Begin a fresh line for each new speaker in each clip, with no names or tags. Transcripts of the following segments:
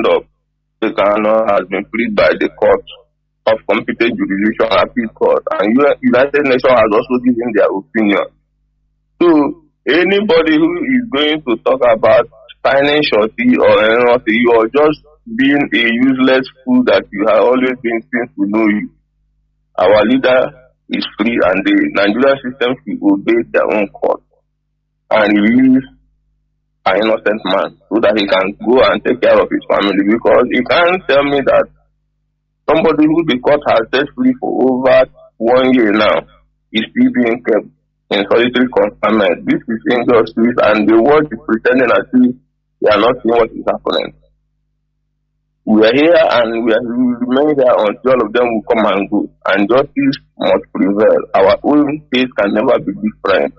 stand up. The Kanu has been freed by the court of competent jurisdiction, appeal court, and United Nations has also given their opinion. So anybody who is going to talk about signing shorty or anything, you are just being a useless fool that you have always been since we know you. Our leader is free, and the Nigerian system should obey their own court and release an innocent man so that he can go and take care of his family. Because you can't tell me that somebody who the court has set free for over 1 year now is still being kept in solitary confinement. This is injustice, and the world is pretending as if they are not seeing what is happening. We are here, and we will remain here until all of them will come and go, and justice must prevail. Our own case can never be different.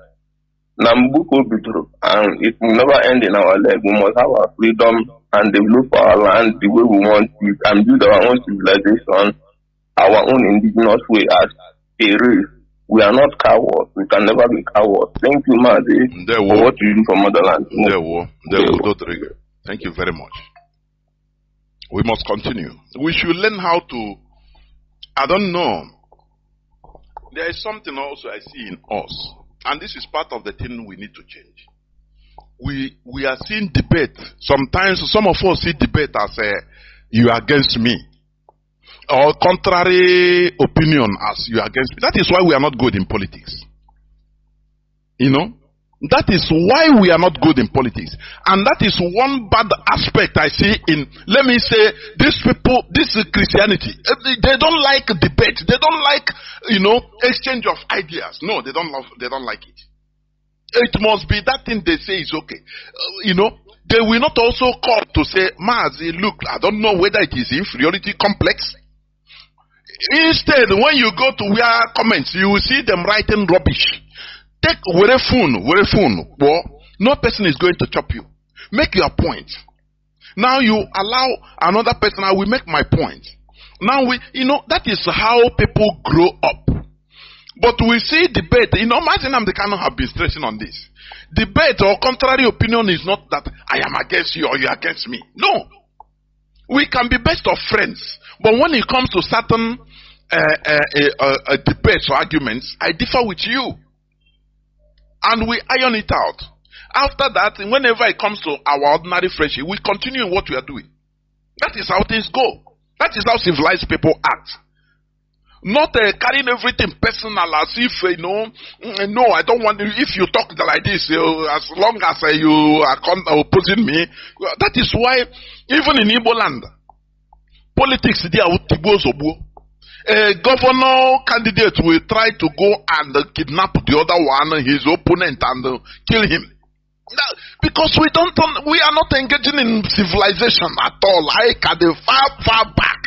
Nambuko Bitro, and it will never end in our leg. We must have our freedom and develop our land the way we want it, and build our own civilization, our own indigenous way as a race. We are not cowards. We can never be cowards. Thank you, Mazi, for what you do for motherland.
Thank you very much. We must continue. We should learn how to, I don't know, there is something also I see in us, and this is part of the thing we need to change. We are seeing debate. Sometimes some of us see debate as you are against me, or contrary opinion as you are against me. That is why we are not good in politics. You know, that is why we are not good in politics. And that is one bad aspect I see in, let me say, these people, this is Christianity. They don't like debate. They don't like, exchange of ideas. No, they don't like it. It must be that thing they say is okay. They will not also call to say, Mazi, look, I don't know whether it is inferiority complex. Instead, when you go to where comments, you will see them writing rubbish. Take where phone, well, no person is going to chop you. Make your point. Now you allow another person, I will make my point. Now that is how people grow up. But we see debate, Mazi and Kanu have been stressing on this. Debate or contrary opinion is not that I am against you or you are against me. No. We can be best of friends. But when it comes to certain debates or arguments, I differ with you. And we iron it out. After that, whenever it comes to our ordinary friendship, we continue what we are doing. That is how things go. That is how civilized people act. Not carrying everything personal as if, no, I don't want, if you talk like this, as long as you are opposing me. That is why, even in Igbo land, politics, they are Tibozobo. A governor candidate will try to go and kidnap the other one, his opponent, and kill him. Because we are not engaging in civilization at all, like at the far back.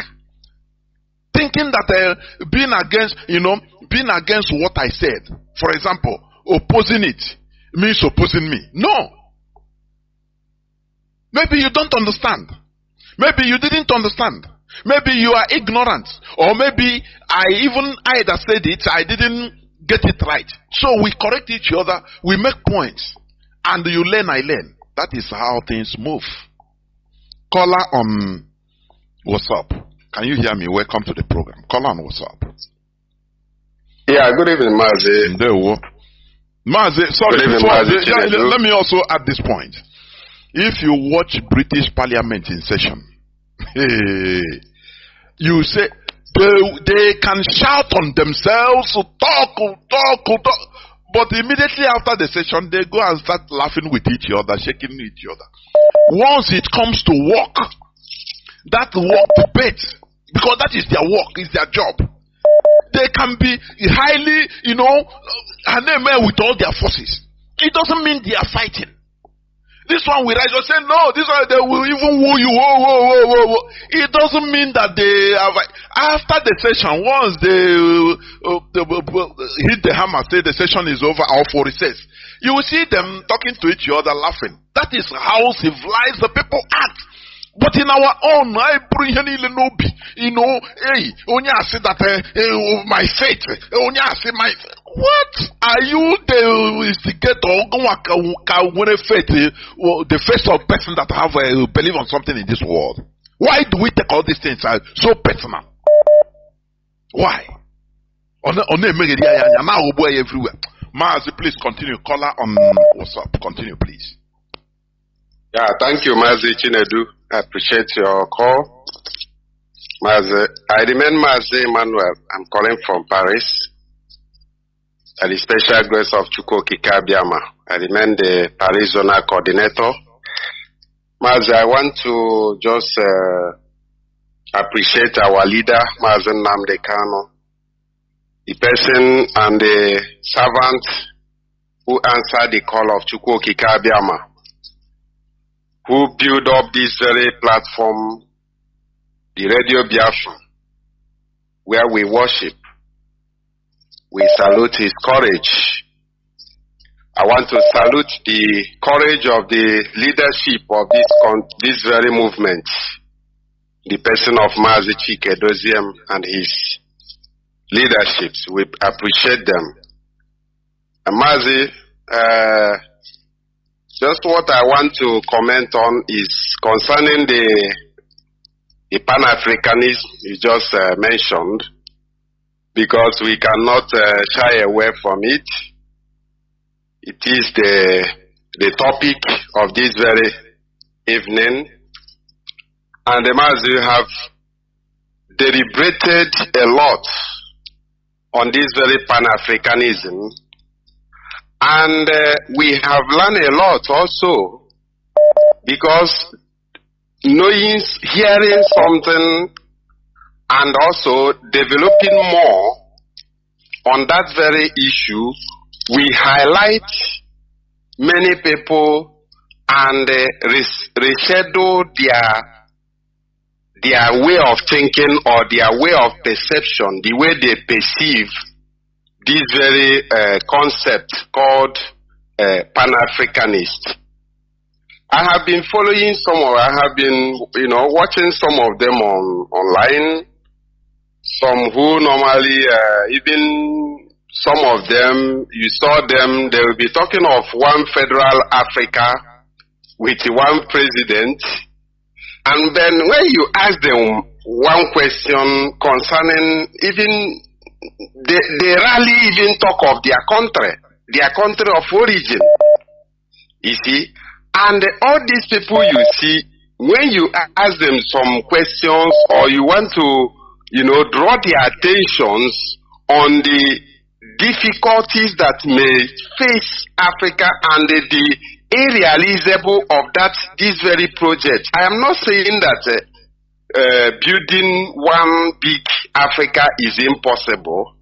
Thinking that being against what I said, for example, opposing it means opposing me. No. Maybe you don't understand. Maybe you didn't understand. Maybe you are ignorant. Or maybe I that said it, I didn't get it right. So we correct each other, we make points. And you learn, I learn. That is how things move. Caller on WhatsApp. Can you hear me? Welcome to the program. Caller on WhatsApp.
Yeah, good evening, Mazi.
Mazi, sorry, let me also add this point. If you watch British Parliament in session, you say they can shout on themselves, talk, but immediately after the session, they go and start laughing with each other, shaking each other. Once it comes to work, that work debate, because that is their work, is their job. They can be highly, with all their forces. It doesn't mean they are fighting. This one will rise and say, no, this one they will even woo you. Whoa. It doesn't mean that they have. After the session, once they hit the hammer, say the session is over, or for recess, you will see them talking to each other, laughing. That is how civilized the people act. But in our own, I bring any lenobi, only I say that my faith, only I say my. What are you the instigator? The first person that have believe on something in this world? Why do we take all these things as so personal? Why? Everywhere. Mazi, please continue. Caller on WhatsApp. Continue, please.
Yeah, thank you, Mazi Chinedu. I appreciate your call. Mazi, I remain Mazi Emmanuel. I'm calling from Paris. At the special grace of Chukwu Kikabiama. I remain the Paris Zonal Coordinator. Mazi, I want to just appreciate our leader, Mazi Nnamdi Kanu, the person and the servant who answered the call of Chukwu Kikabiama, who built up this very platform, the Radio Biafra, where we worship. We salute his courage. I want to salute the courage of the leadership of this very movement, the person of Mazi Chinedu and his leaderships. We appreciate them. And Mazi, just what I want to comment on is concerning the Pan-Africanism you just mentioned, because we cannot shy away from it. It is the topic of this very evening. And Mazi, have deliberated a lot on this very Pan-Africanism. And we have learned a lot also, because hearing something and also developing more on that very issue, we highlight many people and reschedule their way of thinking or their way of perception, the way they perceive this very concept called Pan-Africanist. I have been following I have been, watching some of them online. Some who normally, even some of them, you saw them, they will be talking of one federal Africa with one president. And then when you ask them one question concerning even, they rarely even talk of their country of origin. You see? And all these people you see, when you ask them some questions or you want to, draw their attentions on the difficulties that may face Africa and the irrealizable of this very project. I am not saying that building one big Africa is impossible.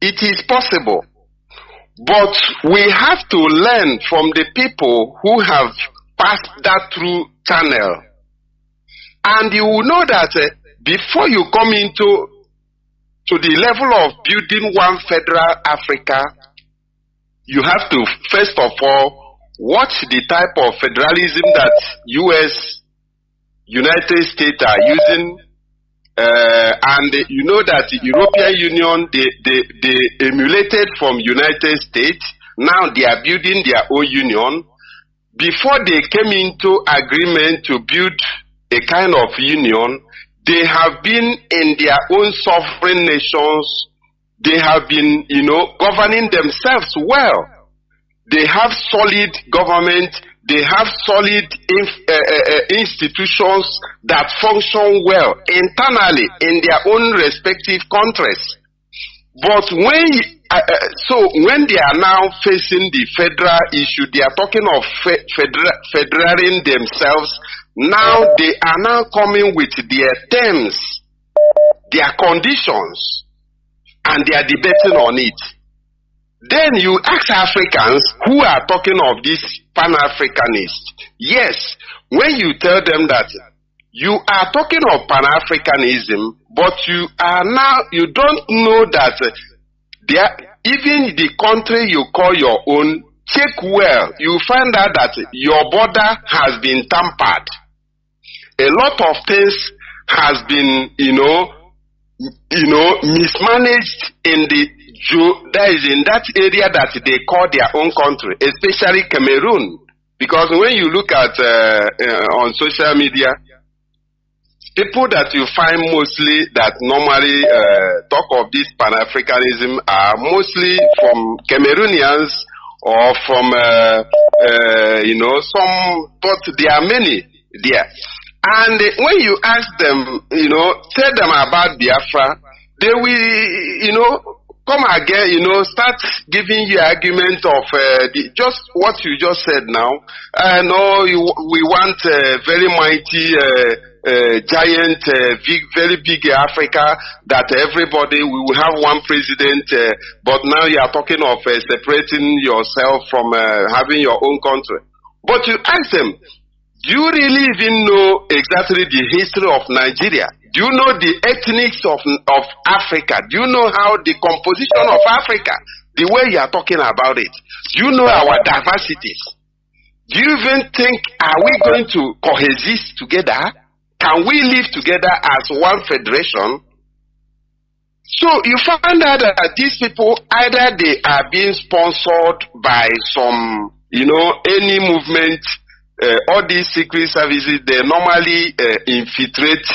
It is possible. But we have to learn from the people who have passed that through channel. And you will know that before you come into the level of building one federal Africa, you have to first of all watch the type of federalism that United States are using, and you know that the European Union, they emulated from United States. Now they are building their own union. Before they came into agreement to build a kind of union, they have been in their own sovereign nations. They have been, governing themselves well. They have solid government. They have solid institutions that function well internally in their own respective countries. But when they are now facing the federal issue, they are talking of federating themselves. Now they are now coming with their terms, their conditions, and they are debating on it. Then you ask Africans who are talking of this Pan-Africanist. Yes, when you tell them that you are talking of Pan-Africanism, but you don't know that even the country you call your own, check well, you find out that your border has been tampered. A lot of things has been, mismanaged in that area that they call their own country, especially Cameroon. Because when you look at on social media, people that you find mostly that normally talk of this Pan-Africanism are mostly from Cameroonians or from, some, but there are many there. And when you ask them, tell them about Biafra, they will, come again, start giving you argument of just what you just said now. No, we want very mighty, giant, very big Africa that everybody, we will have one president, but now you are talking of separating yourself from having your own country. But you ask them, do you really even know exactly the history of Nigeria? Do you know the ethnics of Africa? Do you know how the composition of Africa, the way you are talking about it? Do you know our diversities? Do you even think, are we going to coexist together? Can we live together as one federation? So you find out that these people, either they are being sponsored by some, any movement. All these secret services, they normally infiltrate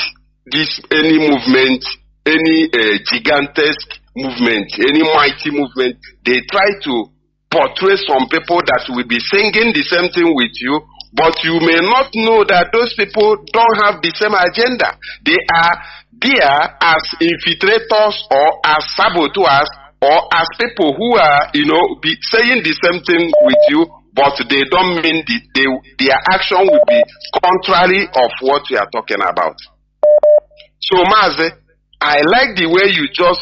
any movement, any gigantesque movement, any mighty movement. They try to portray some people that will be singing the same thing with you, but you may not know that those people don't have the same agenda. They are there as infiltrators or as saboteurs or as people who are, be saying the same thing with you, but they don't mean their action will be contrary of what we are talking about. So, Mazi, I like the way you just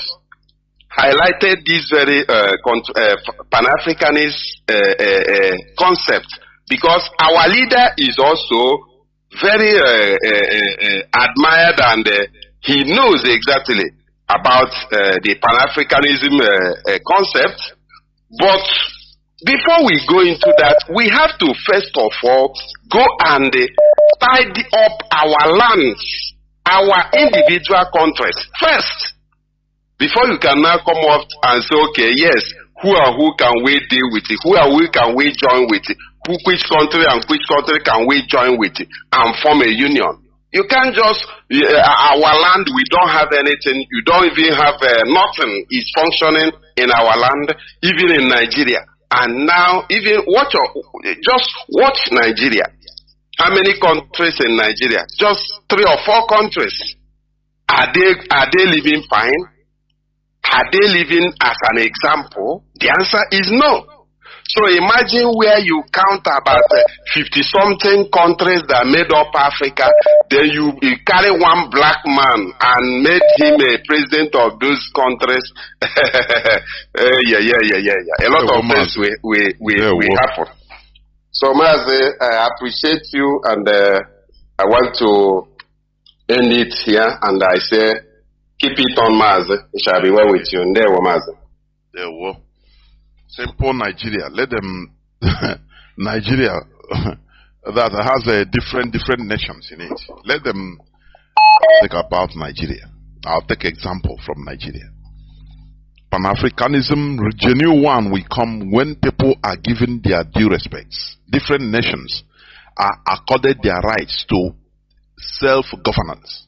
highlighted this very Pan-Africanist concept, because our leader is also very admired, and he knows exactly about the Pan-Africanism concept. But before we go into that, we have to first of all go and tidy up our lands, our individual countries first, before you can now come up and say, okay, yes, who can we deal with it? Who can we join with it? Which country and which country can we join with it and form a union? You can't just, our land, we don't have anything. You don't even have, nothing is functioning in our land, even in Nigeria. And now, just watch Nigeria. How many countries in Nigeria? Just 3 or 4 countries. Are they living fine? Are they living as an example? The answer is no. So imagine where you count about 50-something countries that made up Africa, then you carry one black man and made him a president of those countries. A lot of things will happen. So, Mazi, I appreciate you, and I want to end it here, and I say, keep it on, Mazi. It shall be well with you. And there, Mazi.
There, simple Nigeria. Let them Nigeria that has a different nations in it. Let them think about Nigeria. I'll take example from Nigeria. Pan-Africanism, genuine one, will come when people are given their due respects. Different nations are accorded their rights to self-governance.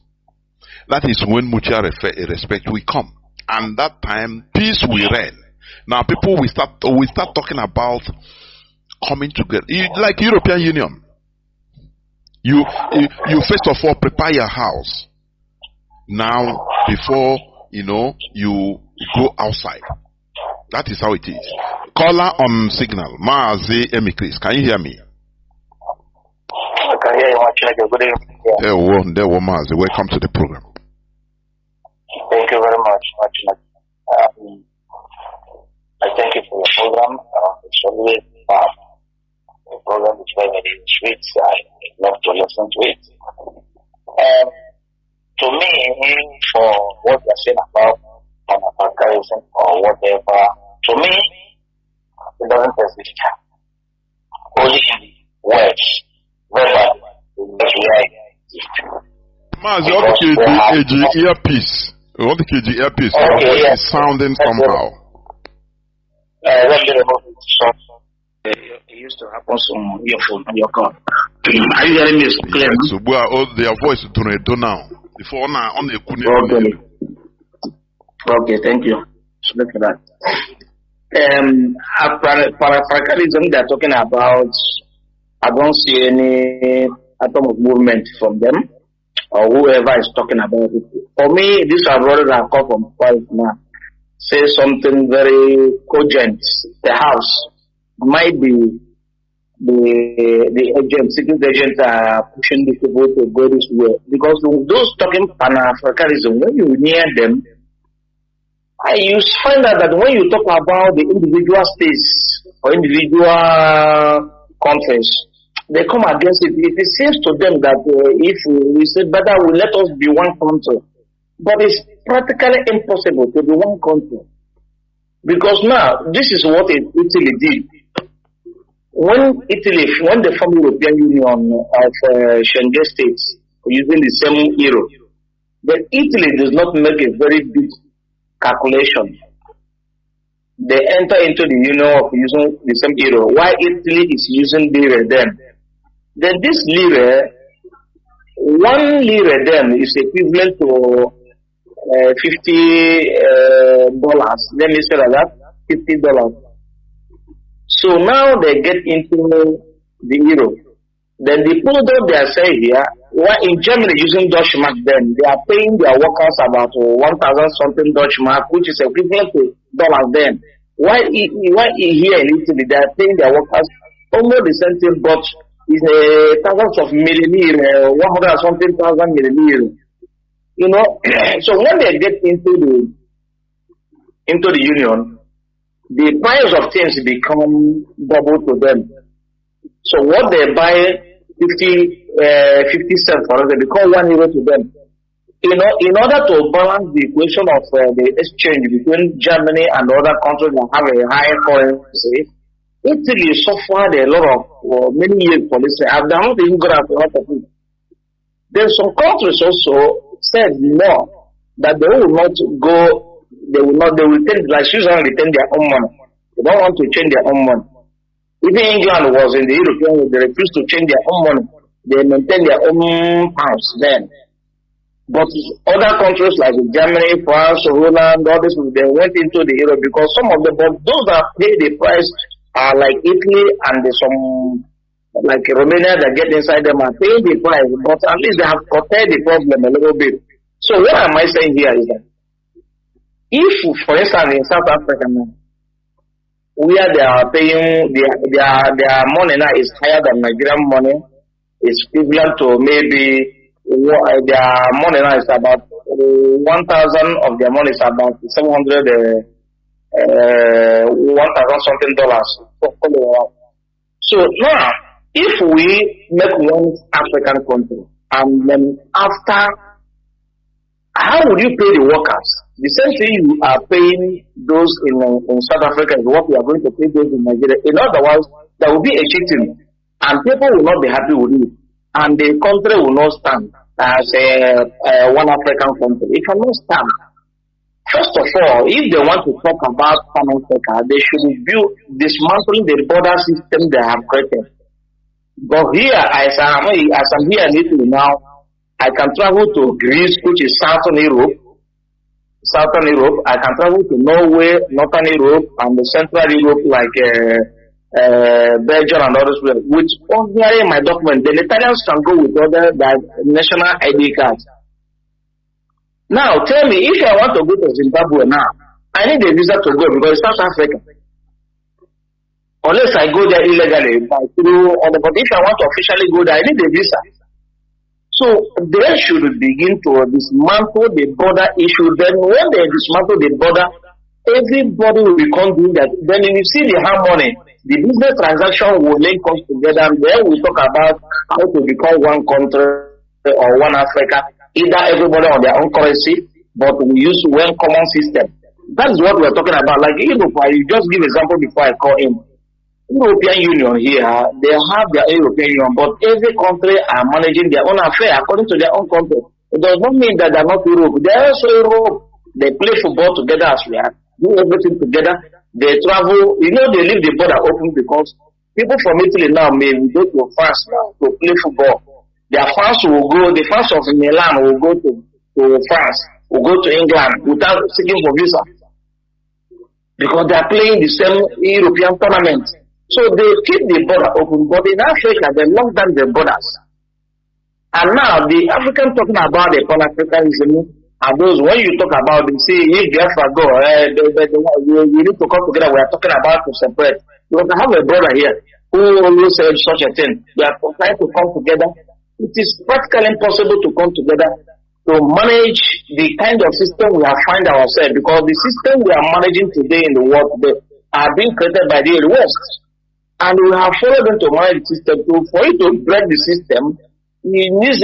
That is when mutual respect will come, and that time peace will reign. Now people will start talking about coming together, like European Union. You first of all prepare your house now before you go outside. That is how it is. Caller on signal, Mazi Emikris. Can you hear me?
I can hear you. Good evening.
There were Mazi. Welcome to the program.
Thank you very much. I thank you for your program. It's always the program is very, very sweet. I love to listen to it. To me, for what you're saying about Pan-Africanism or whatever, to me, it doesn't exist. Only in words, verbal, it's reality.
Mazi, what the earpiece? What the earpiece?
Okay, yes.
It's sounding somehow.
Let me remove it. So, it used to happen on your phone, on your car. Are you hearing me clearly?
So, their voice do now. before on a
Okay, thank you. Look at that. Paracalism they're talking about, I don't see any atom of movement from them or whoever is talking about it. For me, these are brothers that come from Christ now. Say something very cogent. The house might be the agents, secret agents are pushing these people to go this way. Because those talking Pan-Africanism, when you near them, you find out that when you talk about the individual states or individual countries, they come against it. It seems to them that if we say better, let us be one country. But it's practically impossible to be one country. Because now, this is what Italy did. When they formed the European Union of Schengen states, using the same euro, then Italy does not make a very big calculation. They enter into the union of using the same euro. Why Italy is using lira then? Then this lira, one lira then is equivalent to $50. Let me say like that, $50. So now they get into the euro. Then the product they are saying here, why in Germany using Dutch mark, then they are paying their workers about 1,000 something Dutch mark, which is equivalent to dollars then. Why here in Italy they are paying their workers almost the same thing, but is thousands of milliliter, 100 something thousand milliliter. You know, so when they get into the union, the price of things become double to them. So what they buy 50 cents for us, they become €1 to them. You know, in order to balance the equation of the exchange between Germany and other countries that have a higher currency, Italy suffered a lot of many years for this. I've not even got a lot of it. Then some countries also said no, that they will not go, they will retain, like Switzerland retain their own money. They don't want to change their own money. Even England was in the European Union, they refused to change their own money. They maintain their own pounds then. But other countries like Germany, France, Holland, all this, they went into the euro because some of them, but those that pay the price are like Italy and some like Romania that get inside them are paying the price, but at least they have curtailed the problem a little bit. So what am I saying here is that if, for instance, in South Africa now, where they are paying their money now is higher than Nigerian money, it's equivalent to maybe their money now is about 1,000 of their money is about 700 $1,000 something dollars. So now, if we make one African country, and then after, how would you pay the workers? The same thing you are paying those in South Africa is what we are going to pay those in Nigeria. In other words, there will be a cheating, and people will not be happy with it, and the country will not stand as one African country. It cannot stand. First of all, if they want to talk about Pan Africa, they should dismantling the border system they have created. But here, as I'm here in Italy now, I can travel to Greece, which is Southern Europe. I can travel to Norway, Northern Europe, and the Central Europe, like Belgium and others, which ordinarily in my document, the Italians can go with other national ID cards. Now, tell me, if I want to go to Zimbabwe now, I need a visa to go because it's South Africa. Unless I go there illegally, but if I want to officially go there, I need a visa. So they should begin to dismantle the border issue. Then when they dismantle the border, everybody will become doing that. Then you see the harmony. The business transaction will link us together, and then we talk about how to become one country or one Africa. Either everybody on their own currency, but we use one common system. That is what we are talking about. Like Europe, I just give example before I call in. European Union here, they have their European Union, but every country are managing their own affair according to their own country. It does not mean that they are not Europe. They are also Europe. They play football together as we are, do everything together. They travel, they leave the border open because people from Italy now may go to France now to play football. Their fans will go, the fans of Milan will go to France, will go to England without seeking for visa. Because they are playing the same European tournament. So they keep the border open, but in Africa they lock down the borders. And now the African talking about the Pan-Africanism are those when you talk about them, say if Biafra go, we need to come together. We are talking about to separate. Because I have a brother here who always said such a thing. We are trying to come together. It is practically impossible to come together to manage the kind of system we have find ourselves, because the system we are managing today in the world today are being created by the West. And we have followed them to manage the system. So for you to break the system, you need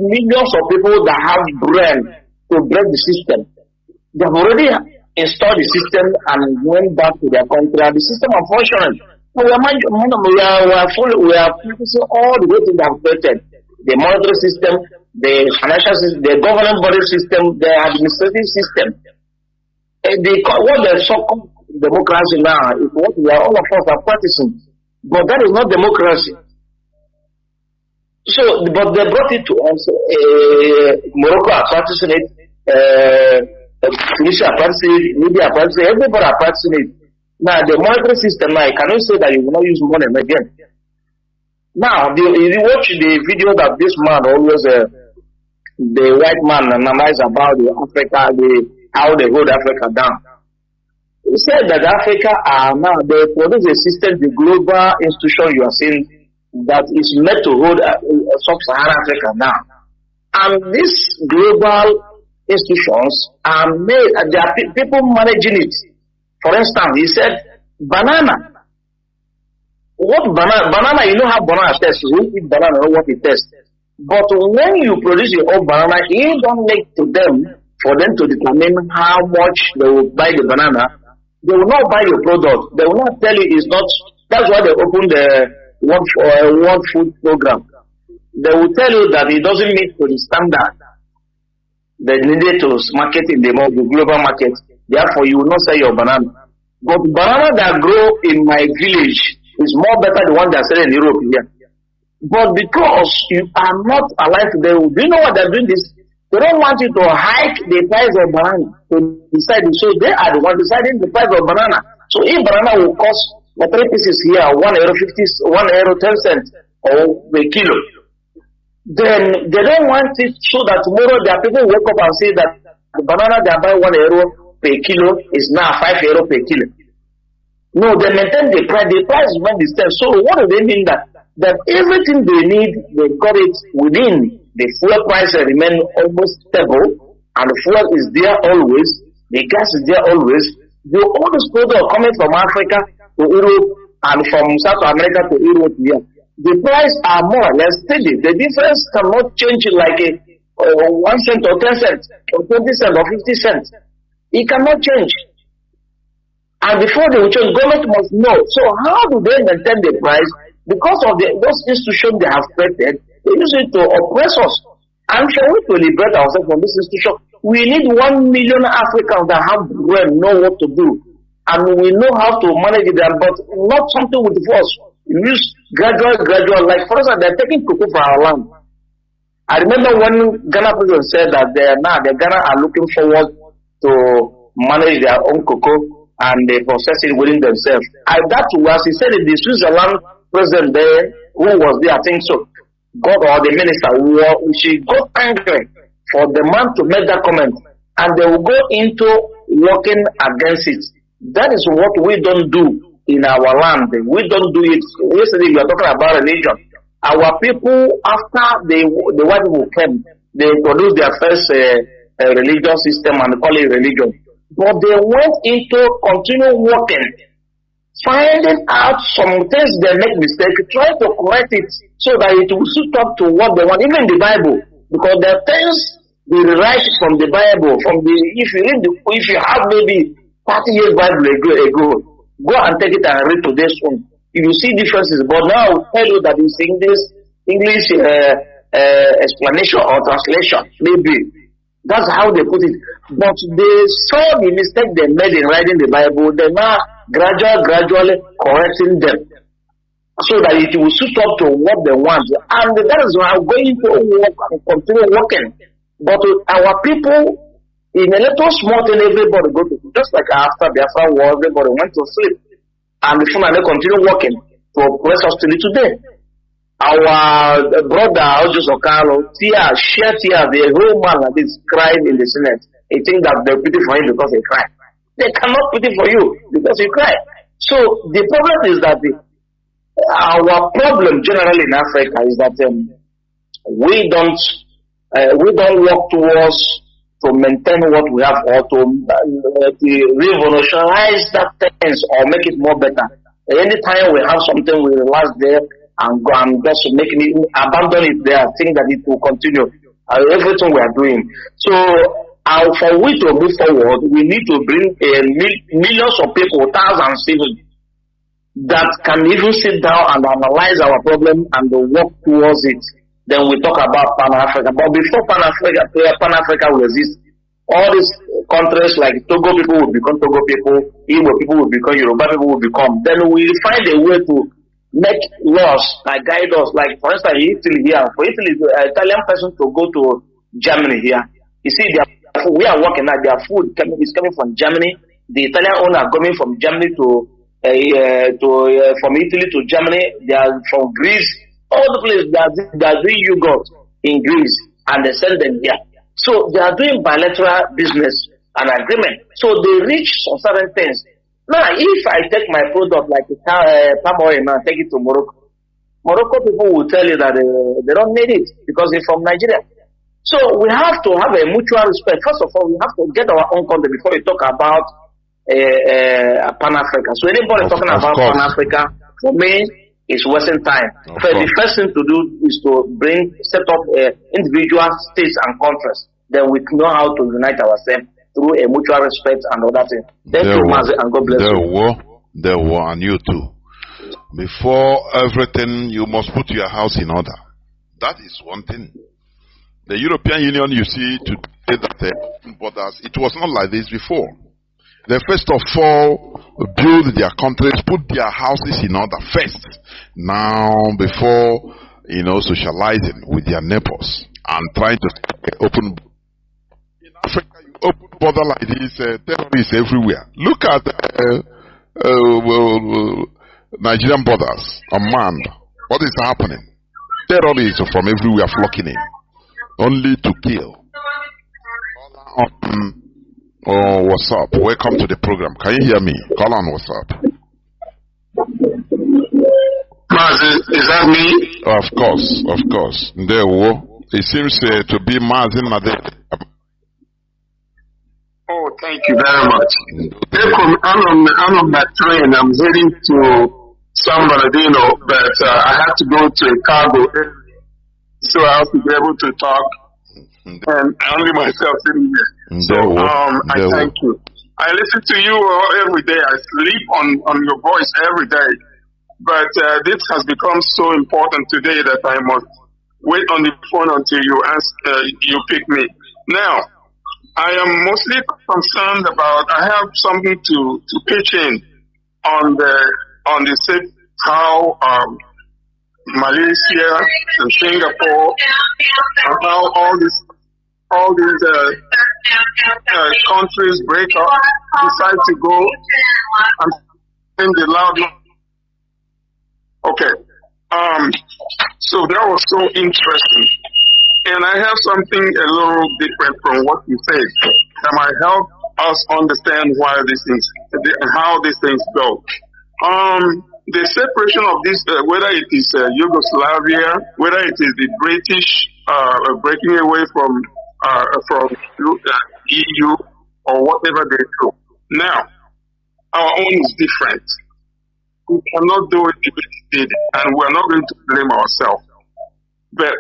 millions of people that have brain to break the system. They have already installed the system and went back to their country, and the system are functioning. So we are practicing all the way to the created. The monetary system, the financial system, the government body system, the administrative system. What the so-called democracy now is what we are all of us are practicing. But that is not democracy. So, but they brought it to us. Morocco are practicing it. Tunisia are practicing it. Libya are practicing it. Everybody are practicing it. Now, the monetary system now, can you say that you will not use money again? Now, you watch the video that this man always, the white man, Nnamdi about the Africa, how they hold Africa down. He said that Africa are now, they produce a system, the global institution you are seeing, that is meant to hold sub-Saharan Africa now. And these global institutions are made, there are people managing it. For instance, he said, banana. What banana, you know how banana tastes. You eat banana, know what it tastes. But when you produce your own banana, you don't make to them for them to determine how much they will buy the banana. They will not buy your product. They will not tell you it's not. That's why they open the World Food Program. They will tell you that it doesn't meet to the standard. They needed to market in the global market. Therefore, you will not sell your banana. But banana that grow in my village is more better than the one that's selling in Europe here. But because you are not alive today, do you know what they're doing this? They don't want you to hike the price of banana to decide. So they are the ones deciding the price of banana. So if banana will cost the 3 pieces here, €1.50, €1.10 or a kilo, then they don't want it so that tomorrow there are people who wake up and say that the banana they buy €1 per kilo is now €5 per kilo. No, they maintain the price. The price remains the same. So what do they mean that everything they need, they got it within the fuel price remain almost stable, and the fuel is there always, the gas is there always. All these products are coming from Africa to Europe and from South America to Europe here. The price are more or less steady. The difference cannot change like a 1 cent or 10 cents or 20 cents or 50 cents. It cannot change. And before they will change, government must know. So how do they maintain the price? Because of those institutions they have created, they use it to oppress us. And for we to liberate ourselves from this institution, we need 1 million Africans that have brain, know what to do. And we know how to manage them, but not something with force. We use gradual, like for instance, they're taking cocoa from our land. I remember when Ghana president said that the Ghana are looking forward to manage their own cocoa and they process it within themselves. That was, he said, the Switzerland president there, who was there, I think so, or the minister, she got angry for the man to make that comment, and they will go into working against it. That is what we don't do in our land. We don't do it. Yesterday we were talking about religion. Our people, after the white people came, they introduced their first religious system and call it religion. But they went into continue working, finding out some things they make mistake, trying to correct it so that it will suit up to what they want, even the Bible. Because there are things they write from the Bible, if you have maybe 30 years Bible ago, go and take it and read today's one. You will see differences. But now I will tell you that it's English explanation or translation, maybe. That's how they put it. But they saw the mistake they made in writing the Bible. They're now gradually correcting them. so that it will suit up to what they want. And that is why I'm going to work and continue working. But our people, in a little small thing, everybody go to, just like after Biafra war, everybody went to sleep. And before they continue working to oppress us till today. Our brother, Ojo Sokalo, shed tears, the whole man that is crying in the Senate. He thinks that they're pity for him because he cried. They cannot pity for you because you cry. So the problem is that our problem generally in Africa is that we don't work towards to maintain what we have or to revolutionize that things or make it more better. Anytime we have something, we relax there and go and just making it, abandon it there, think that it will continue. Everything we are doing. So for we to move forward, we need to bring millions of people, thousands even, that can even sit down and analyze our problem and work towards it. Then we talk about Pan-Africa. But before Pan-Africa will exist, all these countries like Togo people will become Togo people, Igbo people will become Yoruba people will become. Then we find a way to make laws that guide us. Like for instance, Italy here, for Italy, an Italian person to go to Germany here, you see, we are working at their food is coming from Germany. The Italian owner coming from Germany from Italy to Germany. They are from Greece. All the places they are doing yogurt in Greece and they send them here. So they are doing bilateral business and agreement. So they reach some certain things. Now, if I take my product like palm oil and take it to Morocco, Morocco people will tell you that they don't need it because they're from Nigeria. So we have to have a mutual respect. First of all, we have to get our own country before we talk about Pan-Africa. So anybody talking about Pan-Africa, for me, is wasting time. The first thing to do is to set up individual states and countries. Then we know how to unite ourselves through a mutual respect and other things. Thank you, Mazi, and God bless you.
There were, and you too. Before everything, you must put your house in order. That is one thing. The European Union, you see, today that borders, it was not like this before. They first of all build their countries, put their houses in order first. Now, before, socializing with their neighbors and trying to open. In Africa, you open border like this, terrorists everywhere. Look at Nigerian borders, unmanned. What is happening? Terrorists from everywhere flocking in, only to kill. Oh, what's up? Welcome to the program. Can you hear me? Call on, what's up?
Mazi, is that me?
Of course. There, it seems to be Mazi Nade.
Oh, thank you very much. I'm on my train. I'm heading to San Bernardino, but I have to go to a cargo, so I have to be able to talk. And only myself sitting here. So I thank you. I listen to you every day. I sleep on your voice every day. But this has become so important today that I must wait on the phone until you pick me. Now, I am mostly concerned about. I have something to pitch in on the how Malaysia and Singapore and how all these countries break up, decide to go and sing the loud. Okay. So that was so interesting. And I have something a little different from what you said that might help us understand why these things, how these things go. The separation of this, whether it is Yugoslavia, whether it is the British breaking away from EU or whatever they do. Now, our own is different. We cannot do it if it did, and we're not going to blame ourselves. But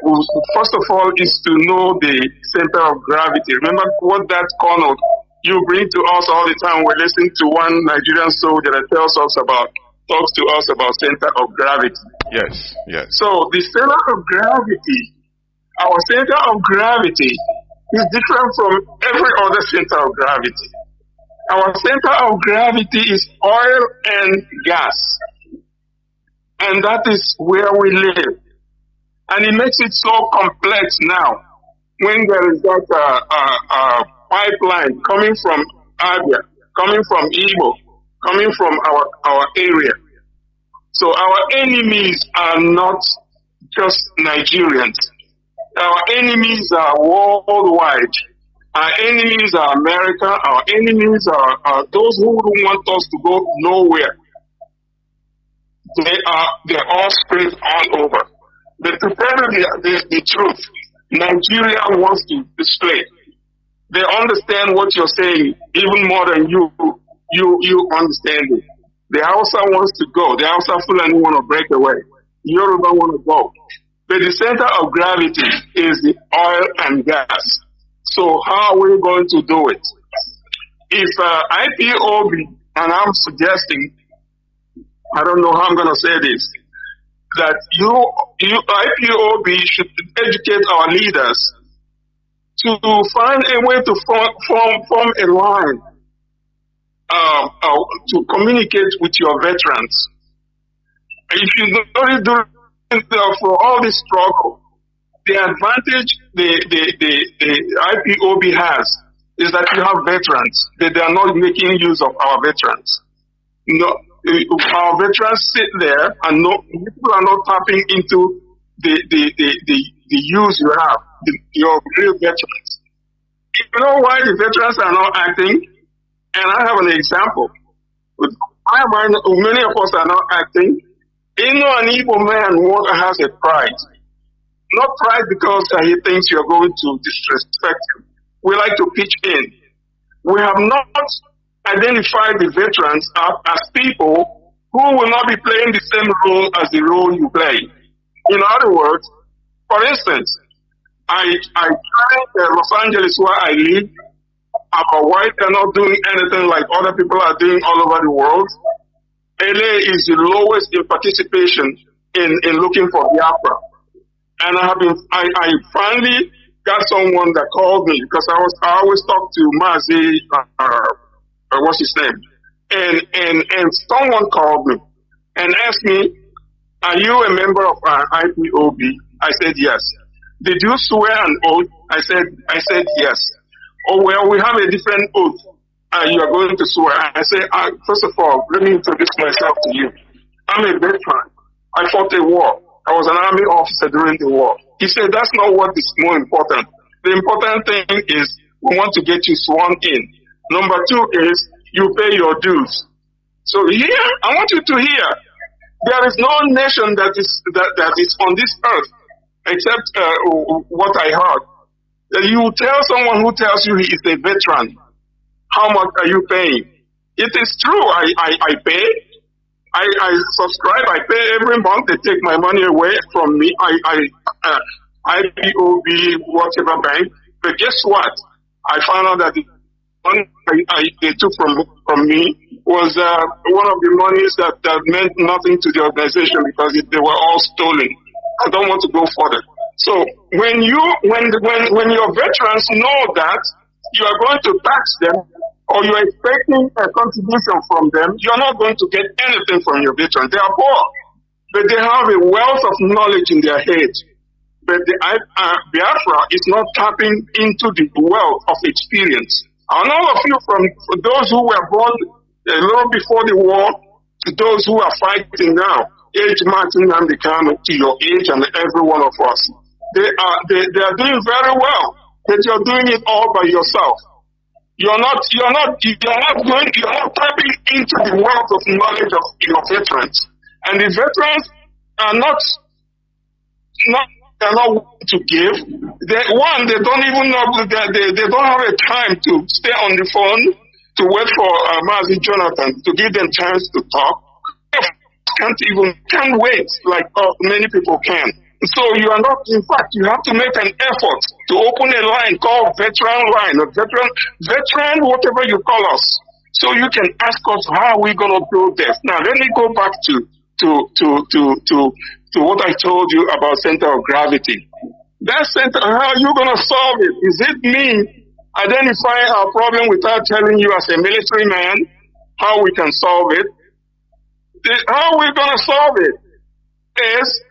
first of all is to know the center of gravity. Remember what that Kanu you bring to us all the time. We listen to one Nigerian soldier that talks to us about center of gravity.
Yes.
So the center of gravity, our center of gravity is different from every other center of gravity. Our center of gravity is oil and gas.
And that is where we live. And it makes it so complex now when there is that pipeline coming from Abia, coming from Igbo, coming from our area. So our enemies are not just Nigerians. Our enemies are worldwide. Our enemies are America. Our enemies are those who want us to go nowhere. They're all spread all over. But to tell you the truth, Nigeria wants to display. They understand what you're saying even more than you understand it. The Hausa wants to go. The Hausa Fulani want to break away. Yoruba want to go. But the center of gravity is the oil and gas. So how are we going to do it? If IPOB, and I'm suggesting, I don't know how I'm going to say this, that IPOB should educate our leaders to find a way to form a line to communicate with your veterans. If you notice for all this struggle, the advantage the IPOB has is that you have veterans, that they are not making use of our veterans. No, our veterans sit there and people are not tapping into the use you have, your real veterans. You know why the veterans are not acting? And I have an example. Many of us are not acting. You know, an Igbo man has a pride. Not pride because he thinks you're going to disrespect him. We like to pitch in. We have not identified the veterans as people who will not be playing the same role as the role you play. In other words, for instance, I tried Los Angeles where I live. Our white are not doing anything like other people are doing all over the world. LA is the lowest in participation in looking for Biafra. And I finally got someone that called me because I always talk to Mazi, what's his name? And someone called me and asked me, are you a member of IPOB? I said yes. Did you swear an oath? I said yes. Oh, well, we have a different oath. You are going to swear. I say, first of all, let me introduce myself to you. I'm a veteran. I fought a war. I was an army officer during the war. He said, that's not what is more important. The important thing is we want to get you sworn in. Number two is you pay your dues. So here, I want you to hear, there is no nation that is on this earth except what I heard. You tell someone who tells you he is a veteran, how much are you paying? It is true, I pay. I subscribe, I pay every month. They take my money away from me. IPOB, whatever bank. But guess what? I found out that the money they took from me was one of the monies that meant nothing to the organization because they were all stolen. I don't want to go further. So when your veterans know that you are going to tax them or you are expecting a contribution from them, you are not going to get anything from your veterans. They are poor, but they have a wealth of knowledge in their head. But the Biafra is not tapping into the wealth of experience. And all of you, from those who were born a little before the war to those who are fighting now, age matching Nnamdi Kanu to your age and every one of us, they are doing very well, but you're doing it all by yourself. You're not tapping into the wealth of knowledge of your veterans. And the veterans are not to give. They don't even know, they don't have a time to stay on the phone to wait for Mazi Jonathan to give them chance to talk. Can't wait like many people can. So you are not, in fact, you have to make an effort to open a line called veteran line, or veteran, whatever you call us. So you can ask us, how are we going to do this? Now let me go back to what I told you about center of gravity. That center, how are you going to solve it? Is it me identifying our problem without telling you as a military man how we can solve it? How are we going to solve it? is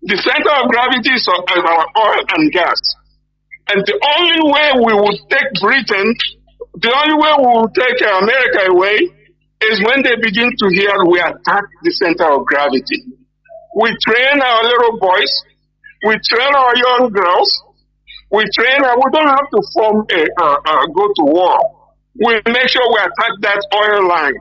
the center of gravity is our oil and gas. And the only way we would take Britain, the only way we will take America away is when they begin to hear we attack the center of gravity. We train our little boys, we train our young girls, we don't have to go to war. We make sure we attack that oil line.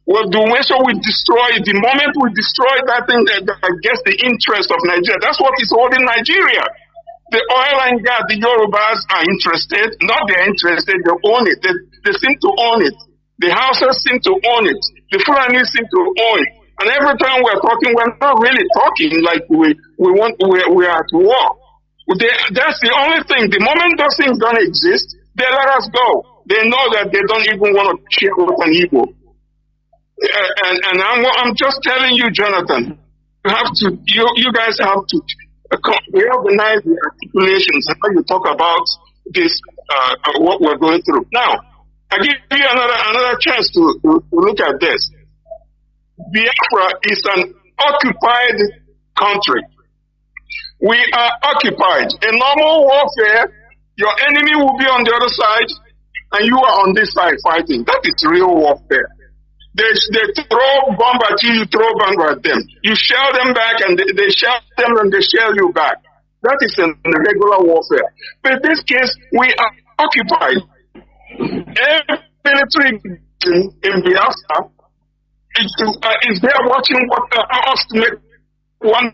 We'll make sure we destroy it. The moment we destroy that thing that gets the interest of Nigeria, that's what is holding Nigeria. The oil and gas, the Yorubas are interested. Not they're interested, they own it. They seem to own it. The Hausas seem to own it. The Fulanis seem to own it. And every time we're talking, we're not really talking like we are at war. That's the only thing. The moment those things don't exist, they let us go. They know that they don't even want to share with an Igbo. And I'm just telling you, Jonathan, you guys have to reorganize the articulations and how you talk about this, what we're going through. Now, I give you another chance to look at this. Biafra is an occupied country. We are occupied. In normal warfare, your enemy will be on the other side, and you are on this side fighting. That is real warfare. They throw bomb at you, you throw bomb at them. You shell them back, and they shell them, and they shell you back. That is in regular warfare. But in this case, we are occupied. Every military in Biafra is there watching us to make one.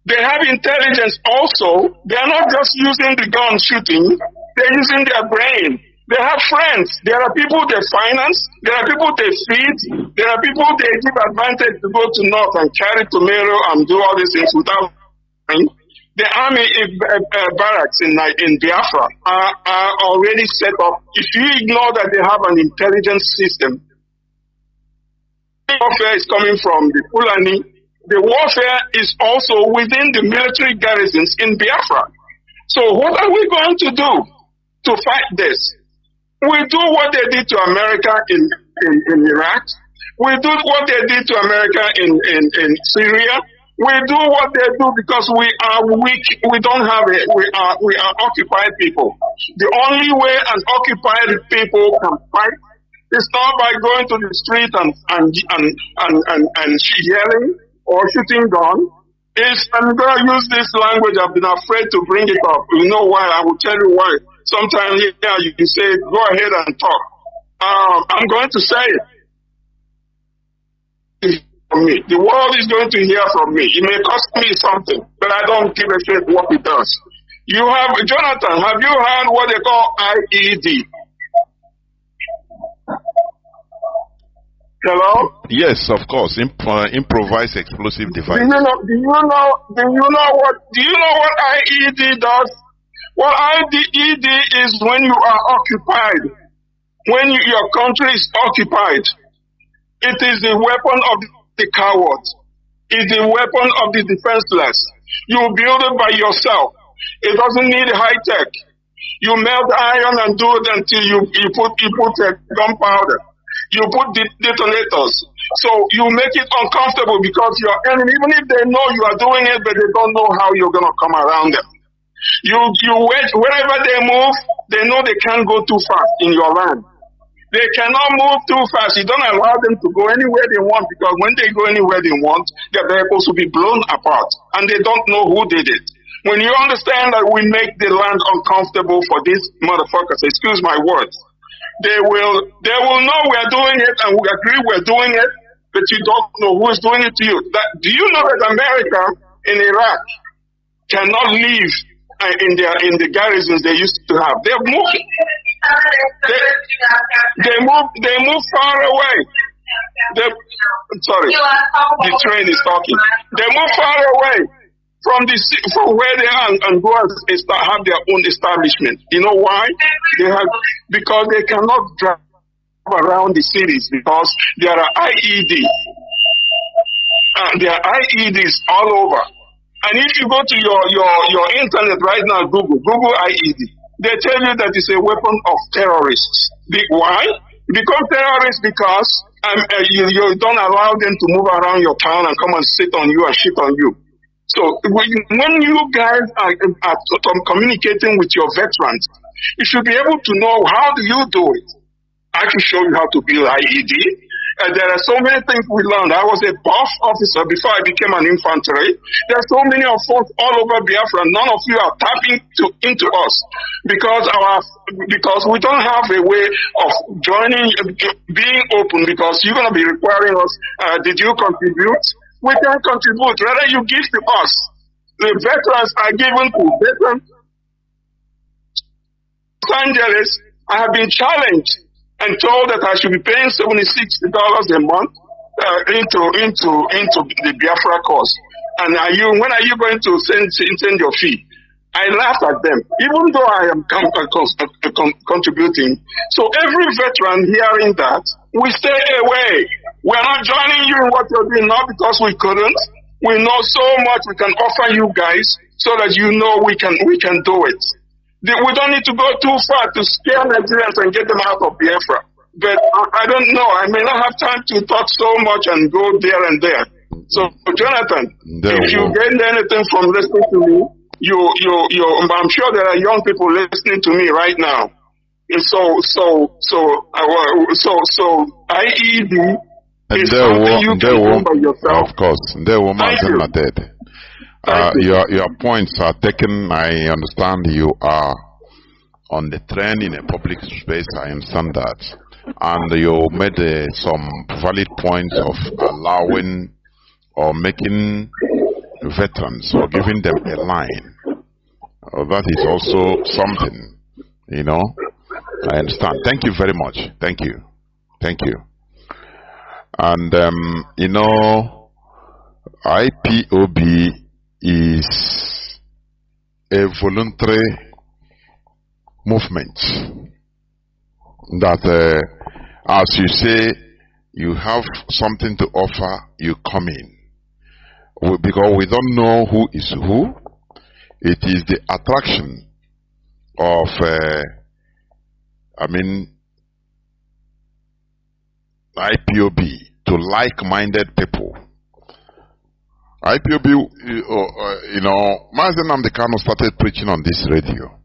They have intelligence also. They are not just using the gun shooting. They're using their brain. They have friends. There are people they finance. There are people they feed. There are people they give advantage to go to North and carry tomato and do all these things without. The army barracks in Biafra are already set up. If you ignore that they have an intelligence system, warfare is coming from the Fulani. The warfare is also within the military garrisons in Biafra. So what are we going to do to fight this? We do what they did to America in Iraq. We do what they did to America in Syria. We do what they do because we are weak. We don't have it. We are occupied people. The only way an occupied people can fight is not by going to the street and yelling or shooting gun. I'm going to use this language. I've been afraid to bring it up. You know why? I will tell you why. Sometimes you can say, go ahead and talk. I'm going to say it. From me. The world is going to hear from me. It may cost me something, but I don't give a shit what it does. Jonathan, have you heard what they call IED? Hello?
Yes, of course. Improvised explosive device.
Do you know what IED does? What IED is when you are occupied, when your country is occupied. It is the weapon of the coward. It's the weapon of the defenseless. You build it by yourself. It doesn't need high tech. You melt iron and do it until you put gunpowder. You put detonators. So you make it uncomfortable because your enemy, even if they know you are doing it, but they don't know how you're going to come around them. You wait, wherever they move, they know they can't go too fast in your land. They cannot move too fast. You don't allow them to go anywhere they want because when they go anywhere they want, their vehicles will be blown apart and they don't know who did it. When you understand that we make the land uncomfortable for these motherfuckers, excuse my words, they will know we're doing it and we agree we're doing it, but you don't know who is doing it to you. Do you know that America in Iraq cannot live in the garrisons they used to have? They've moved. They move far away. The train is talking. They move far away from where they are and go and have their own establishment. You know why? Because they cannot drive around the cities because there are IED. There are IEDs all over. And if you go to your internet right now, Google IED, they tell you that it's a weapon of terrorists. Why? Because terrorists, because you don't allow them to move around your town and come and sit on you and shit on you. So when you guys are communicating with your veterans, you should be able to know how do you do it. I can show you how to build IED. There are so many things we learned. I was a buff officer before I became an infantry. There are so many of us all over Biafra. None of you are tapping into us because we don't have a way of joining, being open, because you're going to be requiring us. Did you contribute? We can contribute. Rather, you give to us. The veterans are given to veterans. Los Angeles, I have been challenged and told that I should be paying $76 a month into the Biafra cause. And when are you going to send your fee? I laughed at them, even though I am contributing. So every veteran hearing that, we stay away. We're not joining you in what you're doing, not because we couldn't. We know so much we can offer you guys so that you know we can do it. We don't need to go too far to scare Nigerians and get them out of Biafra. But I don't know. I may not have time to talk so much and go there and there. So, Jonathan, if you gain anything from listening to me, I'm sure there are young people listening to me right now. And so IED is something you can do by yourself.
Of course, there were Mazi not dead. Your points are taken. I understand you are on the trend in a public space. I understand that. And you made some valid points of allowing or making veterans or giving them a line. That is also something, you know. I understand. Thank you very much. Thank you. Thank you. And, you know, IPOB is a voluntary movement that, as you say, you have something to offer, you come in. Because we don't know who is who. It is the attraction of, IPOB to like-minded people. IPOB, you know, Mazi Nnamdi Kanu started preaching on this radio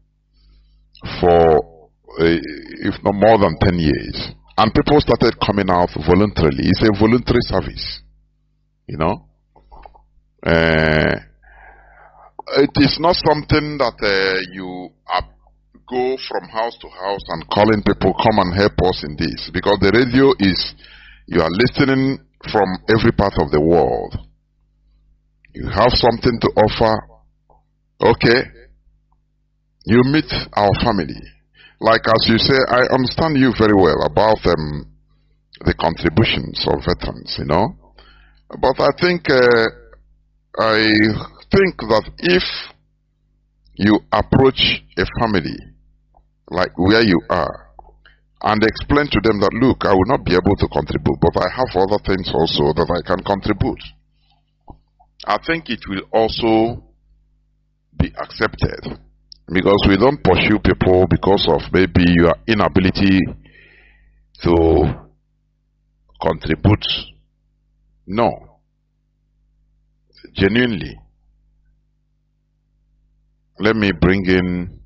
for, if not more than 10 years. And people started coming out voluntarily. It's a voluntary service, you know. It is not something that you go from house to house and calling people, come and help us in this. Because the radio is, you are listening from every part of the world. You have something to offer. Okay. You meet our family. Like as you say, I understand you very well about the contributions of veterans, you know. But I think that if you approach a family like where you are and explain to them that, look, I will not be able to contribute, but I have other things also that I can contribute, I think it will also be accepted. Because we don't pursue people because of maybe your inability to contribute. No. Genuinely. Let me bring in.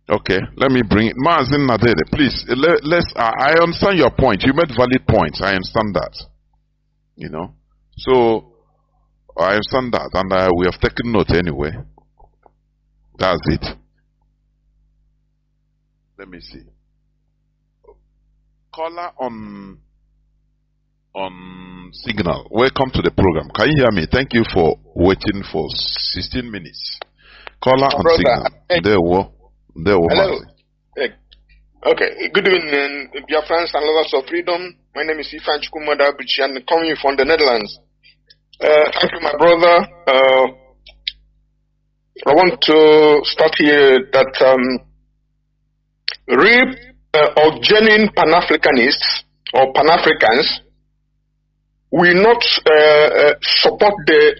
Okay, let me bring in Mazi Nnamdi. Please, I understand your point. You made valid points. I understand that. You know. So, I understand that. And we have taken note anyway. That's it. Let me see. Caller on signal. Welcome to the program. Can you hear me? Thank you for waiting for 16 minutes. Caller on signal. There were.
Hello. Okay. Good evening, Biafrans and lovers of freedom. My name is Ifan Chukwumada Buchi and coming from the Netherlands. Thank you, my brother. I want to start here that real or genuine Pan-Africanists or Pan-Africans will not support the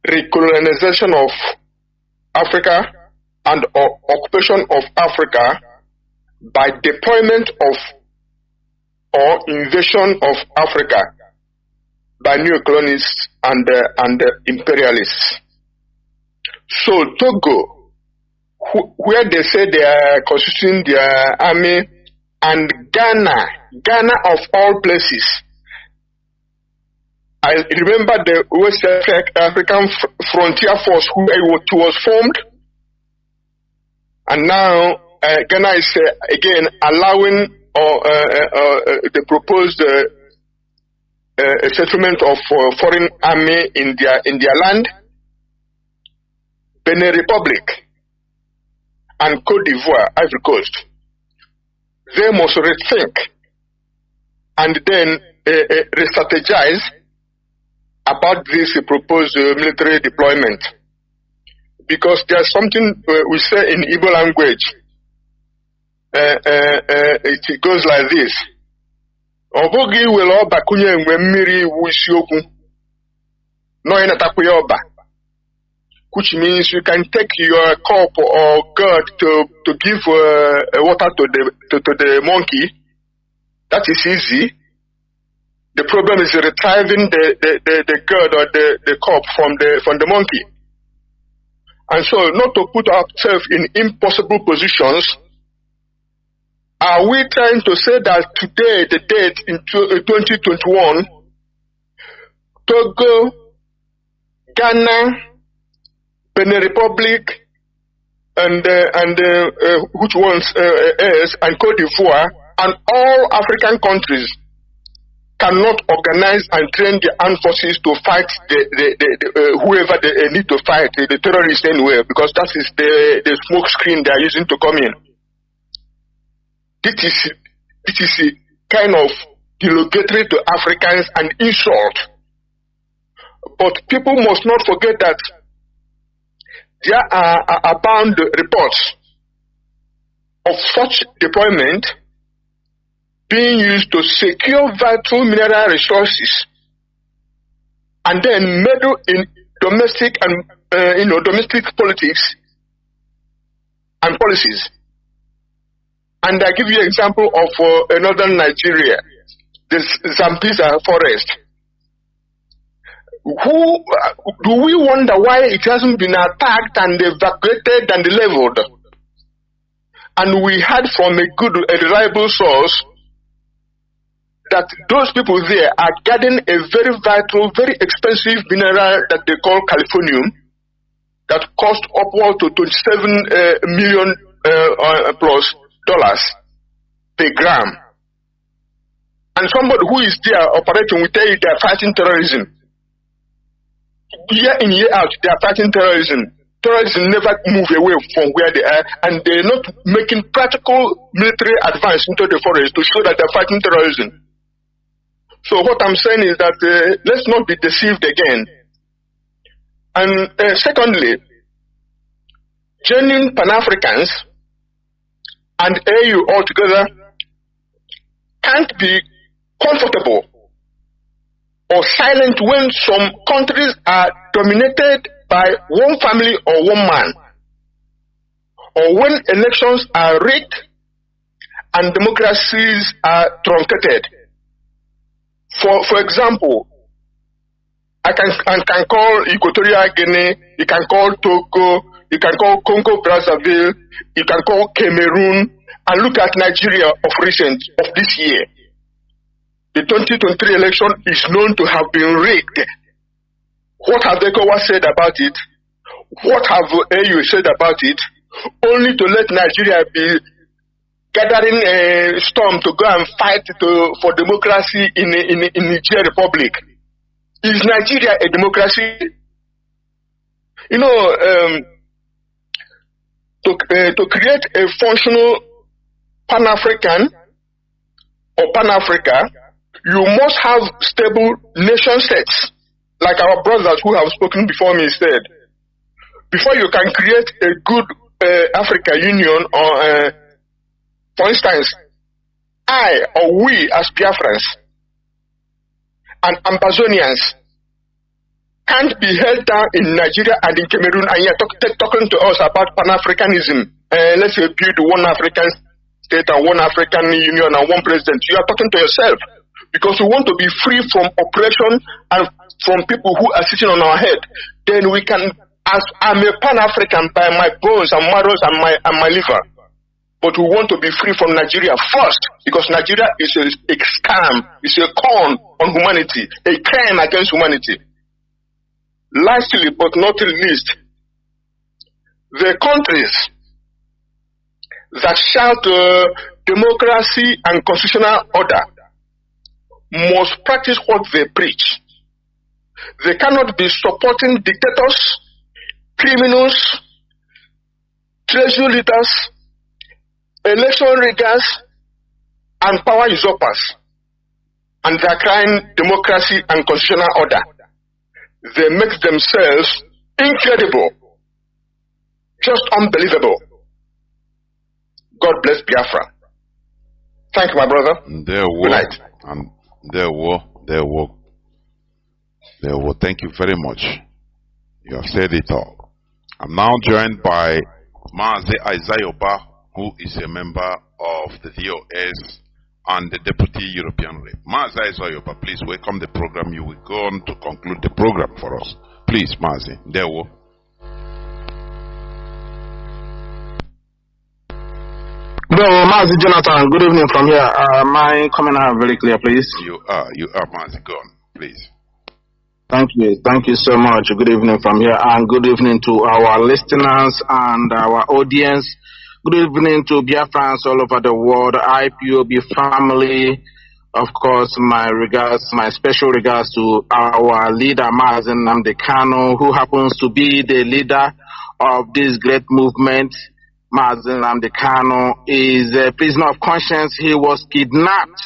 recolonization of Africa and occupation of Africa by deployment of or invasion of Africa by neo-colonists and imperialists. So Togo, where they say they are constituting their army, and Ghana of all places. I remember the West African Frontier Force who was formed, and now Ghana is again allowing the proposed settlement of foreign army in their land. Benin Republic and Cote d'Ivoire, Ivory Coast, they must rethink and then re-strategize about this proposed military deployment. Because there's something we say in Igbo language. It goes like this. Obogi will oba kunye mmiri wusioku. No inatakuya oba. Which means you can take your cup or gourd to give water to the monkey. That is easy. The problem is retrieving the gourd or the cup from the monkey. And so, not to put ourselves in impossible positions, are we trying to say that today, the date in 2021, Togo, Ghana, Benin Republic, and which ones is, and Cote d'Ivoire, and all African countries cannot organize and train the armed forces to fight whoever they need to fight, the terrorists anywhere, because that is the smoke screen they are using to come in. This is a kind of derogatory to Africans and insult. But people must not forget that there are abound reports of such deployment being used to secure vital mineral resources and then meddle in domestic and domestic politics and policies. And I give you an example of northern Nigeria, the Zambeza forest. Do we wonder why it hasn't been attacked and evacuated and leveled? And we heard from a good, reliable source that those people there are getting a very vital, very expensive mineral that they call californium that cost upward to $27 million plus dollars per gram. And somebody who is there operating will tell you they are fighting terrorism. Year in, year out, they are fighting terrorism. Terrorism never move away from where they are, and they're not making practical military advance into the forest to show that they're fighting terrorism. So what I'm saying is that let's not be deceived again. And secondly, genuine Pan-Africans and AU altogether can't be comfortable or silent when some countries are dominated by one family or one man, or when elections are rigged and democracies are truncated. For example, I can call Equatorial Guinea, you can call Togo, you can call Congo Brazzaville, you can call Cameroon, and look at Nigeria of this year. The 2023 election is known to have been rigged. What have ECOWAS said about it? What have AU said about it? Only to let Nigeria be gathering a storm to go and fight for democracy in Niger Republic. Is Nigeria a democracy? You know, to create a functional Pan-African or Pan-Africa, you must have stable nation states, like our brothers who have spoken before me said. Before you can create a good Africa Union, or for instance, I or we as Biafrans and Amazonians can't be held down in Nigeria and in Cameroon, and you're talking to us about Pan-Africanism. Let's build one African state and one African Union and one president, you are talking to yourself. Because we want to be free from oppression and from people who are sitting on our head. Then we can, as I'm a Pan-African by my bones and marrow and my liver. But we want to be free from Nigeria first, because Nigeria is a scam, it's a con on humanity, a crime against humanity. Lastly, but not least, the countries that shout democracy and constitutional order must practice what they preach. They cannot be supporting dictators, criminals, treasury leaders, election riggers, and power usurpers, and they are crying democracy and constitutional order. They make themselves incredible, just unbelievable. God bless Biafra. Thank you, my brother. Good night.
And there were. Thank you very much. You have said it all. I'm now joined by Mazi Aizayoba, who is a member of the DOS and the Deputy European Rep. Mazi Aizayoba, please welcome the program. You will go on to conclude the program for us. Please, Mazi. There were.
Mazi Jonathan, good evening from here. My comment are very clear, please.
You are Mazi. Go on, please.
Thank you so much. Good evening from here, and good evening to our listeners and our audience. Good evening to Biafrans all over the world, IPOB family. Of course, my special regards to our leader, Mazi Nnamdi Kanu, who happens to be the leader of this great movement. Mazi Nnamdi Kanu is a prisoner of conscience. He was kidnapped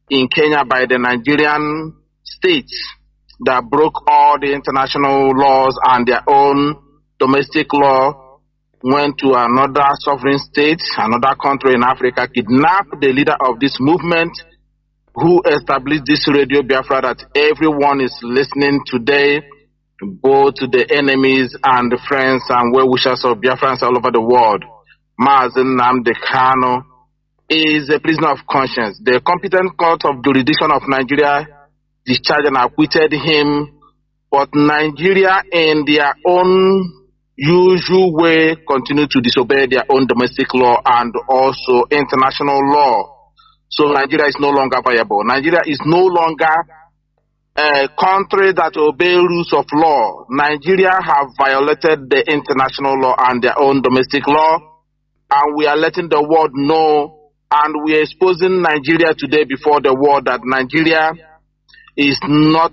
in Kenya by the Nigerian state that broke all the international laws and their own domestic law, went to another sovereign state, another country in Africa, kidnapped the leader of this movement, who established this Radio Biafra that everyone is listening today, both the enemies and the friends and well-wishers of Biafrans all over the world. Mazi Nnamdi Kanu is a prisoner of conscience. The competent court of jurisdiction of Nigeria discharged and acquitted him, but Nigeria in their own usual way continue to disobey their own domestic law and also international law. So Nigeria is no longer viable. Nigeria is no longer a country that obeys rules of law. Nigeria have violated the international law and their own domestic law, and we are letting the world know, and we are exposing Nigeria today before the world that Nigeria is not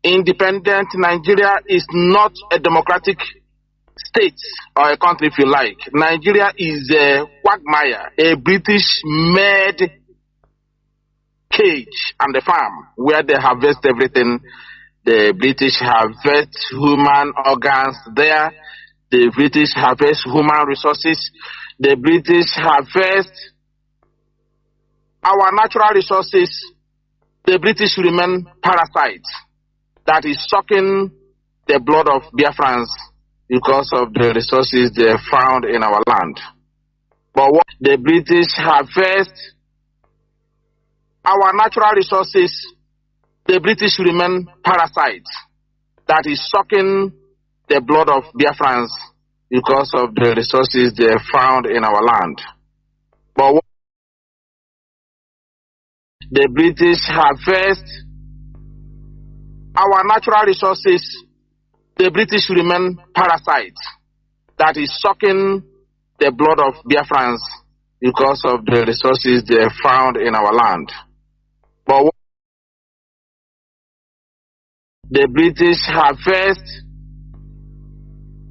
independent. Nigeria is not a democratic state or a country, if you like. Nigeria is a quagmire, a British-made cage and a farm where they harvest everything. The British harvest human organs there. The British harvest human resources. The British harvest our natural resources. The British remain parasites that is sucking the blood of Biafrans because of the resources they found in our land. But what the British harvest our natural resources, the British remain parasites that is sucking the blood of Biafrans because of the resources they found in our land. But what the British harvest our natural resources, the British remain parasites that is sucking the blood of Biafrans because of the resources they found in our land. But what the British harvest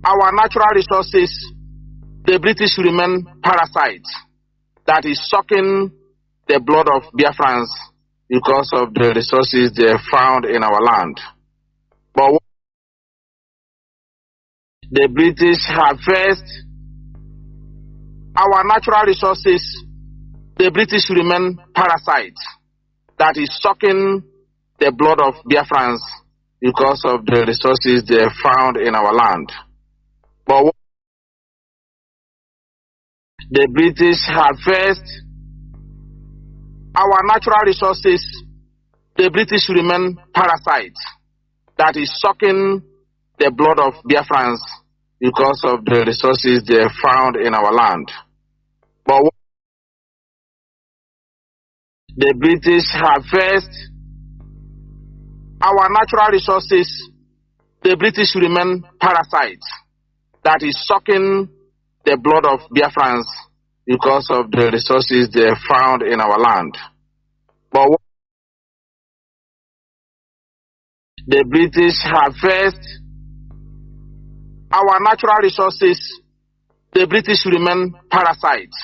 our natural resources, the British remain parasites that is sucking the blood of Biafrans because of the resources they found in our land. But what the British harvest our natural resources, the British remain parasites that is sucking the blood of Biafrans because of the resources they found in our land. But what the British harvest our natural resources, the British remain parasites that is sucking the blood of Biafrans because of the resources they found in our land. But the British have first our natural resources, the British remain parasites that is sucking the blood of Biafrans because of the resources they found in our land. But the British have first our natural resources, the British remain parasites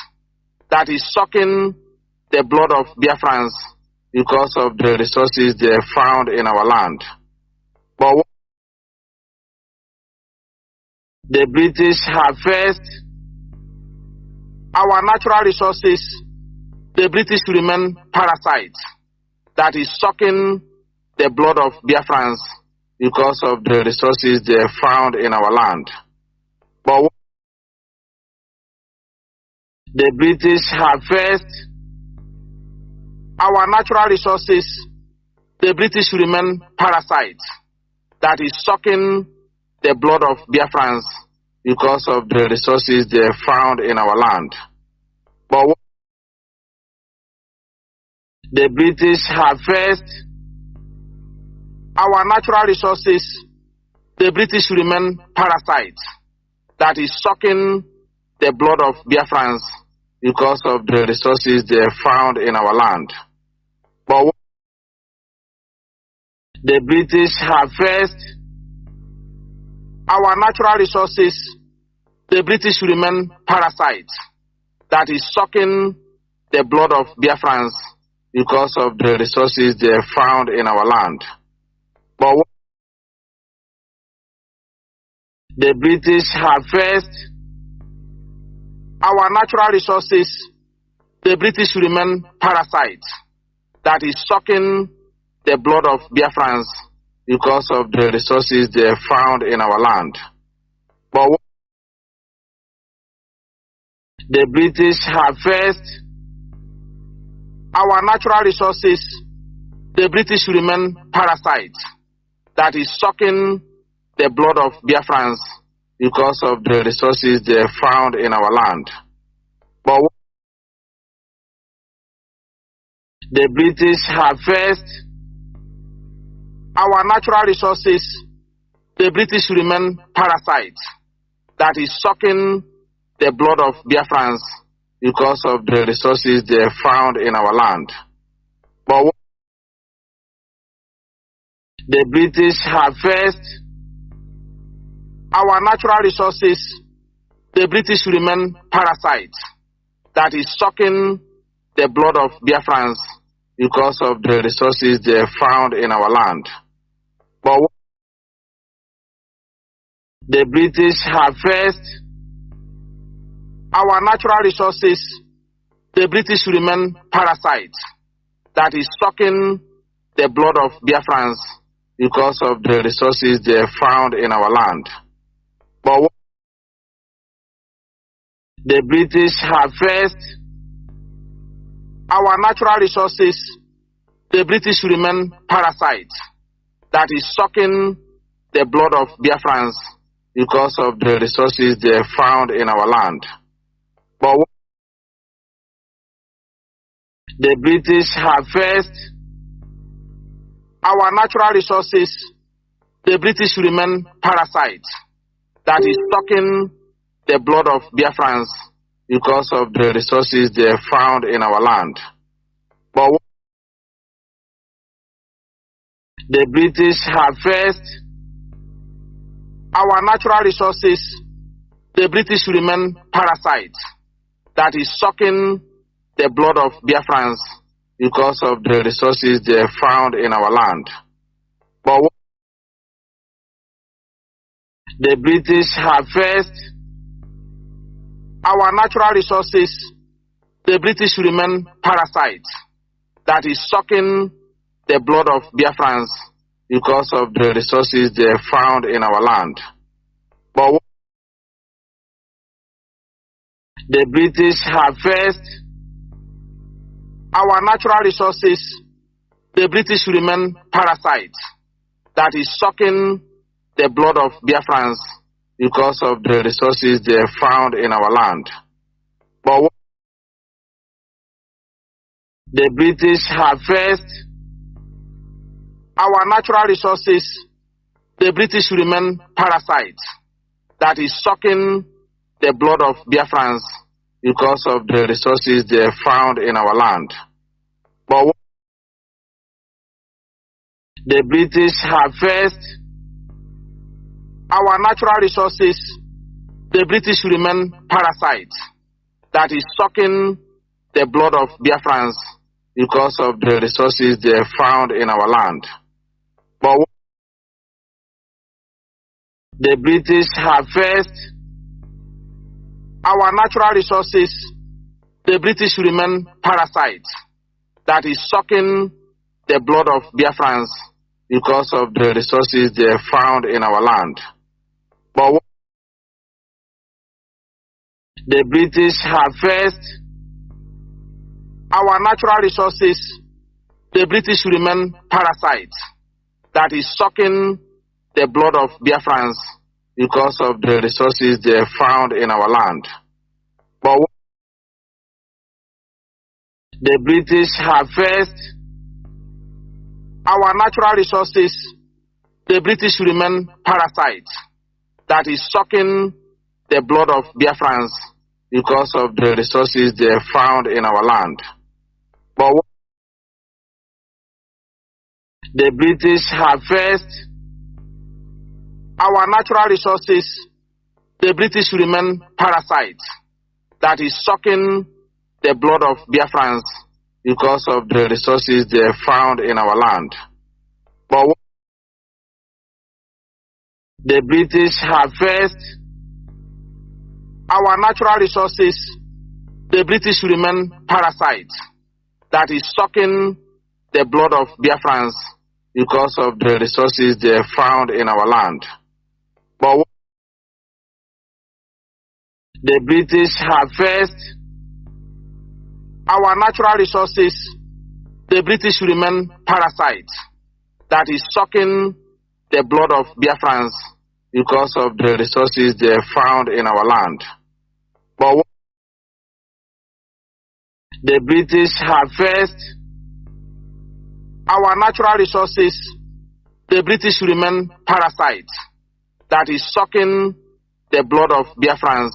that is sucking the blood of Biafrans because of the resources they found in our land. But the British have first our natural resources, the British remain parasites that is sucking the blood of Biafrans because of the resources they found in our land. But the British have first our natural resources, the British remain parasites that is sucking the blood of Biafrans because of the resources they found in our land. But the British have first our natural resources, the British remain parasites that is sucking the blood of Biafrans because of the resources they found in our land. But the British have first our natural resources, the British remain parasites that is sucking the blood of Biafrans because of the resources they found in our land. But the British have first our natural resources, the British remain parasites that is sucking the blood of Biafrans because of the resources they found in our land. But the British have first our natural resources, the British remain parasites that is sucking the blood of Biafrans because of the resources they found in our land. But the British have first our natural resources, the British remain parasites that is sucking the blood of Biafrans because of the resources they found in our land. But the British have first our natural resources, the British remain parasites that is sucking the blood of Biafrans because of the resources they found in our land. But the British have first our natural resources, the British remain parasites that is sucking the blood of Biafrans because of the resources they found in our land. But the British have first our natural resources, the British remain parasites that is sucking the blood of Biafrans because of the resources they found in our land. But the British have first our natural resources, the British remain parasites that is sucking the blood of Biafrans because of the resources they found in our land. But the British have first our natural resources, the British remain parasites that is sucking the blood of Biafrans because of the resources they found in our land. But the British have first our natural resources, the British remain parasites that is sucking the blood of Biafrans because of the resources they found in our land. But the British have first our natural resources, the British remain parasites that is sucking the blood of Biafrans because of the resources they found in our land. But the British harvest our natural resources, the British remain parasites that is sucking the blood of Biafrans because of the resources they found in our land. But the British harvest our natural resources, the British remain parasites that is sucking the blood of Biafrans because of the resources they found in our land. But the British harvest our natural resources, the British remain parasites that is sucking the blood of Biafrans because of the resources they found in our land. But the British harvest our natural resources, the British remain parasites that is sucking the blood of Biafrans because of the resources they found in our land. But the British harvest our natural resources, the British remain parasites that is sucking the blood of Biafrans because of the resources they found in our land. But the British harvest our natural resources, the British remain parasites that is sucking the blood of Biafrans because of the resources they found in our land. But the British harvest our natural resources, the British remain parasites that is sucking the blood of Biafrans because of the resources they found in our land. But the British harvest our natural resources, the British remain parasites that is sucking the blood of Biafrans because of the resources they found in our land. But the British harvest our natural resources, the British remain parasites that is sucking the blood of Biafrans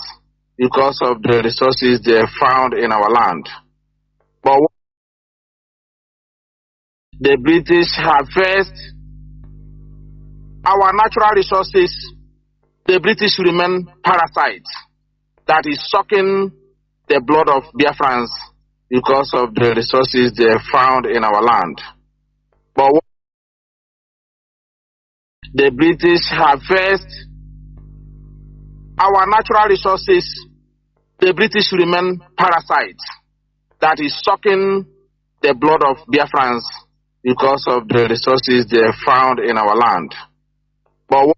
because of the resources they found in our land. But the British harvest our natural resources, the British remain parasites that is sucking the blood of Biafrans because of the resources they found in our land. But the British harvest our natural resources, the British remain parasites that is sucking the blood of Biafrans because of the resources they found in our land. But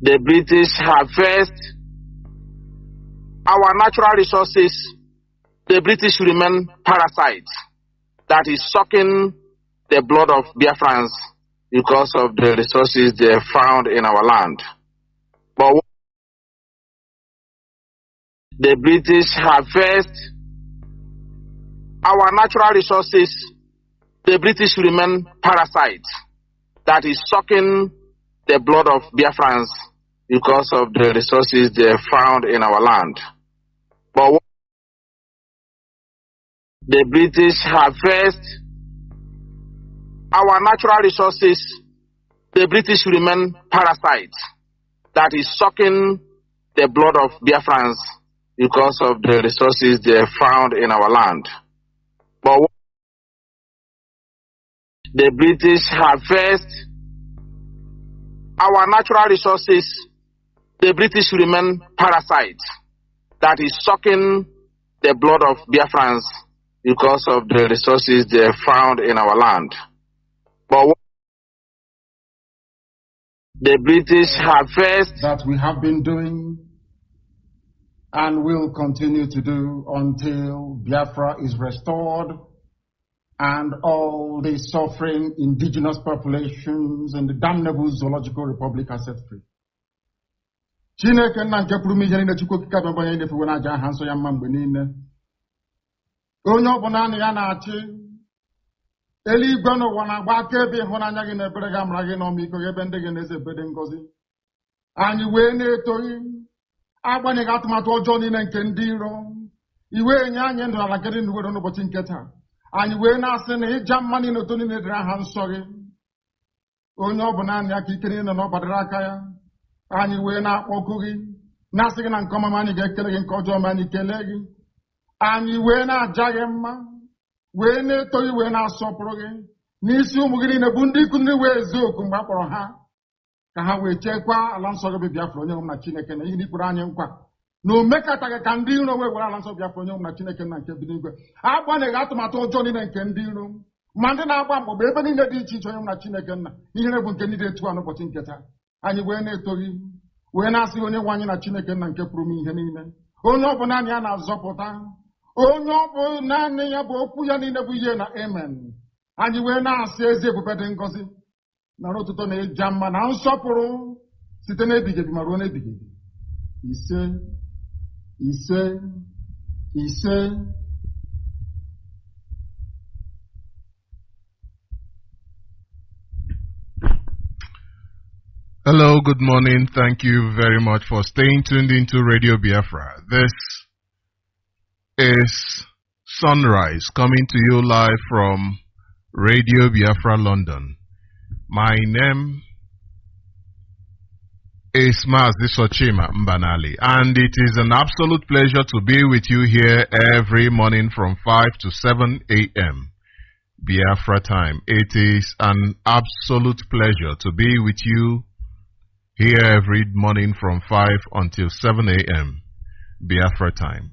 the British harvest our natural resources, the British remain parasites that is sucking the blood of Biafrans because of the resources they found in our land. But the British harvest our natural resources, the British remain parasites that is sucking the blood of Biafrans because of the resources they found in our land. But the British harvest our natural resources, the British remain parasites that is sucking the blood of Biafrans because of the resources they found in our land. But the British harvest our natural resources, the British remain parasites that is sucking the blood of Biafrans because of the resources they found in our land. But the British harvest
that we have been doing and will continue to do until Biafra is restored and all the suffering indigenous populations in the damnable zoological republic are set free. Chineke nna nke pụrụ ihe niile Chukwu okike abịa onye na-efuwe n'aja aha nsọ ya mma mgbe niile. Onye ọbụla anụ ya na-achị eluigwe n'ụwa na-agba akaebe ịhụnanya gị na ebere gị amara gị n'ọmịiko gị ebe ndị gị na-eze ebede ngọzi. Anyị wee na-etoghị agbanyeghị atụmatụ ọjọọ niile nke ndị iro. Iwe enye anyị ndụ ala nke dị n'uwere n'ụbọchị nke taa. Anyị wee na-asị na ịja mma niile oto niile dịrị aha nsọ gị. Onye ọbụla anụ ya ka ike niile na ọ gbadara aka ya. Anyị wee na-akpọku gị na-asị gị na nke ọma anyị ga-ekele gị, nke ọjọọ ma anyị kelee gị. Anyị wee na-aja gị mma, wee na-eto gị, wee na-asọpụrụ gị n'isi ụmụ gị niile bụ ndị ikwu ndị wee eziokwu mgbe a kpọrọ ha ka ha wee chekwaa ala nsọ gị bụ Biafra onye na Chineke na ihe n'ikpere anyị nkwa na o mekataghị ka ndị iro wee were ala nsọ Biafra onye na Chineke na nke bi n'igwe. Agbanyeghị atụmatụ ọjọọ niile nke ndị iro ma ndị na-agba mgbagba ebe niile dị iche iche onye na Chineke nna ihere bụ nke niile etu a n'ụbọchị nke taa. Anyị wee na-eto gị, wee na-asị onye nwe anyị na Chineke nna nke pụrụ m ihe niile. Onye ọbụla anyị ya na-azọpụta, onye ọbụla naanị ya bụ okwu ya niile bụ ihe na amen. Anyị wee na-asị ezi ebube dị ngọzi nara ụtụtụ na ịja mma na nsọpụrụ site n'ebighị ebi ma ruo n'ebighị ebi. Ise ise ise.
Hello, good morning. Thank you very much for staying tuned into Radio Biafra. This is Sunrise coming to you live from Radio Biafra, London. My name is Mazi Mbanali, and it is an absolute pleasure to be with you here every morning from 5 to 7 a.m. Biafra time. It is an absolute pleasure to be with you here every morning from 5 until 7 a.m. Biafra time.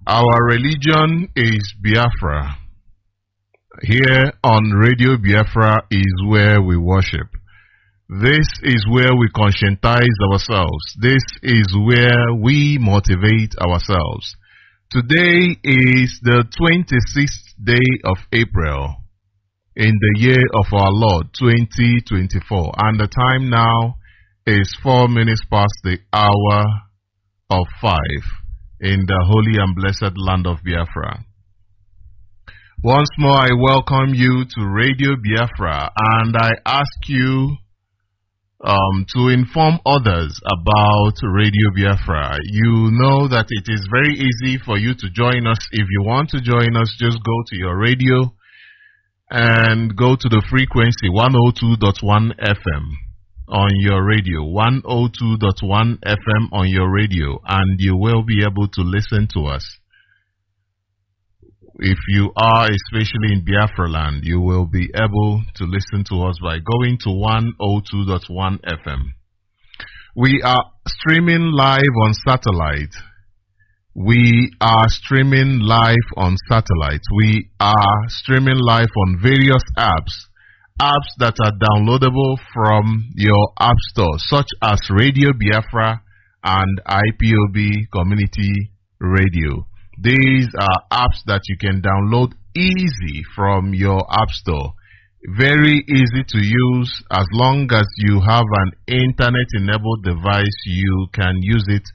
Our religion is Biafra. Here on Radio Biafra is where we worship. This is where we conscientize ourselves. This is where we motivate ourselves. Today is the 26th day of April in the year of our Lord 2024, and the time now is 4 minutes past the hour of 5 in the holy and blessed land of Biafra. Once more I welcome you to Radio Biafra, and I ask you to inform others about Radio Biafra. You know that it is very easy for you to join us. If you want to join us, just go to your radio and go to the frequency 102.1 FM on your radio, 102.1 FM on your radio, and you will be able to listen to us. If you are especially in Biafra land, you will be able to listen to us by going to 102.1 FM. We are streaming live on satellite. We are streaming live on satellite. We are streaming live on various apps that are downloadable from your app store, such as Radio Biafra and IPOB Community Radio. These are apps that you can download easy from your app store. Very easy to use. As long as you have an internet-enabled device, you can use it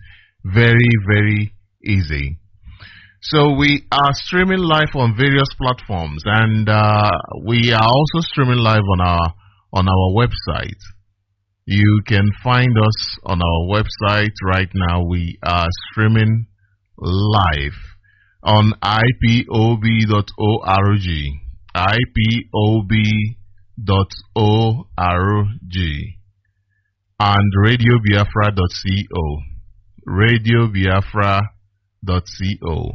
very, very easy. So we are streaming live on various platforms, and we are also streaming live on our website. You can find us on our website right now. We are streaming live on ipob.org, ipob.org, and radiobiafra.co, radiobiafra.co.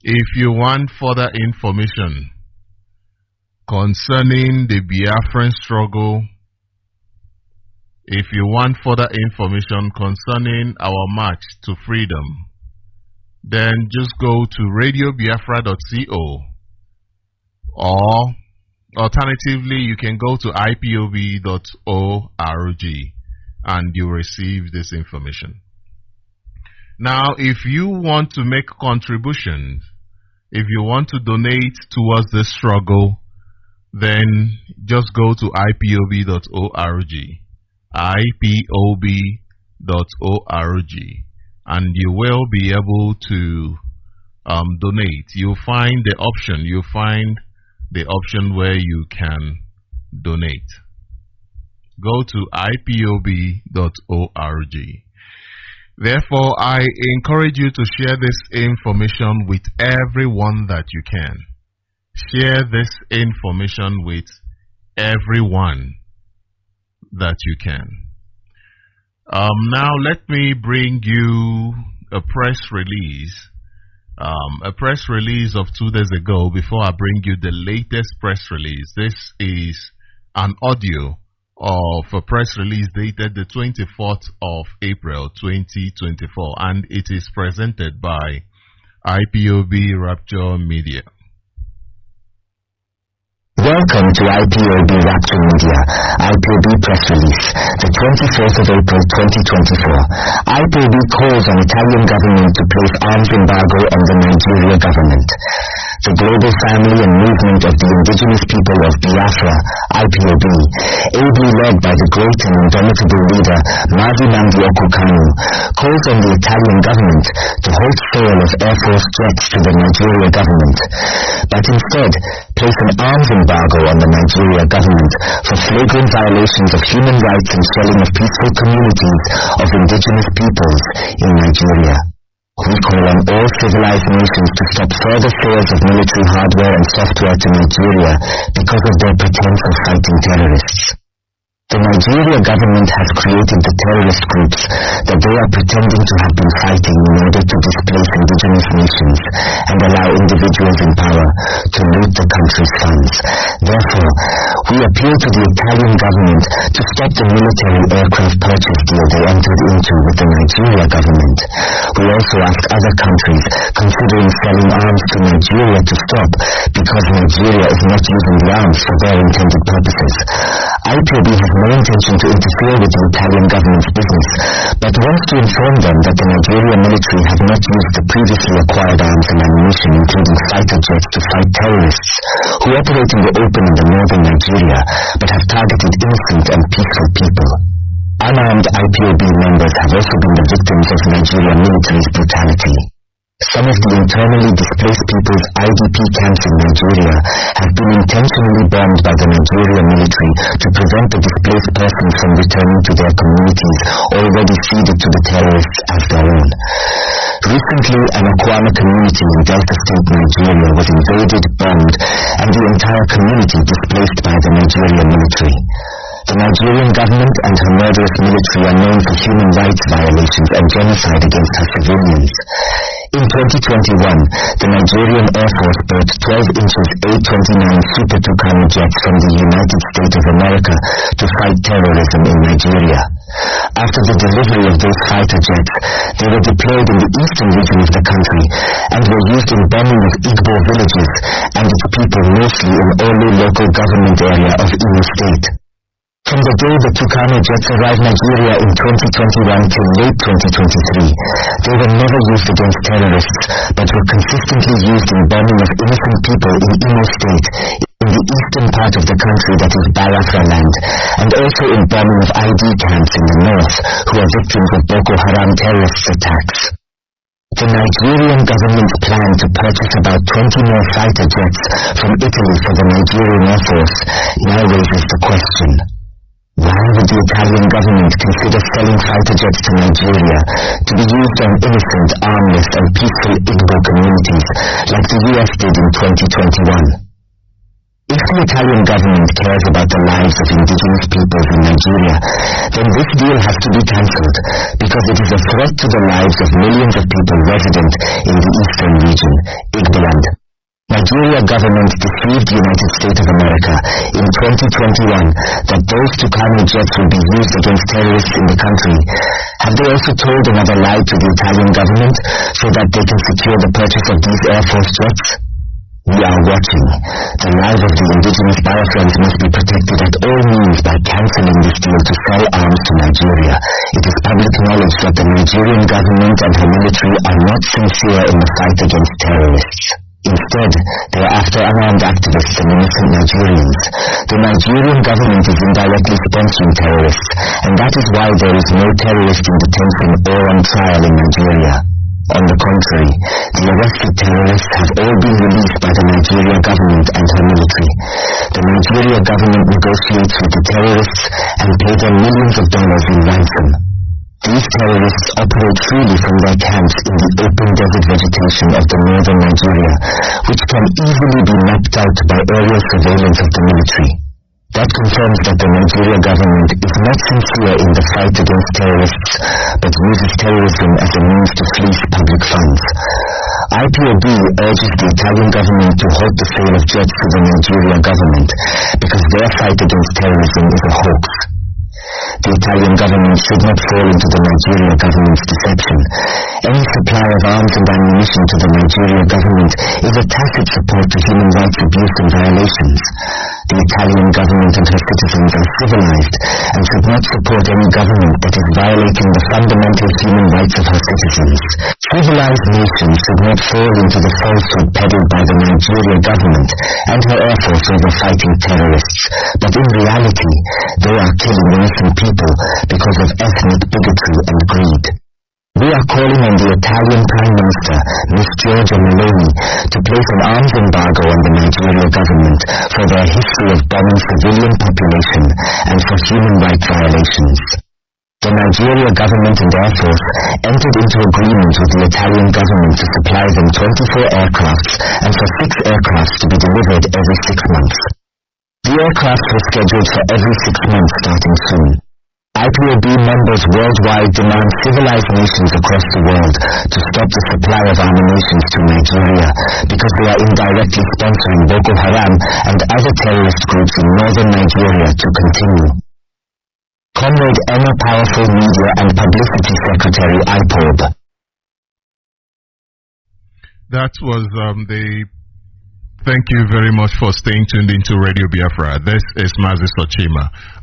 If you want further information concerning the Biafran struggle, if you want further information concerning our march to freedom, then just go to radiobiafra.co, or alternatively you can go to ipob.org and you receive this information. Now, if you want to make contributions, if you want to donate towards this struggle, then just go to ipob.org, ipob.org, and you will be able to donate. You'll find the option where you can donate. Go to ipob.org. Therefore, I encourage you to share this information with everyone that you can. Share this information with everyone that you can. Now let me bring you a press release. A press release of 2 days ago before I bring you the latest press release. This is an audio of a press release dated the 24th of April 2024, and it is presented by IPOB Rapture Media.
Welcome to IPOB Rapture Media, IPOB Press Release, the 24th of April 2024. IPOB calls on Italian government to place arms embargo on the Nigeria government. The global family and movement of the indigenous people of Biafra, IPOB, ably led by the great and indomitable leader Mazi Nnamdi Kanu, calls on the Italian government to halt sale of Air Force jets to the Nigeria government, but instead place an arms embargo on the Nigeria government for flagrant violations of human rights and shelling of peaceful communities of indigenous peoples in Nigeria. We call on all civilized nations to stop further sales of military hardware and software to Nigeria because of their pretense of fighting terrorists. The Nigeria government has created the terrorist groups that they are pretending to have been fighting in order to displace indigenous nations and allow individuals in power to loot the country's funds. Therefore, we appeal to the Italian government to stop the military aircraft purchase deal they entered into with the Nigeria government. We also ask other countries considering selling arms to Nigeria to stop because Nigeria is not using the arms for their intended purposes. IPOB has no intention to interfere with the Italian government's business, but wants to inform them that the Nigeria military have not used the previously acquired arms and ammunition, including fighter jets, to fight terrorists who operate in the open in the northern Nigeria, but have targeted innocent and peaceful people. Unarmed IPOB members have also been the victims of Nigeria military's brutality. Some of the internally displaced people's IDP camps in Nigeria have been intentionally bombed by the Nigeria military to prevent the displaced persons from returning to their communities already ceded to the terrorists as their own. Recently, an Akwama community in Delta State, Nigeria was invaded, bombed, and the entire community displaced by the Nigeria military. The Nigerian government and her murderous military are known for human rights violations and genocide against her civilians. In 2021, the Nigerian Air Force bought 12 inches A-29 Super Tucano jets from the United States of America to fight terrorism in Nigeria. After the delivery of those fighter jets, they were deployed in the eastern region of the country and were used in bombing of Igbo villages and its people, mostly in Olu local government area of Imo State. From the day the Tucano jets arrived Nigeria in 2021 till late 2023, they were never used against terrorists, but were consistently used in bombing of innocent people in Imo State, in the eastern part of the country that is Biafra land, and also in bombing of ID camps in the north, who are victims of Boko Haram terrorist attacks. The Nigerian government's plan to purchase about 20 more fighter jets from Italy for the Nigerian Air Force now raises the question: why would the Italian government consider selling fighter jets to Nigeria to be used on innocent, armless and peaceful Igbo communities like the US did in 2021? If the Italian government cares about the lives of indigenous peoples in Nigeria, then this deal has to be cancelled because it is a threat to the lives of millions of people resident in the eastern region, Igboland. Nigeria government deceived the United States of America in 2021 that those Tucano jets will be used against terrorists in the country. Have they also told another lie to the Italian government so that they can secure the purchase of these Air Force jets? No. are watching. The lives of the indigenous Biafrans must be protected at all means by cancelling this deal to sell arms to Nigeria. It is public knowledge that the Nigerian government and her military are not sincere in the fight against terrorists. Instead, they are after unarmed activists and innocent Nigerians. The Nigerian government is indirectly sponsoring terrorists, and that is why there is no terrorist in detention or on trial in Nigeria. On the contrary, the arrested terrorists have all been released by the Nigeria government and her military. The Nigeria government negotiates with the terrorists and pays them millions of dollars in ransom. These terrorists operate freely from their camps in the open desert vegetation of the northern Nigeria, which can easily be mapped out by aerial surveillance of the military. That confirms that the Nigeria government is not sincere in the fight against terrorists, but uses terrorism as a means to fleece public funds. IPOB urges the Italian government to halt the sale of jets to the Nigeria government, because their fight against terrorism is a hoax. The Italian government should not fall into the Nigeria government's deception. Any supply of arms and ammunition to the Nigeria government is a tacit support to human rights abuse and violations. The Italian government and her citizens are civilized and should not support any government that is violating the fundamental human rights of her citizens. Civilized nations should not fall into the falsehood peddled by the Nigeria government and her air force over fighting terrorists, but in reality, they are killing innocent people because of ethnic bigotry and greed. We are calling on the Italian Prime Minister, Ms. Giorgia Meloni, to place an arms embargo on the Nigeria government for their history of bombing civilian population and for human rights violations. The Nigeria government and Air Force entered into agreement with the Italian government to supply them 24 aircrafts and for 6 aircrafts to be delivered every 6 months. The aircraft were scheduled for every 6 months starting soon. IPOB members worldwide demand civilized nations across the world to stop the supply of ammunition to Nigeria because they are indirectly sponsoring Boko Haram and other terrorist groups in northern Nigeria to continue. Comrade Emma Powerful Media and Publicity Secretary, IPOB.
That was Thank you very much for staying tuned into Radio Biafra. This is Mazi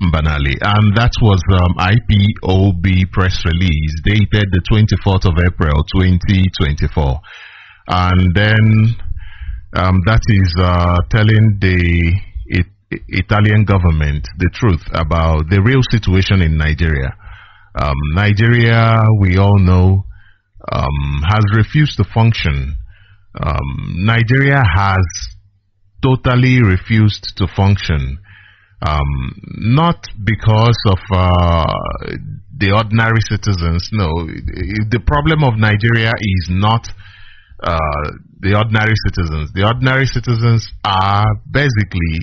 Mbanali, and that was IPOB press release dated the 24th of April 2024. And then that is telling the Italian government the truth about the real situation in Nigeria. Nigeria, we all know, has refused to function. Nigeria has totally refused to function, not because of the ordinary citizens. No, the problem of Nigeria is not the ordinary citizens. The ordinary citizens are basically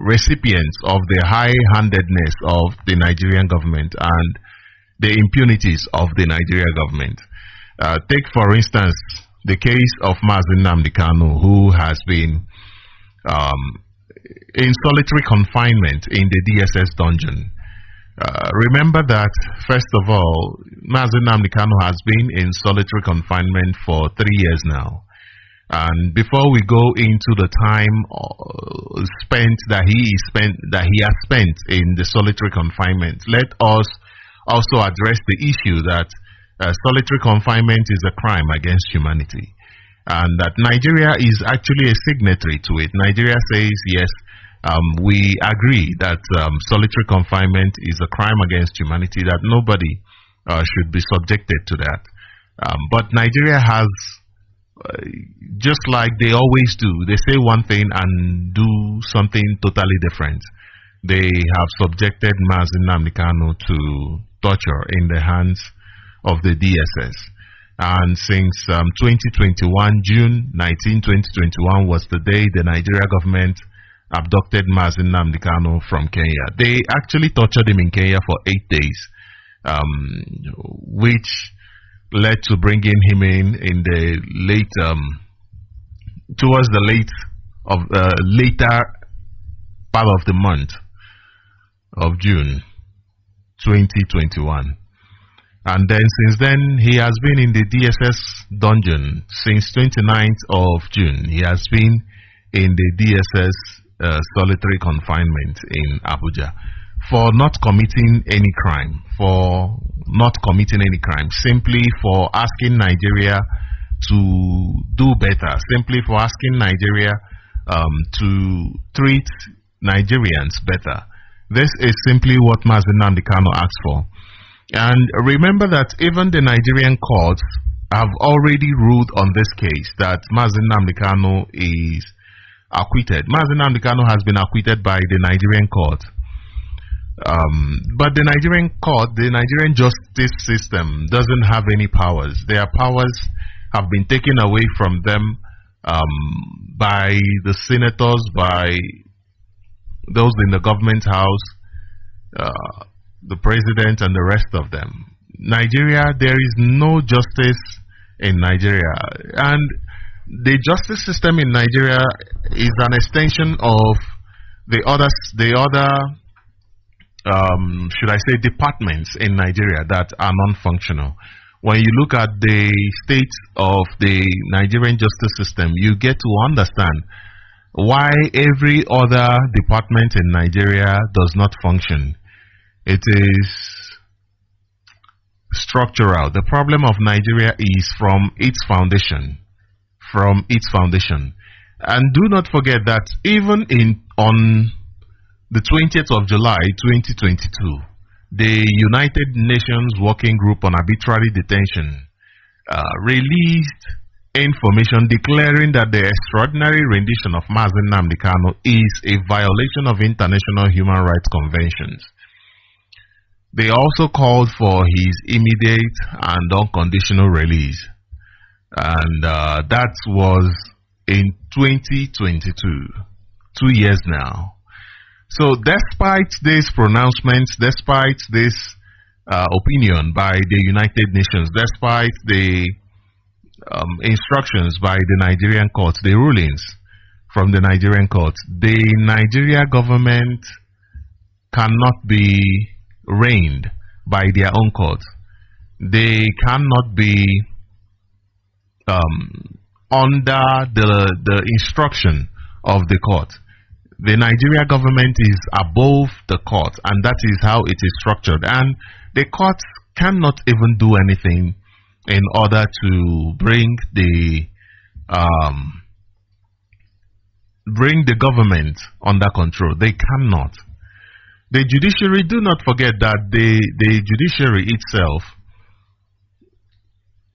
recipients of the high-handedness of the Nigerian government and the impunities of the Nigerian government. Take, for instance, the case of Mazi Nnamdi Kanu, who has been in solitary confinement in the DSS dungeon. Remember that, first of all, Mazi Nnamdi Kanu has been in solitary confinement for 3 years now. And before we go into the time that he has spent in the solitary confinement, let us also address the issue that solitary confinement is a crime against humanity, and that Nigeria is actually a signatory to it. Nigeria says, yes, we agree that solitary confinement is a crime against humanity, that nobody should be subjected to that. But Nigeria has, just like they always do, they say one thing and do something totally different. They have subjected Mazi Nnamdi Kanu to torture in the hands of the DSS. And since 2021, June 19, 2021 was the day the Nigeria government abducted Mazi Nnamdi Kanu from Kenya. They actually tortured him in Kenya for 8 days, which led to bringing him in the late, towards the later part of the month of June 2021. And then since then, he has been in the DSS dungeon since 29th of June. He has been in the DSS solitary confinement in Abuja for not committing any crime, simply for asking Nigeria to do better, simply for asking Nigeria to treat Nigerians better. This is simply what Mazi Nnamdi Kanu asked for. And remember that even the Nigerian courts have already ruled on this case that Mazi Nnamdi Kanu is acquitted. Mazi Nnamdi Kanu has been acquitted by the Nigerian court. But the Nigerian court, the Nigerian justice system doesn't have any powers. Their powers have been taken away from them by the senators, by those in the government house, the president and the rest of them. Nigeria, there is no justice in Nigeria, and the justice system in Nigeria is an extension of the other should I say departments in Nigeria that are non-functional. When you look at the state of the Nigerian justice system, you get to understand why every other department in Nigeria does not function. It is structural. The problem of Nigeria is from its foundation. And do not forget that even on the 20th of July 2022, the United Nations Working Group on Arbitrary Detention released information declaring that the extraordinary rendition of Mazi Nnamdi Kanu is a violation of international human rights conventions. They also called for his immediate and unconditional release, and that was in 2022, 2 years now. So despite these pronouncements, despite this opinion by the United Nations, despite the instructions by the Nigerian courts, the rulings from the Nigerian courts, the Nigeria government cannot be reigned by their own courts. They cannot be under the instruction of the court. The Nigeria government is above the court, and that is how it is structured. And the courts cannot even do anything in order to bring the government under control. They cannot. The judiciary, do not forget that the judiciary itself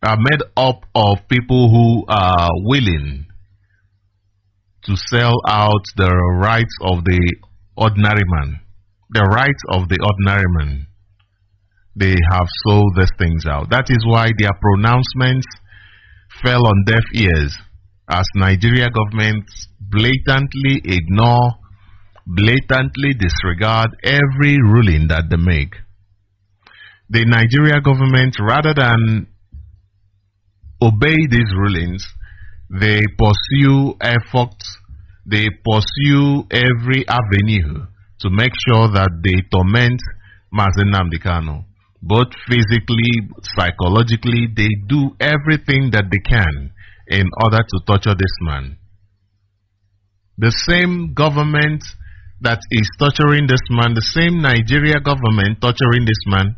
are made up of people who are willing to sell out the rights of the ordinary man. The rights of the ordinary man. They have sold these things out. That is why their pronouncements fell on deaf ears, as Nigeria governments blatantly ignore, blatantly disregard every ruling that they make. The Nigeria government, rather than obey these rulings, they pursue efforts, they pursue every avenue to make sure that they torment Mazi Nnamdi Kanu. Both physically, psychologically, they do everything that they can in order to torture this man. The same government that is torturing this man, the same Nigeria government torturing this man,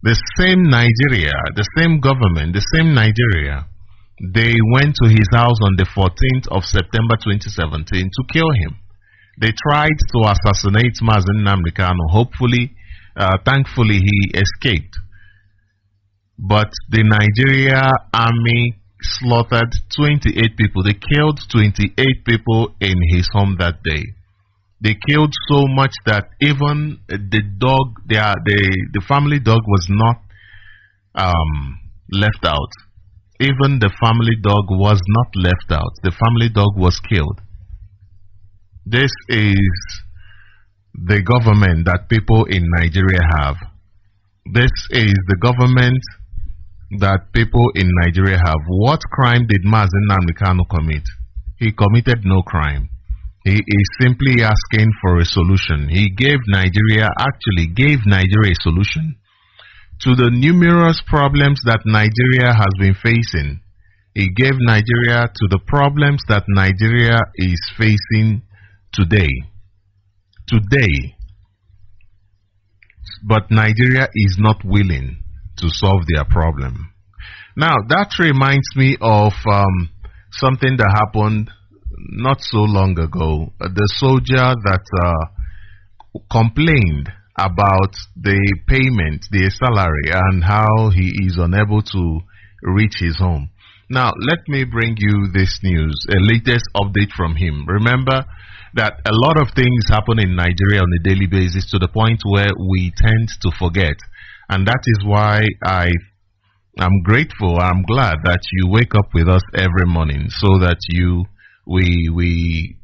the same Nigeria, the same government, the same Nigeria, they went to his house on the 14th of September 2017 to kill him. They tried to assassinate Mazi Nnamdi Kanu. Thankfully, he escaped. But the Nigeria army slaughtered 28 people. They killed 28 people in his home that day. They killed so much that even the dog, the family dog was not left out. Even the family dog was not left out. The family dog was killed. This is the government that people in Nigeria have. This is the government that people in Nigeria have. What crime did Mazi Nnamdi Kanu commit? He committed no crime. He is simply asking for a solution. He gave Nigeria a solution to the numerous problems that Nigeria has been facing He gave Nigeria to the problems that Nigeria is facing today. But Nigeria is not willing to solve their problem. Now, that reminds me of something that happened not so long ago. The soldier that complained about the payment, the salary, and how he is unable to reach his home. Now, let me bring you this news, a latest update from him. Remember that a lot of things happen in Nigeria on a daily basis to the point where we tend to forget. And that is why I'm grateful, I'm glad that you wake up with us every morning so that we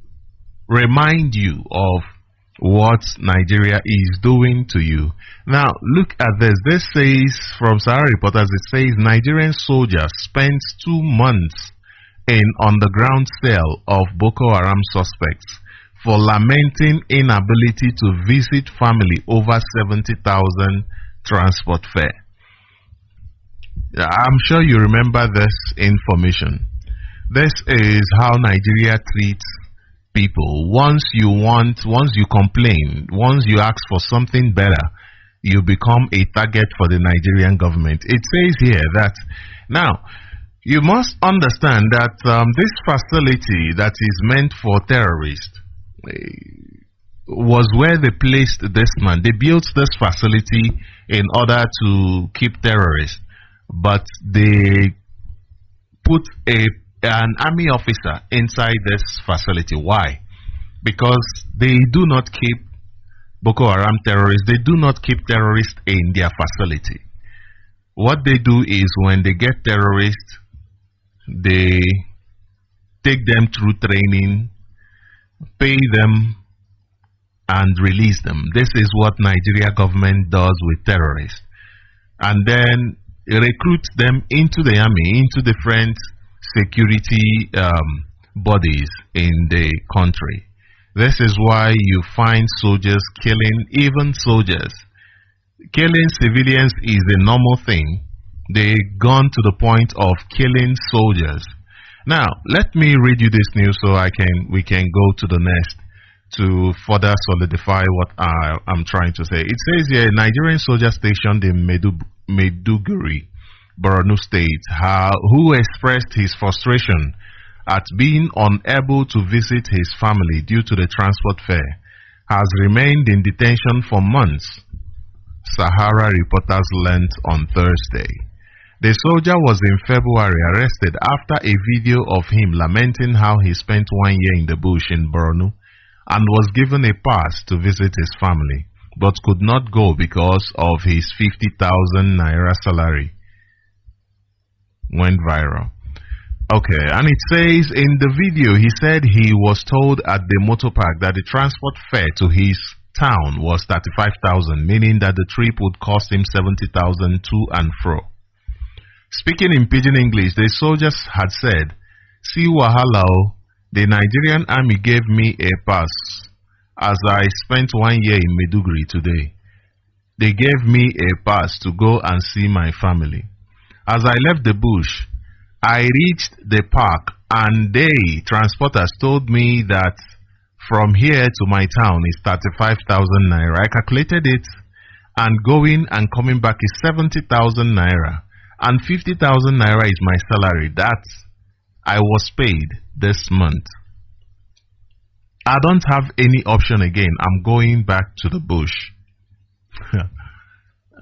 remind you of what Nigeria is doing to you. Now, look at this. This says, from Sahara Reporters, it says Nigerian soldier spends 2 months in underground cell of Boko Haram suspects for lamenting inability to visit family over 70,000 transport fare. I'm sure you remember this information. This is how Nigeria treats people. Once you complain, once you ask for something better, you become a target for the Nigerian government. It says here that, now, you must understand that this facility that is meant for terrorists was where they placed this man. They built this facility in order to keep terrorists, but they put an army officer inside this facility. Why? Because they do not keep Boko Haram terrorists, they do not keep terrorists in their facility. What they do is, when they get terrorists, they take them through training, pay them, and release them. This is what Nigeria government does with terrorists. And then recruit them into the army, into different security bodies in the country. This is why you find soldiers killing, even soldiers. Killing civilians is a normal thing. They've gone to the point of killing soldiers. Now, let me read you this news so we can go to the next to further solidify what I'm trying to say. It says here, Nigerian soldier stationed in Maiduguri, Borno State, who expressed his frustration at being unable to visit his family due to the transport fare, has remained in detention for months, Sahara Reporters learned on Thursday. The soldier was in February arrested after a video of him lamenting how he spent 1 year in the bush in Borno and was given a pass to visit his family, but could not go because of his 50,000 naira salary. Went viral. Okay, and it says in the video, he said he was told at the motor park that the transport fare to his town was 35,000, meaning that the trip would cost him 70,000 to and fro. Speaking in pidgin English, the soldiers had said, "See wahala, the Nigerian army gave me a pass as I spent 1 year in Maiduguri today. They gave me a pass to go and see my family. As I left the bush, I reached the park and they, transporters, told me that from here to my town is 35,000 naira. I calculated it, and going and coming back is 70,000 naira. And 50,000 naira is my salary that I was paid this month. I don't have any option again. I'm going back to the bush."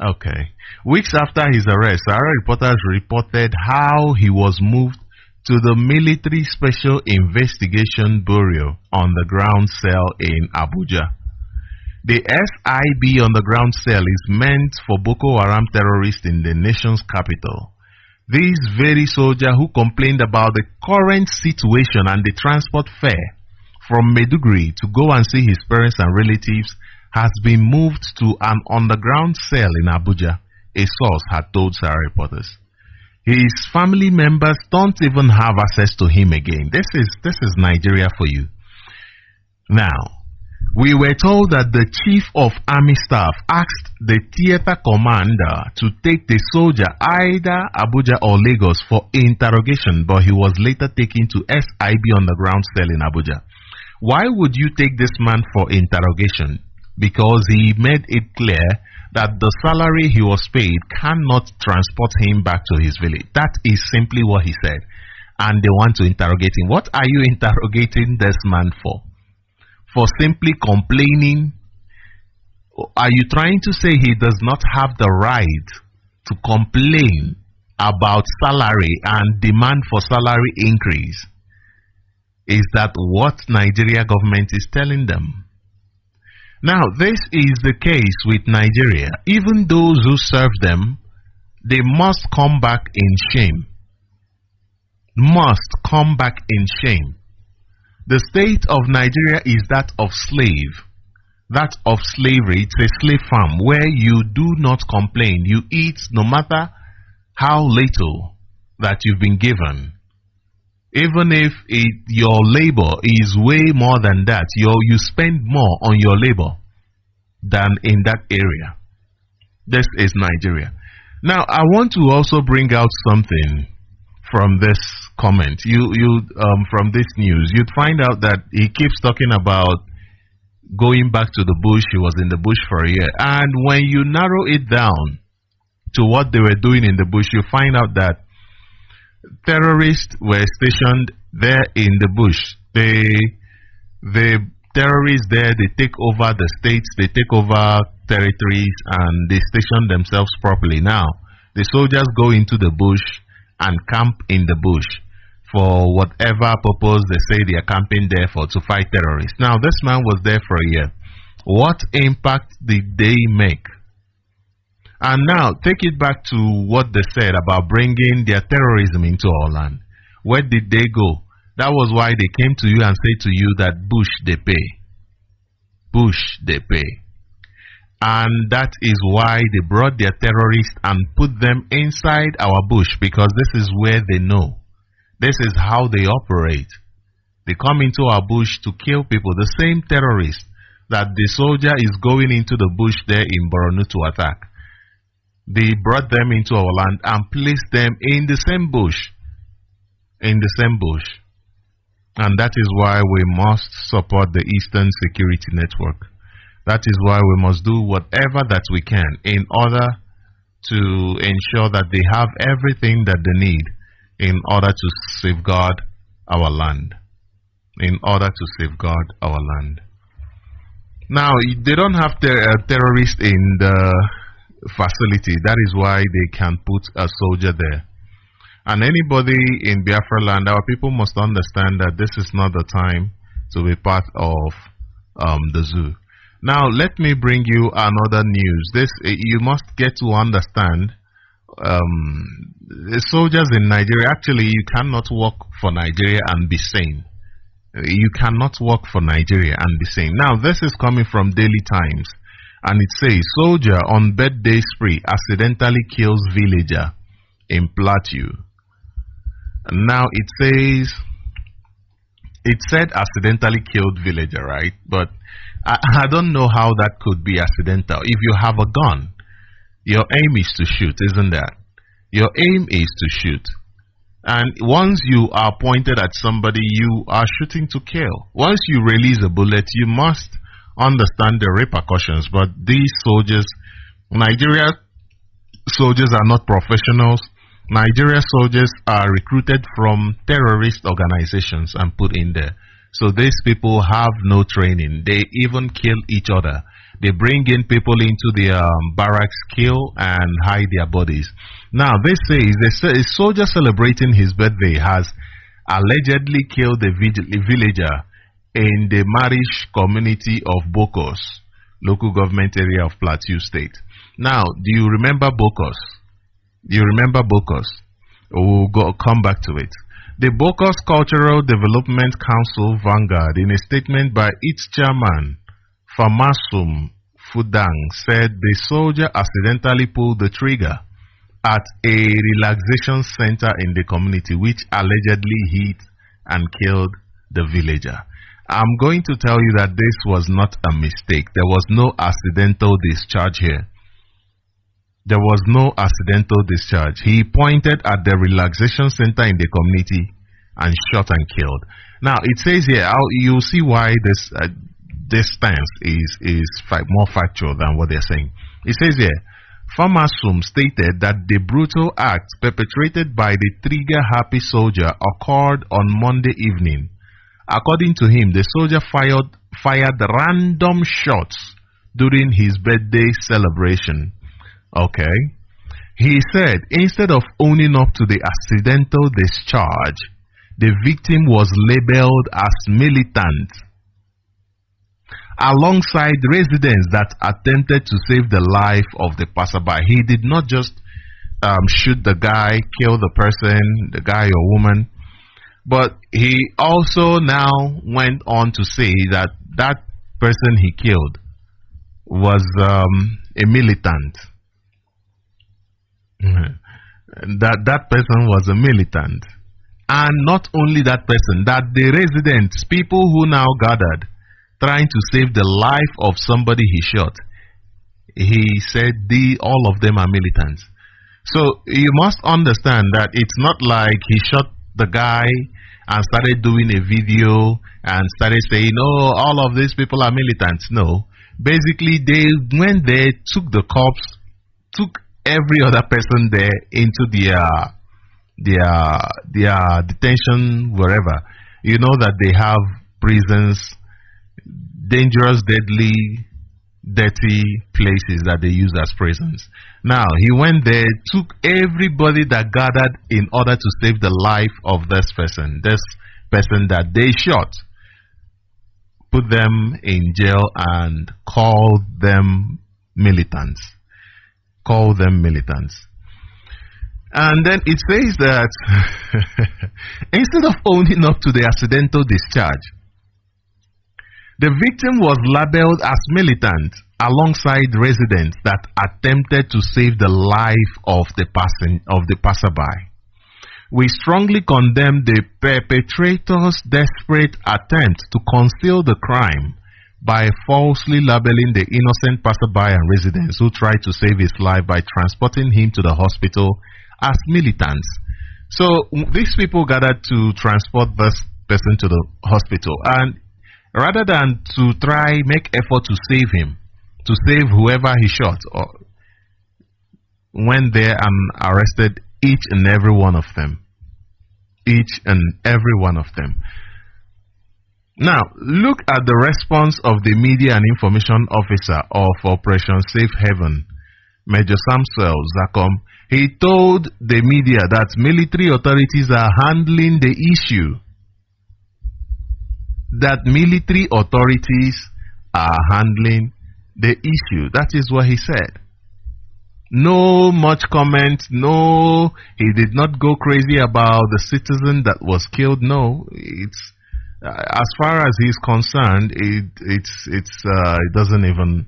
Okay. Weeks after his arrest, Sahara Reporters reported how he was moved to the Military Special Investigation Bureau underground cell in Abuja. The SIB underground cell is meant for Boko Haram terrorists in the nation's capital. This very soldier who complained about the current situation and the transport fare from Maiduguri to go and see his parents and relatives has been moved to an underground cell in Abuja, a source had told Sahara Reporters. His family members don't even have access to him again. This is Nigeria for you. Now, We were told that the Chief of Army Staff asked the theater commander to take the soldier either Abuja or Lagos for interrogation, but he was later taken to SIB underground cell in Abuja. Why would you take this man for interrogation? Because he made it clear that the salary he was paid cannot transport him back to his village. That is simply what he said. And they want to interrogate him. What are you interrogating this man for? For simply complaining? Are you trying to say he does not have the right to complain about salary and demand for salary increase? Is that what Nigeria government is telling them? Now, this is the case with Nigeria. Even those who serve them, they must come back in shame. Must come back in shame. The state of Nigeria is that of slave. That of slavery. It's a slave farm where you do not complain. You eat no matter how little that you've been given. Even if your labor is way more than that, you spend more on your labor than in that area. This is Nigeria. Now, I want to also bring out something from this comment. From this news, you'd find out that he keeps talking about going back to the bush. He was in the bush for a year. And when you narrow it down to what they were doing in the bush, you find out that terrorists were stationed there in the bush. The terrorists there, they take over the states, they take over territories, and they station themselves properly. Now, the soldiers go into the bush and camp in the bush for whatever purpose they say they are camping there for, to fight terrorists. Now, this man was there for a year. What impact did they make? And now, take it back to what they said about bringing their terrorism into our land. Where did they go? That was why they came to you and said to you that bush they pay. Bush they pay. And that is why they brought their terrorists and put them inside our bush, because this is where they know. This is how they operate. They come into our bush to kill people. The same terrorists that the soldier is going into the bush there in Borno to attack. They brought them into our land and placed them in the same bush. In the same bush. And that is why we must support the Eastern Security Network. That is why we must do whatever that we can in order to ensure that they have everything that they need in order to safeguard our land. In order to safeguard our land. Now, they don't have terrorists in the facility. That is why they can put a soldier there. And anybody in Biafra land, our people must understand that this is not the time to be part of the zoo. Now, let me bring you another news. This you must get to understand. The soldiers in Nigeria, actually, you cannot work for Nigeria and be sane. You cannot work for Nigeria and be sane. Now, this is coming from Daily Times. And it says, soldier on birthday spree accidentally kills villager in Plateau. And now it says, it said accidentally killed villager, right? But I don't know how that could be accidental. If you have a gun, your aim is to shoot, isn't that? Your aim is to shoot. And once you are pointed at somebody, you are shooting to kill. Once you release a bullet, you must understand the repercussions. But these soldiers, Nigeria soldiers are not professionals. Nigeria soldiers are recruited from terrorist organizations and put in there. So these people have no training. They even kill each other. They bring in people into their barracks, kill and hide their bodies. Now they say a soldier celebrating his birthday has allegedly killed a villager in the Marish community of Bokos, local government area of Plateau State. Now, do you remember Bokos? Do you remember Bokos? We'll come back to it. The Bokos Cultural Development Council Vanguard, in a statement by its chairman, Famasum Fudang, said the soldier accidentally pulled the trigger at a relaxation center in the community, which allegedly hit and killed the villager. I'm going to tell you that this was not a mistake. There was no accidental discharge here. There was no accidental discharge. He pointed at the relaxation center in the community and shot and killed. Now, it says here, you'll see why this stance is more factual than what they're saying. It says here, Famasum stated that the brutal act perpetrated by the trigger-happy soldier occurred on Monday evening. According to him, the soldier fired random shots during his birthday celebration. Okay. He said instead of owning up to the accidental discharge, the victim was labeled as militant alongside residents that attempted to save the life of the passerby. He did not just shoot the guy, kill the person, the guy or woman, but he also now went on to say that that person he killed was a militant. That person was a militant. And not only that person, that the residents, people who now gathered trying to save the life of somebody he shot, he said all of them are militants. So you must understand that it's not like he shot the guy and started doing a video and started saying, oh, all of these people are militants. No. Basically, they went there, took the cops, took every other person there into their detention wherever. You know that they have prisons, dangerous, deadly, dirty places that they use as prisons. Now, he went there, took everybody that gathered in order to save the life of this person that they shot, put them in jail and called them militants. And then it says that instead of owning up to the accidental discharge, the victim was labeled as militant alongside residents that attempted to save the life of the passerby. We strongly condemn the perpetrator's desperate attempt to conceal the crime by falsely labeling the innocent passerby and residents who tried to save his life by transporting him to the hospital as militants. So these people gathered to transport this person to the hospital, and rather than to try make effort to save him, to save whoever he shot, or went there and arrested each and every one of them. Now, look at the response of the Media and Information Officer of Operation Safe Haven, Major Samuel Zakom. He told the media that military authorities are handling the issue. That military authorities are handling the issue. That is what he said. No much comment. No, he did not go crazy about the citizen that was killed. No, it's as far as he's concerned, it doesn't even.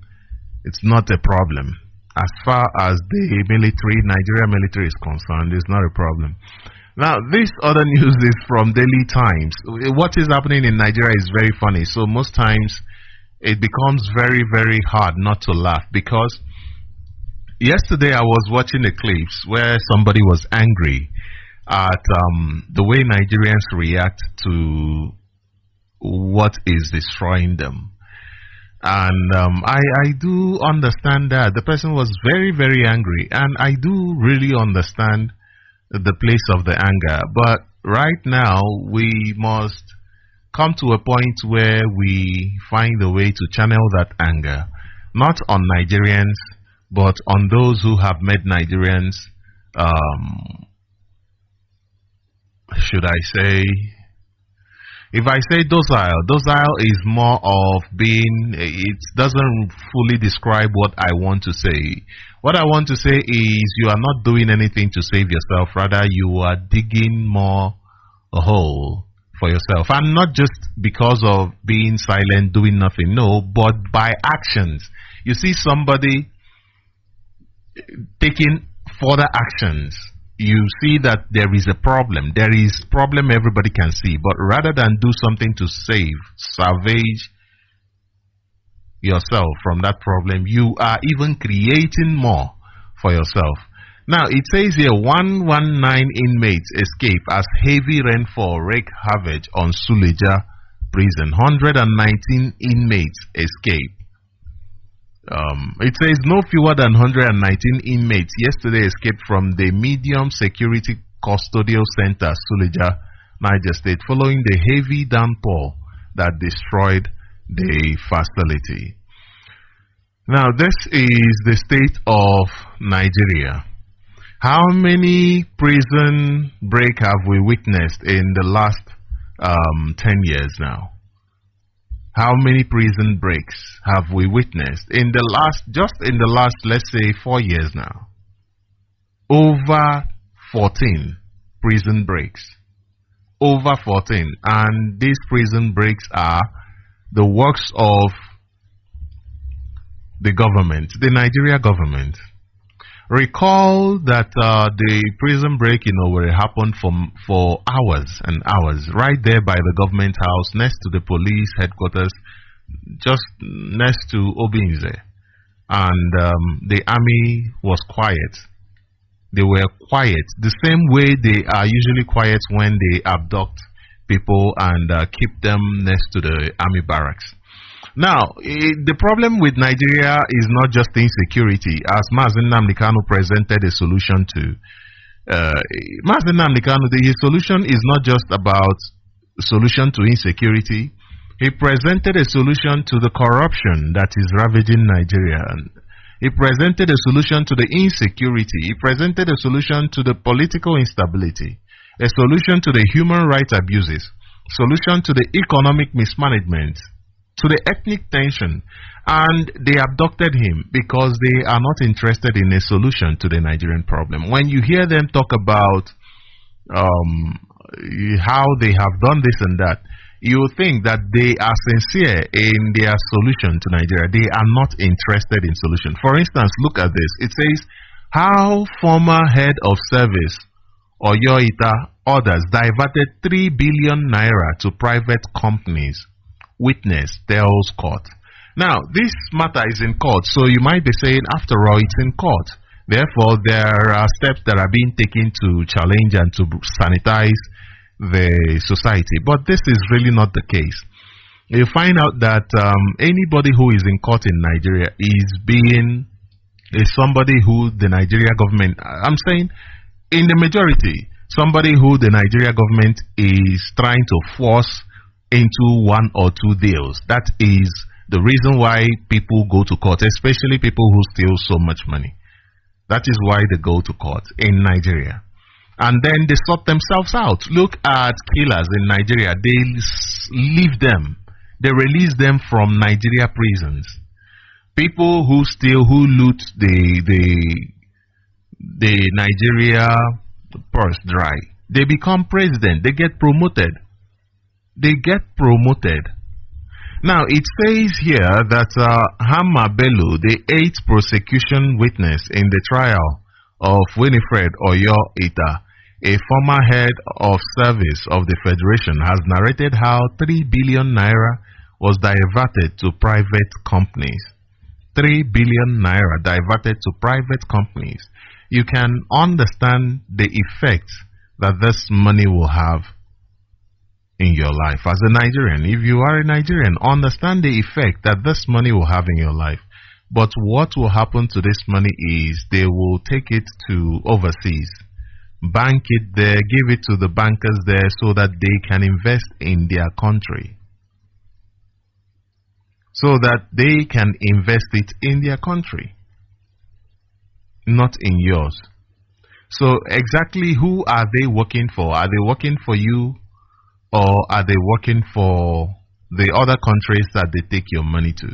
It's not a problem. As far as the Nigeria military is concerned, it's not a problem. Now, this other news is from Daily Times. What is happening in Nigeria is very funny. So most times, it becomes very, very hard not to laugh, because yesterday I was watching a clips where somebody was angry at the way Nigerians react to what is destroying them. And I do understand that. The person was very, very angry, and I do really understand the place of the anger. But right now, we must come to a point where we find a way to channel that anger, not on Nigerians, but on those who have made Nigerians, should I say, if I say docile is more of being, it doesn't fully describe what I want to say. What I want to say is you are not doing anything to save yourself, rather you are digging more a hole for yourself. And not just because of being silent, doing nothing, no, but by actions. You see somebody taking further actions you see that there is a problem. There is problem everybody can see, but rather than do something to salvage yourself from that problem, you are even creating more for yourself. Now, it says here 119 inmates escape as heavy rainfall wreak havoc on Suleja prison. 119 inmates escape. It says no fewer than 119 inmates yesterday escaped from the medium security custodial center, Suleja, Niger State, following the heavy downpour that destroyed the facility. Now, this is the state of Nigeria. How many prison break have we witnessed in the last 10 years now? How many prison breaks have we witnessed in the last, let's say, 4 years now? Over 14 prison breaks. Over 14. And these prison breaks are the works of the government, the Nigeria government. Recall that the prison break in Owerri happened for hours and hours, right there by the government house, next to the police headquarters, just next to Obinze. And the army was quiet. They were quiet, the same way they are usually quiet when they abduct people and keep them next to the army barracks. Now, the problem with Nigeria is not just insecurity, as Mazi Nnamdi Kanu presented a solution to. Mazi Nnamdi Kanu, his solution is not just about solution to insecurity. He presented a solution to the corruption that is ravaging Nigeria. He presented a solution to the insecurity. He presented a solution to the political instability, a solution to the human rights abuses, solution to the economic mismanagement, to the ethnic tension, and they abducted him because they are not interested in a solution to the Nigerian problem. When you hear them talk about how they have done this and that, you think that they are sincere in their solution to Nigeria. They are not interested in solution. For instance, look at this. It says, how former head of service Oyoita others diverted 3 billion naira to private companies. Witness tells court. Now, this matter is in court, so you might be saying, after all, it's in court. Therefore, there are steps that are being taken to challenge and to sanitize the society. But this is really not the case. You find out that anybody who is in court in Nigeria is somebody who the Nigeria government, I'm saying, in the majority, somebody who the Nigeria government is trying to force into one or two deals. That is the reason why people go to court, especially people who steal so much money. That is why they go to court in Nigeria. And then they sort themselves out. Look at killers in Nigeria. They leave them. They release them from Nigeria prisons. People who steal, who loot the Nigeria purse dry, they become president. They get promoted. They get promoted. Now, it says here that Hama Bello, the 8th prosecution witness in the trial of Winifred Oyo-Ita, a former head of service of the Federation, has narrated how 3 billion naira was diverted to private companies. 3 billion naira diverted to private companies. You can understand the effect that this money will have in your life as a Nigerian. If you are a Nigerian, understand the effect that this money will have in your life. But what will happen to this money is they will take it to overseas, bank it there, give it to the bankers there so that they can invest in their country. So that they can invest it in their country, not in yours. So exactly who are they working for? Are they working for you, or are they working for the other countries that they take your money to?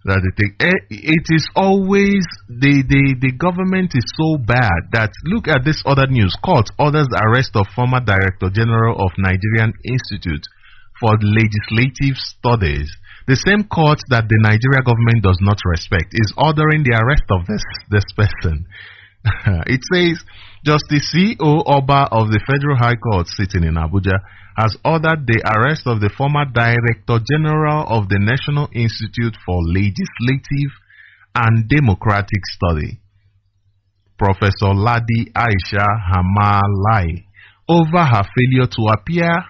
That they take. It is always the government is so bad that, look at this other news. Court orders arrest of former Director General of Nigerian Institute for Legislative Studies. The same court that the Nigeria government does not respect is ordering the arrest of this person. It says, Justice C.O. Oba of the Federal High Court sitting in Abuja has ordered the arrest of the former Director General of the National Institute for Legislative and Democratic Study, Professor Ladi Aisha Hamalai, over her failure to appear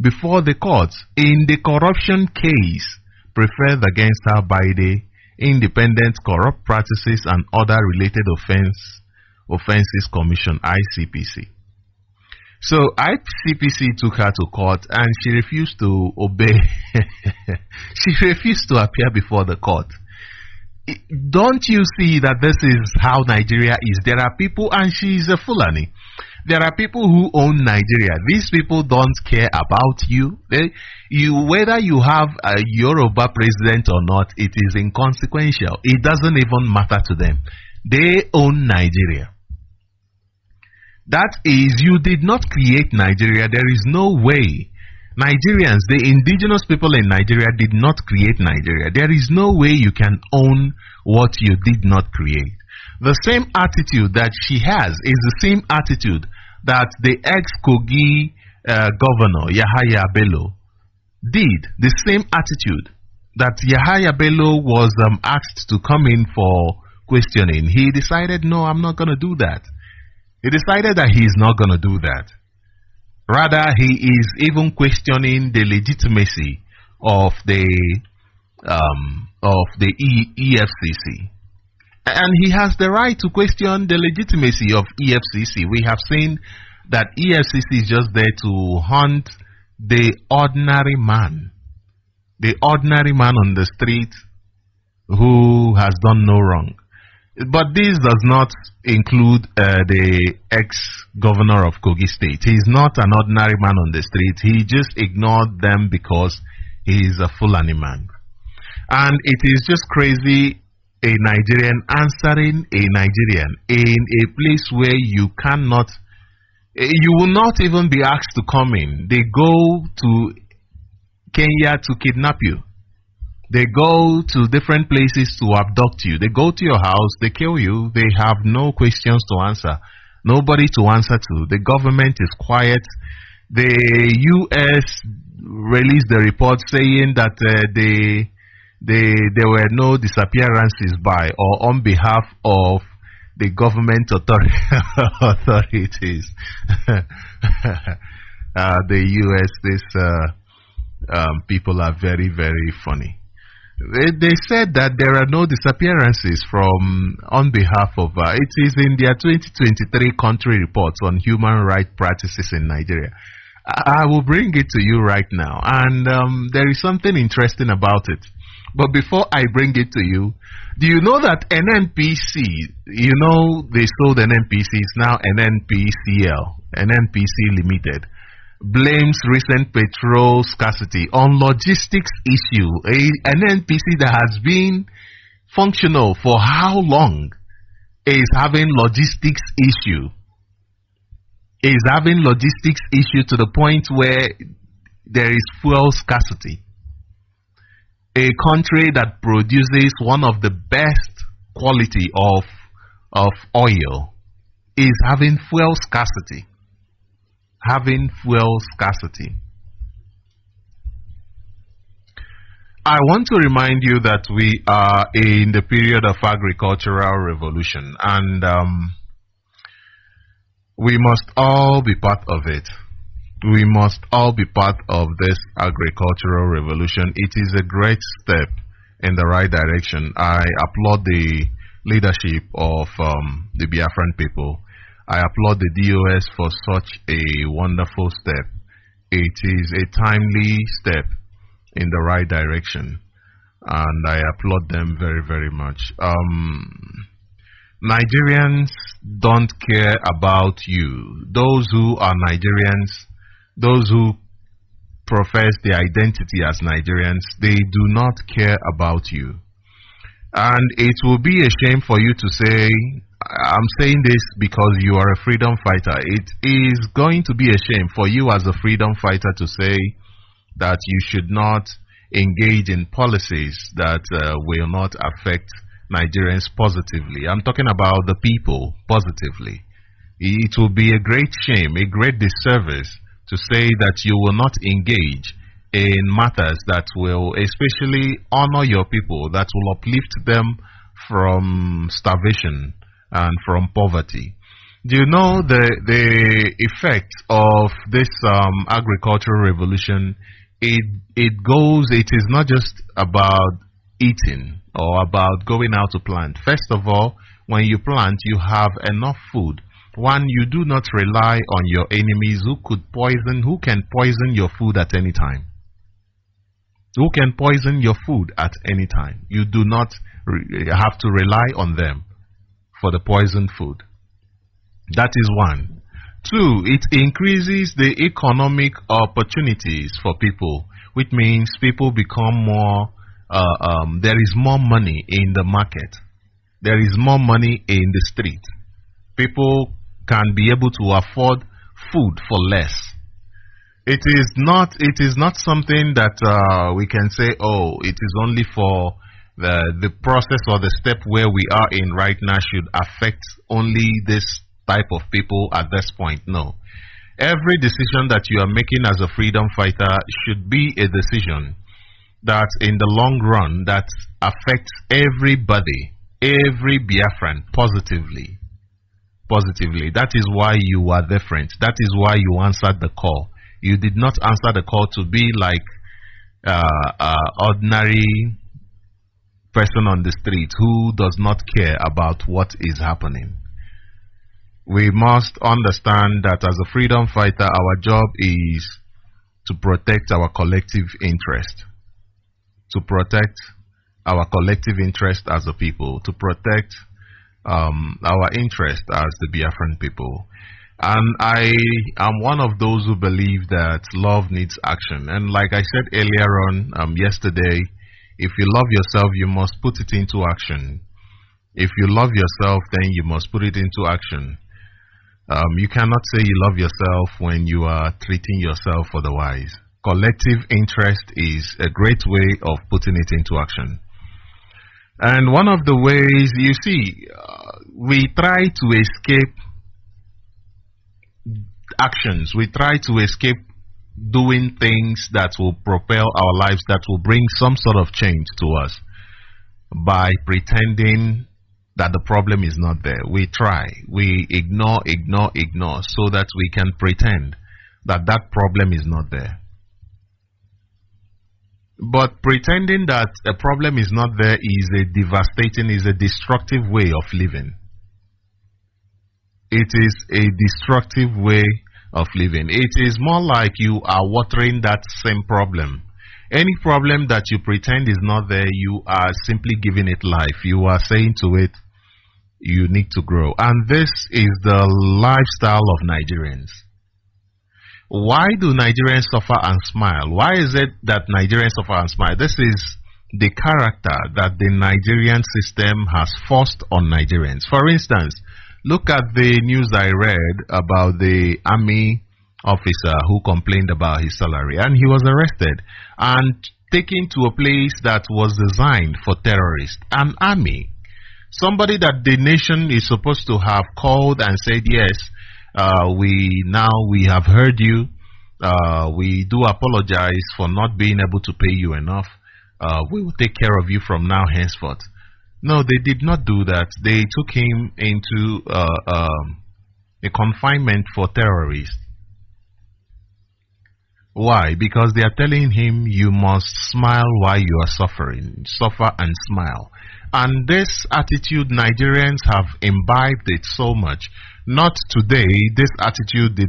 before the court in the corruption case preferred against her by the Independent Corrupt Practices and Other Related Offenses Commission, ICPC. So ICPC took her to court and she refused to obey. She refused to appear before the court. Don't you see that this is how Nigeria is? There are people, and she's a Fulani. There are people who own Nigeria. These people don't care about you. Whether you have a Yoruba president or not, it is inconsequential. It doesn't even matter to them. They own Nigeria. That is, you did not create Nigeria. There is no way. Nigerians, the indigenous people in Nigeria, did not create Nigeria. There is no way you can own what you did not create. The same attitude that she has is the same attitude that the ex-Kogi governor, Yahaya Bello, did. The same attitude that Yahaya Bello was asked to come in for questioning. He decided, no, I'm not going to do that. He decided that he is not going to do that. Rather, he is even questioning the legitimacy of the EFCC. And he has the right to question the legitimacy of EFCC. We have seen that EFCC is just there to hunt the ordinary man. The ordinary man on the street who has done no wrong. But this does not include the ex-governor of Kogi State. He is not an ordinary man on the street. He just ignored them because he is a Fulani man. And it is just crazy, a Nigerian answering a Nigerian in a place where you cannot, you will not even be asked to come in. They go to Kenya to kidnap you. They go to different places to abduct you. They go to your house, they kill you. They have no questions to answer. Nobody to answer to. The government is quiet. The U.S. released the report saying that there were no disappearances by or on behalf of the government authorities. The U.S., these people are very, very funny. They said that there are no disappearances from on behalf of it is in their 2023 country reports on human rights practices in Nigeria. I will bring it to you right now, and there is something interesting about it. But before I bring it to you, do you know that NNPC, you know they sold NNPC, it's now NNPCL, NNPC Limited, blames recent petrol scarcity on logistics issue. An NPC that has been functional for how long is having logistics issue. Is having logistics issue to the point where there is fuel scarcity. A country that produces one of the best quality of oil is having fuel scarcity. Having fuel scarcity. I want to remind you that we are in the period of agricultural revolution, and we must all be part of it. We must all be part of this agricultural revolution. It is a great step in the right direction. I applaud the leadership of the Biafran people. I applaud the DOS for such a wonderful step. It is a timely step in the right direction, and I applaud them very, very much. Nigerians don't care about you. Those who are Nigerians, those who profess their identity as Nigerians, they do not care about you. And it will be a shame for you to say, I'm saying this because you are a freedom fighter. It is going to be a shame for you as a freedom fighter to say that you should not engage in policies that will not affect Nigerians positively. I'm talking about the people positively. It will be a great shame, a great disservice to say that you will not engage in matters that will especially honor your people, that will uplift them from starvation and from poverty. Do you know the effect of this agricultural revolution? It is not just about eating or about going out to plant. First of all, when you plant, you have enough food. One, you do not rely on your enemies who can poison your food at any time. Who can poison your food at any time. You do not have to rely on them for the poisoned food. That is one. Two, it increases the economic opportunities for people, which means people become more, there is more money in the market. There is more money in the street. People can be able to afford food for less. It is not something that we can say, oh, it is only for the process or the step where we are in right now should affect only this type of people at this point. No. Every decision that you are making as a freedom fighter should be a decision that in the long run that affects everybody, every Biafran positively. Positively. That is why you are different. That is why you answered the call. You did not answer the call to be like ordinary person on the street who does not care about what is happening. We must understand that as a freedom fighter, our job is to protect our collective interest. To protect our collective interest as a people. To protect our interest as the Biafran people. And I am one of those who believe that love needs action. And like I said earlier on, yesterday, if you love yourself, you must put it into action. If you love yourself, then you must put it into action. You cannot say you love yourself when you are treating yourself otherwise. Collective interest is a great way of putting it into action. And one of the ways, you see, we try to escape actions. We try to escape doing things that will propel our lives, that will bring some sort of change to us by pretending that the problem is not there. We try. We ignore so that we can pretend that that problem is not there. But pretending that a problem is not there is a destructive way of living. It is a destructive way of living. It is more like you are watering that same problem. Any problem that you pretend is not there, you are simply giving it life. You are saying to it, you need to grow. And this is the lifestyle of Nigerians. Why do Nigerians suffer and smile? Why is it that Nigerians suffer and smile? This is the character that the Nigerian system has forced on Nigerians. For instance, look at the news I read about the army officer who complained about his salary, and he was arrested and taken to a place that was designed for terrorists, an army. Somebody that the nation is supposed to have called and said, yes, we have heard you. We do apologize for not being able to pay you enough. We will take care of you from now henceforth. No, they did not do that. They took him into a confinement for terrorists. Why? Because they are telling him you must smile while you are suffering. Suffer and smile. And this attitude, Nigerians have imbibed it so much. Not today. This attitude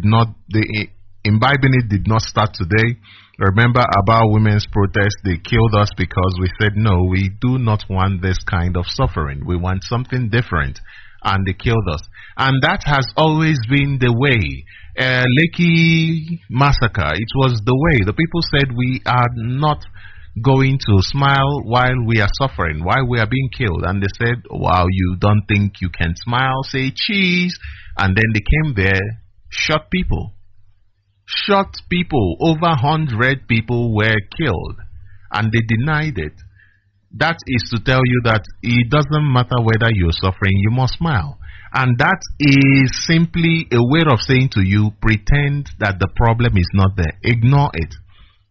imbibing it did not start today. Remember about women's protest, they killed us because we said, no, we do not want this kind of suffering. We want something different. And they killed us. And that has always been the way. Lekki massacre, it was the way. The people said we are not going to smile while we are suffering, while we are being killed. And they said, wow, you don't think you can smile? Say cheese. And then they came there, shot people. Shot people. Over 100 people were killed. And they denied it. That is to tell you that it doesn't matter whether you're suffering, you must smile. And that is simply a way of saying to you, pretend that the problem is not there. Ignore it.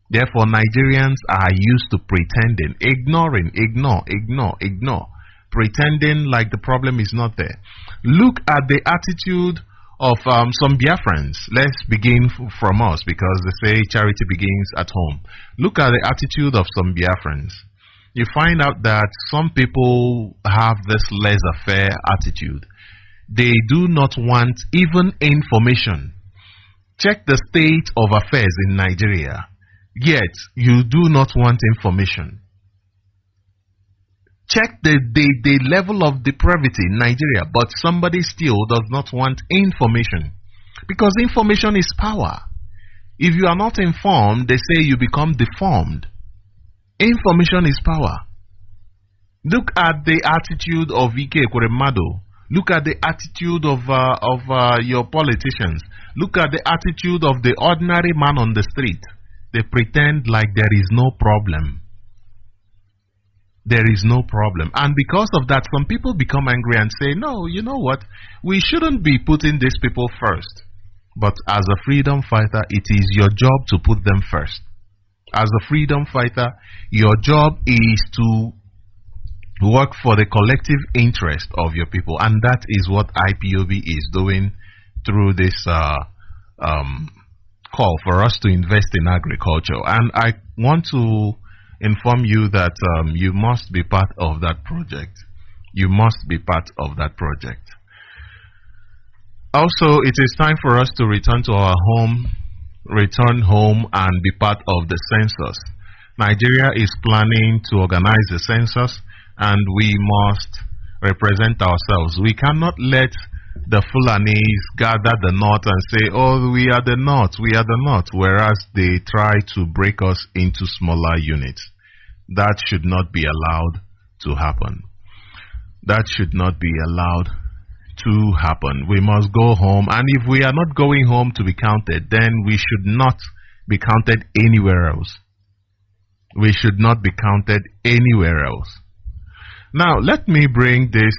Therefore, Nigerians are used to pretending, ignoring, ignore, pretending like the problem is not there. Look at the attitude of some Biafrans. Let's begin from us, because they say charity begins at home. Look at the attitude of some Biafrans. You find out that some people have this laissez-faire attitude. They do not want even information. Check the state of affairs in Nigeria, yet you do not want information. Check the level of depravity in Nigeria, but somebody still does not want information. Because information is power. If you are not informed, they say you become deformed. Information is power. Look at the attitude of Ike Ekweremadu. Look at the attitude of your politicians. Look at the attitude of the ordinary man on the street. They pretend like there is no problem. There is no problem. And because of that, some people become angry and say, no, you know what? We shouldn't be putting these people first. But as a freedom fighter, it is your job to put them first. As a freedom fighter, your job is to work for the collective interest of your people. And that is what IPOB is doing through this call for us to invest in agriculture. And I want to inform you that you must be part of that project. You must be part of that project. Also, it is time for us to return to our home, return home and be part of the census. Nigeria is planning to organize the census, and we must represent ourselves. We cannot let the Fulanis gather the North and say, oh, we are the North, whereas they try to break us into smaller units. That should not be allowed to happen. That should not be allowed to happen. We must go home, and if we are not going home to be counted, then we should not be counted anywhere else. We should not be counted anywhere else. Now, let me bring this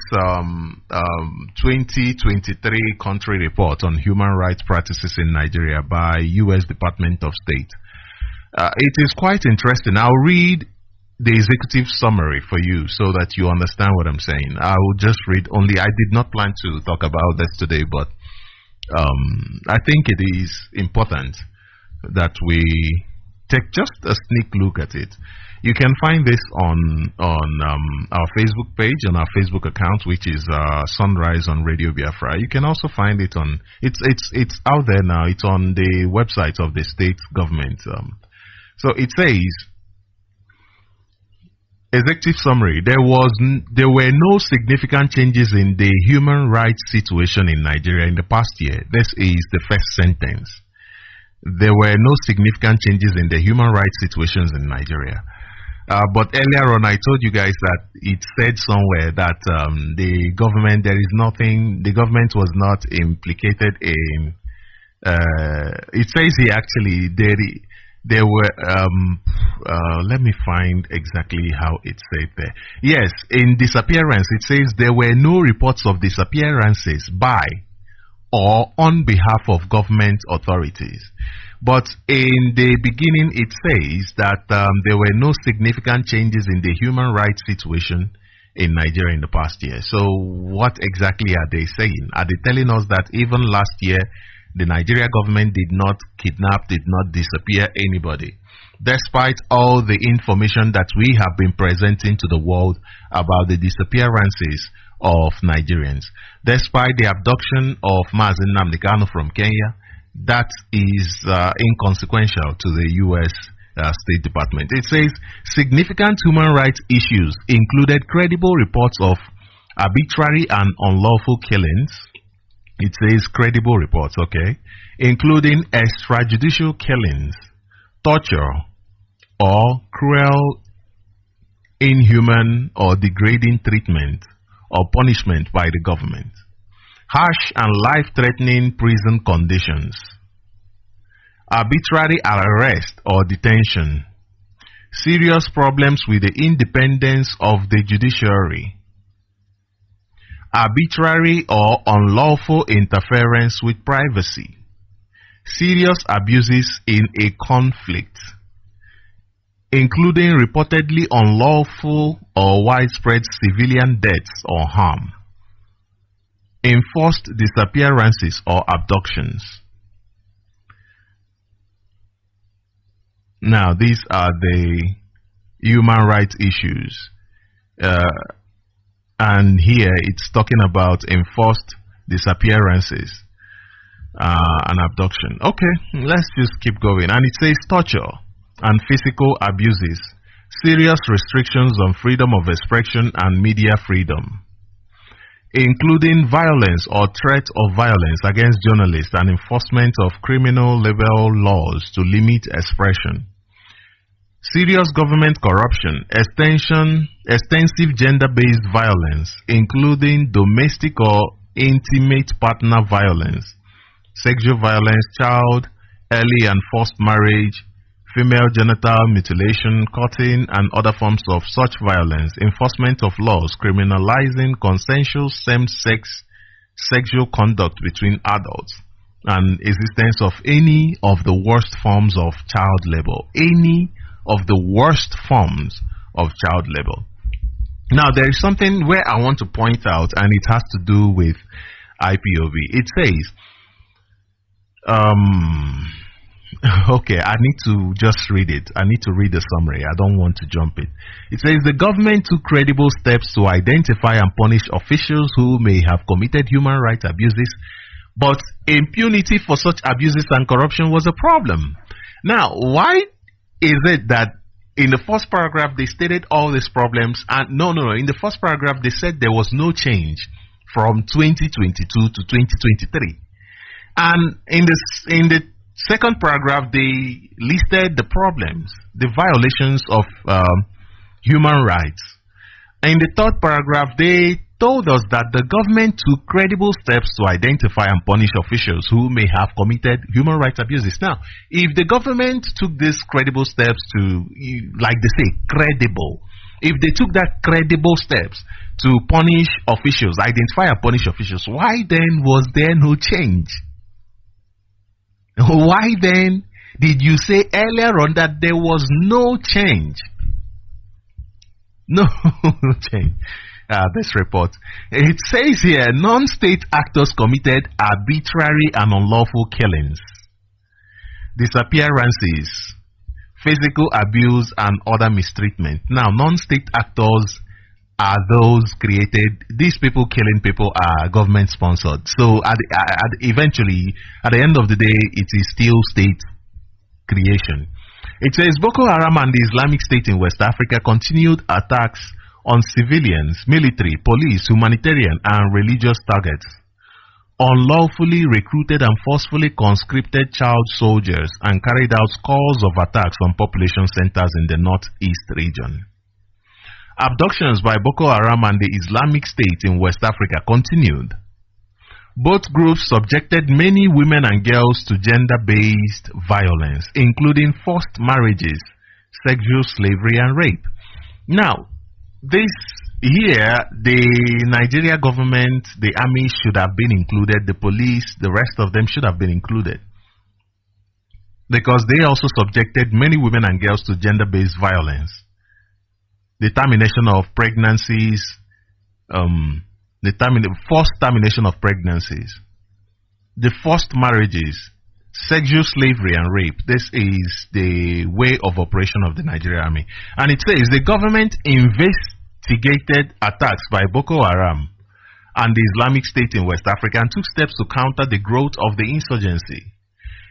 2023 country report on human rights practices in Nigeria by U.S. Department of State. It is quite interesting. I'll read the executive summary for you so that you understand what I'm saying. I will just read only. I did not plan to talk about this today, but I think it is important that we take just a sneak look at it. You can find this on our Facebook page, on our Facebook account, which is Sunrise on Radio Biafra. You can also find it on, it's out there now. It's on the website of the state government. So it says, executive summary, there were no significant changes in the human rights situation in Nigeria in the past year. This is the first sentence. There were no significant changes in the human rights situations in Nigeria. But earlier on, I told you guys that it said somewhere that the government, the government was not implicated in, it says here actually, there were, let me find exactly how it said there. Yes, in disappearance, it says there were no reports of disappearances by or on behalf of government authorities. But in the beginning, it says that there were no significant changes in the human rights situation in Nigeria in the past year. So what exactly are they saying? Are they telling us that even last year, the Nigeria government did not kidnap, did not disappear anybody, despite all the information that we have been presenting to the world about the disappearances of Nigerians, despite the abduction of Mazi Nnamdi Kanu from Kenya? That is inconsequential to the U.S. State Department. It says significant human rights issues included credible reports of arbitrary and unlawful killings. It says credible reports, okay, including extrajudicial killings, torture, or cruel, inhuman, or degrading treatment or punishment by the government. Harsh and life-threatening prison conditions, arbitrary arrest or detention, serious problems with the independence of the judiciary, arbitrary or unlawful interference with privacy, serious abuses in a conflict, including reportedly unlawful or widespread civilian deaths or harm, enforced disappearances or abductions. Now, these are the human rights issues. And here it's talking about enforced disappearances and abduction. Okay, let's just keep going. And it says torture and physical abuses, serious restrictions on freedom of expression and media freedom, including violence or threat of violence against journalists and enforcement of criminal libel laws to limit expression, serious government corruption, extensive gender-based violence, including domestic or intimate partner violence, sexual violence, child, early and forced marriage, female genital mutilation, cutting, and other forms of such violence, enforcement of laws criminalizing consensual same-sex sexual conduct between adults, and existence of any of the worst forms of child labor. Any of the worst forms of child labor. Now, there is something where I want to point out, and it has to do with IPOB. It says, okay, I need to just read it. I need to read the summary. I don't want to jump it. It says, the government took credible steps to identify and punish officials who may have committed human rights abuses, but impunity for such abuses and corruption was a problem. Now, why is it that in the first paragraph they stated all these problems, and no, in the first paragraph they said there was no change from 2022 to 2023, and in the second paragraph they listed the problems, the violations of human rights. In the third paragraph they told us that the government took credible steps to identify and punish officials who may have committed human rights abuses. Now, if the government took these credible steps to, like they say, credible, if they took that credible steps to punish officials, identify and punish officials, why then was there no change? Why then did you say earlier on that there was no change? No change. This report, it says here, non-state actors committed arbitrary and unlawful killings, disappearances, physical abuse, and other mistreatment. Now, non-state actors are those created. These people killing people are government sponsored. So, eventually, at the end of the day, it is still state creation. It says Boko Haram and the Islamic State in West Africa continued attacks on civilians, military, police, humanitarian, and religious targets, unlawfully recruited and forcefully conscripted child soldiers, and carried out scores of attacks on population centers in the northeast region. Abductions by Boko Haram and the Islamic State in West Africa continued. Both groups subjected many women and girls to gender-based violence, including forced marriages, sexual slavery, and rape. Now, this here, the Nigeria government, the army should have been included, the police, the rest of them should have been included, because they also subjected many women and girls to gender-based violence. The termination of pregnancies, forced termination of pregnancies, the forced marriages, sexual slavery, and rape. This is the way of operation of the Nigerian army. And it says the government investigated attacks by Boko Haram and the Islamic State in West Africa and took steps to counter the growth of the insurgency.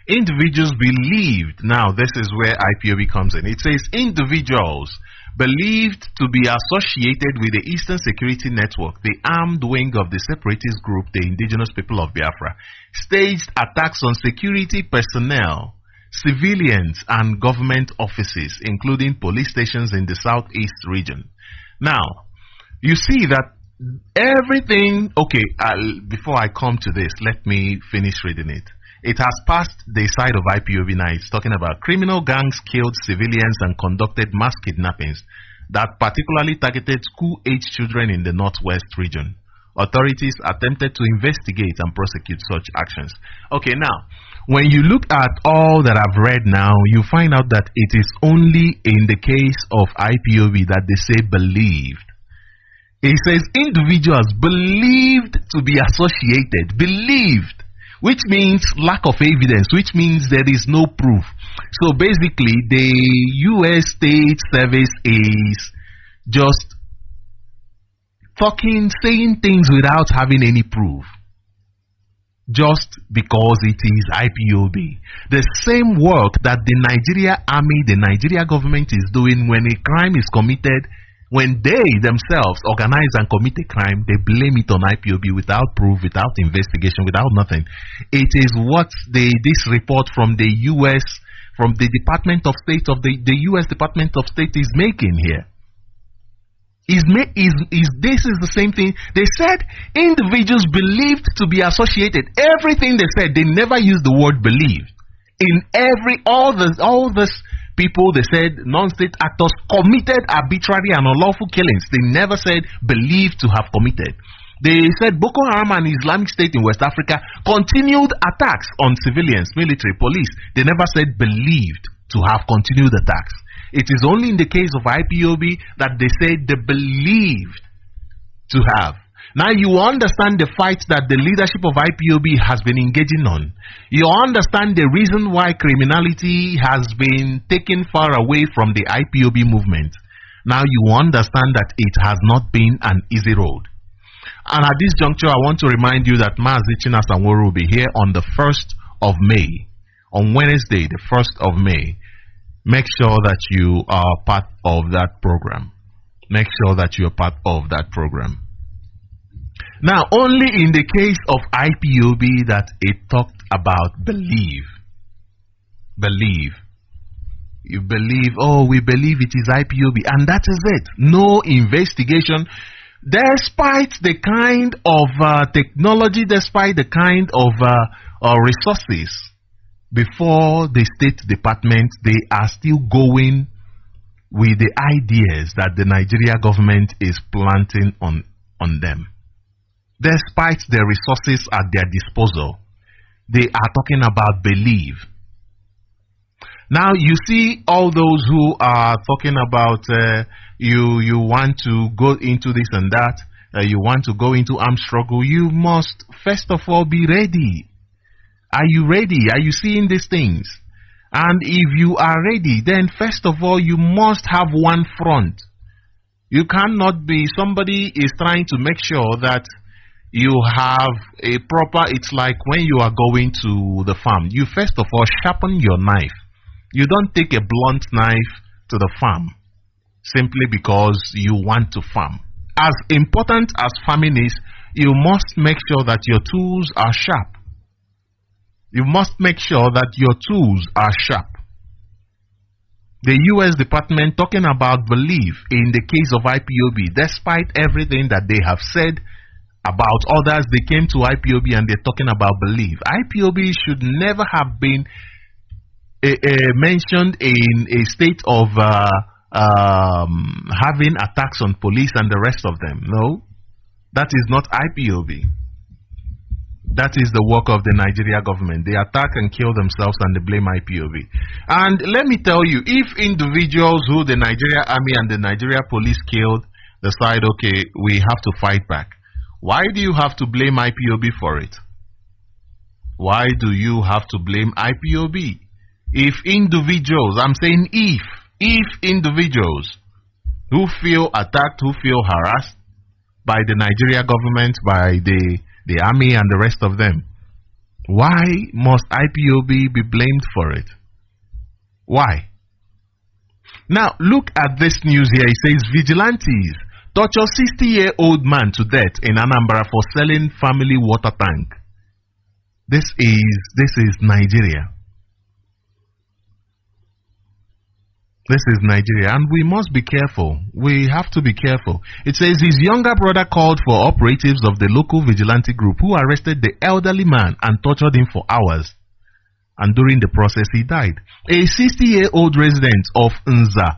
Individuals believed, now this is where IPOB comes in. It says individuals believed to be associated with the Eastern Security Network, the armed wing of the separatist group, the indigenous people of Biafra, staged attacks on security personnel, civilians, and government offices, including police stations in the southeast region. Now, you see that everything, okay, before I come to this, let me finish reading it. It has passed the side of IPOB now. It's talking about criminal gangs killed civilians and conducted mass kidnappings that particularly targeted school-age children in the northwest region. Authorities attempted to investigate and prosecute such actions. Okay, now, when you look at all that I've read now, you find out that it is only in the case of IPOB that they say believed. It says individuals believed to be associated, believed, which means lack of evidence, which means there is no proof. So basically, the U.S. State Service is just saying things without having any proof, just because it is IPOB. The same work that the Nigeria Army, the Nigeria government is doing when a crime is committed, when they themselves organize and commit a crime, they blame it on IPOB without proof, without investigation, without nothing. It is what this report from the U.S., from the Department of State of the U.S. Department of State is making here. This is the same thing. They said individuals believed to be associated. Everything they said, they never used the word believed. In all this people, they said non-state actors committed arbitrary and unlawful killings. They never said believed to have committed. They said Boko Haram and Islamic State in West Africa continued attacks on civilians, military, police. They never said believed to have continued attacks. It is only in the case of IPOB that they say they believed to have. Now you understand the fight that the leadership of IPOB has been engaging on. You understand the reason why criminality has been taken far away from the IPOB movement. Now you understand that it has not been an easy road. And at this juncture, I want to remind you that Mazi will be here on the 1st of May. On Wednesday, the 1st of May. Make sure that you are part of that program. Make sure that you are part of that program. Now, only in the case of IPOB that it talked about believe. Believe. You believe, oh, we believe it is IPOB, and that is it. No investigation. Despite the kind of technology, despite the kind of resources before the State Department, they are still going with the ideas that the Nigeria government is planting on them. Despite the resources at their disposal, they are talking about belief. Now you see all those who are talking about you want to go into this and that, you want to go into armed struggle. You must first of all be ready. Are you ready? Are you seeing these things? And if you are ready, then first of all, you must have one front. You cannot be, somebody is trying to make sure that you have a proper, it's like when you are going to the farm. You first of all sharpen your knife. You don't take a blunt knife to the farm simply because you want to farm. As important as farming is, you must make sure that your tools are sharp. You must make sure that your tools are sharp. The U.S. Department talking about belief in the case of IPOB, despite everything that they have said about others, they came to IPOB and they're talking about belief. IPOB should never have been mentioned in a state of having attacks on police and the rest of them. No, that is not IPOB. That is the work of the Nigeria government. They attack and kill themselves and they blame IPOB. And let me tell you, if individuals who the Nigeria Army and the Nigeria police killed decide, okay, we have to fight back, why do you have to blame IPOB for it? Why do you have to blame IPOB? If individuals, I'm saying if individuals who feel attacked, who feel harassed by the Nigeria government, by the army and the rest of them, why must IPOB be blamed for it? Why? Now look at this news here. It says vigilantes torture 60-year-old man to death in Anambra for selling family water tank. This is Nigeria. This is Nigeria, and we must be careful. We have to be careful. It says his younger brother called for operatives of the local vigilante group who arrested the elderly man and tortured him for hours. and during the process he died. A 60-year-old resident of Nza,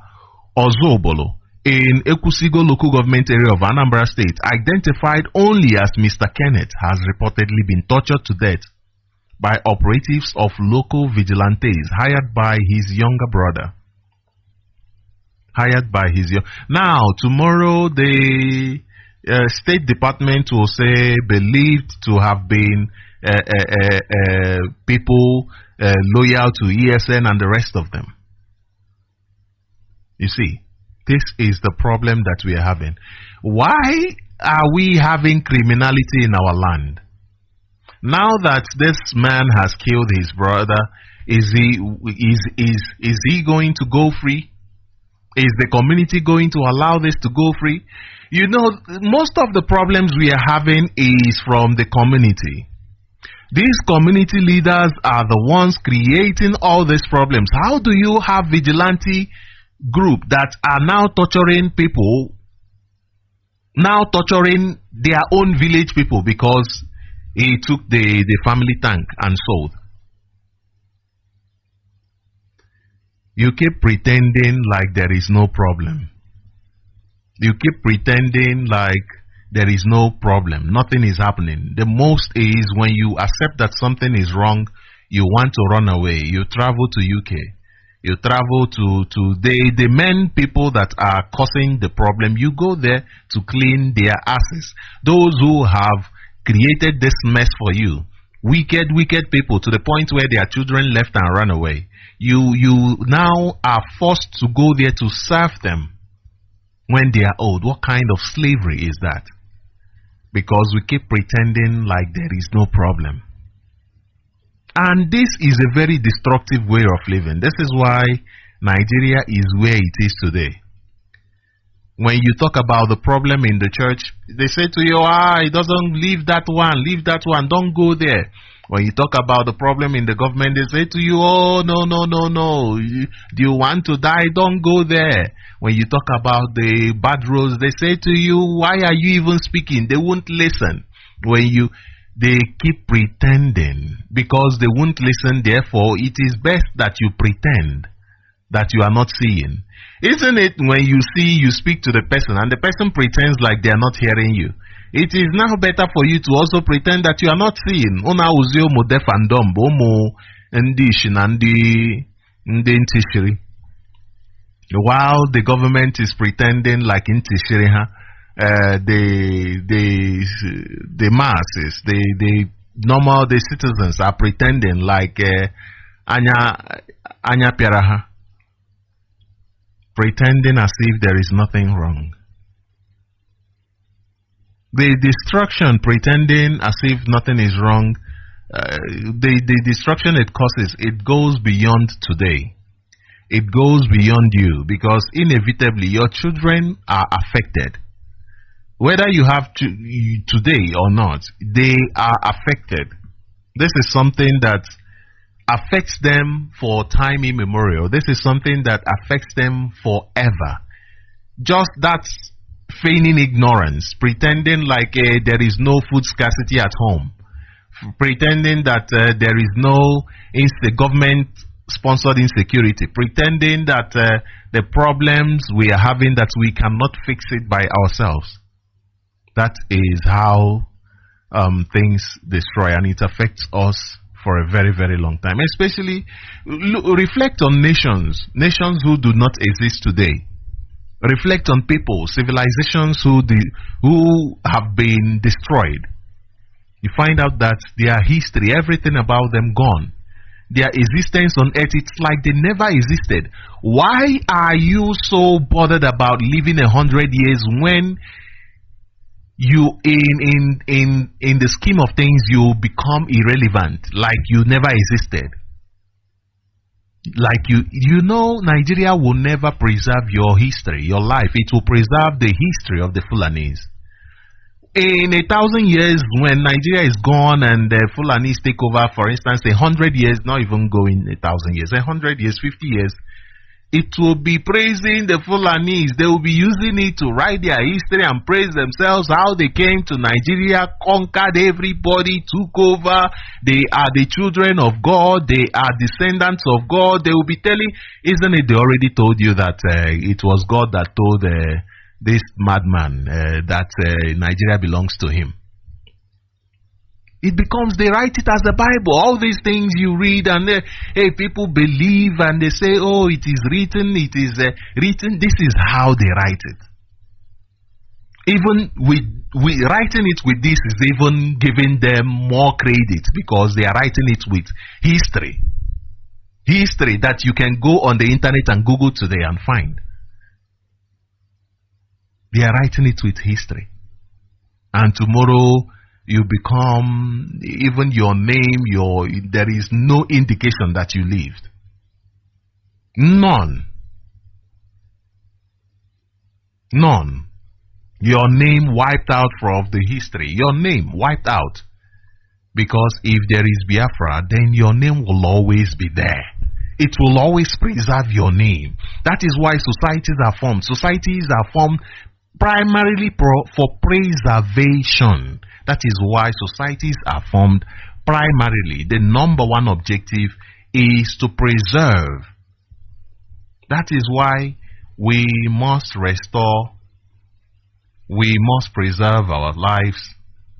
Ozobolo, in Ekusigo local government area of Anambra State, identified only as Mr. Kenneth, has reportedly been tortured to death by operatives of local vigilantes hired by his younger brother. Now, tomorrow, the State Department will say believed to have been people loyal to ESN and the rest of them. You see, this is the problem that we are having. Why are we having criminality in our land? Now that this man has killed his brother, is he going to go free? Is the community going to allow this to go free? You know, most of the problems we are having is from the community. These community leaders are the ones creating all these problems. How do you have vigilante group that are now torturing people, now torturing their own village people because he took the family tank and sold? You keep pretending like there is no problem. You keep pretending like there is no problem. Nothing is happening. The most is when you accept that something is wrong, you want to run away. You travel to UK. You travel to the main people that are causing the problem. You go there to clean their asses. Those who have created this mess for you. Wicked people to the point where their children left and ran away. You now are forced to go there to serve them when they are old. What kind of slavery is that? Because we keep pretending like there is no problem. And this is a very destructive way of living. This is why Nigeria is where it is today. When you talk about the problem in the church, they say to you, it doesn't, leave that one, don't go there. When you talk about the problem in the government, they say to you, no. Do you want to die? Don't go there. When you talk about the bad roads, they say to you, why are you even speaking? They won't listen. They keep pretending because they won't listen. Therefore, it is best that you pretend that you are not seeing. Isn't it when you speak to the person and the person pretends like they are not hearing you? It is now better for you to also pretend that you are not seeing. While the government is pretending like in Tishiri, the masses, the normal, the citizens are pretending like Anya Piaraha, pretending as if there is nothing wrong. The destruction, pretending as if nothing is wrong, the destruction it causes, it goes beyond today. It goes beyond you because inevitably your children are affected. Whether you have today or not, they are affected. This is something that affects them for time immemorial. This is something that affects them forever. Just that feigning ignorance, pretending like there is no food scarcity at home, pretending that there is no government-sponsored insecurity, pretending that the problems we are having, that we cannot fix it by ourselves. That is how things destroy, and it affects us for a very, very long time. Especially, reflect on nations who do not exist today. Reflect on people, civilizations who have been destroyed. You find out that their history, everything about them gone. Their existence on earth, it's like they never existed. Why are you so bothered about living 100 years when you, in the scheme of things, you become irrelevant, like you never existed? Like you know, Nigeria will never preserve your history, your life. It will preserve the history of the Fulanis. In 1,000 years, when Nigeria is gone and the Fulanis take over, for instance, 100 years, not even going 1,000 years, 100 years, 50 years, It will be praising the Fulanis. They will be using it to write their history and praise themselves, how they came to Nigeria, conquered everybody, took over. They are the children of God. They are descendants of God. They will be telling, isn't it? They already told you that it was God that told this madman that Nigeria belongs to him. It becomes, they write it as the Bible. All these things you read and hey, people believe and they say, oh, it is written, it is written. This is how they write it. Even we writing it with this is even giving them more credit because they are writing it with history. History that you can go on the internet and Google today and find. They are writing it with history. And tomorrow, you become, even your name, there is no indication that you lived. None. None. Your name wiped out from the history. Your name wiped out. Because if there is Biafra, then your name will always be there. It will always preserve your name. That is why societies are formed. Societies are formed primarily for preservation. That is why societies are formed primarily. The number one objective is to preserve. That is why we must restore, we must preserve our lives,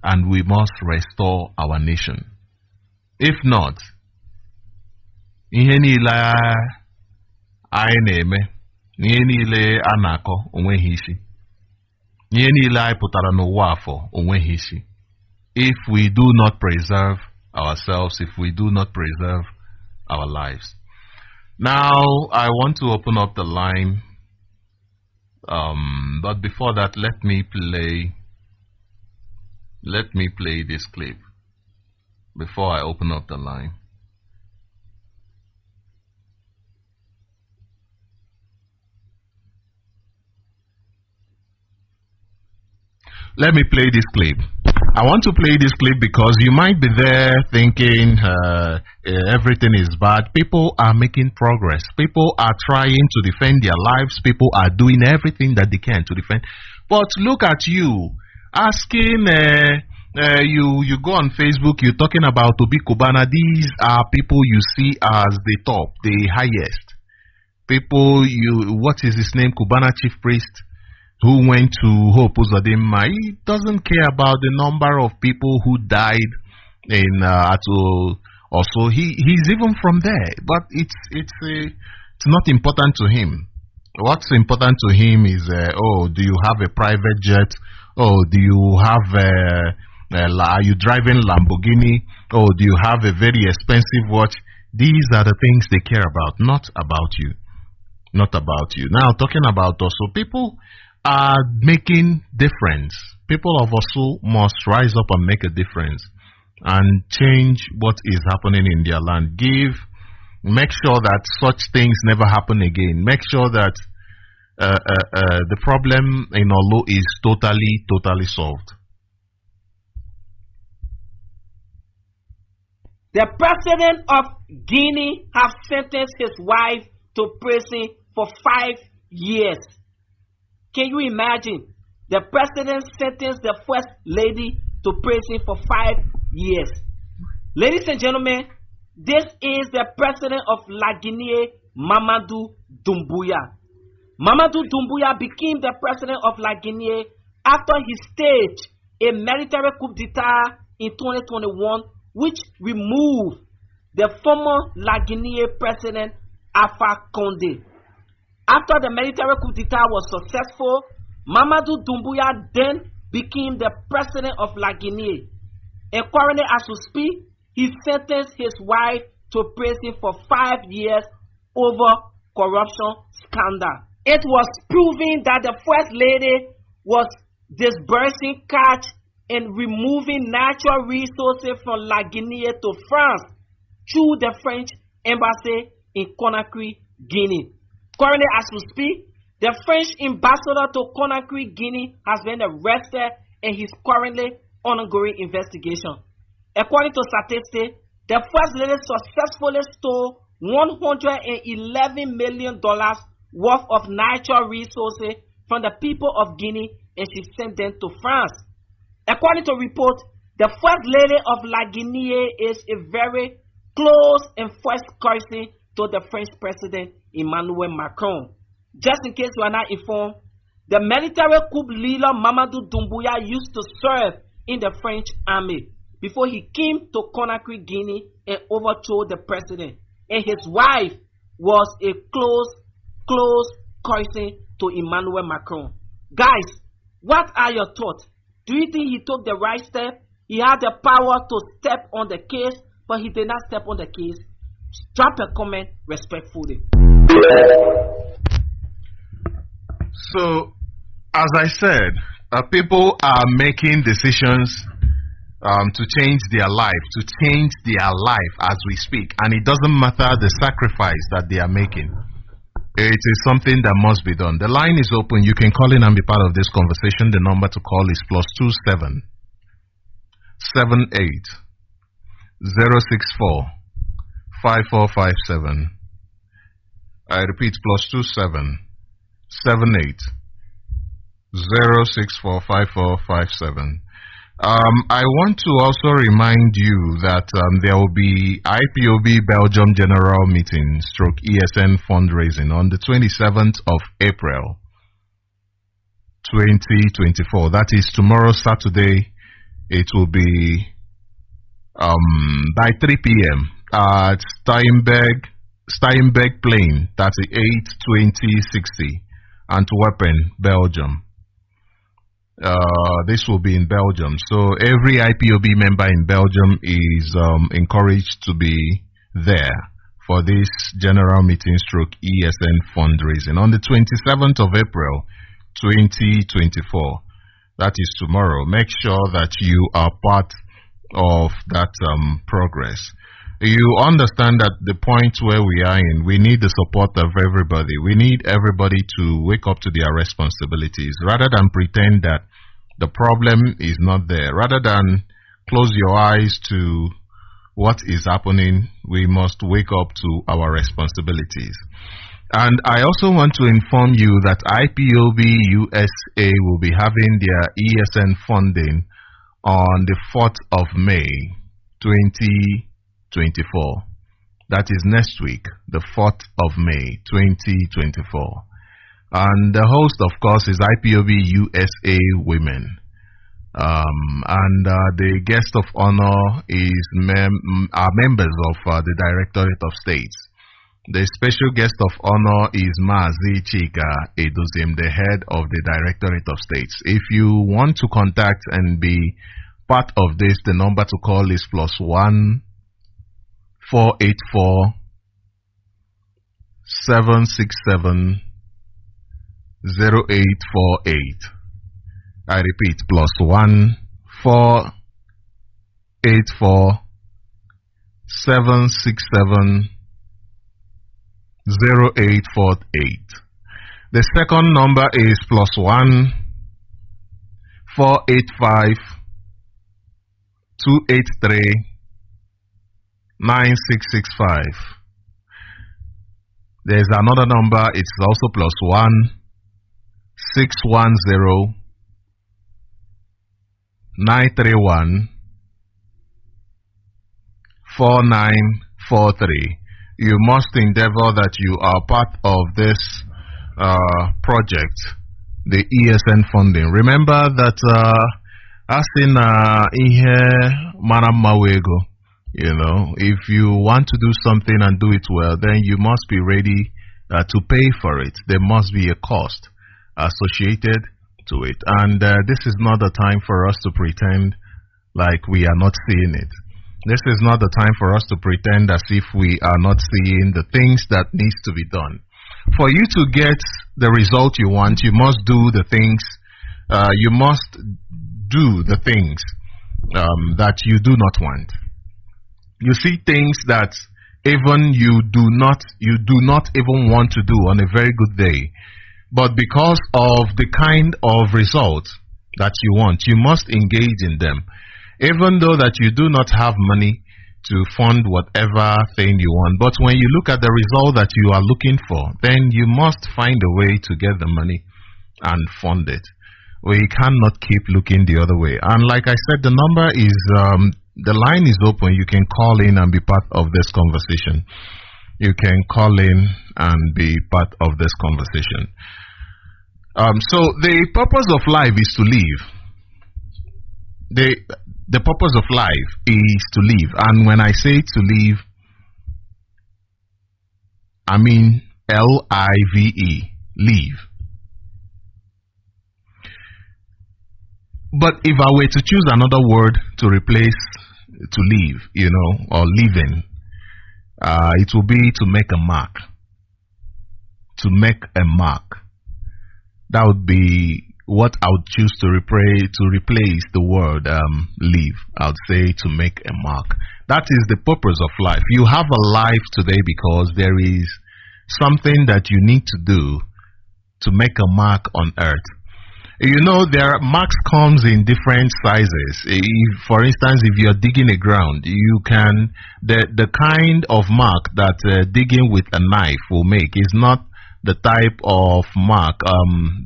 and we must restore our nation. If not, ihe niile anyị na-eme, ihe niile a na-akọ onweghị isi. Ihe niile anyị pụtara n'ụwa afọ onweghị isi. If we do not preserve ourselves, if we do not preserve our lives. Now, I want to open up the line. But before that, let me play this clip before I open up the line. Let me play this clip. I want to play this clip because you might be there thinking everything is bad. People are making progress. People are trying to defend their lives. People are doing everything that they can to defend. But look at you asking, you go on Facebook, you're talking about Obi Kubana. These are people you see as the top, the highest. People, what is his name? Kubana chief priest, who went to Hope Uzodinma. He doesn't care about the number of people who died in also. He's even from there, but it's not important to him. What's important to him is do you have a private jet? Oh, do you have are you driving Lamborghini? Oh, do you have a very expensive watch? These are the things they care about, not about you. Not about you. Now, talking about also, people are making difference. People of Osu must rise up and make a difference and change what is happening in their land. Make sure that such things never happen again. Make sure that the problem in Olu is totally solved.
The president of Guinea has sentenced his wife to prison for 5 years. Can you imagine? The president sentenced the first lady to prison for 5 years. Ladies and gentlemen, this is the president of La Guinea, Mamadou Doumbouya. Mamadou Doumbouya became the president of La Guinea after he staged a military coup d'etat in 2021, which removed the former La Guinea president Alpha Condé. After the military coup d'etat was successful, Mamadou Doumbouya then became the president of La Guinea. And currently, as we speak, he sentenced his wife to prison for 5 years over corruption scandal. It was proven that the first lady was disbursing cash and removing natural resources from La Guinea to France through the French embassy in Conakry, Guinea. Currently, as we speak, the French ambassador to Conakry, Guinea has been arrested and he's currently ongoing investigation. According to statistics, the first lady successfully stole $111 million worth of natural resources from the people of Guinea, and she sent them to France. According to report, the First Lady of La Guinea is a very close and first cousin to the French President Emmanuel Macron. Just in case you are not informed, the military coup leader Mamadou Doumbouya used to serve in the French army before he came to Conakry, Guinea, and overthrew the president. And his wife was a close cousin to Emmanuel Macron. Guys, what are your thoughts? Do you think he took the right step? He had the power to step on the case, but he did not step on the case. Drop a comment respectfully.
So, as I said, people are making decisions to change their life, as we speak. And it doesn't matter the sacrifice that they are making. It is something that must be done. The line is open. You can call in and be part of this conversation. The number to call is +27 78 064 5457. I repeat, +27 78 064 5457. I want to also remind you that there will be IPOB Belgium General Meeting / ESN fundraising on the 27th of April 2024. That is tomorrow, Saturday. It will be by 3 p.m. at Steinberg Plain, 38 20 60, Antwerpen, Belgium. This will be in Belgium. So every IPOB member in Belgium is encouraged to be there for this general meeting / ESN fundraising on the 27th of April 2024. That is tomorrow. Make sure that you are part of that progress. You understand that the point where we are in, we need the support of everybody. We need everybody to wake up to their responsibilities rather than pretend that the problem is not there. Rather than close your eyes to what is happening, we must wake up to our responsibilities. And I also want to inform you that IPOB USA will be having their ESN funding on the 4th of May 2024. That is next week, the 4th of May 2024. And the host, of course, is IPOB USA Women. And the guest of honor is are members of the Directorate of States. The special guest of honor is Mazi Edozim, the head of the Directorate of States. If you want to contact and be part of this, the number to call is +1 484 767 0848. I repeat, +1 484 767 0848. The second number is +1 485 283 9665. There's another number, it's also +1 610 931 4943. You must endeavor that you are part of this project, the ESN funding. Remember that as in Maramawego, you know, if you want to do something and do it well, then you must be ready to pay for it. There must be a cost associated to it. And this is not the time for us to pretend like we are not seeing it. This is not the time for us to pretend as if we are not seeing the things that needs to be done. For you to get the result you want, you must do the things, that you do not want. You see things that even you do not even want to do on a very good day. But because of the kind of result that you want, you must engage in them. Even though that you do not have money, to fund whatever thing you want. But when you look at the result that you are looking for, then you must find a way to get the money and fund it. We cannot keep looking the other way. And like I said, the number is, the line is open. You can call in and be part of this conversation. You can call in and be part of this conversation. So the purpose of life is to live. The purpose of life is to live. And when I say to live, I mean L-I-V-E, live. But if I were to choose another word to replace to live, or living, it will be to make a mark. To make a mark. That would be what I would choose to replace the word live. I would say to make a mark. That is the purpose of life. You have a life today because there is something that you need to do to make a mark on earth. Marks comes in different sizes. For instance, if you're digging a ground, you can, the kind of mark that digging with a knife will make is not the type of mark,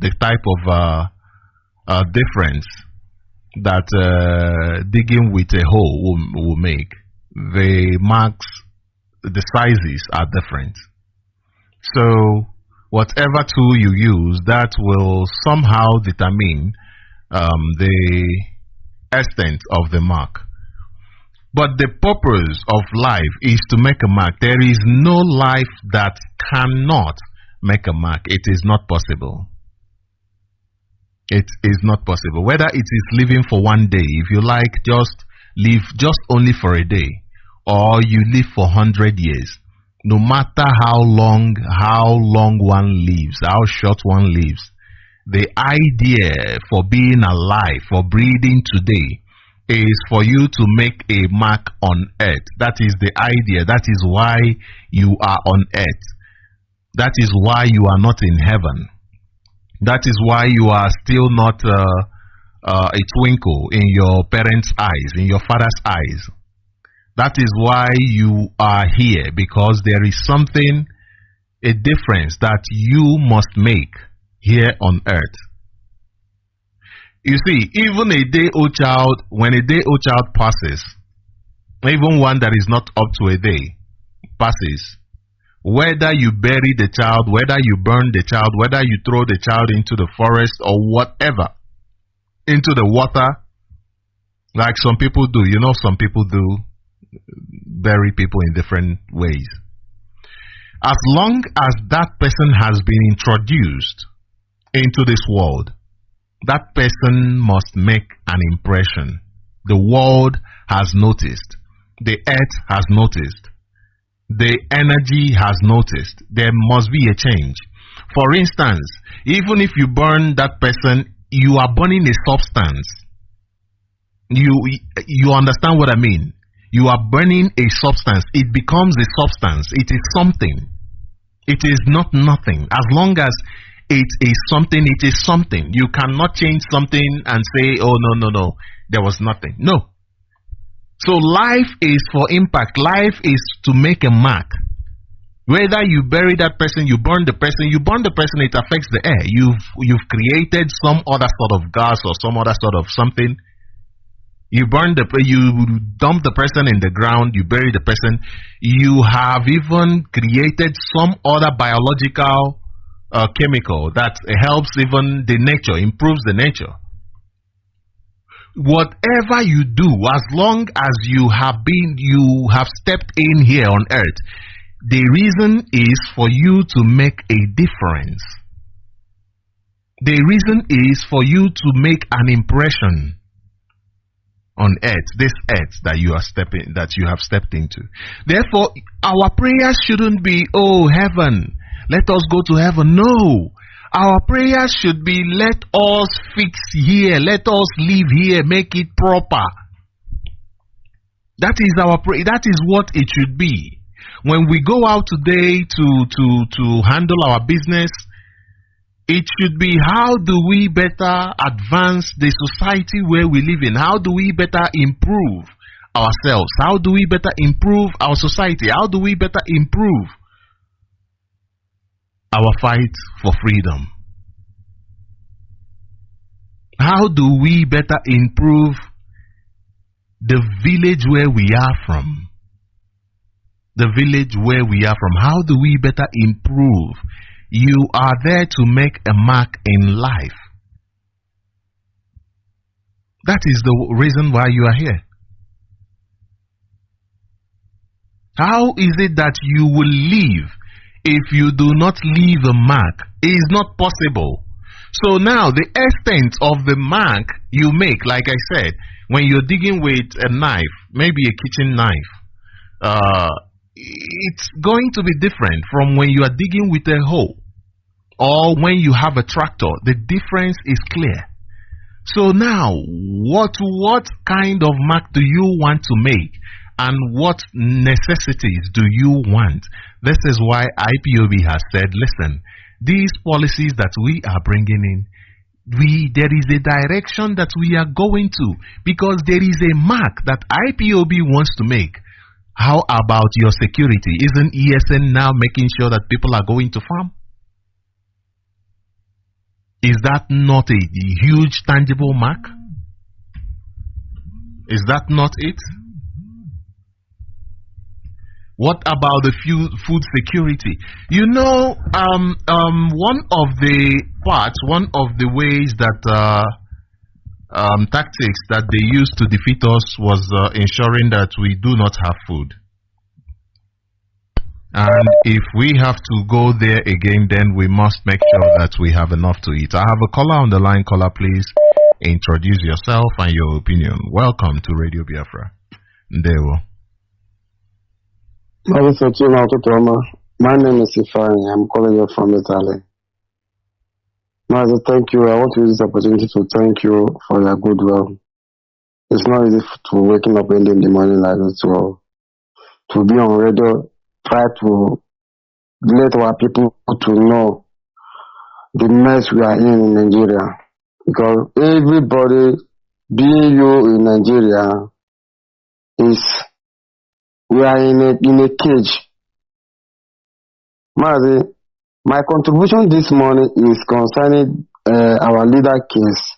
the type of difference that digging with a hole will make. The marks, the sizes are different. So whatever tool you use, that will somehow determine the extent of the mark. But the purpose of life is to make a mark. There is no life that cannot make a mark. It is not possible. It is not possible. Whether it is living for one day, if you like, just live just only for a day, or you live for 100 years. No matter how long one lives, how short one lives, the idea for being alive, for breathing today, is for you to make a mark on earth. That is the idea. That is why you are on earth. That is why you are not in heaven. That is why you are still not a twinkle in your parents' eyes, in your father's eyes. That is why you are here, because there is something, a difference that you must make here on earth. You see, even a day-old child, when a day-old child passes, even one that is not up to a day passes, whether you bury the child, whether you burn the child, whether you throw the child into the forest or whatever, into the water, like some people do. Some people do bury people in different ways. As long as that person has been introduced into this world, that person must make an impression. The world has noticed. The earth has noticed. The energy has noticed. There must be a change. For instance, even if you burn that person, you are burning a substance. You understand what I mean? You are burning a substance. It becomes a substance. It is something. It is not nothing. As long as it is something, it is something. You cannot change something and say, oh, no, there was nothing. No. So life is for impact. Life is to make a mark. Whether you bury that person, you burn the person, it affects the air. You've created some other sort of gas or some other sort of something. You dump the person in the ground, you bury the person. You have even created some other biological chemical that helps even the nature, improves the nature. Whatever you do, as long as you have stepped in here on earth, the reason is for you to make a difference. The reason is for you to make an impression on earth, this earth that you have stepped into. Therefore, our prayers shouldn't be, oh heaven, let us go to heaven. No. Our prayers should be, let us fix here, let us live here, make it proper. That is our prayer. That is what it should be. When we go out today to handle our business, it should be, how do we better advance the society where we live in? How do we better improve ourselves? How do we better improve our society? How do we better improve our fight for freedom? How do we better improve the village where we are from? The village where we are from. How do we better improve? You are there to make a mark in life. That is the reason why you are here. How is it that you will live if you do not leave a mark? It is not possible. So now the extent of the mark you make, like I said, when you're digging with a knife, maybe a kitchen knife, it's going to be different from when you are digging with a hoe or when you have a tractor. The difference is clear. So now, what kind of mark do you want to make, and what necessities do you want? This is why IPOB has said, listen, these policies that we are bringing in, there is a direction that we are going to, because there is a mark that IPOB wants to make. How about your security? Isn't ESN now making sure that people are going to farm? Is that not a huge tangible mark? Is that not it? What about the food security? You know, one of the parts, one of the ways that tactics that they used to defeat us was ensuring that we do not have food. And if we have to go there again, then we must make sure that we have enough to eat. I have a caller on the line. Caller, please introduce yourself and your opinion. Welcome to Radio Biafra. Ndewo.
My name is Ifani. I'm calling you from Italy. Mazi, thank you. I want to use this opportunity to thank you for your good work. It's not easy to waking up early in the morning like this to be on radio, try to let our people to know the mess we are in Nigeria. Because everybody, being you in Nigeria, we are in a cage. Mazi, my contribution this morning is concerning our leader case.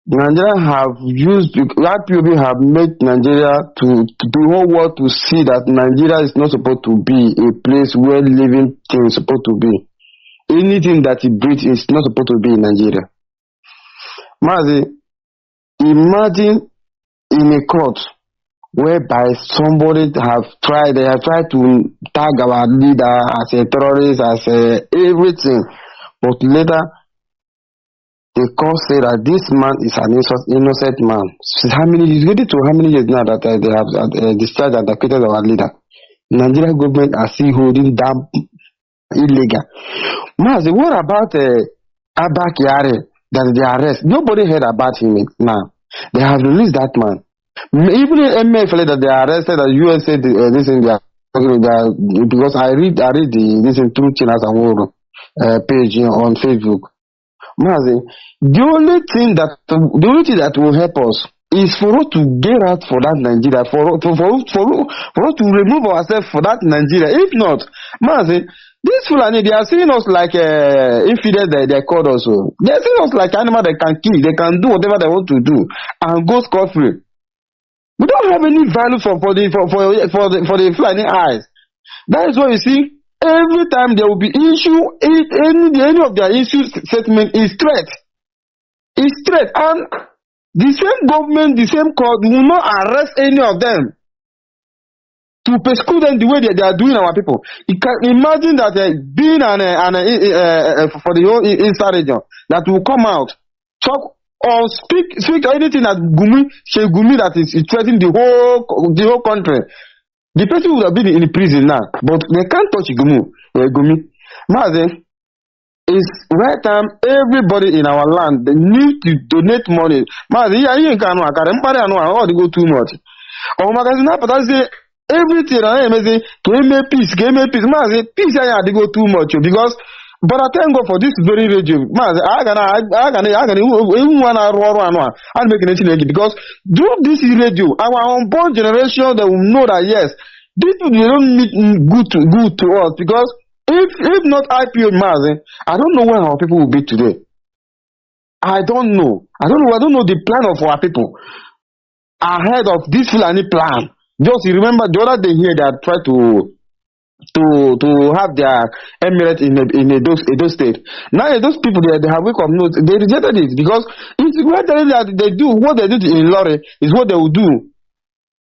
Nigeria have used, IPOB have made Nigeria to the whole world to see that Nigeria is not supposed to be a place where living things are supposed to be. Anything that it breeds is not supposed to be in Nigeria. Mazi, imagine in a court whereby somebody they have tried to tag our leader as a terrorist, as everything, but later the court said that this man is an innocent man. It's getting to how many years now that they have discharged and acquitted our leader? Nigerian government are still holding them illegal. Mazi, what about Abba Kyari that they arrest? Nobody heard about him now. They have released that man. Even the MFL that they arrested at USA this in their because I read this in True Chinas and World page on Facebook. Mazi, the only thing that will help us is for us to get out for that Nigeria, for us to remove ourselves for that Nigeria. If not, Mazi, this Fulani, they are seeing us like infidels. They called us. They are seeing us like animals they can kill. They can do whatever they want to do and go scot-free. We don't have any value for the Fulani eyes. That is why you see, every time there will be issue, any of their issue statement is threat. It's threat. And the same government, the same court will not arrest any of them to persecute them the way they are doing our people. You can imagine that being for the whole Eastern region that will come out, talk or speak anything that Gumi that is threatening the whole country. The person would have been in prison now, but they can't touch Gumi. Mazi, it's right time everybody in our land they need to donate money. Mazi, you can't go too much. Oh my God, but I say everything I am saying, give me peace. Mazi, peace I had to go too much because But I thank God for this very radio. Man, I can even when I I'm making it because through this radio, our unborn generation they will know that yes, this they don't mean good to us because if not IPO Mazi, I don't know where our people will be today. I don't know the plan of our people ahead of this Fulani plan. Just remember the other day here they tried to have their emirate in Edo state. Now those people they have wake up notes. They rejected it because it's what they do. What they did in Lorry is what they will do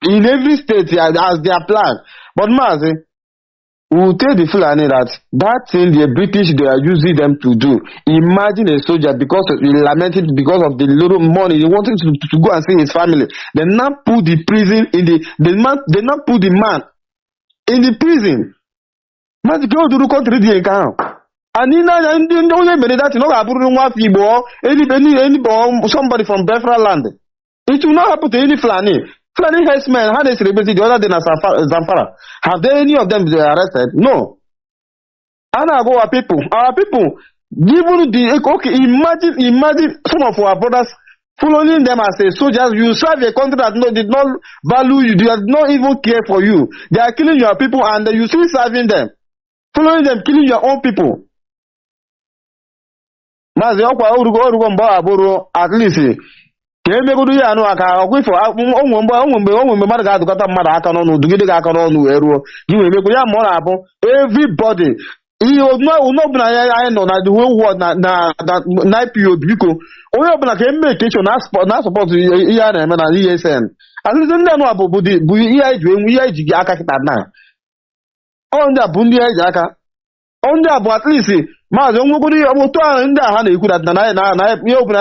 in every state as their plan. But Mazi, we will tell the Fulani that thing the British they are using them to do. Imagine a soldier because he lamented because of the little money he wanted to go and see his family. They now put the prison in they now put the man in the prison. Mazi go to the country the account. And in the only minute that you know somebody from Biafra land. It will not happen to any Fulani. Fulani herdsmen, how they celebrated the other day in Zamfara. Have they any of them been arrested? No. And our people, given the okay, imagine some of our brothers following them as a soldiers. You serve a country that did not value you, they did not even care for you. They are killing your people and you still serving them. Following them, killing your own people. Mazi okwa orugo mba at least ka emegodu ya anụ aka ọkwifọ onwe mgbe mmadụ ga-adụkọta mmadụ aka n'ọnụ dugide gị aka n'ọnụ wee ruo gị wee mekwa ya ma ọ na-abụ everybody ihe ọbụla anyị nọ na the whole world na IPOB biko onye ọbụla ka eme ekechọ na sọpọtụ ihe a na-eme na ESN asịsị ndị anụ bụ ihe anyị ji enwe ihe anyị ji gị aka kịta na ndị a bụ ndị anyị ji aka ndị a bụ at least Mazi onwegodo otu ahụ ndị a ha na-ekwu na ihe ọbụla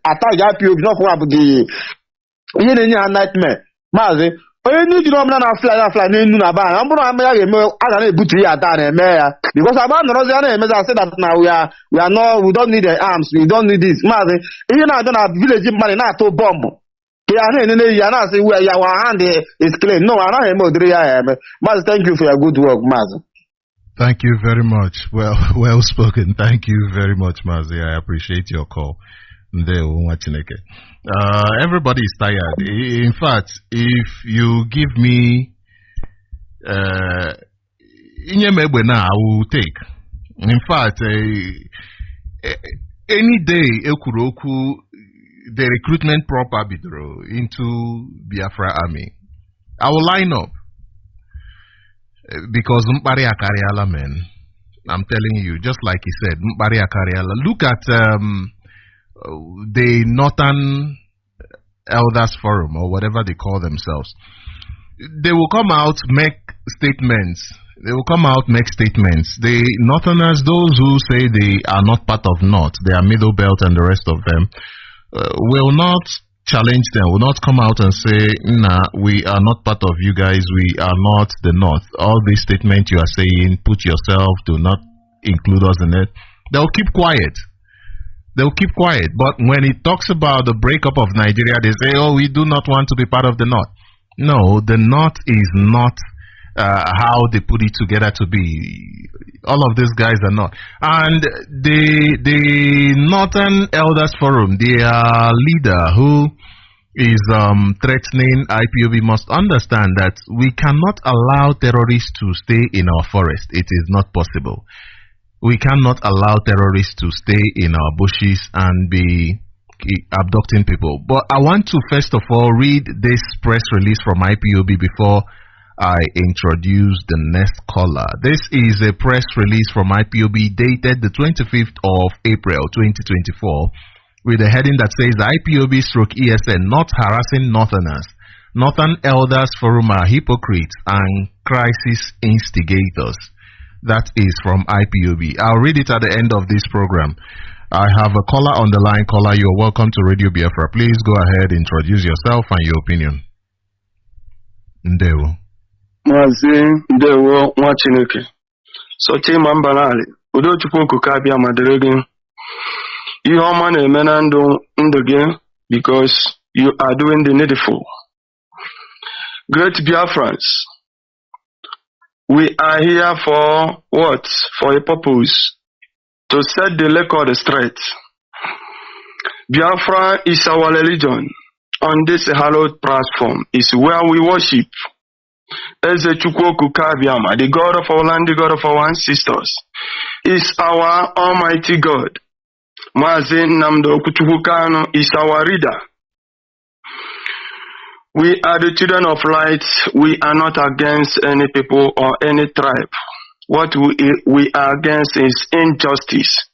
ataghị IPOB n'ọfụwa bụ ihe na-enye ha nightmare. Mazi onye ndị jiri ọbụla na-afly n'elu na be anyị ọ bụrụ na ya ga-eme a ga na-ebutu ya ata na-eme ya because agba nọrọzi ya na-emezi asị that na we don't need the arms, we don't need this. Mazi ihe na-abịa na village mmadụ na-atụ bọmbụ ka ya na-enene ya na-asị our hand is clean. No, anaghị eme ụdịrị ya eme. Mazi, thank you for your good work, Mazi.
Thank you very much. Well spoken. Thank you very much, Mazi. I appreciate your call. Everybody is tired. In fact, if you give me I will take. In fact, any day the recruitment proper bidro into Biafra army, I will line up. Because Mpari Akariala, man, I'm telling you, just like he said, Mpari Akariala. Look at the Northern Elders Forum or whatever they call themselves. They will come out, make statements. The Northerners, those who say they are not part of North, they are Middle Belt and the rest of them, will not challenge them, will not come out and say, nah, we are not part of you guys, we are not the North. All these statements you are saying, put yourself, do not include us in it. They'll keep quiet. But when it talks about the breakup of Nigeria, they say, oh, we do not want to be part of the North. No, the North is not how they put it together to be. All of these guys are not. And the Northern Elders Forum, their leader who is threatening IPOB must understand that we cannot allow terrorists to stay in our forest. It is not possible. We cannot allow terrorists to stay in our bushes and be abducting people. But I want to first of all read this press release from IPOB before I introduce the next caller. This is a press release from IPOB dated the 25th of April 2024 with a heading that says IPOB/ESN not harassing Northerners. Northern Elders Forum are hypocrites and crisis instigators. That is from IPOB. I'll read it at the end of this program. I have a caller on the line. Caller, you're welcome to Radio Biafra. Please go ahead, introduce yourself and your opinion. Ndewo.
Mazi Ndewo nwa Chineke. So Chima Mbanali, udo Chukwu nkuka abịa ma dịrị gị. Ihe ọma na-eme na ndụ gị because you are doing the needful. Great Biafrans, we are here for what? For a purpose. to set the record straight. Biafra is our religion. On this hallowed platform is where we worship Eze Chukwu Kabiama, the God of our land, the God of our ancestors, is our Almighty God. Mazi Nnamdi Kanu is our reader. We are the children of light. We are not against any people or any tribe. What we are against is injustice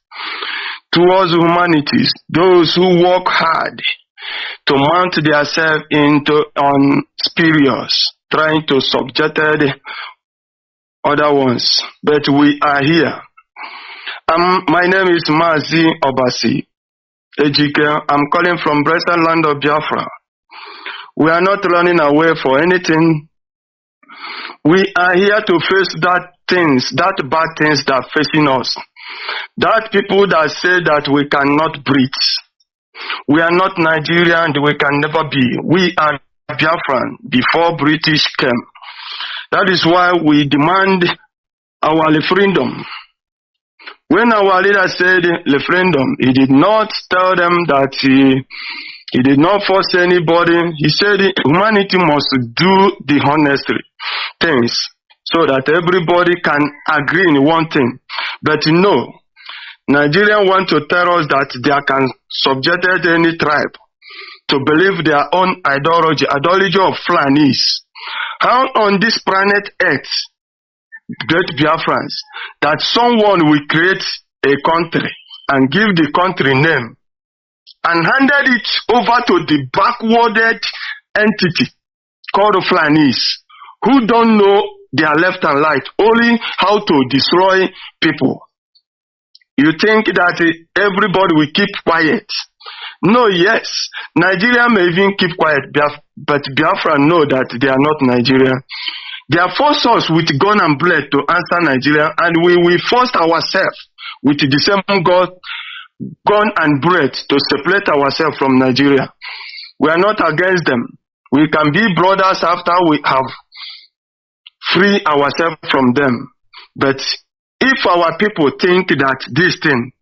towards humanity. Those who work hard to mount themselves on spurious, trying to subject the other ones. But we are here. My name is Mazi Obasi Ejike. I'm calling from blessed land of Biafra. We are not running away for anything. We are here to face that bad things that are facing us. That people that say that we cannot breathe. We are not Nigerian, we can never be. We are Biafran before British came. That is why we demand our referendum. When our leader said referendum, he did not tell them that he did not force anybody. He said humanity must do the honest things so that everybody can agree in one thing. But no, Nigerians want to tell us that they can subject any tribe to believe their own ideology of Fulanis. How on this planet Earth, great Biafrans, that someone will create a country and give the country name and handed it over to the backwarded entity called Fulanis, who don't know their left and right, only how to destroy people. You think that everybody will keep quiet? No, yes. Nigeria may even keep quiet, but Biafra know that they are not Nigerian. They are forced us with gun and blood to answer Nigeria, and we will force ourselves with the same gun and bread to separate ourselves from Nigeria. We are not against them. We can be brothers after we have freed ourselves from them. But if our people think that this thing,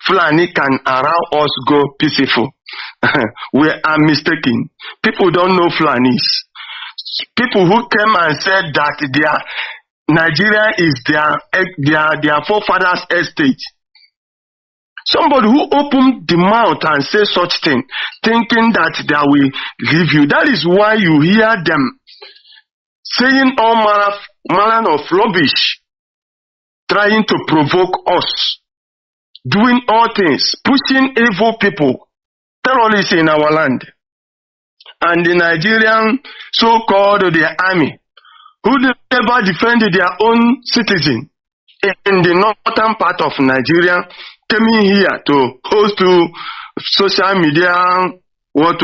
Fulani can allow us go peaceful, we are mistaken. People don't know Fulanis. People who came and said that Nigeria is their forefathers' estate. Somebody who opened the mouth and say such thing, thinking that they will leave you. That is why you hear them saying all manner of rubbish, trying to provoke us, doing all things, pushing evil people, terrorists in our land. And the Nigerian so-called their army, who never defended their own citizen in the northern part of Nigeria, came in here to host to social media, what.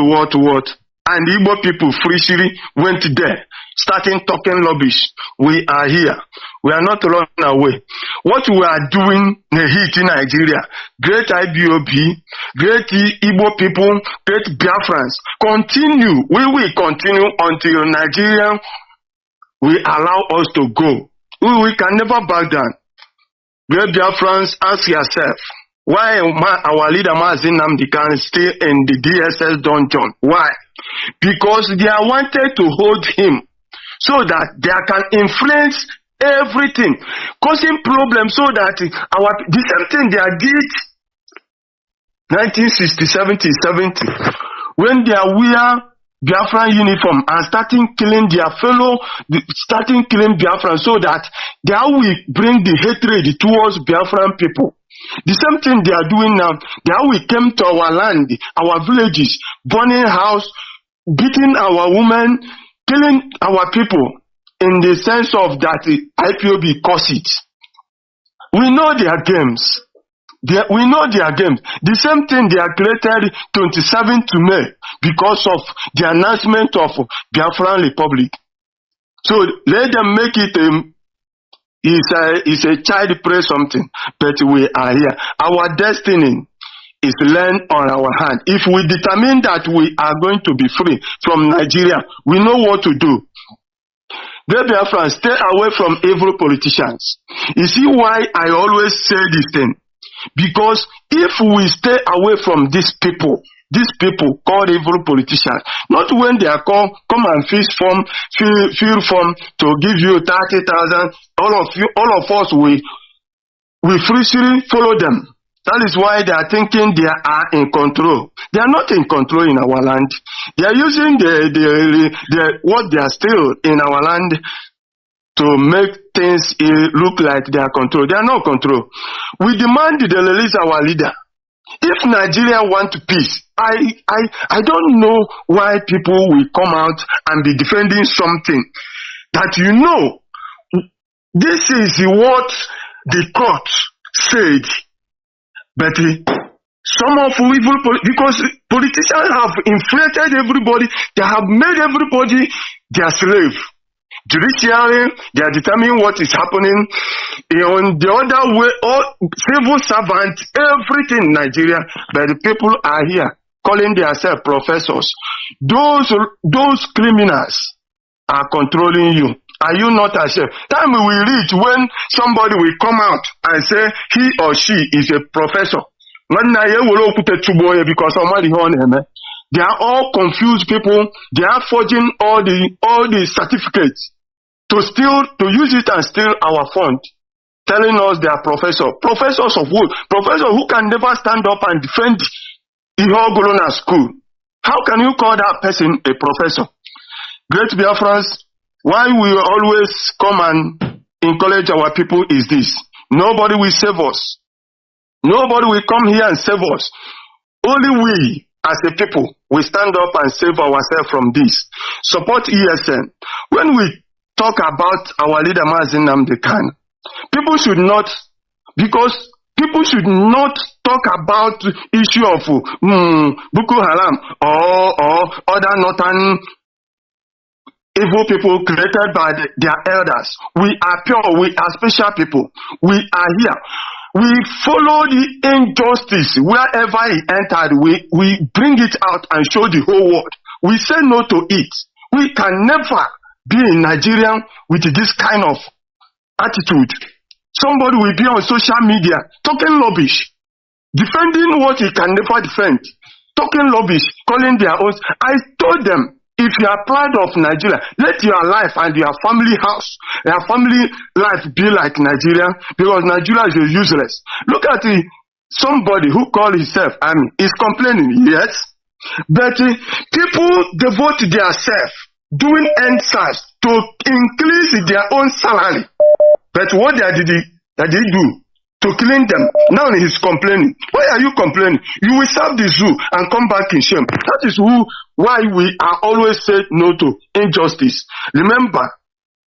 And Igbo people freely went there, starting talking rubbish. We are here. We are not running away. What we are doing in the heat in Nigeria, great IBOB, great Igbo people, great Biafrans, continue. We will continue until Nigeria will allow us to go. We can never back down. Great Biafrans, ask yourself, why our leader Mazi Nnamdi is still in the DSS dungeon? Why? Because they are wanted to hold him so that they can influence everything, causing problems so that the same thing they did 1960, 70, when they wear Biafran uniform and starting killing their starting killing Biafran so that they will bring the hatred towards Biafran people. The same thing they are doing now. They will come to our land, our villages, burning house, beating our women, killing our people in the sense of that IPOB cause it. We know their games. We know their games. The same thing they are created 27th May because of the announcement of Biafran Republic. So let them make it it's a child play something, but we are here. Our destiny is land on our hand. If we determine that we are going to be free from Nigeria, we know what to do. Great Biafrans, stay away from evil politicians. You see why I always say this thing? Because if we stay away from these people called evil politicians, not when they are come and fill form to give you 30,000, all of us we freely follow them. That is why they are thinking they are in control. They are not in control in our land. They are using what they are still in our land to make things look like they are control. They are not control. We demand they release our leader. If Nigeria want peace, I don't know why people will come out and be defending something that this is what the court said. But some of evil because politicians have inflated everybody, they have made everybody their slave. Judiciary, they are determining what is happening. On the other way, all civil servants, everything in Nigeria, but the people are here calling themselves professors. Those criminals are controlling you. Are you not ashamed? Time will reach when somebody will come out and say he or she is a professor. Because they are all confused people. They are forging all the certificates to use it and steal our fund, telling us they are professors. Professors of what? Professors who can never stand up and defend Ihogolona school. How can you call that person a professor? Great Biafrans, why we always come and encourage our people is this. Nobody will save us. Nobody will come here and save us. Only we, as a people, will stand up and save ourselves from this. Support ESN. When we talk about our leader Mazi Nnamdi Kanu, people should not talk about issue of Boko Haram or other northern evil people created by their elders. We are pure, we are special people. We are here. We follow the injustice wherever it entered. We bring it out and show the whole world. We say no to it. We can never be in Nigeria with this kind of attitude. Somebody will be on social media talking rubbish, defending what he can never defend, talking rubbish, calling their own. I told them, if you are proud of Nigeria, let your life and your family house, your family life be like Nigeria, because Nigeria is useless. Look at somebody who calls himself army is complaining, yes, but people devote themselves doing NSAS to increase their own salary. But what did they do? To clean them. Now he's complaining. Why are you complaining? You will serve the zoo and come back in shame. That is why we are always say no to injustice. Remember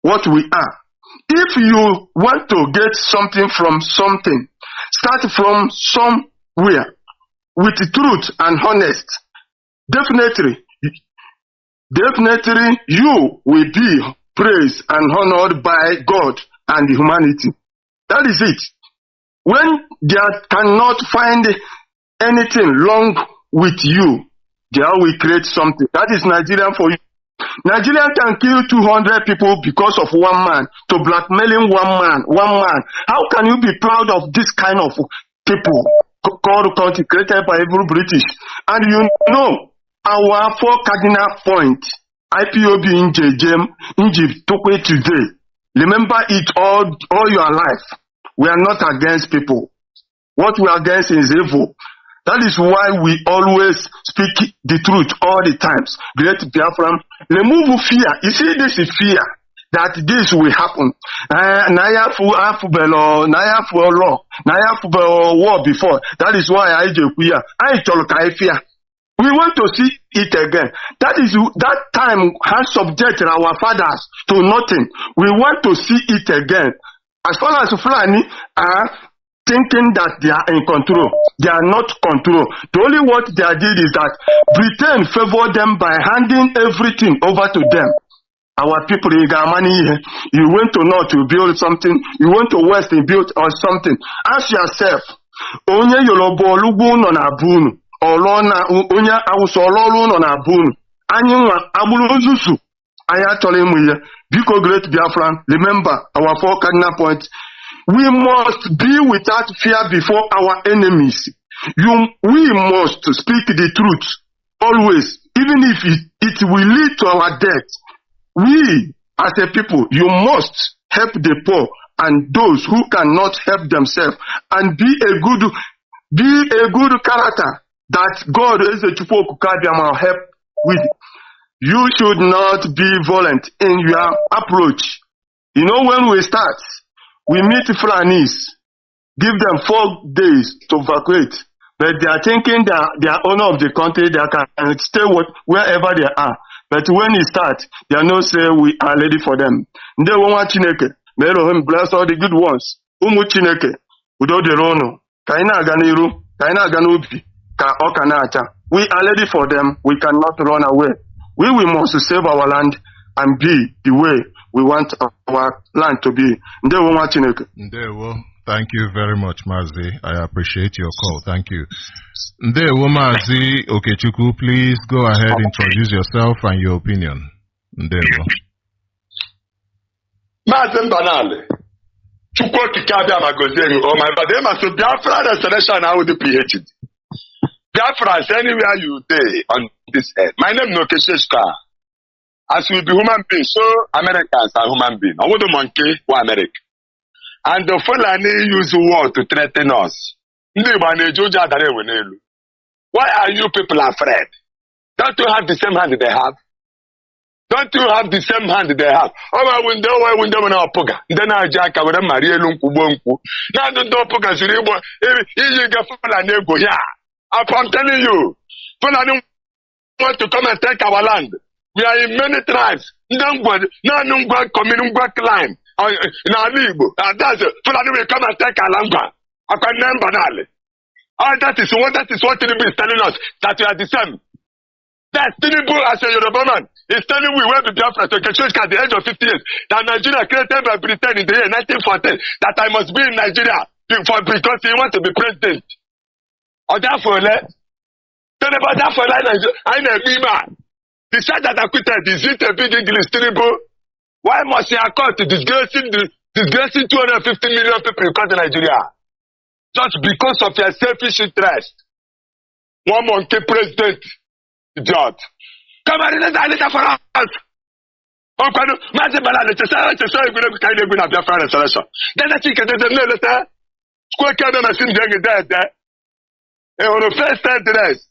what we are. If you want to get something from something, start from somewhere with truth and honest. Definitely you will be praised and honored by God and humanity. That is it. When they cannot find anything wrong with you, they will create something. That is Nigeria for you. Nigeria can kill 200 people because of one man, to blackmailing one man. How can you be proud of this kind of people called country created by evil British? And you know, our 4 cardinal points, IPOB in Egypt took it today. Remember it all your life. We are not against people. What we are against is evil. That is why we always speak the truth all the times. Great Biafra, remove fear. You see, this is fear that this will happen. War before. That is why I fear. We want to see it again. That time has subjected our fathers to nothing. We want to see it again. As far as Fulani are thinking that they are in control, they are not control. The only what they did is that Britain favored them by handing everything over to them. Our people in Germany, you went to north to build something, you went to west to build or something. Ask yourself, onye Yoruba olugbo no na bunu, olona onye Hausa ololu no na bunu. Anyi nwa agburu nzuzu. I actually because great Biafran, remember our 4 cardinal points. We must be without fear before our enemies. We must speak the truth always, even if it will lead to our death. We, as a people, you must help the poor and those who cannot help themselves, and be a good character that God is a Chukwuokukadiama help with. You should not be violent in your approach. You know, when we start, we meet Fulanis, give them 4 days to evacuate, but they are thinking that they are owner of the country, they can stay wherever they are. But when it starts, they are not say we are ready for them. They want Chineke, may Elohim bless all the good ones. Umu Chineke, udo de rono, kaina ganiru, kaina ganubi, ka okanacha. We are ready for them. We cannot run away. We must save our land and be the way we want our land to be.
Ndewo. Thank you very much, Mazi. I appreciate your call. Thank you. Ndewo Mazi Okechukwu, please go ahead, introduce yourself and your opinion. Ndewo.
Mazi Mbanale. Chukwu Kikabia Magozeni. Oh my God. They must be Biafra restoration now with the PhD. Biafra is anywhere you day on this earth. My name is Nokesheshka. As we be human beings, so Americans are human beings. I want to monkey for America. And the Fulani use war to threaten us. Why are you people afraid? Don't you have the same hand they have? Don't you have the same hand they have? Oh, my window, now Poga. Then I jack over the Maria Lunkubonku. Now the Dopoga Zuribo, you get Fulani go, yeah. I'm telling you, Fulani want to come and take our land. We are in many tribes. Nungwa climb. In our Igbo. That's it. Fulani will come and take our land. That is what Tinubu is telling us, that we are the same. That Tinubu, as a Yoruba man, is telling we went to Biafra to Keshika at the age of 50 years, that Nigeria created by Britain in the year 1914, that I must be in Nigeria because he wants to be president. Or therefore, I know the side that acquitted, is it a big English Tinubu? Why must he accord to disgracing 250 million people in country Nigeria? Just because of your selfish interest. One monkey president, idiot. Come on, let's for us. Oh, Kanu, Mazi Balale, to say you're going to kind of win up your friend selection. Then I think there's a little letter. Square Kanu machine doing it there. On the first address,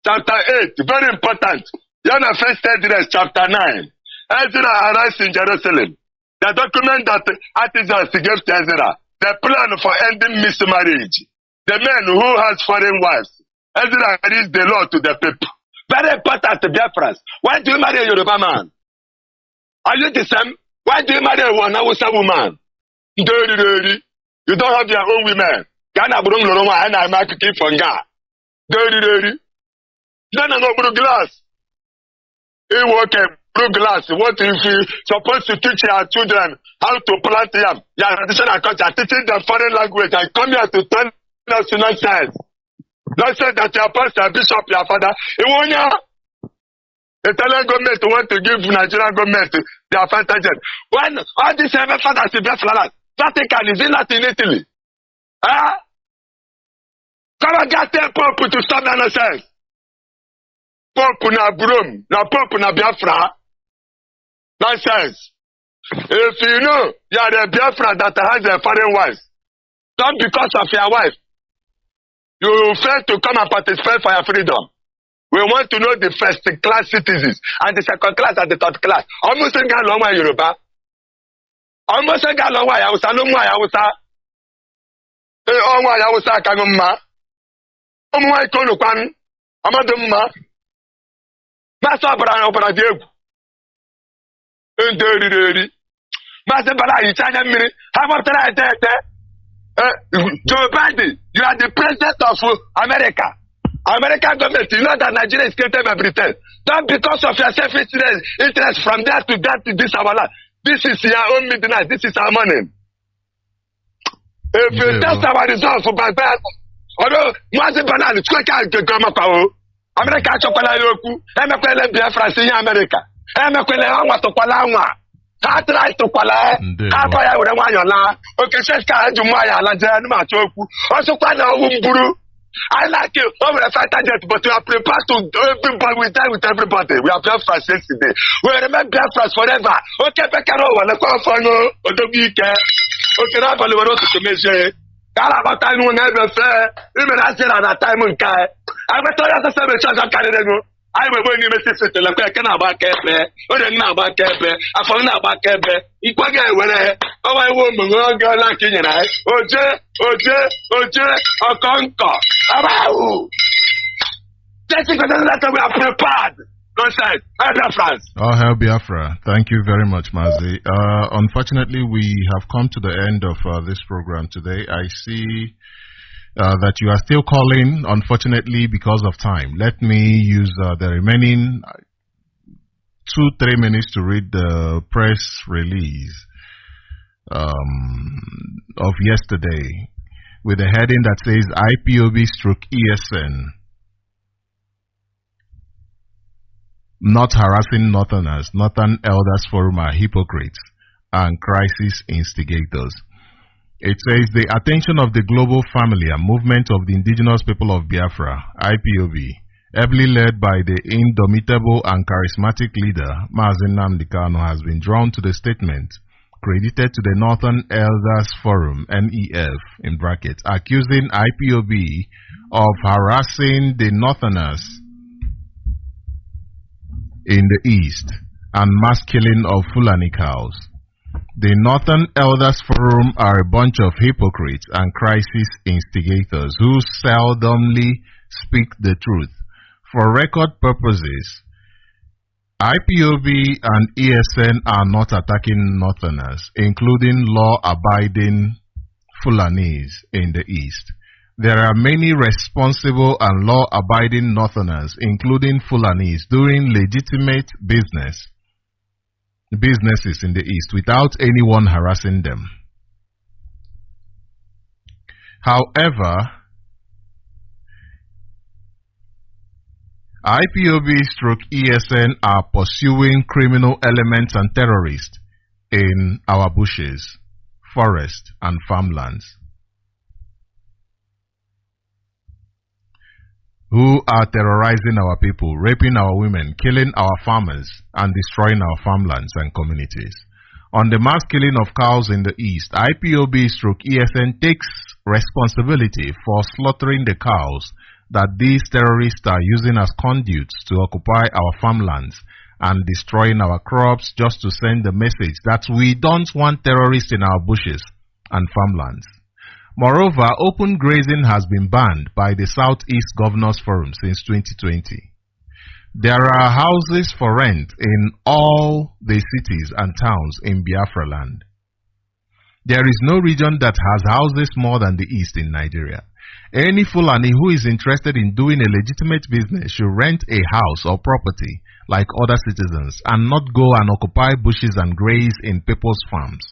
chapter 8, very important. On the first address, chapter 9. Ezra arrives in Jerusalem. The document that artisans gave to Ezra, the plan for ending mixed marriage. The men who has foreign wives. Ezra reads the law to the people. Very important to Biafrans. Why do you marry a Yoruba man? Are you the same? Why do you marry a Hausa woman? You don't have your own women. Ghana Burung Loroma and I'm keep from Ghana. Then I go glass. You work a blue glass. What if you supposed to teach your children how to plant yam? Your traditional culture, teaching them foreign language and come here to turn us to nonsense. Nonsense that your pastor, bishop, your father. The Italian government want to give Nigerian government their advantages. When all these seven fathers in Biafra, Vatican is in Latin Italy. Come and get the Pope to stop that nonsense. Pope na Brum, na Pope na Biafra. Nonsense. If you know you are a Biafra that has a foreign wife, not because of your wife, you fail to come and participate for your freedom. We want to know the first class citizens and the second class and the third class. Almost a guy long way Yoruba. Almost a guy long way Hausa, long way Hausa. Hausa Kagumma. Omwa Konu Kwan. Amadumma. Master Opera Diego. Dirty. Master Bala, China Mini. How about that? Joe Biden, you are the president of America. American government, you know that Nigeria is created by Britain. Not because of your self-interest from there to that to this our land. This is your own midnight. This is our money. If you test our results for my bad, although Mazi Banana, America chocolate yoku, Biafra in America.
emekwele anwa tụkwala anwa ha try tụkwala akọ ya were nwayọ la oke seska eji nwayọ ala jee anụmatụ okwu ọsụkwa na ọwụ mburu I like you. Over a fighter jet, but we are prepared to everybody. We die with everybody. We are Biafra yesterday. We remember Biafra forever. Okay, Pekaro, when the call for you, or the weekend. Okay, now for the world to measure. About time will never fair. Even I said at that time, I will tell you the same chance I carried. I will bring you a sister to the Pekana about Kepe, or the Naba Kepe, I found out about Kepe. You can get when I, oh, I woman, girl like you and I, Oje, a conquer. That's it, that we are prepared.
Oh, hell Biafra. Thank you very much, Mazi. Unfortunately, we have come to the end of this program today. I see that you are still calling, unfortunately, because of time. Let me use the remaining 2-3 minutes to read the press release of yesterday with a heading that says IPOB/ESN not harassing Northerners. Northern Elders Forum are hypocrites and crisis instigators. It says the attention of the global family and movement of the indigenous people of Biafra, IPOB, ably led by the indomitable and charismatic leader, Mazi Nnamdi Kanu, has been drawn to the statement credited to the Northern Elders Forum, NEF, in brackets, accusing IPOB of harassing the Northerners in the East and mass killing of Fulani cows. The Northern Elders Forum are a bunch of hypocrites and crisis instigators who seldomly speak the truth. For record purposes, IPOB and ESN are not attacking Northerners, including law-abiding Fulanis in the East. There are many responsible and law-abiding Northerners, including Fulanis, doing legitimate businesses in the East without anyone harassing them. However, IPOB/ESN are pursuing criminal elements and terrorists in our bushes, forests, and farmlands, who are terrorizing our people, raping our women, killing our farmers, and destroying our farmlands and communities. On the mass killing of cows in the East, IPOB/ESN takes responsibility for slaughtering the cows that these terrorists are using as conduits to occupy our farmlands and destroying our crops just to send the message that we don't want terrorists in our bushes and farmlands. Moreover, open grazing has been banned by the Southeast Governors Forum since 2020. There are houses for rent in all the cities and towns in Biafra land. There is no region that has houses more than the East in Nigeria. Any Fulani who is interested in doing a legitimate business should rent a house or property like other citizens and not go and occupy bushes and graze in people's farms.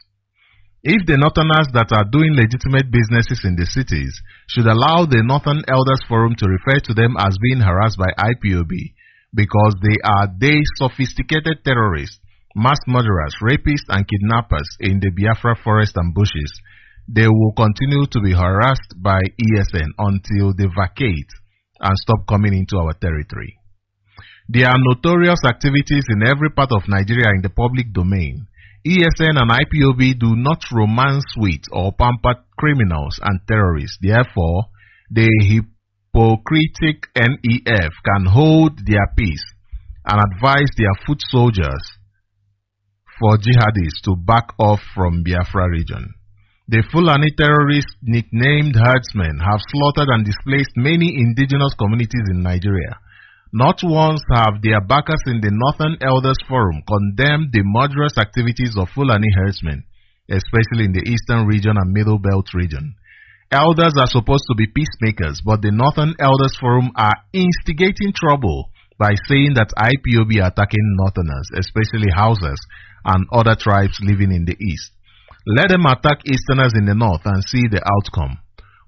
If the Northerners that are doing legitimate businesses in the cities should allow the Northern Elders Forum to refer to them as being harassed by IPOB because they are sophisticated terrorists, mass murderers, rapists, and kidnappers in the Biafra forest and bushes, they will continue to be harassed by ESN until they vacate and stop coming into our territory. There are notorious activities in every part of Nigeria in the public domain. ESN and IPOB do not romance with or pamper criminals and terrorists. Therefore, the hypocritic NEF can hold their peace and advise their foot soldiers for jihadists to back off from Biafra region. The Fulani terrorists, nicknamed herdsmen, have slaughtered and displaced many indigenous communities in Nigeria. Not once have their backers in the Northern Elders Forum condemned the murderous activities of Fulani herdsmen, especially in the Eastern region and Middle Belt region. Elders are supposed to be peacemakers, but the Northern Elders Forum are instigating trouble by saying that IPOB are attacking Northerners, especially Hausas and other tribes living in the East. Let them attack Easterners in the North and see the outcome.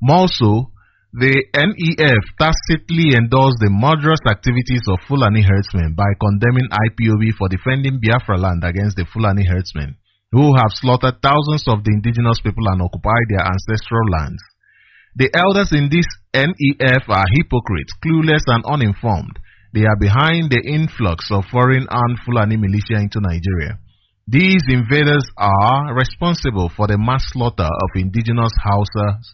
More so, The NEF tacitly endorsed the murderous activities of Fulani herdsmen by condemning IPOB for defending Biafra land against the Fulani herdsmen, who have slaughtered thousands of the indigenous people and occupied their ancestral lands. The elders in this NEF are hypocrites, clueless and uninformed. They are behind the influx of foreign armed Fulani militia into Nigeria. These invaders are responsible for the mass slaughter of indigenous Hausas,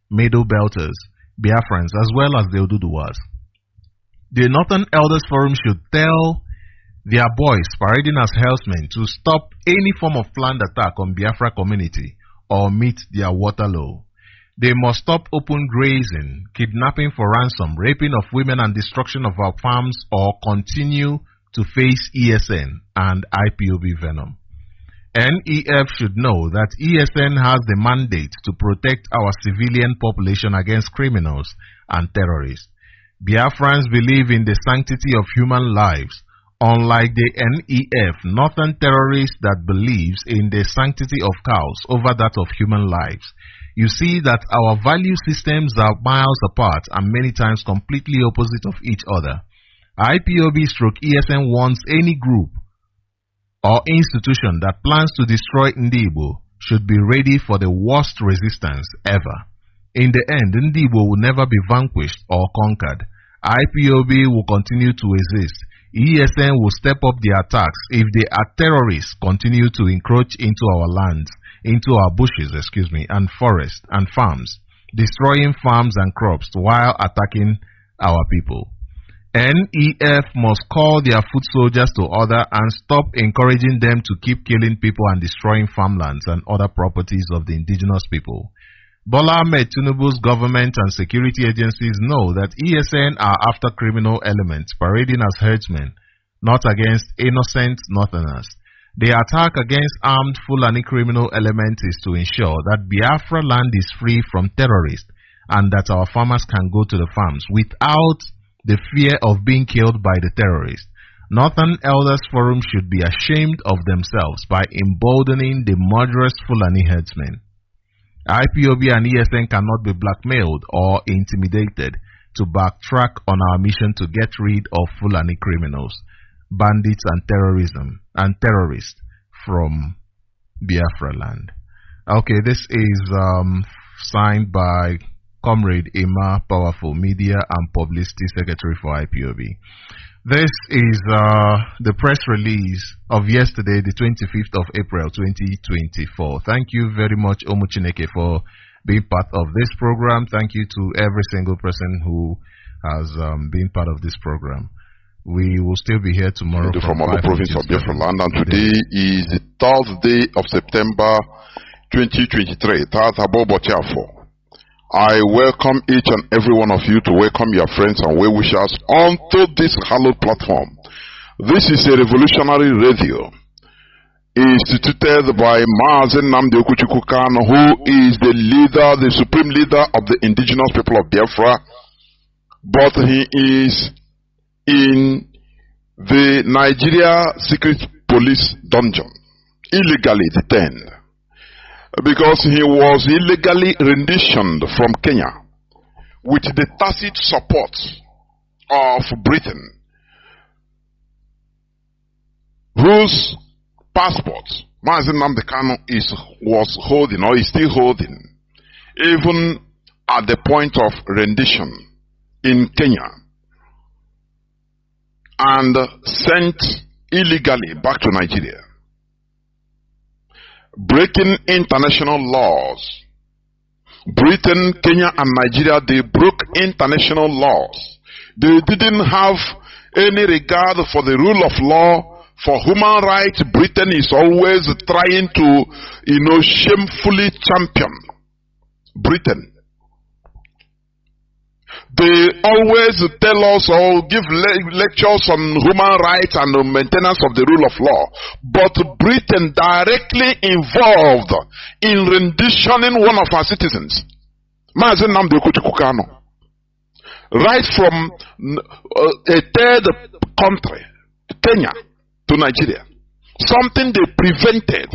Middle Belters, Biafrans, as well as the Oduduwas. The Northern Elders Forum should tell their boys parading as herdsmen to stop any form of planned attack on Biafra community or meet their Waterloo. They must stop open grazing, kidnapping for ransom, raping of women and destruction of our farms, or continue to face ESN and IPOB venom. NEF should know that ESN has the mandate to protect our civilian population against criminals and terrorists. Biafrans believe in the sanctity of human lives, unlike the NEF, Northern terrorists that believes in the sanctity of cows over that of human lives. You see that our value systems are miles apart and many times completely opposite of each other. IPOB/ESN wants any group or institution that plans to destroy Ndibo should be ready for the worst resistance ever. In the end, Ndibo will never be vanquished or conquered. IPOB will continue to exist. ESN will step up the attacks if the terrorists continue to encroach into our lands, into our bushes, and forests and farms, destroying farms and crops while attacking our people. NEF must call their foot soldiers to order and stop encouraging them to keep killing people and destroying farmlands and other properties of the indigenous people. Bola Ahmed Tinubu's government and security agencies know that ESN are after criminal elements parading as herdsmen, not against innocent Northerners. The attack against armed Fulani criminal elements is to ensure that Biafra land is free from terrorists and that our farmers can go to the farms without the fear of being killed by the terrorists. Northern Elders Forum should be ashamed of themselves by emboldening the murderous Fulani herdsmen. IPOB and ESN cannot be blackmailed or intimidated to backtrack on our mission to get rid of Fulani criminals, bandits and terrorists from Biafra land. Okay, this is signed by Comrade Emma Powerful, Media and Publicity Secretary for IPOB. This is the press release of yesterday, the 25th of April, 2024. Thank you very much, Omuchineke, for being part of this program. Thank you to every single person who has been part of this program. We will still be here tomorrow
from our province of Biafra land, and today is the 3rd day of September 2023. I welcome each and every one of you to welcome your friends and well wishers onto this hallowed platform. This is a revolutionary radio instituted by Mazi Nnamdi Kanu, who is the leader, the supreme leader of the indigenous people of Biafra, but he is in the Nigeria Secret Police dungeon, illegally detained, because he was illegally renditioned from Kenya with the tacit support of Britain, whose passport Mazi Nnamdi Kanu was holding, or is still holding, even at the point of rendition in Kenya, and sent illegally back to Nigeria, breaking international laws. Britain, Kenya and Nigeria, they broke international laws. They didn't have any regard for the rule of law, for human rights. Britain is always trying to, shamefully champion Britain. They always tell us or give lectures on human rights and the maintenance of the rule of law. But Britain directly involved in renditioning one of our citizens, Mazi Nnamdi Kanu, right from a third country, Kenya, to Nigeria. something they prevented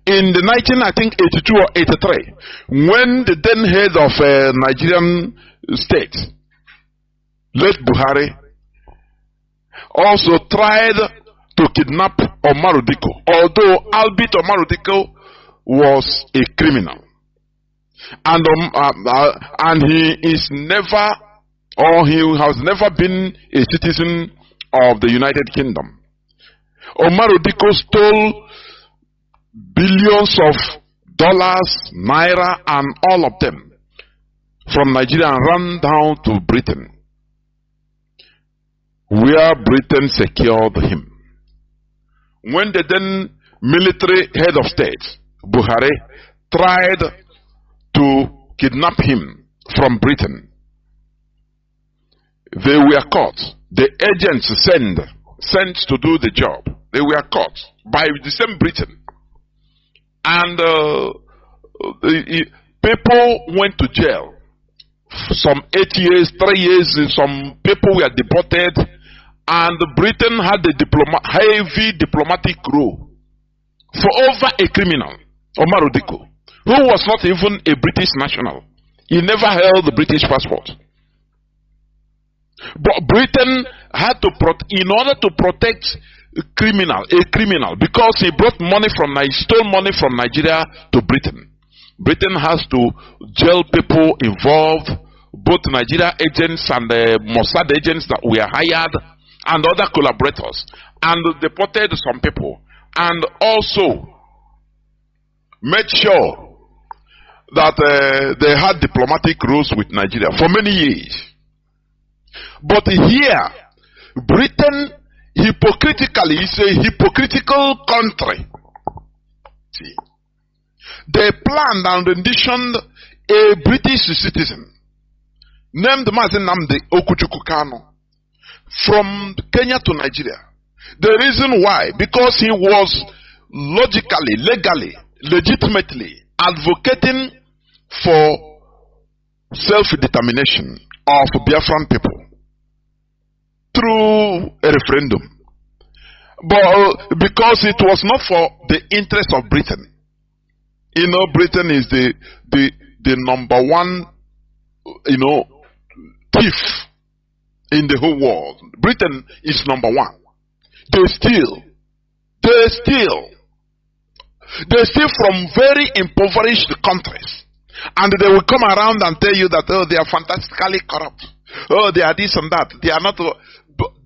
in the 1982 or 83, when the then head of Nigerian state, late Buhari, also tried to kidnap Omar Diko, although albeit Omar Diko was a criminal, and he is never, or he has never been a citizen of the United Kingdom. Omar Diko stole billions of dollars, naira, and all of them from Nigeria and ran down to Britain, where Britain secured him. When the then military head of state, Buhari, tried to kidnap him from Britain, they were caught. The agents sent to do the job, they were caught by the same Britain. And people went to jail. Some 8 years, 3 years, some people were deported. And Britain had a heavy diplomatic role for over a criminal, Omar Diko, who was not even a British national. He never held the British passport. But Britain had to, in order to protect a criminal, because he brought money from, he stole money from Nigeria to Britain. Britain has to jail people involved, both Nigeria agents and the Mossad agents that were hired, and other collaborators, and deported some people, and also made sure that they had diplomatic rules with Nigeria for many years. But here, Britain hypocritically is a hypocritical country. See, they planned and renditioned a British citizen named Mazi Nnamdi Kanu from Kenya to Nigeria. The reason why, because he was logically, legally, legitimately advocating for self-determination of Biafran people through a referendum. But because it was not for the interest of Britain. You know, Britain is the number one, thief in the whole world. Britain is number one. They steal from very impoverished countries, and they will come around and tell you that, oh, they are fantastically corrupt, oh, they are this and that. They are not.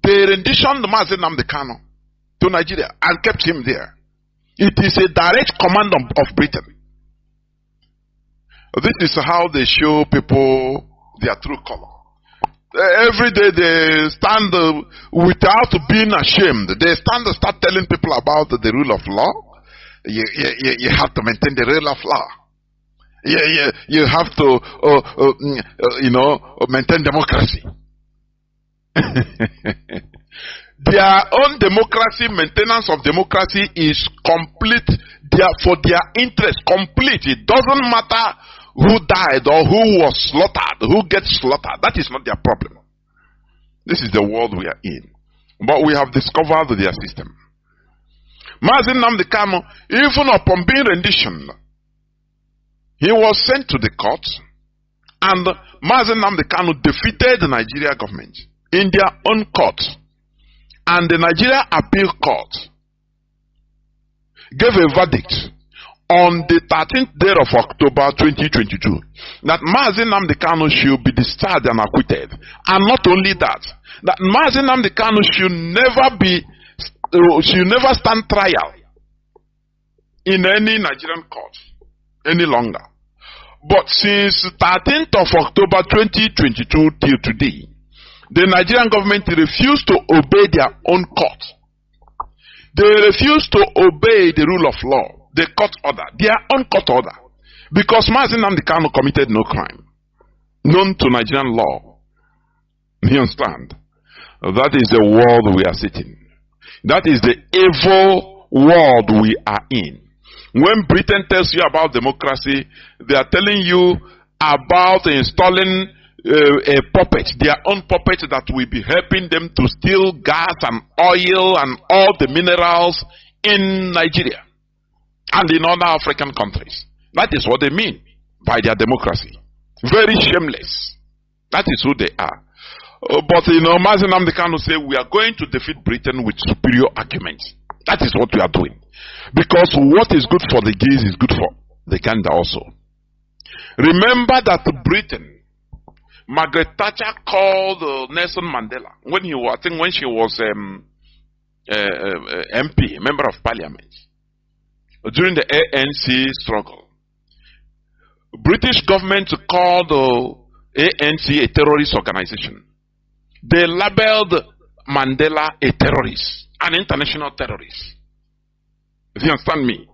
They renditioned Mazi Nnamdi Kanu to Nigeria and kept him there. It is a direct command of Britain. This is how they show people their true color. Every day they stand without being ashamed. They stand and start telling people about the rule of law. You have to maintain the rule of law. You have to, maintain democracy. Their own democracy, maintenance of democracy is complete. For their interest, complete. It doesn't matter who died or who was slaughtered, who gets slaughtered. That is not their problem. This is the world we are in. But we have discovered their system. Mazi Nnamdi Kanu, even upon being renditioned, he was sent to the court, and Mazi Nnamdi Kanu defeated the Nigeria government in their own court. And the Nigeria Appeal Court gave a verdict on the 13th day of October 2022 that Mazi Nnamdi Kanu should be discharged and acquitted. And not only that, that Mazi Nnamdi Kanu should never stand trial in any Nigerian court any longer. But since 13th of October 2022 till today, the Nigerian government refused to obey their own court. They refused to obey the rule of law, the court order, their own court order, because Mazi Nnamdi Kanu committed no crime known to Nigerian law. You understand? That is the world we are sitting. That is the evil world we are in. When Britain tells you about democracy, they are telling you about installing a puppet, their own puppet that will be helping them to steal gas and oil and all the minerals in Nigeria and in other African countries. That is what they mean by their democracy. Very shameless. That is who they are. But Mazi Nnamdi Kanu say we are going to defeat Britain with superior arguments. That is what we are doing. Because what is good for the geese is good for the gander also. Remember that Britain, Margaret Thatcher called Nelson Mandela when she was MP, member of parliament, during the ANC struggle. British government called ANC a terrorist organization. They labeled Mandela a terrorist, an international terrorist. If you understand me.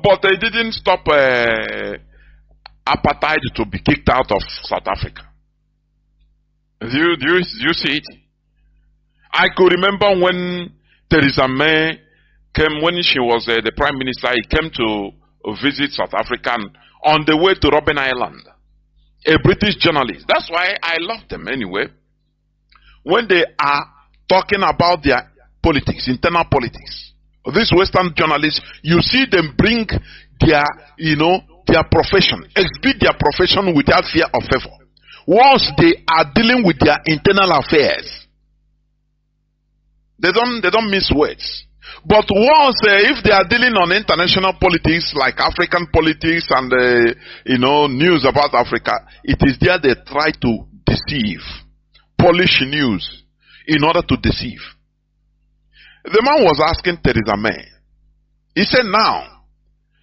But they didn't stop apartheid to be kicked out of South Africa. Do you see it? I could remember when Theresa May came, when she was the prime minister, he came to visit South Africa, and on the way to Robben Island, a British journalist. That's why I love them anyway. When they are talking about their politics, internal politics, these Western journalists, you see them bring their, their profession, exhibit their profession without fear of favor. Once they are dealing with their internal affairs, they don't miss words. But once, if they are dealing on international politics, like African politics and, news about Africa, it is there they try to deceive, polish news in order to deceive. The man was asking Theresa May. He said, now,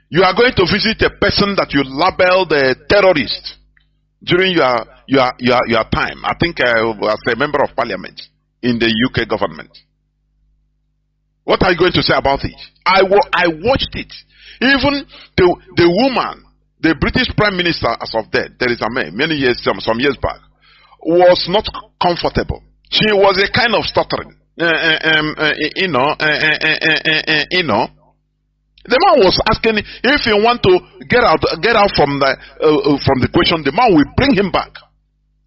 you are going to visit a person that you labeled a terrorist during your time. I think as a member of parliament in the UK government. What are you going to say about it? I watched it. Even the woman, the British Prime Minister as of then, Theresa May, some years back, was not comfortable. She was a kind of stuttering. The man was asking if you want to get out from the question. The man will bring him back.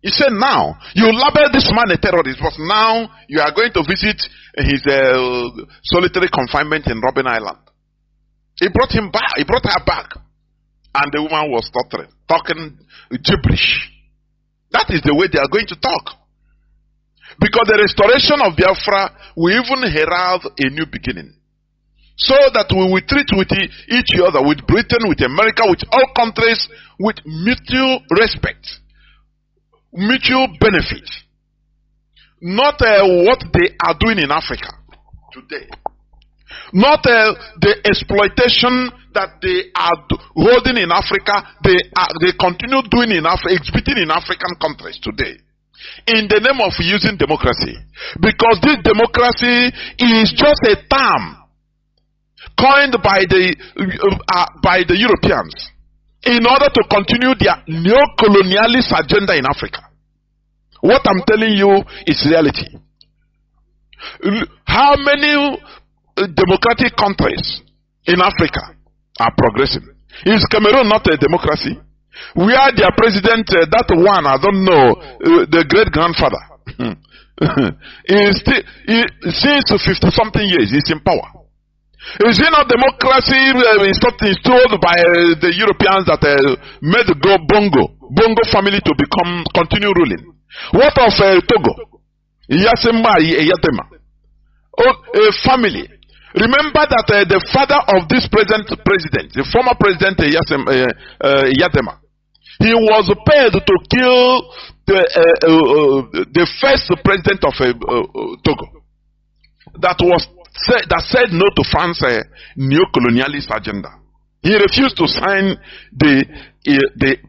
He said, now you label this man a terrorist, but now you are going to visit his solitary confinement in Robben Island. He brought him back. He brought her back, and the woman was stuttering, talking gibberish. That is the way they are going to talk. Because the restoration of Biafra will even herald a new beginning. So that we will treat with each other, with Britain, with America, with all countries, with mutual respect, mutual benefit. Not what they are doing in Africa today. Not the exploitation that they are holding in Africa, they continue doing in Africa, exhibiting in African countries today. In the name of using democracy. Because this democracy is just a term coined by the Europeans in order to continue their neo-colonialist agenda in Africa. What I'm telling you is reality. How many democratic countries in Africa are progressing? Is Cameroon not a democracy? Where their president, that one, I don't know, the great-grandfather, since 50-something years, he's in power. Is it not democracy installed by the Europeans that made the Bongo family to continue ruling? What of Togo? Yatema. A family. Remember that the father of this present president, the former president Yatema, he was paid to kill the first president of Togo. That said no to France's neo-colonialist agenda. He refused to sign the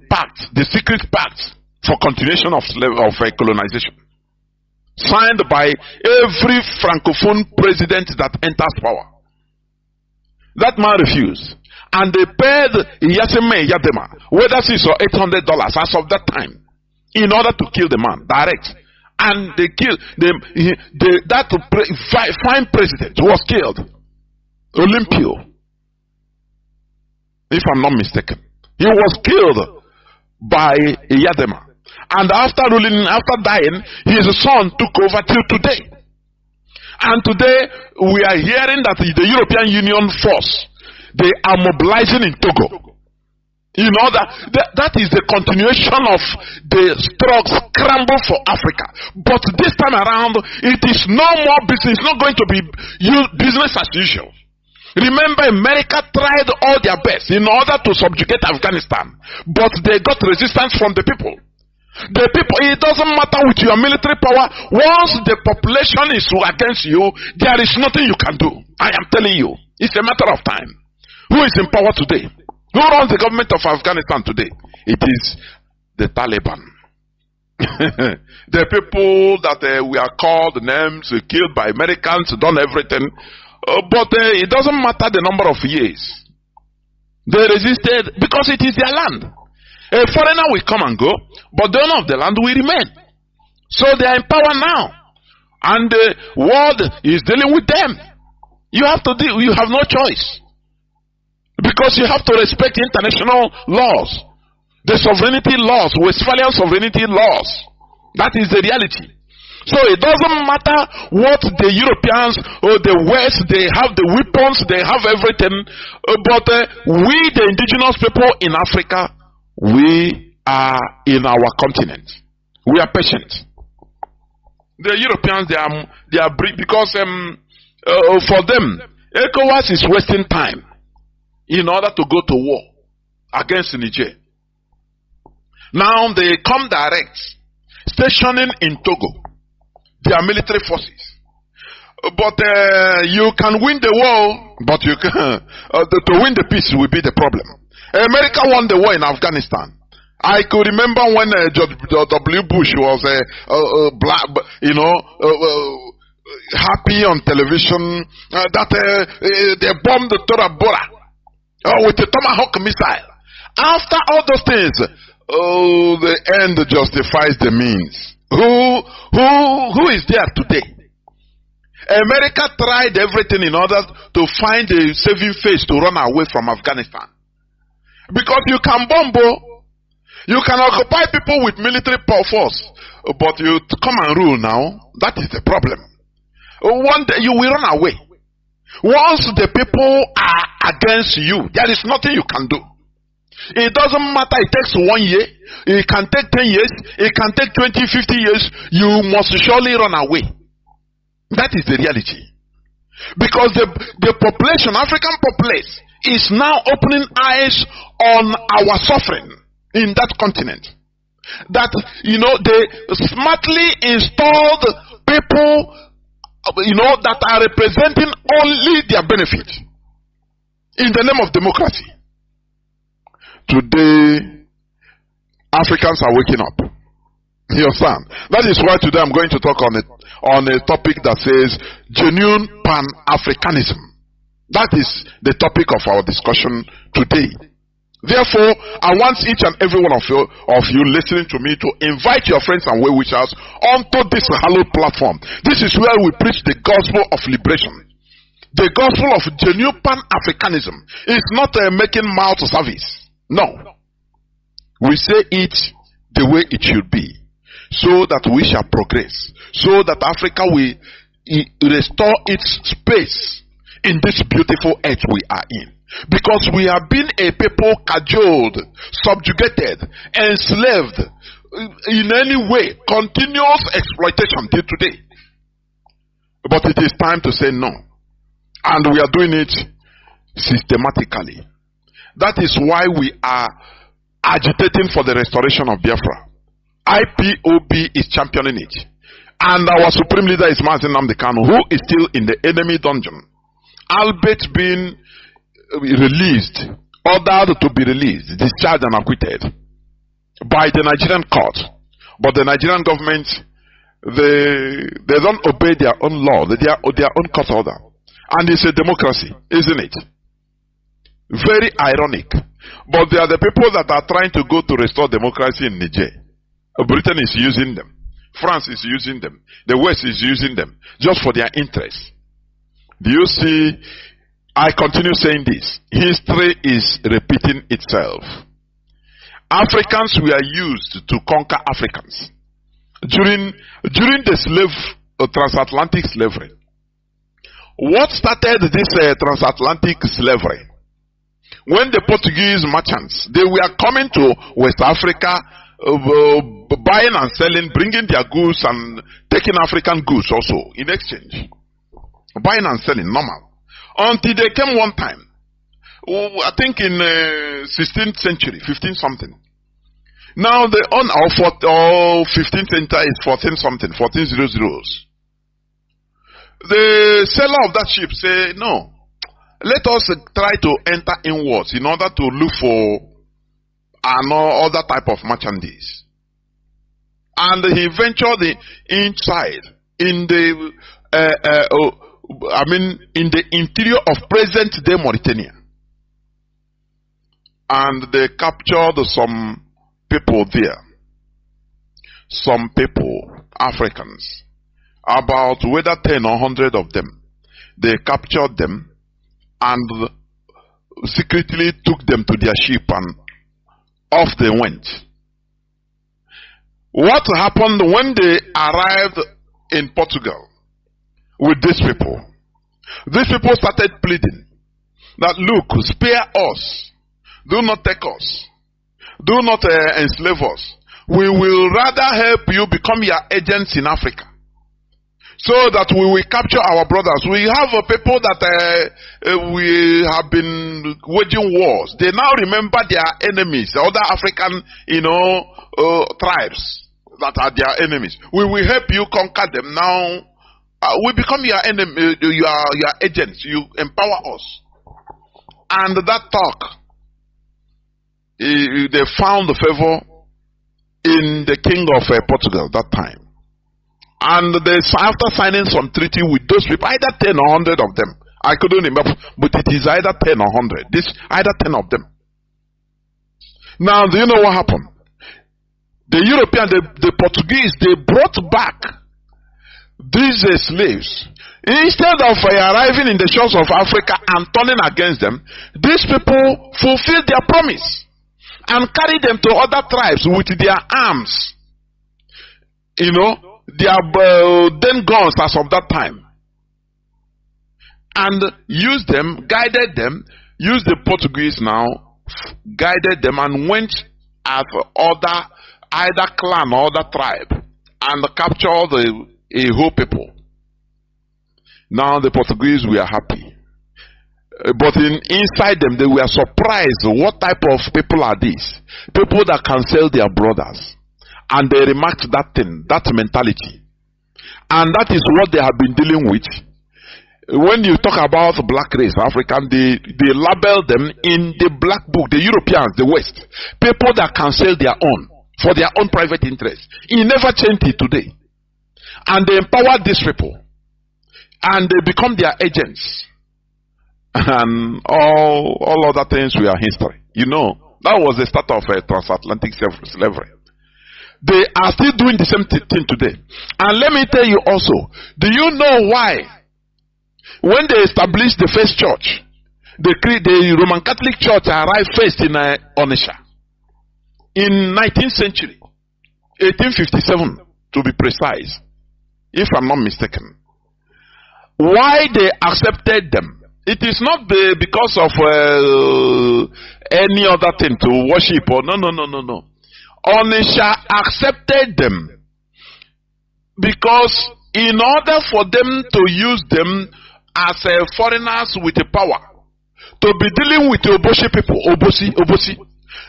pact, the secret pact for continuation of colonization, signed by every francophone president that enters power. That man refused, and they paid Yatema whether $600 or $800 as of that time in order to kill the man direct. And they killed that fine president was killed, Olympio, if I'm not mistaken. He was killed by Yatema. And after dying, his son took over till today. And today, we are hearing that the European Union force, they are mobilizing in Togo. You know that is the continuation of the scramble for Africa. But this time around, it is no more business. It's not going to be business as usual. Remember, America tried all their best in order to subjugate Afghanistan, but they got resistance from the people. The people, it doesn't matter with your military power. Once the population is against you, there is nothing you can do. I am telling you, it's a matter of time. Who is in power today? Who runs the government of Afghanistan today? It is the Taliban. The people that we are called names, killed by Americans, done everything. But it doesn't matter the number of years. They resisted because it is their land. A foreigner will come and go, but the owner of the land will remain. So they are in power now. And the world is dealing with them. You have to deal, you have no choice. Because you have to respect international laws. The sovereignty laws, Westphalian sovereignty laws. That is the reality. So it doesn't matter what the Europeans or the West, they have the weapons, they have everything. But we, the indigenous people in Africa, we are in our continent. We are patient. The Europeans, they are because for them, ECOWAS is wasting time in order to go to war against Niger. Now they come direct, stationing in Togo, their military forces. But you can win the war, but you can, to win the peace will be the problem. America won the war in Afghanistan. I could remember when George W. Bush was happy on television that they bombed Tora Bora with a Tomahawk missile. After all those things, the end justifies the means. Who is there today? America tried everything in order to find a saving face to run away from Afghanistan. Because you can bomb, you can occupy people with military force, but you come and rule now, that is the problem. One day you will run away. Once the people are against you, there is nothing you can do. It doesn't matter, it takes 1 year, it can take 10 years, it can take 20, 50 years, you must surely run away. That is the reality. Because the population, African populace, is now opening eyes on our suffering in that continent. That, they smartly installed people, that are representing only their benefit in the name of democracy. Today, Africans are waking up. You understand? That is why today I'm going to talk on a topic that says genuine Pan-Africanism. That is the topic of our discussion today. Therefore, I want each and every one of you listening to me to invite your friends and well-wishers onto this hallowed platform. This is where we preach the gospel of liberation. The gospel of genuine Pan-Africanism is not making mouth service. No. We say it the way it should be, so that we shall progress, so that Africa will restore its space in this beautiful earth we are in. Because we have been a people cajoled, subjugated, enslaved, in any way, continuous exploitation till today. But it is time to say no. And we are doing it systematically. That is why we are agitating for the restoration of Biafra. IPOB is championing it. And our supreme leader is Mazi Nnamdi Kanu, who is still in the enemy dungeon. Albeit being released, ordered to be released, discharged and acquitted by the Nigerian court. But the Nigerian government, they don't obey their own law, their own court order. And it's a democracy, isn't it? Very ironic. But they are the people that are trying to go to restore democracy in Niger. Britain is using them. France is using them. The West is using them just for their interests. Do you see? I continue saying this. History is repeating itself. Africans were used to conquer Africans. During the transatlantic slavery, What started this transatlantic slavery? When the Portuguese merchants, they were coming to West Africa, buying and selling, bringing their goods and taking African goods also in exchange. Buying and selling, normal. Until they came one time, I think in 16th century, 15 something. Now the on our 15th century is 14 something, 1400s. The seller of that ship say, no, let us try to enter inwards in order to look for another type of merchandise. And he ventured inside in the in the interior of present-day Mauritania. And they captured some people there. Some people, Africans, about whether 10 or 100 of them. They captured them and secretly took them to their ship and off they went. What happened when they arrived in Portugal with these people? These people started pleading that, look, spare us. Do not take us. Do not enslave us. We will rather help you become your agents in Africa, so that we will capture our brothers. We have people that we have been waging wars. They now remember their enemies, the other African, tribes that are their enemies. We will help you conquer them. Now we become your enemy, your agents. You empower us. And that talk, they found the favor in the king of Portugal that time. And after signing some treaty with those people, either 10 or 100 of them, I couldn't remember, but it is either 10 or 100. Either 10 of them. Now, do you know what happened? The European, the Portuguese, they brought back these slaves. Instead of arriving in the shores of Africa and turning against them, these people fulfilled their promise and carried them to other tribes with their arms. Their then guns as of that time. And used them, guided them, used the Portuguese now, guided them and went at either clan or other tribe and captured a whole people. Now the Portuguese were happy. But inside them, they were surprised. What type of people are these? People that can sell their brothers. And they remarked that thing, that mentality. And that is what they have been dealing with. When you talk about black race, African, they label them in the black book, the Europeans, the West. People that can sell their own, for their own private interest. It never changed it today. And they empower these people. And they become their agents. And all other things were history. That was the start of transatlantic slavery. They are still doing the same thing today. And let me tell you also, do you know why? When they established the first church, the Roman Catholic Church arrived first in Onitsha. In 19th century, 1857 to be precise, if I'm not mistaken. Why they accepted them? It is not because of any other thing to worship or no. Onitsha accepted them because in order for them to use them as foreigners with a power, to be dealing with Obosi people, Obosi.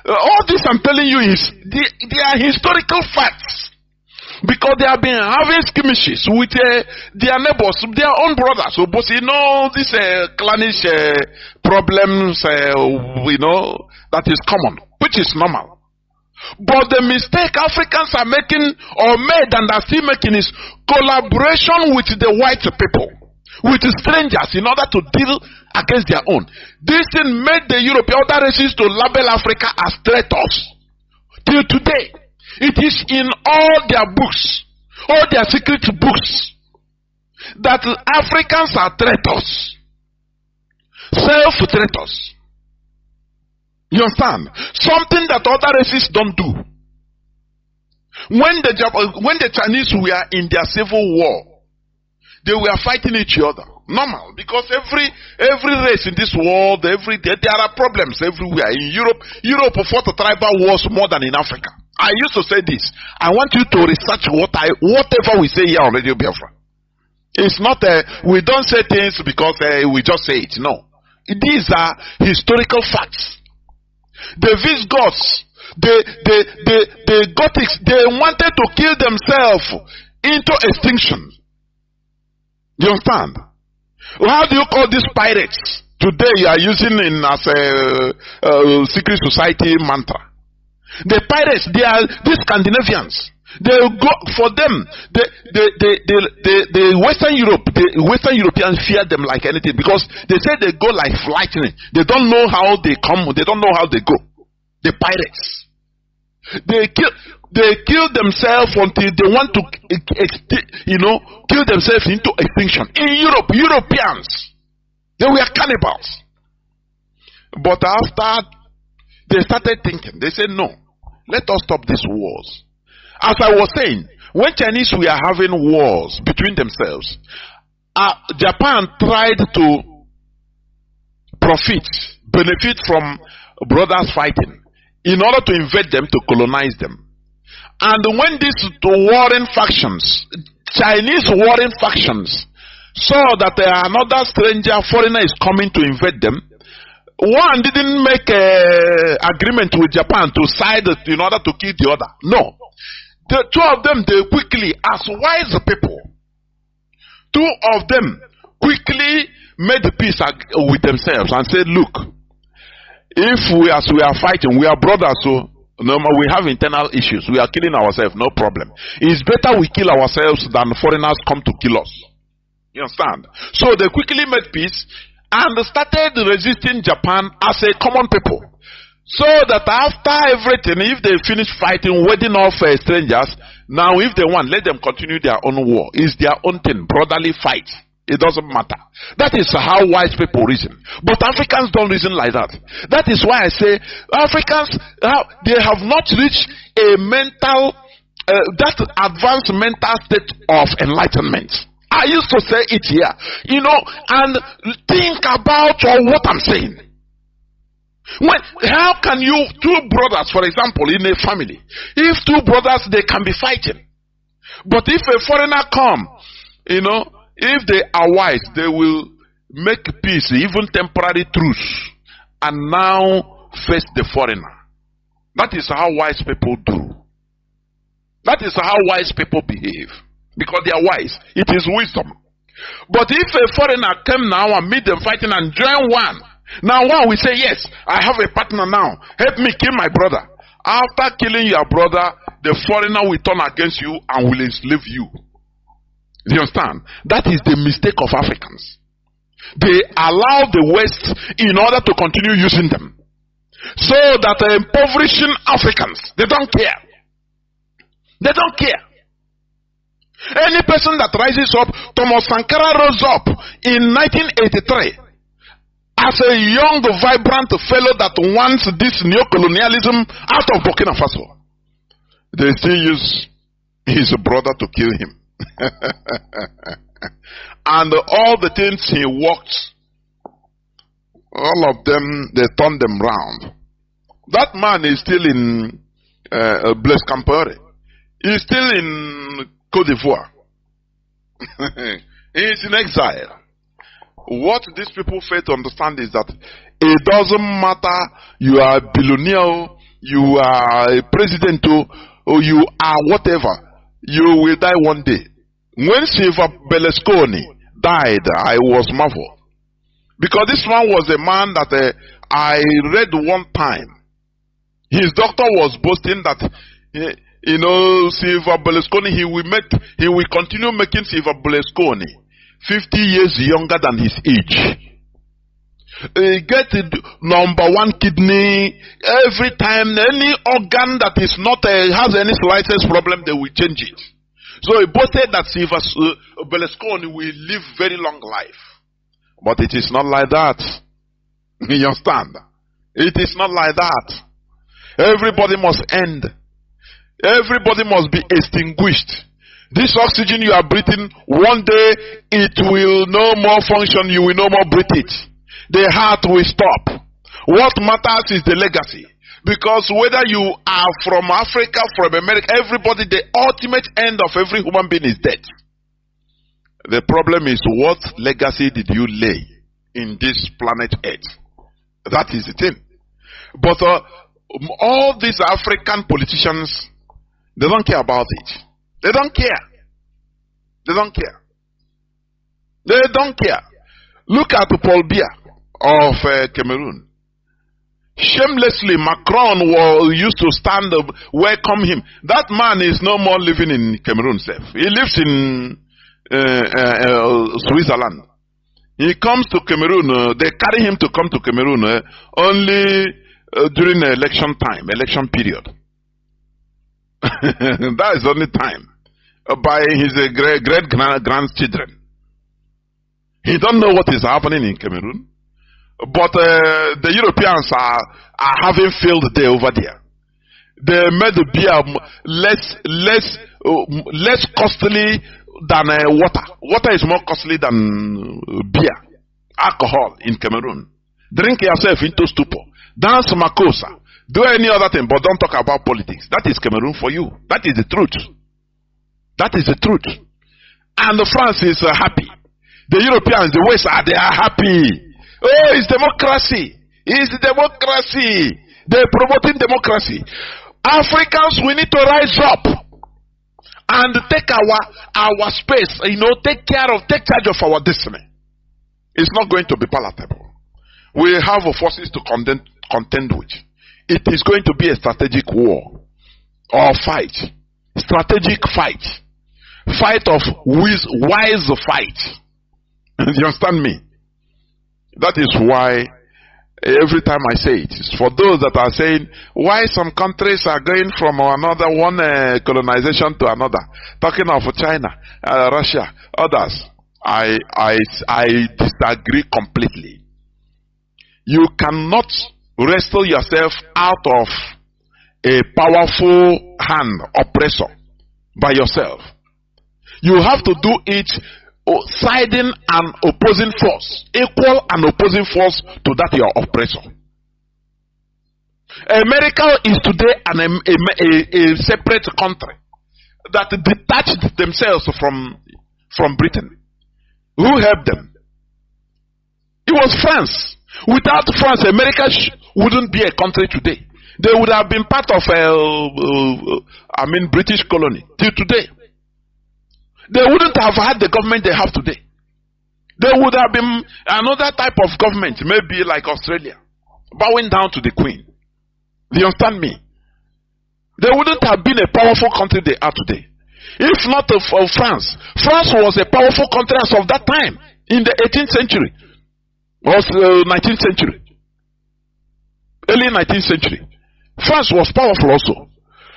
All this I'm telling you is they are historical facts. Because they have been having skirmishes with their neighbors, their own brothers. Obosi, these clannish problems, that is common, which is normal. But the mistake Africans are making, or made and are still making, is collaboration with the white people, with strangers, in order to deal against their own. This thing made the European other races to label Africa as traitors. Till today, it is in all their books, all their secret books, that Africans are traitors, self-traitors. You understand? Something that other races don't do. When the Chinese were in their civil war, they were fighting each other. Normal, because every race in this world, there are problems everywhere. In Europe fought tribal wars more than in Africa. I used to say this. I want you to research whatever we say here on Radio Biafra. It's not we don't say things because we just say it. No, these are historical facts. The Visigoths, the Gothics, they wanted to kill themselves into extinction. You understand? How do you call these pirates? Today you are using it as a secret society mantra. The pirates, they are these Scandinavians. They go for them. The Western Europeans fear them like anything because they say they go like lightning. They don't know how they come. They don't know how they go. The pirates. They kill themselves until they want to, kill themselves into extinction. In Europe, Europeans, they were cannibals. But after they started thinking, they said, no, let us stop these wars. As I was saying, when Chinese were having wars between themselves, Japan tried to benefit from brothers fighting in order to invade them, to colonize them. And when these warring factions, Chinese warring factions, saw that another stranger, foreigner is coming to invade them, one didn't make an agreement with Japan to side in order to kill the other. No. The two of them, they quickly, as wise people, two of them quickly made peace with themselves and said, look, if we are fighting, we are brothers, so no, we have internal issues. We are killing ourselves, no problem. It's better we kill ourselves than foreigners come to kill us. You understand? So they quickly made peace and started resisting Japan as a common people. So that after everything, if they finish fighting, wedding off strangers, now if they want, let them continue their own war. It's their own thing, brotherly fight. It doesn't matter. That is how wise people reason. But Africans don't reason like that. That is why I say Africans, they have not reached a mental, that advanced mental state of enlightenment. I used to say it here, and think about what I'm saying. How can you, two brothers, for example, in a family, if two brothers, they can be fighting. But if a foreigner come, if they are wise, they will make peace, even temporary truce, and now face the foreigner. That is how wise people do. That is how wise people behave. Because they are wise. It is wisdom. But if a foreigner come now and meet them fighting and join one, now one will say, yes, I have a partner now. Help me kill my brother. After killing your brother, the foreigner will turn against you and will enslave you. You understand? That is the mistake of Africans. They allow the West in order to continue using them. So that impoverishing Africans, they don't care. They don't care. Any person that rises up, Thomas Sankara rose up in 1983 as a young, vibrant fellow that wants this neo-colonialism out of Burkina Faso. They still use his brother to kill him. And all the things he worked, all of them, they turned them round. That man is still in Blaise Compaoré. He's still in Côte d'Ivoire. He's in exile. What these people fail to understand is that it doesn't matter you are a billionaire, you are a president, or you are whatever. You will die one day. When Silva Berlusconi died, I was marveled. Because this man was a man that I read one time. His doctor was boasting that, Silva Berlusconi, he will continue making Silva Berlusconi 50 years younger than his age. He get #1 kidney every time. Any organ that is not has any slightest problem, they will change it. So he boasted that Silva Berlusconi will live very long life. But it is not like that. You understand? It is not like that. Everybody must end. Everybody must be extinguished. This oxygen you are breathing, one day it will no more function, you will no more breathe it. The heart will stop. What matters is the legacy. Because whether you are from Africa, from America, everybody, the ultimate end of every human being is death. The problem is, what legacy did you lay in this planet Earth? That is the thing. But all these African politicians, they don't care about it. They don't care. They don't care. They don't care. Look at Paul Biya of Cameroon. Shamelessly, Macron used to stand up, welcome him. That man is no more living in Cameroon. He lives in Switzerland. He comes to Cameroon. They carry him to come to Cameroon only during election time, election period. That is only time. By his great grandchildren. He don't know what is happening in Cameroon. But the Europeans are having field day over there. They made the beer less costly than water. Water is more costly than beer, alcohol in Cameroon. Drink yourself into stupor. Dance makosa. Do any other thing, but don't talk about politics. That is Cameroon for you. That is the truth. That is the truth. And France is happy. The Europeans, the West, they are happy. Oh, it's democracy. It's democracy. They're promoting democracy. Africans, we need to rise up and take our space, take charge of our destiny. It's not going to be palatable. We have forces to contend with. It is going to be a strategic war or fight. Strategic fight. Fight of wise fight. You understand me? That is why every time I say it, it's for those that are saying why some countries are going from one colonization to another, talking of China, Russia, others. I disagree completely. You cannot wrestle yourself out of a powerful hand oppressor by yourself. You have to do it siding an opposing force, equal and opposing force to that your oppressor. America is today a separate country that detached themselves from Britain. Who helped them? It was France. Without France, America wouldn't be a country today. They would have been part of British colony till today. They wouldn't have had the government they have today. There would have been another type of government, maybe like Australia, bowing down to the Queen. Do you understand me? They wouldn't have been a powerful country they are today. If not for France. France was a powerful country as of that time, in the 18th century, or 19th century, early 19th century. France was powerful also.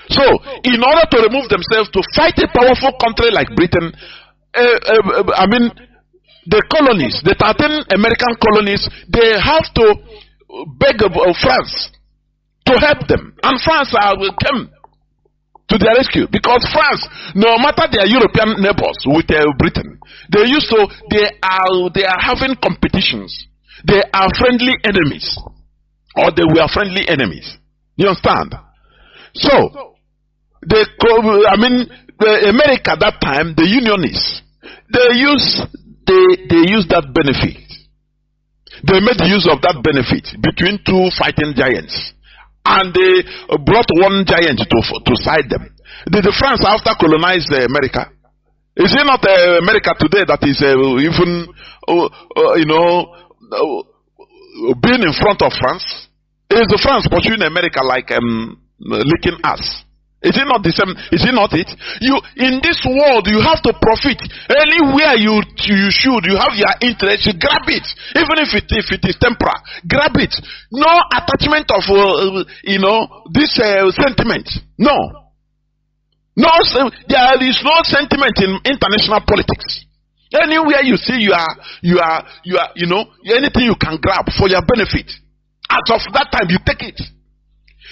So, in order to remove themselves to fight a powerful country like Britain, the colonies, the 13 American colonies, they have to beg France to help them. And France will come to their rescue. Because France, no matter their European neighbors with Britain, they are having competitions. They are friendly enemies. Or they were friendly enemies. You understand? So, the America that time, the Unionists, they use that benefit. They made use of that benefit between two fighting giants, and they brought one giant to side them. Did France after colonize America? Is it not America today that is even being in front of France? Is the France pursuing America like licking us? Is it not the same? Is it not it? You in this world, you have to profit. Anywhere you should, you have your interest, you grab it. Even if it is temporal, grab it. No attachment of this sentiment. No, there is no sentiment in international politics. Anywhere you see, you are anything you can grab for your benefit. As of that time, you take it.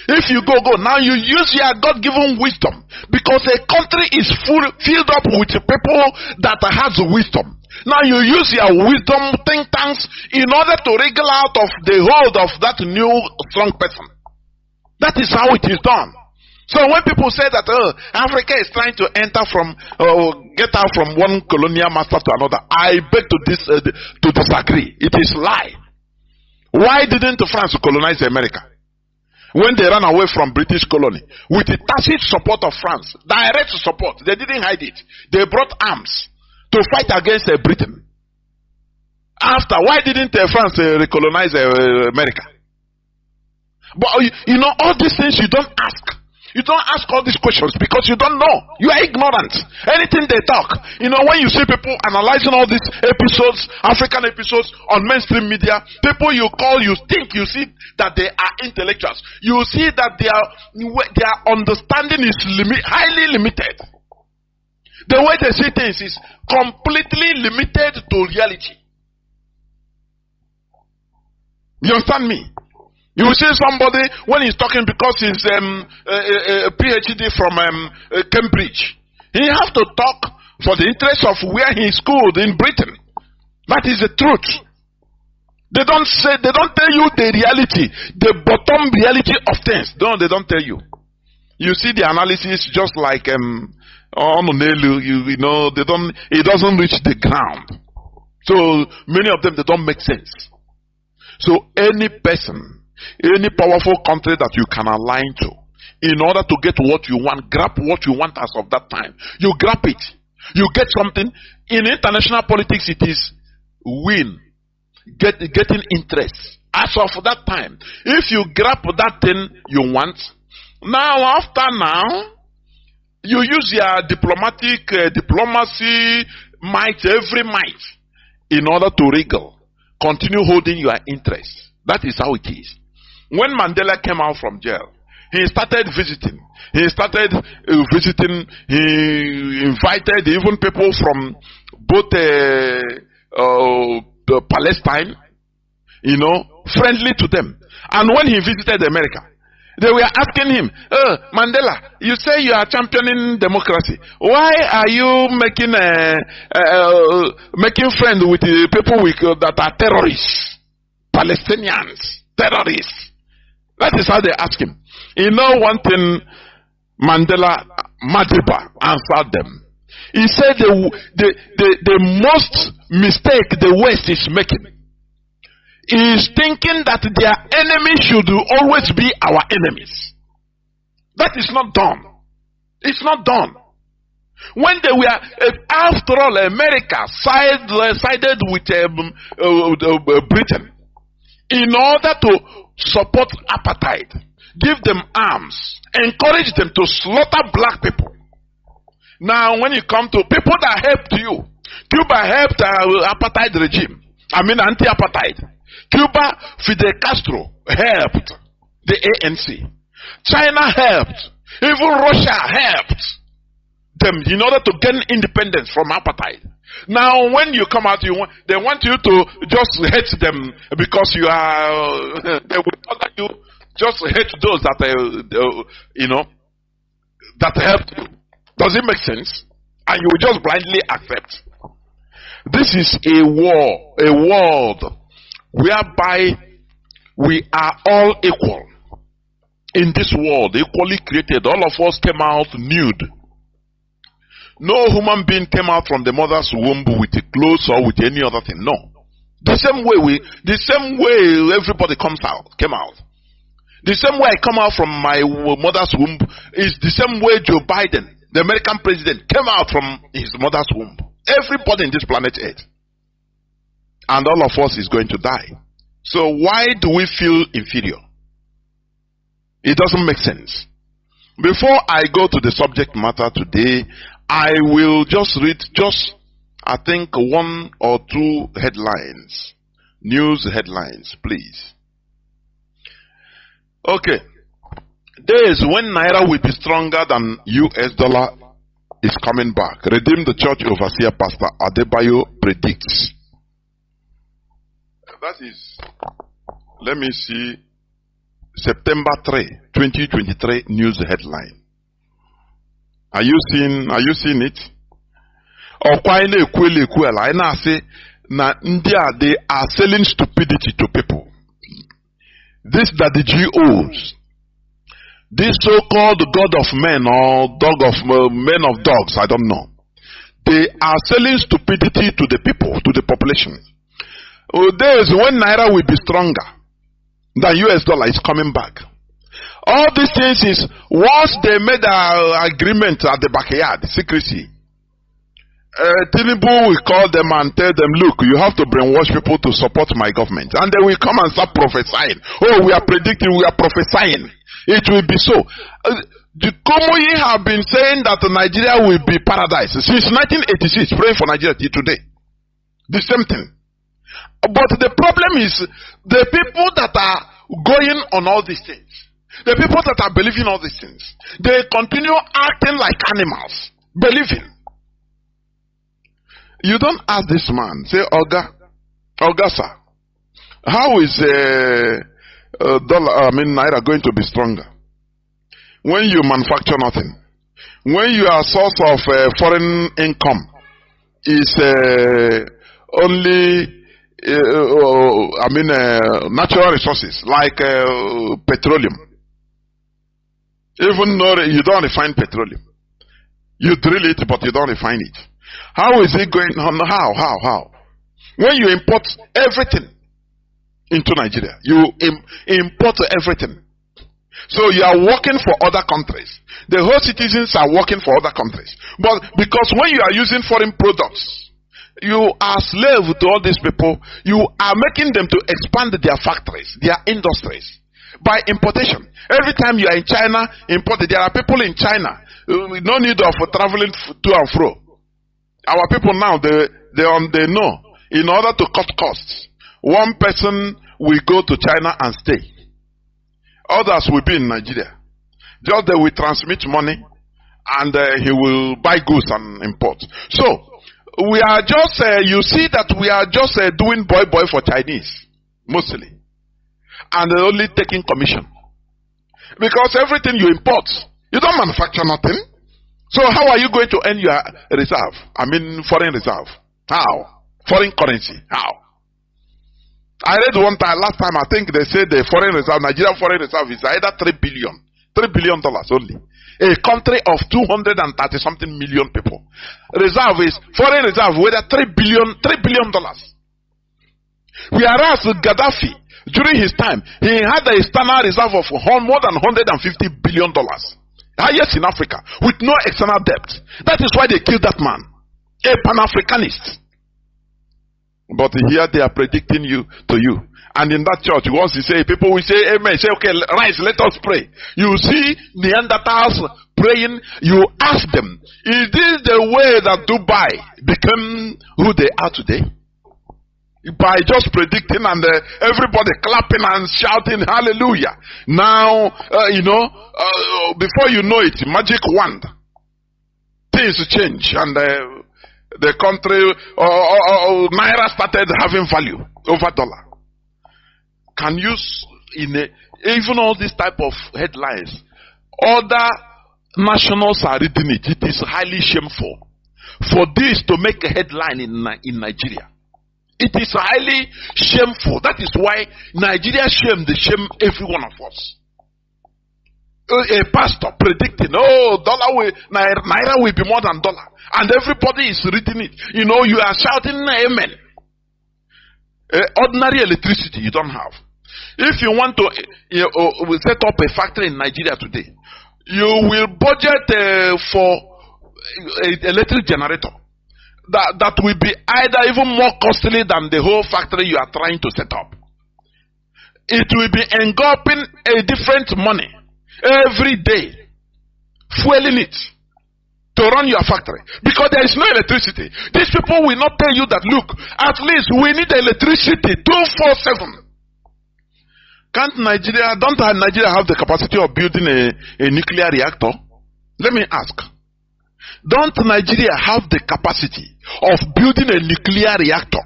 If you go, now you use your God-given wisdom, because a country is filled up with people that has wisdom. Now you use your wisdom think tanks in order to wriggle out of the hold of that new strong person. That is how it is done. So when people say that Africa is trying to enter from, get out from one colonial master to another, I beg to disagree. It is lie. Why didn't France colonize America? When they ran away from British colony, with the tacit support of France, direct support, they didn't hide it. They brought arms to fight against Britain. After, why didn't France recolonize America? But you know, all these things you don't ask. You don't ask all these questions because you don't know. You are ignorant. Anything they talk. You know, when you see people analyzing all these episodes, African episodes on mainstream media, people you call, you think, you see that they are intellectuals. You see that their understanding is highly limited. The way they see things is completely limited to reality. You understand me? You will see somebody when he's talking because he's a PhD from Cambridge. He has to talk for the interest of where he schooled in Britain. That is the truth. They don't tell you the reality, the bottom reality of things. No, they don't tell you. You see the analysis just like you know, it doesn't reach the ground. So many of them, they don't make sense. So any person, any powerful country that you can align to, in order to get what you want, grab what you want as of that time, you grab it. You get something. In international politics, it is win, getting interest. As of that time, if you grab that thing you want, now, you use your diplomacy might, every might, in order to wriggle, continue holding your interest. That is how it is. When Mandela came out from jail, he started visiting. He invited even people from both Palestine, you know, friendly to them. And when he visited America, they were asking him, Mandela, you say you are championing democracy. Why are you making friends with the people that are terrorists? Palestinians, terrorists. That is how they ask him. You know one thing Mandela Madiba answered them. He said the most mistake the West is making is thinking that their enemies should always be our enemies. That is not done. It's not done. When they were, after all, America sided with Britain in order to support apartheid, give them arms, encourage them to slaughter black people. Now, when you come to people that helped you, Cuba helped apartheid regime. I mean anti-apartheid. Cuba, Fidel Castro helped the ANC. China helped. Even Russia helped them in order to gain independence from apartheid. Now, when you come out, they want you to just hate them because you are. They will order you just hate those that that helped you. Does it make sense? And you will just blindly accept. This is a war, a world whereby we are all equal in this world, equally created. All of us came out nude. No human being came out from the mother's womb with a clothes or with any other thing. No. The same way everybody came out. The same way I come out from my mother's womb is the same way Joe Biden, the American president, came out from his mother's womb. Everybody in this planet Earth. And all of us is going to die. So why do we feel inferior? It doesn't make sense. Before I go to the subject matter today, I will just read I think one or two headlines. News headlines, please. Okay. Days when Naira will be stronger than US dollar is coming back. Redeem the Church Overseer Pastor Adebayo predicts. That is, let me see, September 3, 2023 news headline. Are you seeing it? They are selling stupidity to people. This that the GOs, this so-called God of men or dog of men of dogs, I don't know. They are selling stupidity to the people, to the population. Days when Naira will be stronger, the US dollar is coming back. All these things is once they made an agreement at the backyard, secrecy. Tinubu will call them and tell them, look, you have to brainwash people to support my government. And they will come and start prophesying. Oh, we are predicting, we are prophesying. It will be so. The Komoyi have been saying that Nigeria will be paradise since 1986, praying for Nigeria till today. The same thing. But the problem is the people that are going on all these things, the people that are believing all these things, they continue acting like animals, believing. You don't ask this man, say, Oga sir, how is Naira going to be stronger? When you manufacture nothing, when your source of foreign income is only natural resources like petroleum. Even though you don't refine petroleum, you drill it but you don't refine it. How is it going on? How? When you import everything into Nigeria, you import everything. So you are working for other countries. The whole citizens are working for other countries. But because when you are using foreign products, you are slave to all these people. You are making them to expand their factories, their industries by importation. Every time you are in China, imported. There are people in China. No need of traveling to and fro. Our people now, they know, in order to cut costs, one person will go to China and stay. Others will be in Nigeria. Just they will transmit money and he will buy goods and import. So, we are just, you see that we are just doing boy for Chinese, mostly. And only taking commission. Because everything you import, you don't manufacture nothing. So how are you going to earn your reserve? Foreign reserve. How? Foreign currency. How? I read one time, last time, I think they said the foreign reserve, Nigerian foreign reserve is either $3 billion only. A country of 230 something million people. Reserve is, foreign reserve, whether $3 billion. Whereas Gaddafi, during his time, he had a external reserve of more than $150 billion. Highest in Africa, with no external debt. That is why they killed that man. A Pan-Africanist. But here they are predicting you. And in that church, once you say, people will say, amen. Say, okay, rise, let us pray. You see Neanderthals praying, you ask them, is this the way that Dubai became who they are today? By just predicting and everybody clapping and shouting hallelujah. Now, before you know it, magic wand, things change and the country, Naira started having value over dollar. Can you, even all this type of headlines, other nationals are reading it. It is highly shameful for this to make a headline in Nigeria. It is highly shameful. That is why Nigeria shame every one of us. A pastor predicting, Naira will be more than dollar. And everybody is reading it. You are shouting amen. Ordinary electricity you don't have. If you want to set up a factory in Nigeria today, you will budget for an electric generator. That will be either even more costly than the whole factory you are trying to set up. It will be engulfing a different money every day, fueling it to run your factory. Because there is no electricity. These people will not tell you that, look, at least we need electricity 24/7. Don't Nigeria have the capacity of building a nuclear reactor? Let me ask. Don't Nigeria have the capacity of building a nuclear reactor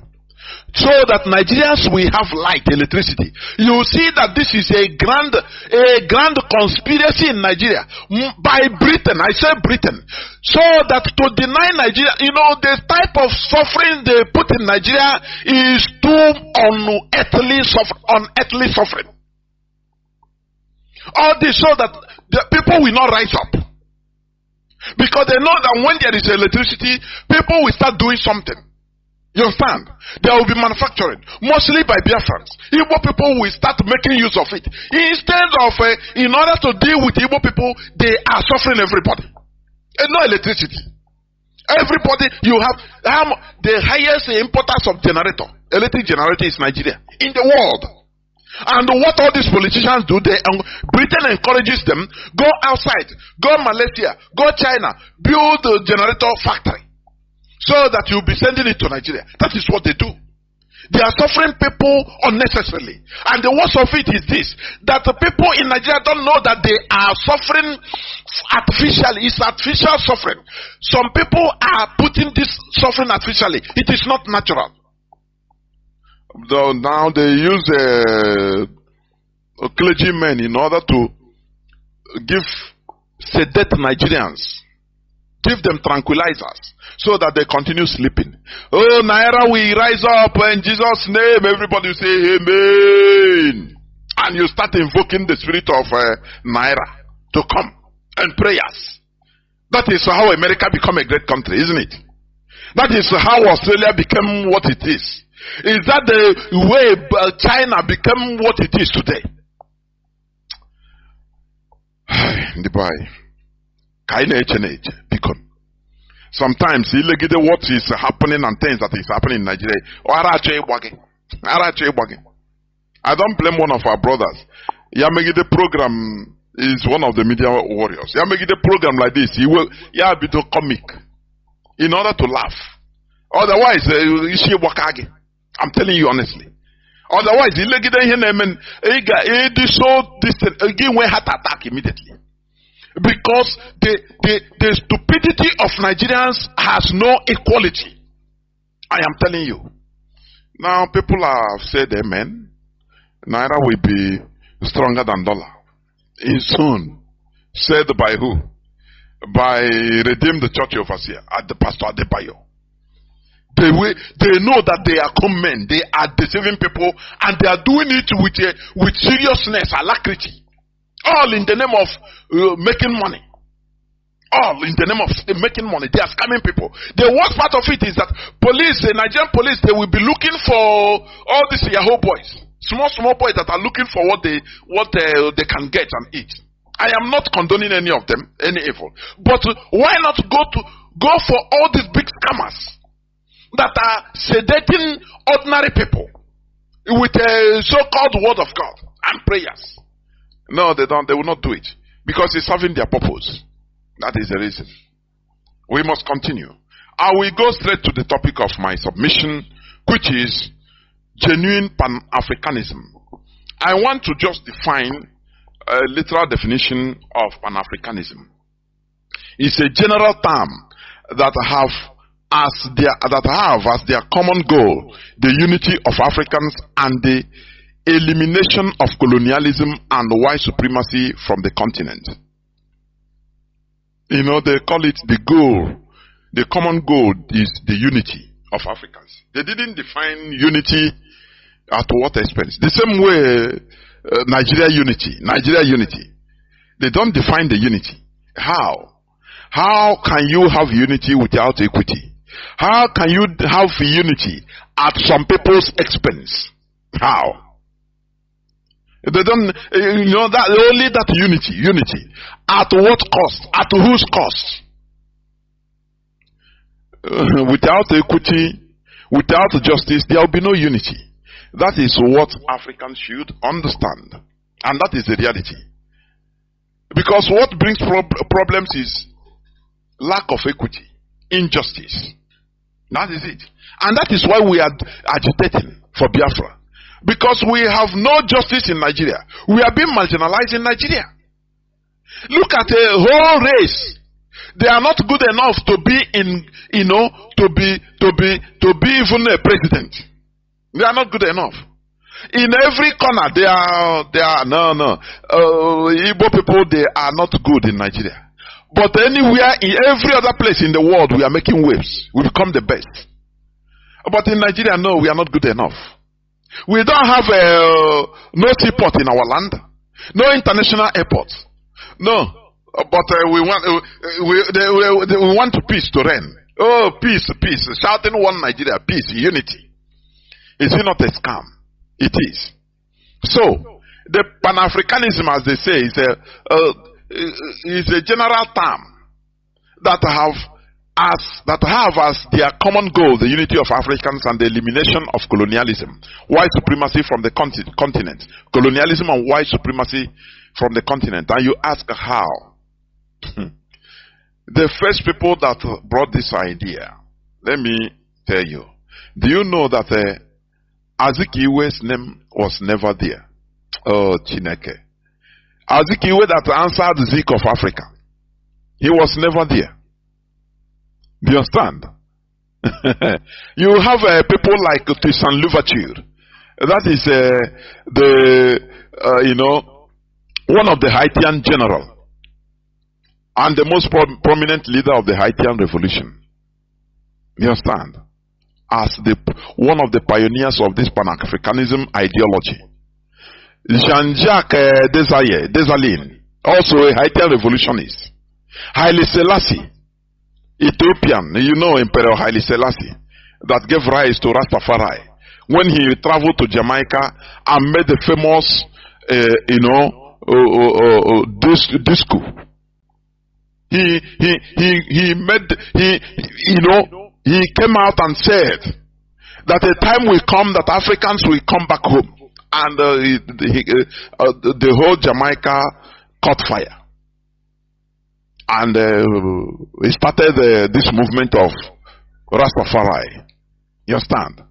so that Nigerians will have light, electricity. You see that this is a grand conspiracy in Nigeria by Britain. I say Britain, so that to deny Nigeria, the type of suffering they put in Nigeria is too unearthly suffering. All this so that the people will not rise up, because they know that when there is electricity, people will start doing something. You understand? There will be manufacturing, mostly by Biafrans. Igbo people will start making use of it. Instead of, in order to deal with Igbo people, they are suffering everybody. And no electricity. Everybody, you have the highest importers of electric generator is Nigeria in the world. And what all these politicians do, Britain encourages them, go outside, go Malaysia, go China, build a generator factory, so that you'll be sending it to Nigeria. That is what they do. They are suffering people unnecessarily. And the worst of it is this, that the people in Nigeria don't know that they are suffering artificially. It's artificial suffering. Some people are putting this suffering artificially. It is not natural. Though now they use clergymen in order to sedate Nigerians, give them tranquilizers, so that they continue sleeping. Oh, Naira, we rise up in Jesus' name. Everybody will say amen. And you start invoking the spirit of Naira to come and prayers. That is how America become a great country, isn't it? That is how Australia became what it is. Is that the way China became what it is today? Sometimes what is happening and things that is happening in Nigeria. I don't blame one of our brothers. Yamegide program is one of the media warriors. Yamegide program like this, he will be to comic in order to laugh. Otherwise, I'm telling you honestly. Otherwise, he will heart attack immediately. Because the stupidity of Nigerians has no equality. I am telling you. Now people have said amen. Naira will be stronger than dollar. Soon. Said by who? By Redeem the Church Overseer at the Pastor Adebayo. They know that they are con men. They are deceiving people, and they are doing it with seriousness, alacrity. All in the name of making money. All in the name of making money. They are scamming people. The worst part of it is that police, the Nigerian police, they will be looking for all these Yahoo boys. Small boys that are looking for what they can get and eat. I am not condoning any of them, any evil. But why not go for all these big scammers that are sedating ordinary people with a so-called word of God and prayers? No, they don't. They will not do it because it's serving their purpose. That is the reason. We must continue. I will go straight to the topic of my submission, which is genuine Pan-Africanism. I want to just define a literal definition of Pan-Africanism. It's a general term that have as their common goal the unity of Africans and the elimination of colonialism and white supremacy from the continent. They call it the goal. The common goal is the unity of Africans. They didn't define unity at what expense. The same way Nigeria unity. They don't define the unity. How? How can you have unity without equity? How can you have unity at some people's expense? How? They don't, that only that unity. At what cost? At whose cost? Without equity, without justice, there will be no unity. That is what Africans should understand. And that is the reality. Because what brings problems is lack of equity, injustice. That is it. And that is why we are agitating for Biafra. Because we have no justice in Nigeria. We are being marginalized in Nigeria. Look at a whole race. They are not good enough to be to be even a president. They are not good enough. In every corner, they are no. Igbo people, they are not good in Nigeria. But anywhere, in every other place in the world, we are making waves. We become the best. But in Nigeria, no, we are not good enough. We don't have no seaport in our land, no international airports. No, but we want peace to reign. Oh, peace, peace. Shouting one Nigeria, peace, unity. Is it not a scam? It is. So, the Pan-Africanism, as they say, is a general term that have as their common goal the unity of Africans and the elimination of colonialism, white supremacy from the continent, colonialism and white supremacy from the continent. And you ask how? The first people that brought this idea, let me tell you. Do you know that Azikiwe's name was never there? Oh, Chineke. Azikiwe that answered Zik of Africa, he was never there. Do you understand? You have people like Toussaint Louverture. That is one of the Haitian general and the most prominent leader of the Haitian revolution. You understand? As one of the pioneers of this Pan-Africanism ideology. Jean-Jacques Dessalines, also a Haitian revolutionist. Haile Selassie, Ethiopian, Emperor Haile Selassie, that gave rise to Rastafari when he traveled to Jamaica and made the famous, disco. He came out and said that a time will come that Africans will come back home, and the whole Jamaica caught fire. And he started this movement of Rastafari. You understand?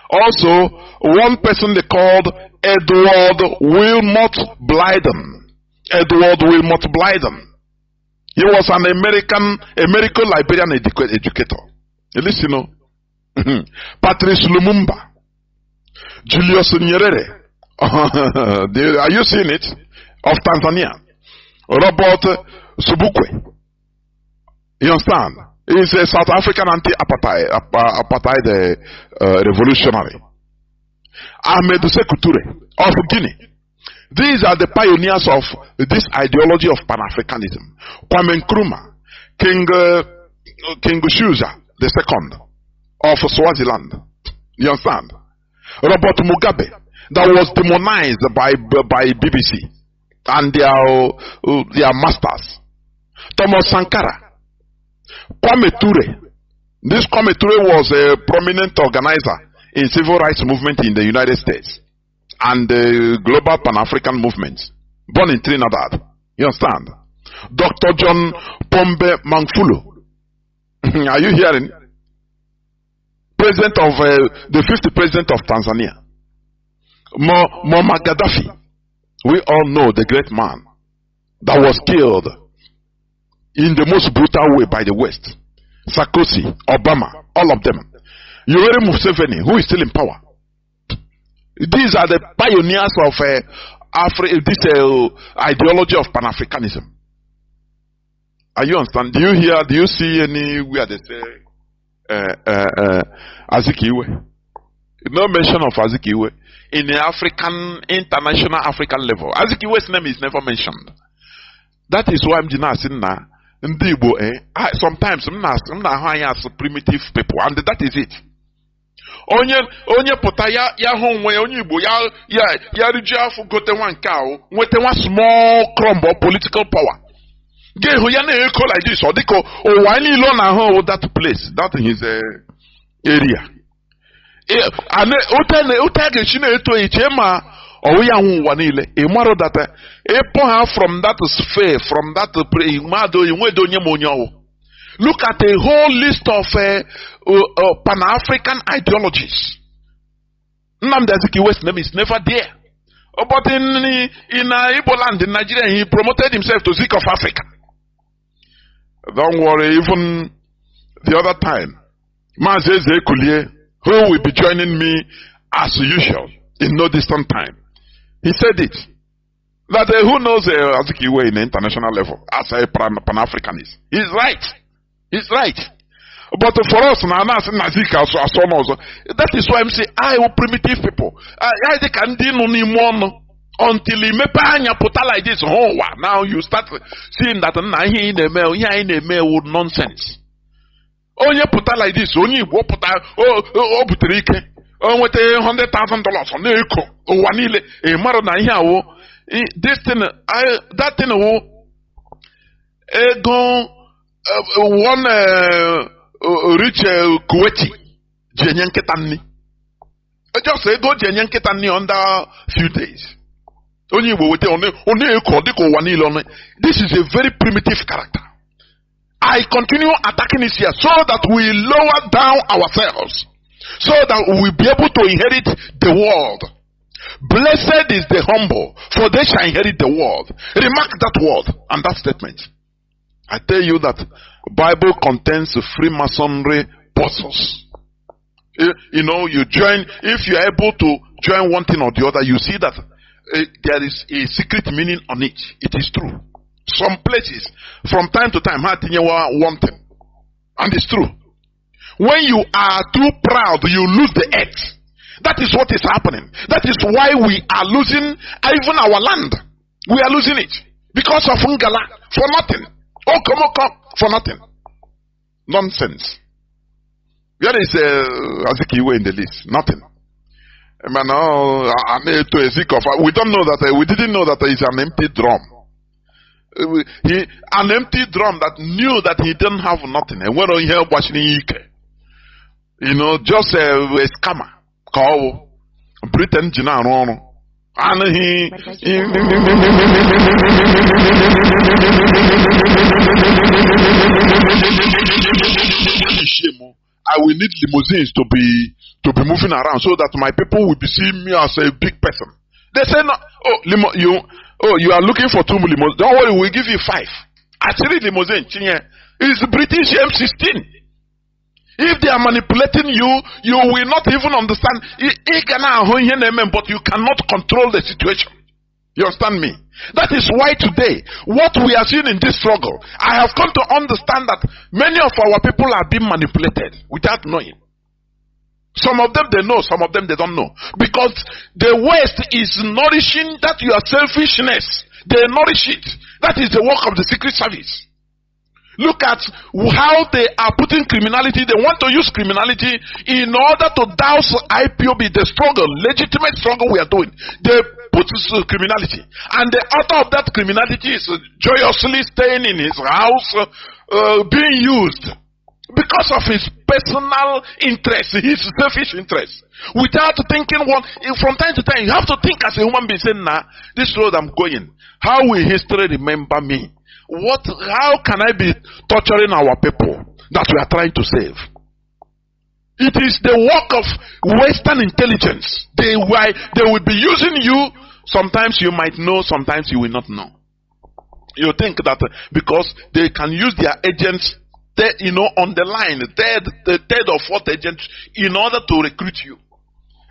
Also, one person they called Edward Wilmot Blyden. Edward Wilmot Blyden. He was an American Liberian educator. Listen, Patrice Lumumba, Julius Nyerere. Are you seeing it? Of Tanzania. Robert Sobukwe. You understand? He's a South African anti-apartheid revolutionary. Ahmed Sekou Touré of Guinea. These are the pioneers of this ideology of Pan-Africanism. Kwame Nkrumah, King Shuza II of Swaziland. You understand? Robert Mugabe, that was demonized by BBC and their masters. Thomas Sankara. Kwame Ture. This Kwame Ture was a prominent organizer in civil rights movement in the United States and the global Pan-African movement, born in Trinidad. You understand? Dr. John Pombe Magufuli. Are you hearing? President of the 50th president of Tanzania. Muammar Gaddafi. We all know the great man that was killed in the most brutal way by the West. Sarkozy, Obama, all of them. Yoweri Museveni, who is still in power. These are the pioneers of this ideology of Pan-Africanism. Are you understand? Do you see anywhere they say Azikiwe? No mention of Azikiwe in the international African level. Azikiwe's name is never mentioned. That is why I'm saying now. Sometimes I'm not as primitive people, and that is it. Onye pota ya honwe onye Igbo ya riju afu gote one cow, nwete one small crumb of political power. Ge ho ya na eko like this, odiko o wa ni lo na ho that place, that is his area. Ane otage chine eto ichema o ya nwa niile. E maro that from that sphere, from that look at a whole list of Pan-African ideologies. Nnamdi Azikiwe's name is never there. But in Igbo land, in Nigeria, he promoted himself to Zik of Africa. Don't worry, even the other time, Mazi, who will be joining me as usual, in no distant time. He said it. That who knows Azikiwe in the international level as a Pan-Africanist? He's right. He's right. But for us, that is why I'm saying, primitive people. I can deal until he may put like this. Now you start seeing that with nonsense. Onye puta like this, onye Igbo puta o butere ike. O nwete $100,000 on eko. Ụwa niile mara na ihe awo. This thing, that thing wo ego one rich Kuwaiti jenye nketa nni. Just ego jenye nketa nni under few days. Onye Igbo wete one eko diko ụwa niile one. This is a very primitive character. I continue attacking this here so that we lower down ourselves, so that we will be able to inherit the world. Blessed is the humble, for they shall inherit the world. Remark that word and that statement. I tell you that the Bible contains Freemasonry puzzles. You know, you join, if you are able to join one thing or the other, you see that there is a secret meaning on it. It is true. Some places, from time to time, one thing. And it's true. When you are too proud, you lose the earth. That is what is happening. That is why we are losing even our land. We are losing it. Because of Ngala. For nothing. Okomoko. For nothing. Nonsense. Where is Azikiwe in the list? Nothing. We don't know that, we didn't know that it's an empty drum. An empty drum that knew that he didn't have nothing. And when he was watching, you know, just a scammer. Call Britain, and he I will need limousines to be moving around so that my people will be seeing me as a big person. They say no. You are looking for 2 limousines. Don't worry, we'll give you 5. Actually, limousine is British M16. If they are manipulating you, you will not even understand. But you cannot control the situation. You understand me? That is why today, what we are seeing in this struggle, I have come to understand that many of our people are being manipulated without knowing. Some of them they know, some of them they don't know. Because the West is nourishing that your selfishness. They nourish it. That is the work of the Secret Service. Look at how they are putting criminality. They want to use criminality in order to douse IPOB, the struggle, legitimate struggle we are doing. They put criminality. And the author of that criminality is joyously staying in his house, being used. Because of his personal interest, his selfish interest. Without thinking from time to time, you have to think as a human being, saying, nah, this road I'm going, how will history remember me? How can I be torturing our people that we are trying to save? It is the work of Western intelligence. They will be using you. Sometimes you might know, sometimes you will not know. You think that because they can use their agents, on the line, the third or fourth agent, in order to recruit you.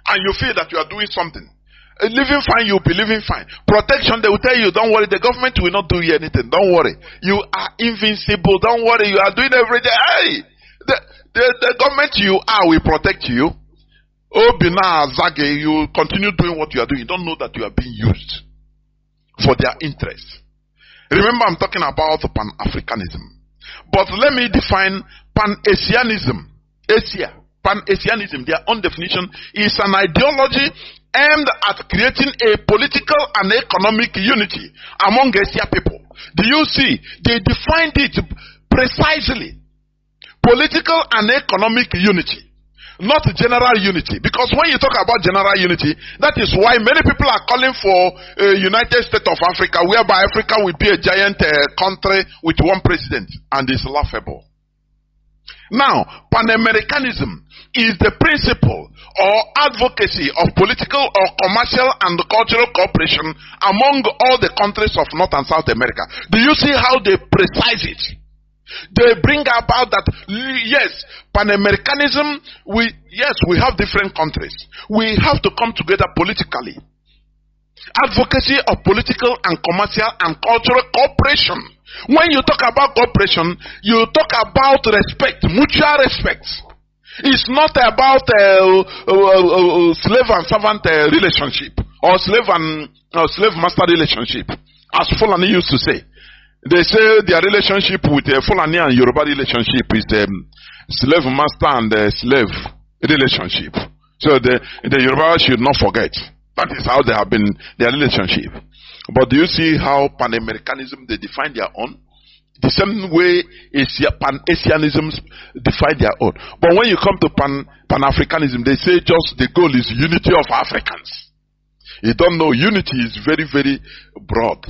And you feel that you are doing something. Living fine, you'll be living fine. Protection, they will tell you, don't worry, the government will not do you anything. Don't worry. You are invincible. Don't worry, you are doing everything. Hey! The government you are will protect you. Obina Zage, you continue doing what you are doing. You don't know that you are being used for their interest. Remember, I'm talking about Pan-Africanism. But let me define Pan-Asianism. Pan-Asianism, their own definition, is an ideology aimed at creating a political and economic unity among Asia people. Do you see? They defined it precisely. Political and economic unity. Not general unity. Because when you talk about general unity, that is why many people are calling for a United States of Africa, whereby Africa will be a giant country with one president, and it's laughable. Now, Pan-Americanism is the principle or advocacy of political or commercial and cultural cooperation among all the countries of North and South America. Do you see how they precise it? They bring about that, yes, Pan-Americanism, we have different countries. We have to come together politically. Advocacy of political and commercial and cultural cooperation. When you talk about cooperation, you talk about respect, mutual respect. It's not about slave and servant relationship or slave and slave master relationship, as Fulani used to say. They say their relationship with Fulani and Yoruba relationship is slave master and slave relationship. So the Yoruba should not forget. That is how they have been their relationship. But do you see how Pan-Americanism, they define their own? The same way Pan-Asianism define their own. But when you come to Pan-Africanism, they say just the goal is unity of Africans. You don't know, unity is very, very broad.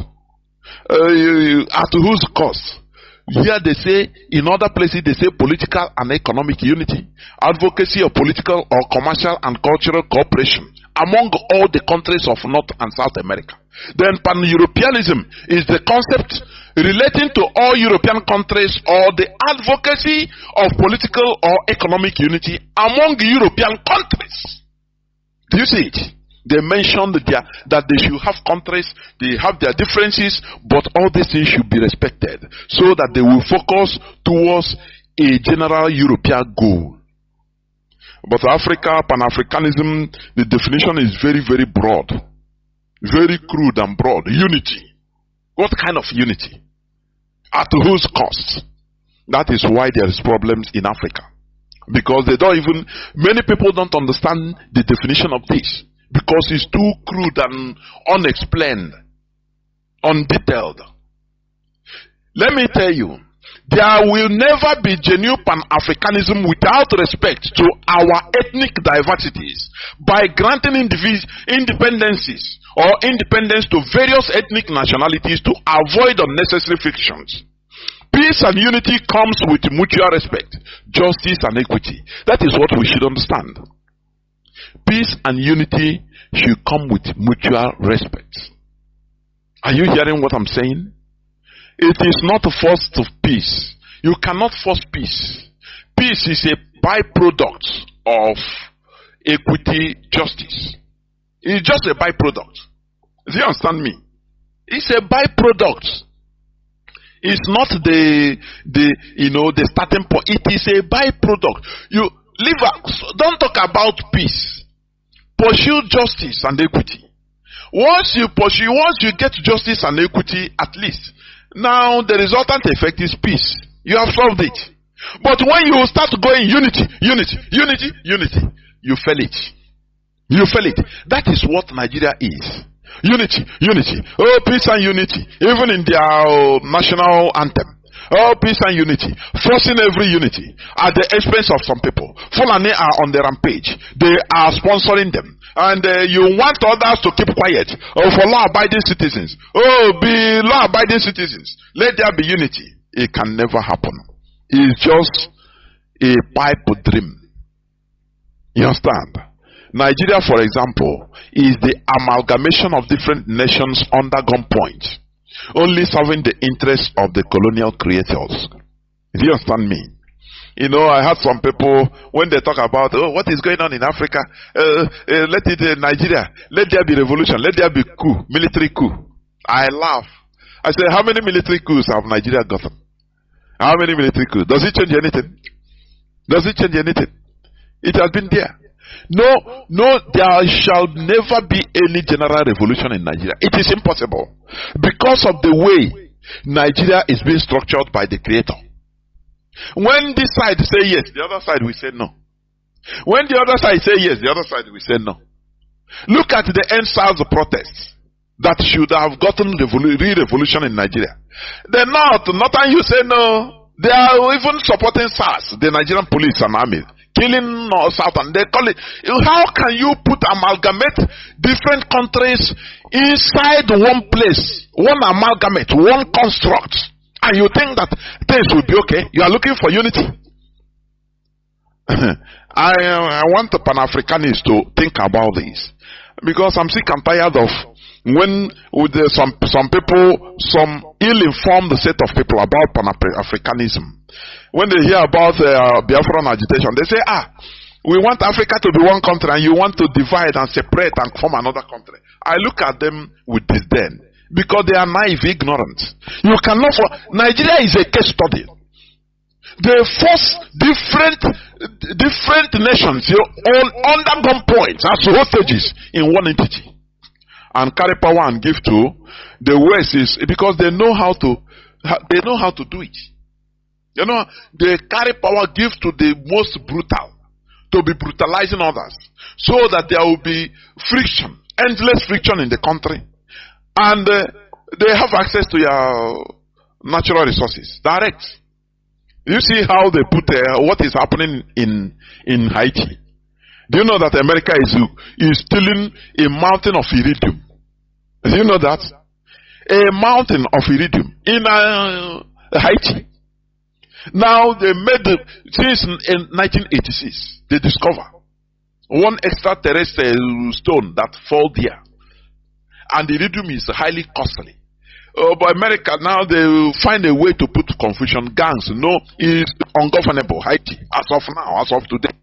At whose cost? Here they say, in other places they say political and economic unity, advocacy of political or commercial and cultural cooperation among all the countries of North and South America. Then Pan-Europeanism is the concept relating to all European countries or the advocacy of political or economic unity among European countries. Do you see it? They mentioned that they should have countries, they have their differences, but all these things should be respected so that they will focus towards a general European goal. But Africa, Pan-Africanism, the definition is very, very broad, very crude and broad. Unity. What kind of unity? At whose cost? That is why there is problems in Africa. Because many people don't understand the definition of this. Because it's too crude and unexplained, undetailed. Let me tell you, there will never be genuine Pan-Africanism without respect to our ethnic diversities by granting independences or independence to various ethnic nationalities to avoid unnecessary frictions. Peace and unity comes with mutual respect, justice and equity. That is what we should understand. Peace and unity should come with mutual respect. Are you hearing what I'm saying? It is not a force of peace. You cannot force peace. Peace is a byproduct of equity, justice. It's just a byproduct. Do you understand me? It's a byproduct. It's not the starting point. It is a byproduct. Don't talk about peace. Pursue justice and equity. Once you get justice and equity, at least, now the resultant effect is peace. You have solved it. But when you start going unity, you fail it. You fail it. That is what Nigeria is. Unity. Oh, peace and unity. Even in their national anthem. Oh, peace and unity. Forcing every unity at the expense of some people. Fulani are on the rampage. They are sponsoring them. And you want others to keep quiet. Oh, for law-abiding citizens. Oh, be law-abiding citizens. Let there be unity. It can never happen. It's just a pipe dream. You understand? Nigeria, for example, is the amalgamation of different nations under gunpoint, only serving the interests of the colonial creators. Do you understand me? I had some people, when they talk about, what is going on in Africa, Nigeria, let there be revolution, let there be coup, military coup. I laugh. I say, how many military coups have Nigeria gotten? How many military coups? Does it change anything? Does it change anything? It has been there. No, there shall never be any general revolution in Nigeria. It is impossible. Because of the way Nigeria is being structured by the Creator. When this side say yes, the other side will say no. When the other side say yes, the other side will say no. Look at the EndSARS protests that should have gotten revolution in Nigeria. The Northern you say no. They are even supporting SARS, the Nigerian police and army. Killing Southern, they call it. How can you amalgamate different countries inside one place, one amalgamate, one construct, and you think that things will be okay? You are looking for unity. I want the Pan-Africanists to think about this, because I'm sick and tired of when with some people, some ill-informed set of people about Pan-Africanism, when they hear about Biafran agitation, they say, we want Africa to be one country and you want to divide and separate and form another country. I look at them with disdain because they are naive, ignorant. You cannot. Nigeria is a case study. They force different nations all under gunpoint as hostages in one entity and carry power and give to the West is because they know how to do it. You know, they carry power, give to the most brutal, to be brutalizing others, so that there will be friction, endless friction in the country, and they have access to your natural resources direct. You see how they put what is happening in Haiti. Do you know that America is stealing a mountain of iridium? Do you know that? A mountain of iridium in Haiti. Now they made since in 1986 they discover one extraterrestrial stone that fell there, and the iridium is highly costly. But America now they find a way to put confusion. Gangs, no, is ungovernable Haiti as of now, as of today.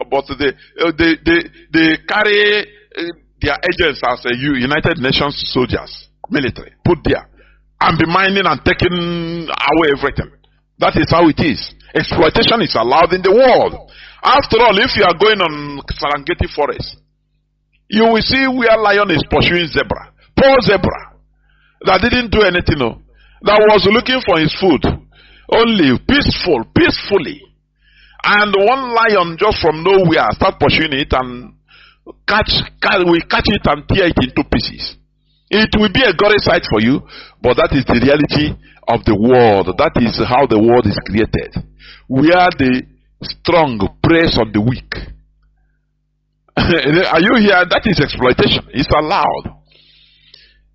But they carry their agents as United Nations soldiers, military, put there, and be mining and taking away everything. That is how it is. Exploitation is allowed in the world. After all, if you are going on Serengeti forest, you will see where lion is pursuing zebra. Poor zebra that didn't do anything, that was looking for his food, only peacefully. And one lion just from nowhere start pursuing it and catch it and tear it into pieces. It will be a gory sight for you, but that is the reality of the world. That is how the world is created, where the strong press on the weak. Are you here? That is exploitation. It's allowed.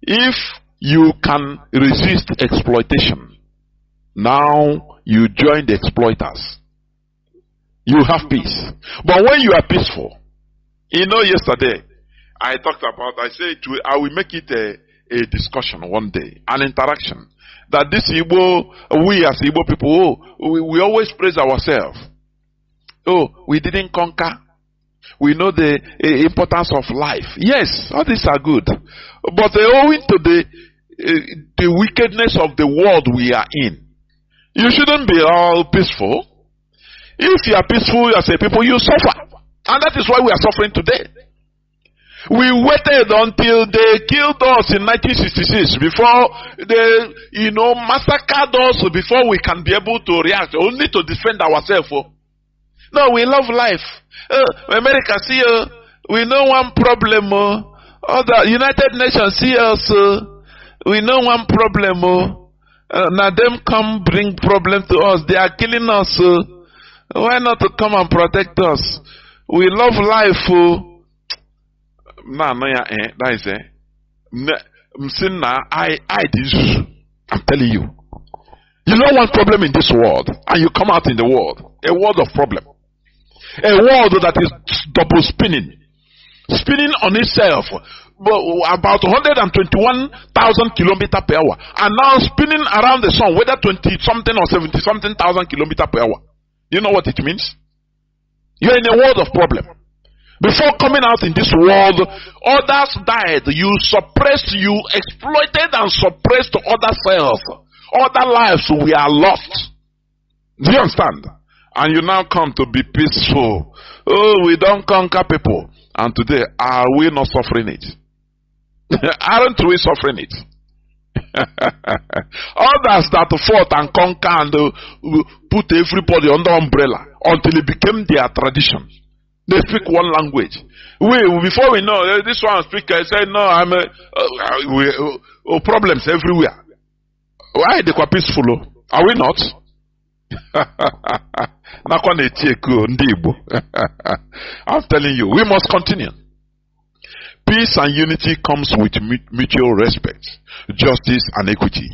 If you can resist exploitation, now you join the exploiters. You have peace. But when you are peaceful, yesterday I talked about, I said I will make it a discussion one day, an interaction. That this Igbo, we as Igbo people, we always praise ourselves. We didn't conquer. We know the importance of life. Yes, all these are good. But owing to the wickedness of the world we are in, you shouldn't be all peaceful. If you are peaceful as a people, you suffer. And that is why we are suffering today. We waited until they killed us in 1966 before they, massacred us before we can be able to react, only to defend ourselves. No, we love life. America, see, we know one problem. Other United Nations, see us. We know one problem. Now them come bring problem to us. They are killing us. Why not to come and protect us? We love life. That is I'm telling you. You know one problem in this world, and you come out in the world. A world of problem. A world that is double spinning on itself, about 121,000 kilometers per hour, and now spinning around the sun, whether 20 something or 70 something thousand kilometers per hour. You know what it means? You're in a world of problem. Before coming out in this world, others died. You suppressed, you exploited and suppressed other self. Other lives we are lost. Do you understand? And you now come to be peaceful. We don't conquer people. And today, are we not suffering it? Aren't we suffering it? Others that fought and conquered and put everybody under umbrella until it became their tradition. They speak one language. Before we know, this one speaker said, no, problems everywhere. Why they were peaceful? Are we not? I'm telling you, we must continue. Peace and unity comes with mutual respect, justice and equity.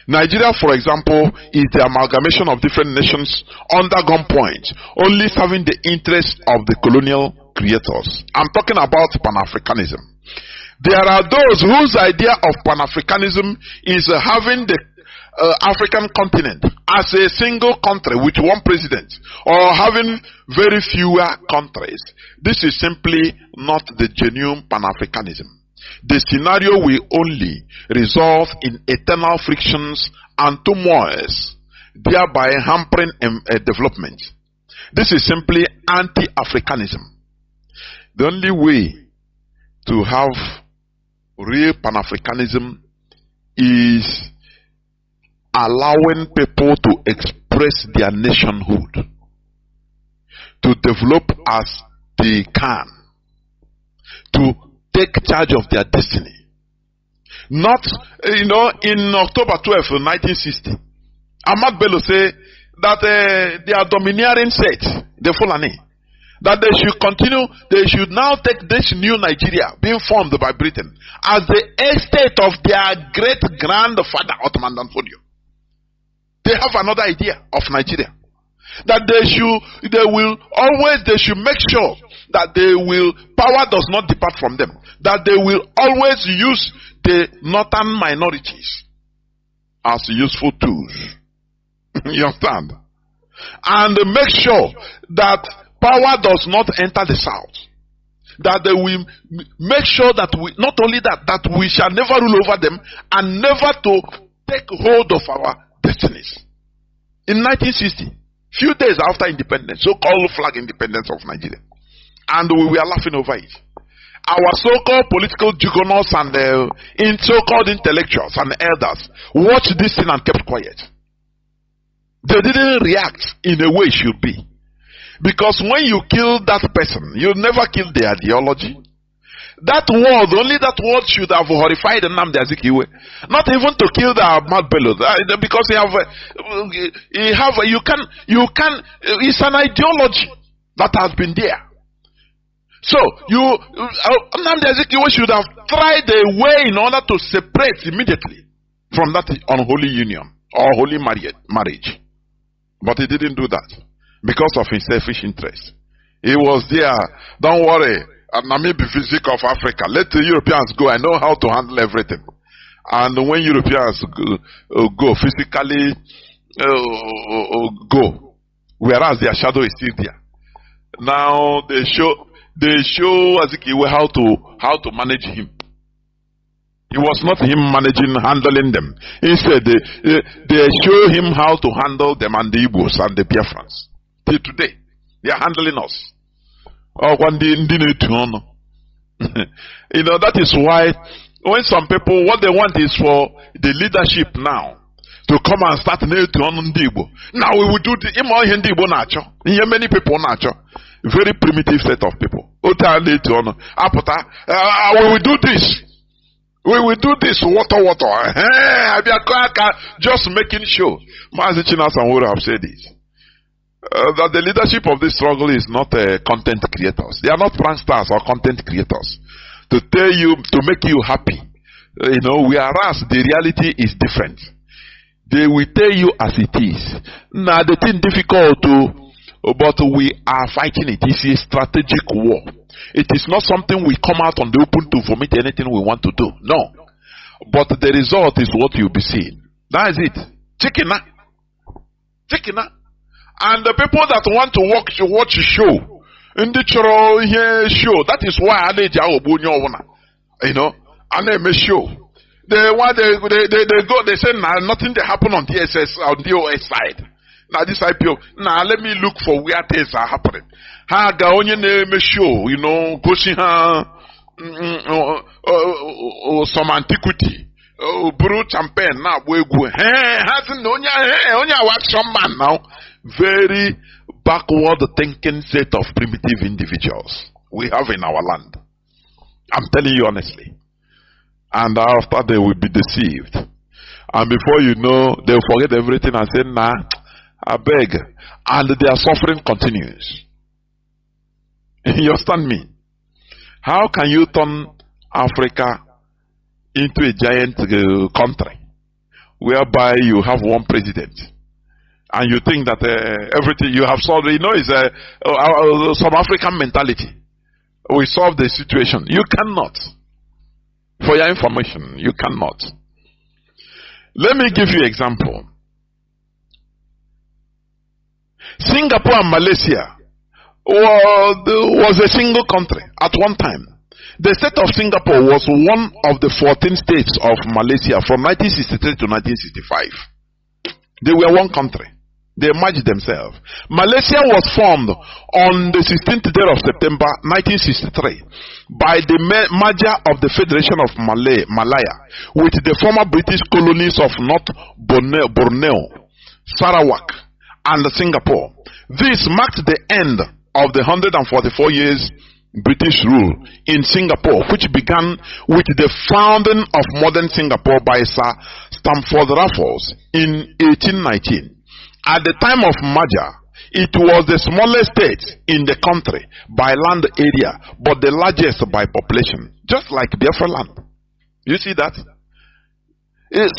Nigeria, for example, is the amalgamation of different nations under gunpoint, only serving the interests of the colonial creators. I'm talking about Pan-Africanism. There are those whose idea of Pan-Africanism is having the African continent as a single country with one president, or having very fewer countries. This is simply not the genuine Pan-Africanism. The scenario will only result in eternal frictions and turmoils, thereby hampering development. This is simply anti-Africanism. The only way to have real Pan-Africanism is allowing people to express their nationhood, to develop as they can, to take charge of their destiny. Not, in October 12, 1960, Ahmad Bello said that their domineering set, the Fulani, that they should continue, they should now take this new Nigeria being formed by Britain as the estate of their great-grandfather, Ottoman Danfodio. They have another idea of Nigeria. That they should make sure that power does not depart from them. That they will always use the northern minorities as useful tools. You understand? And make sure that power does not enter the south. That they will make sure that not only that we shall never rule over them, and never to take hold of our destinies. In 1960, few days after independence, so-called flag independence of Nigeria, and we were laughing over it. Our so-called political juggernauts and so-called intellectuals and elders watched this thing and kept quiet. They didn't react in a way it should be. Because when you kill that person, you never kill the ideology. That word, only that word should have horrified Nnamdi Azikiwe. Not even to kill the Ahmad Bello, because it's an ideology that has been there. So Nnamdi Azikiwe should have tried a way in order to separate immediately from that unholy union or holy marriage. But he didn't do that because of his selfish interest. He was there. Don't worry, Namibia physique of Africa. Let the Europeans go. I know how to handle everything. And when Europeans go physically go, whereas their shadow is still there. Now they show Azikiwe how to manage him. It was not him handling them. Instead, they show him how to handle them and the Igbos and the Biafrans. Till today, they are handling us. That is why when some people, what they want is for the leadership now to come and start now we will do the many people very primitive set of people. We will do this. We will do this water. Just making sure. Mazi would have said it. That the leadership of this struggle is not content creators. They are not pranksters or content creators. To tell you, to make you happy. Whereas the reality is different. They will tell you as it is. Now the thing difficult but we are fighting it. It's a strategic war. It is not something we come out on the open to vomit anything we want to do. No. But the result is what you'll be seeing. That is it. Chicken. And the people that want to watch a show, in the show, that is why I need and they make show. They go, they say, nah, nothing that happen on DSS, on DOS side. Now this IPO, let me look for where things are happening. Ha ga onye na-eme show, gosi ha some antiquity. Buru champagne na agba egwu. Ha sị na onye action man now. Very backward thinking set of primitive individuals we have in our land. I'm telling you honestly. And after they will be deceived. And before you know, they'll forget everything and say, nah, I beg. And their suffering continues. You understand me? How can you turn Africa into a giant country whereby you have one president and you think that everything you have solved, is some African mentality. We solve the situation. You cannot. For your information, you cannot. Let me give you an example. Singapore and Malaysia was a single country at one time. The state of Singapore was one of the 14 states of Malaysia from 1963 to 1965. They were one country. They merged themselves. Malaysia was formed on the 16th day of September 1963 by the merger of the Federation of Malaya with the former British colonies of North Borneo, Sarawak, and Singapore. This marked the end of the 144 years British rule in Singapore, which began with the founding of modern Singapore by Sir Stamford Raffles in 1819. At the time of merger, it was the smallest state in the country by land area, but the largest by population, just like Biafra land. You see that?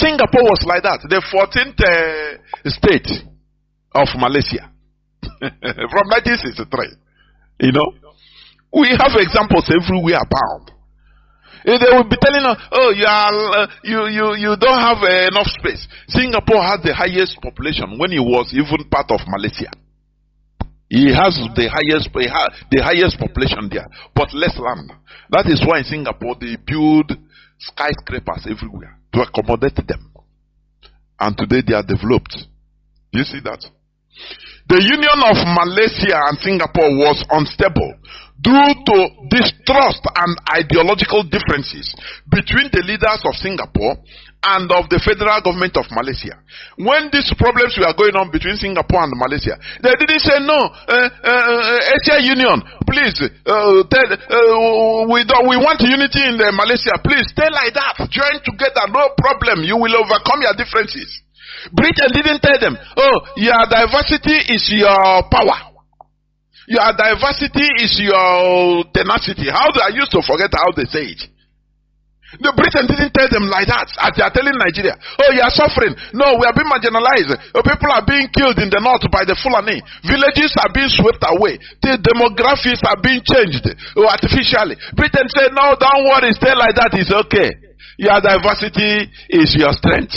Singapore was like that, the 14th state of Malaysia from 1963. You know, we have examples everywhere abound. They will be telling us, "Oh, you don't have enough space." Singapore has the highest population when it was even part of Malaysia. He has the highest population there, but less land. That is why in Singapore they build skyscrapers everywhere to accommodate them. And today they are developed. You see that? The union of Malaysia and Singapore was unstable due to distrust and ideological differences between the leaders of Singapore and of the federal government of Malaysia. When these problems were going on between Singapore and Malaysia, they didn't say, "No, Asia Union, please, we want unity in Malaysia. Please stay like that. Join together, no problem. You will overcome your differences." Britain didn't tell them, "Oh, your diversity is your power. Your diversity is your tenacity." How I used to forget how they say it. The Britain didn't tell them like that, as they are telling Nigeria. "Oh, you are suffering. No, we are being marginalized. People are being killed in the north by the Fulani. Villages are being swept away. The demographics are being changed artificially." Britain said, "No, don't worry. Stay like that. It's okay. Your diversity is your strength."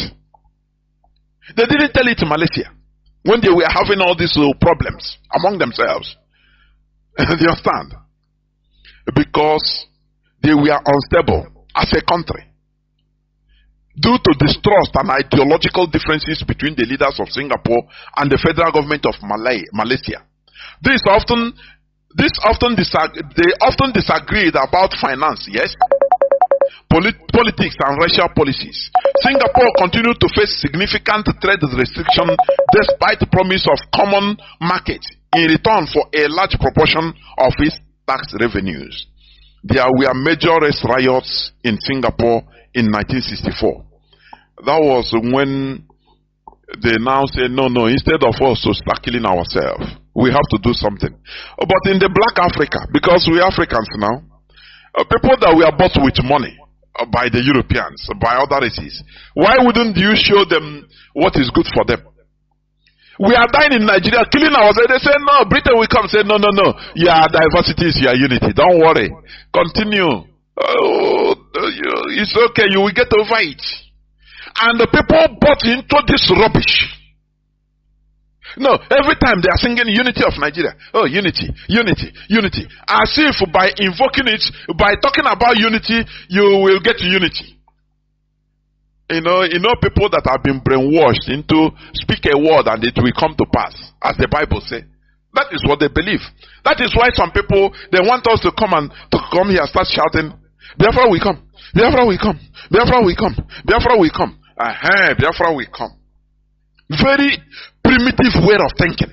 They didn't tell it to Malaysia when they were having all these problems among themselves. Do you understand? Because they were unstable as a country due to distrust and ideological differences between the leaders of Singapore and the federal government of Malaysia. They often disagreed about finance, yes, politics and racial policies. Singapore continued to face significant trade restrictions despite the promise of common market in return for a large proportion of its tax revenues. There were major race riots in Singapore in 1964. That was when they now say, no, instead of us to start killing ourselves, we have to do something. But in the black Africa, because we are Africans now, people that were bought with money by the Europeans, by other races, why wouldn't you show them what is good for them? We are dying in Nigeria, killing ourselves. They say, "No, Britain will come." Say, no. Your diversity is your unity. Don't worry. Continue. It's okay. You will get over it. And the people bought into this rubbish. No, every time they are singing unity of Nigeria. Oh, unity. As if by invoking it, by talking about unity, you will get unity. You know people that have been brainwashed into speak a word and it will come to pass, as the Bible says. That is what they believe. That is why some people, they want us to come here and start shouting, "Biafra will come. Biafra will come. Biafra will come. Biafra will come." Biafra will come. Very primitive way of thinking.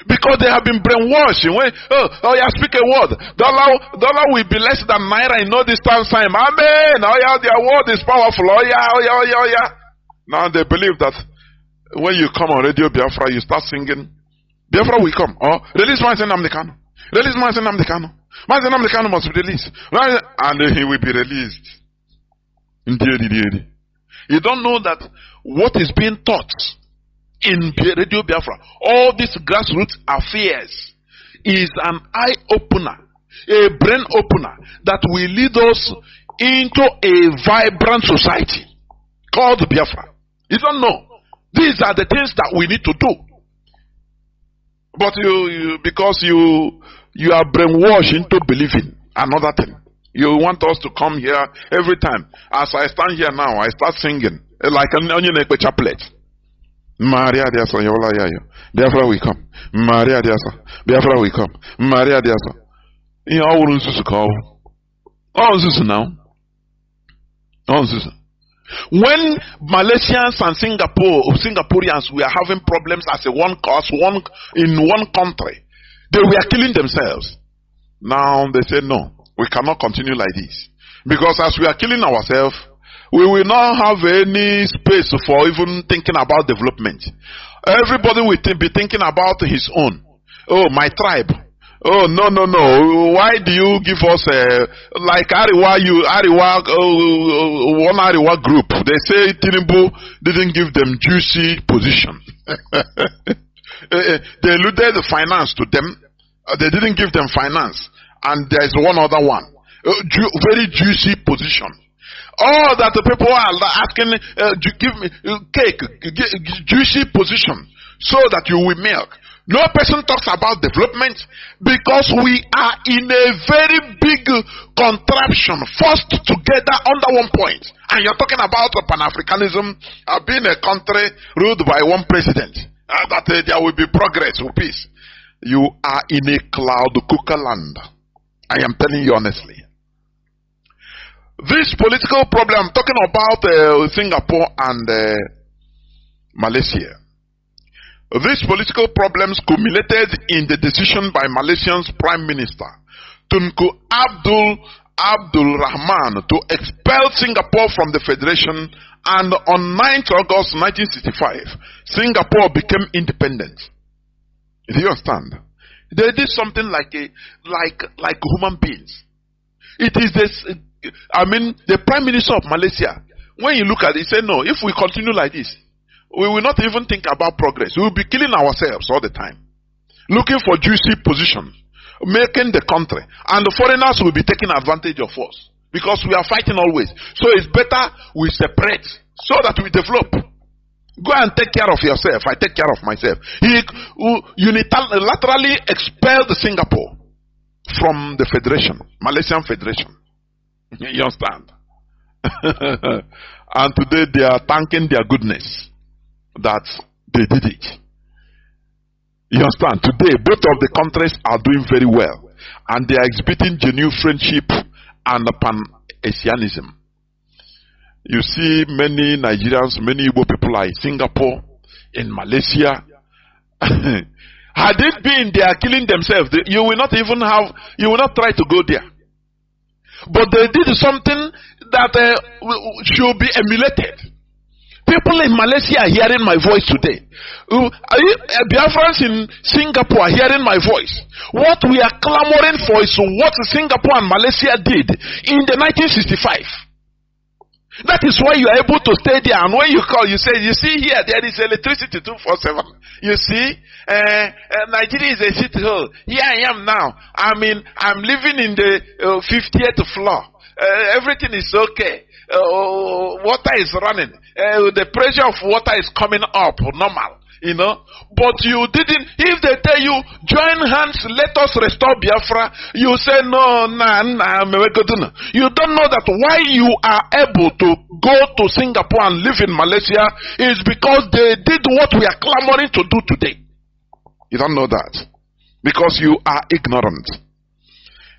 Because they have been brainwashed. Speak a word. Dollar will be less than naira in no distance time. Amen. Their word is powerful. Now they believe that when you come on Radio Biafra, you start singing, "Biafra will come." Or, "Release Mazi Nnamdi Kanu. Release Mazi Nnamdi Kanu. Mazi Nnamdi Kanu must be released." And he will be released. You don't know that what is being taught in Radio Biafra, all these grassroots affairs, is an eye opener, a brain opener that will lead us into a vibrant society called Biafra. You don't know. These are the things that we need to do. But because you are brainwashed into believing another thing. You want us to come here every time. As I stand here now, I start singing like an onion chaplet. Maria Diasa, Yola Yayo. Biafra we come. Maria Diasa. Biafra we come. Maria Diasa. You all want to call. All this now. All this. When Malaysians and Singaporeans were having problems as in one country, they were killing themselves. Now they say no, we cannot continue like this. Because as we are killing ourselves, we will not have any space for even thinking about development. Everybody will be thinking about his own. Oh, my tribe. Oh, no. Why do you give us like Ariwa, one Ariwa group? They say Tinubu didn't give them juicy position. They eluded the finance to them. They didn't give them finance. And there's one other one. Very juicy position. All that the people are asking, give me cake, juicy position, so that you will milk. No person talks about development because we are in a very big contraption, forced together under one point. And you're talking about Pan-Africanism being a country ruled by one president, that there will be progress or peace. You are in a cloud cooker land. I am telling you honestly. This political problem, I'm talking about Singapore and Malaysia. These political problems culminated in the decision by Malaysia's Prime Minister Tunku Abdul Rahman to expel Singapore from the Federation, and on 9th August 1965, Singapore became independent. Do you understand? They did something like human beings. It is this. The Prime Minister of Malaysia, when you look at it, he said, no, if we continue like this, we will not even think about progress. We will be killing ourselves all the time, looking for juicy positions, making the country, and the foreigners will be taking advantage of us because we are fighting always. So it's better we separate so that we develop. Go and take care of yourself. I take care of myself. He unilaterally expelled Singapore from the Federation, Malaysian Federation. You understand? And today they are thanking their goodness that they did it. You understand? Today both of the countries are doing very well, and they are exhibiting genuine friendship and pan-Asianism. You see many Nigerians, many Igbo people are in Singapore, in Malaysia. Had it been they are killing themselves, you will not try to go there. But they did something that should be emulated. People in Malaysia are hearing my voice today. Biafrans in Singapore are hearing my voice. What we are clamoring for is what Singapore and Malaysia did in the 1965. That is why you are able to stay there. And when you call, you say, you see here, there is electricity 247. You see, Nigeria is a city hall. Here I am now. I'm living in the 50th floor. Everything is okay. Water is running. The pressure of water is coming up normal. You know, but you didn't. If they tell you join hands, let us restore Biafra, you say no, you don't know that why you are able to go to Singapore and live in Malaysia is because they did what we are clamoring to do today. You don't know that because you are ignorant.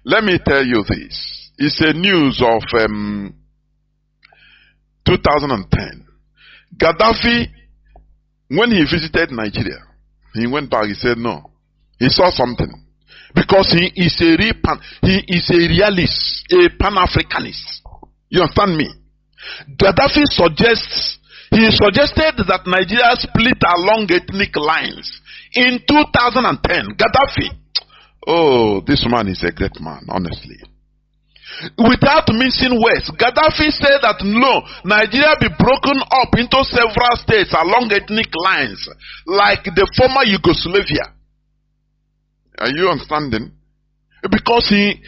Let me tell you this. It's a news of 2010. Gaddafi, when he visited Nigeria, he went back, he said no. He saw something. Because he is a realist, a Pan-Africanist. You understand me? Gaddafi suggested that Nigeria split along ethnic lines. In 2010, Gaddafi, oh, this man is a great man, honestly. Without mincing words, Gaddafi said that no, Nigeria be broken up into several states along ethnic lines, like the former Yugoslavia. Are you understanding? Because he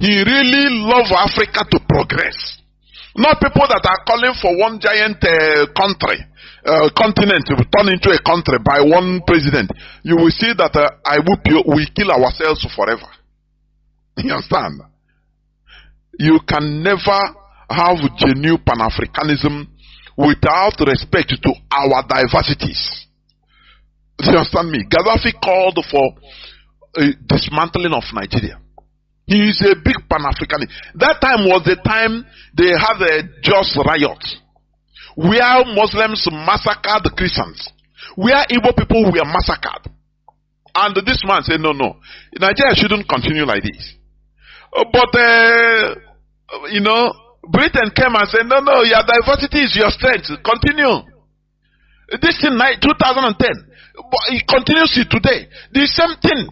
really loves Africa to progress. Not people that are calling for one giant continent to turn into a country by one president. You will see that we kill ourselves forever. You understand? You can never have genuine Pan-Africanism without respect to our diversities. Do you understand me? Gaddafi called for a dismantling of Nigeria. He is a big Pan-Africanist. That time was the time they had a just riot, where Muslims massacred Christians, where Igbo people were massacred. And this man said, no, Nigeria shouldn't continue like this. But, Britain came and said, no, your diversity is your strength. Continue. This in 2010. But it continues today. The same thing.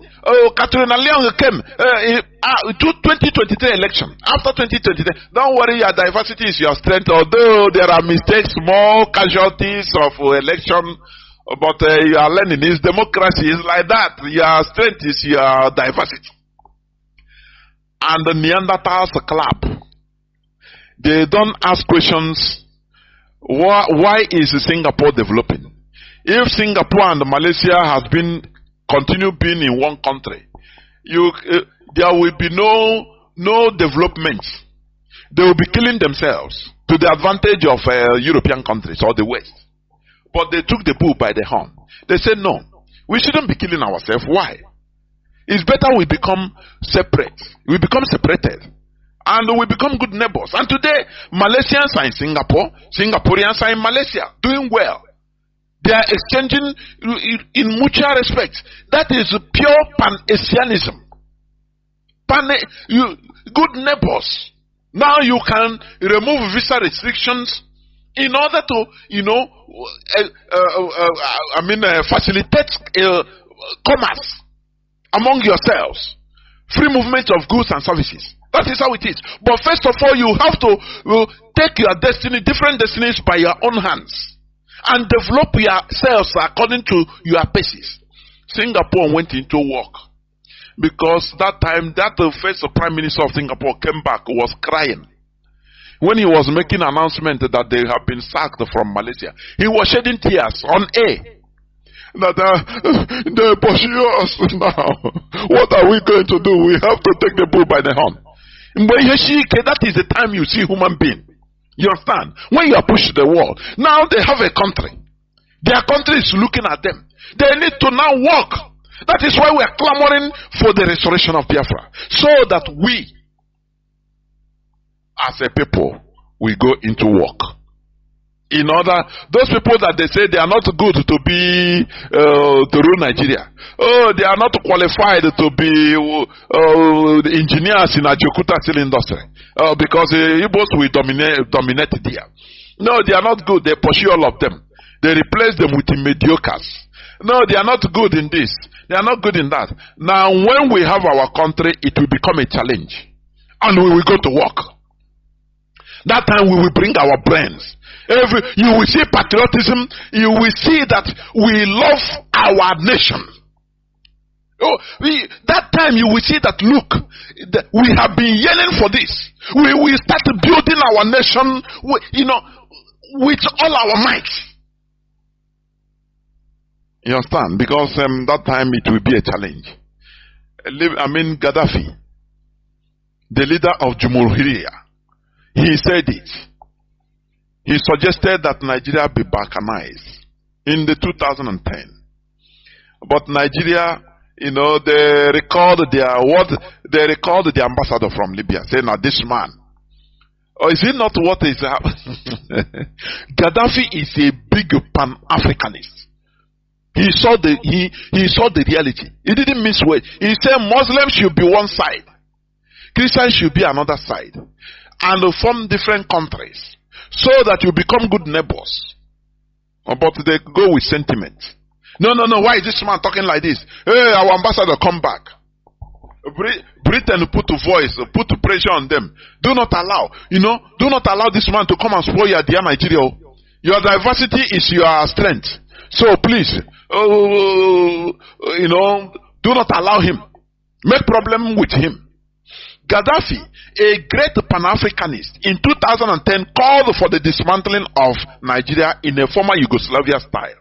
Katrina Leon came to 2023 election. After 2023, don't worry, your diversity is your strength. Although there are mistakes, more casualties of election, but you are learning. It's democracy. It's like that. Your strength is your diversity. And the Neanderthals clap. They don't ask questions. Why is Singapore developing? If Singapore and Malaysia has continue being in one country, there will be no development. They will be killing themselves to the advantage of European countries or the West. But they took the bull by the horn. They said, no, we shouldn't be killing ourselves. Why? It's better we become separate. We become separated. And we become good neighbors. And today, Malaysians are in Singapore, Singaporeans are in Malaysia, doing well. They are exchanging in mutual respect. That is pure Pan-Asianism. Good neighbors. Now you can remove visa restrictions in order to, facilitate commerce among yourselves. Free movement of goods and services. That is how it is. But first of all, you have to take your destiny, different destinies by your own hands. And develop yourselves according to your paces. Singapore went into work. Because that time, the first Prime Minister of Singapore came back, was crying. When he was making an announcement that they have been sacked from Malaysia, he was shedding tears on air. That they pursue us now. What are we going to do? We have to take the bull by the horn. That is the time you see human being. You understand? When you are pushed to the wall, now they have a country. Their country is looking at them. They need to now work. That is why we are clamoring for the restoration of Biafra. So that we, as a people, we go into work. In order, those people that they say they are not good to be to rule Nigeria. Oh, they are not qualified to be engineers in Ajokuta steel industry. Because Igbos will dominate there. No, they are not good. They pursue all of them. They replace them with mediocres. No, they are not good in this. They are not good in that. Now, when we have our country, it will become a challenge. And we will go to work. That time we will bring our brains. You will see patriotism. You will see that we love our nation. That time you will see that, look, we have been yearning for this. We will start building our nation, with all our might. You understand? Because that time it will be a challenge. Gaddafi, the leader of Jumhuriyya, he said it. He suggested that Nigeria be balkanized in the 2010. But Nigeria, they recalled the ambassador from Libya, saying, now this man, is it not what is happening? Gaddafi is a big Pan-Africanist. He saw the reality. He didn't miss words. He said Muslims should be one side, Christians should be another side, and form different countries, so that you become good neighbors. But they go with sentiment. No, why is this man talking like this? Hey, our ambassador, come back. Britain put pressure on them. Do not allow this man to come and spoil your dear Nigeria. Your diversity is your strength. So please, do not allow him. make problem with him. Gaddafi, a great Pan-Africanist, in 2010 called for the dismantling of Nigeria in a former Yugoslavia style.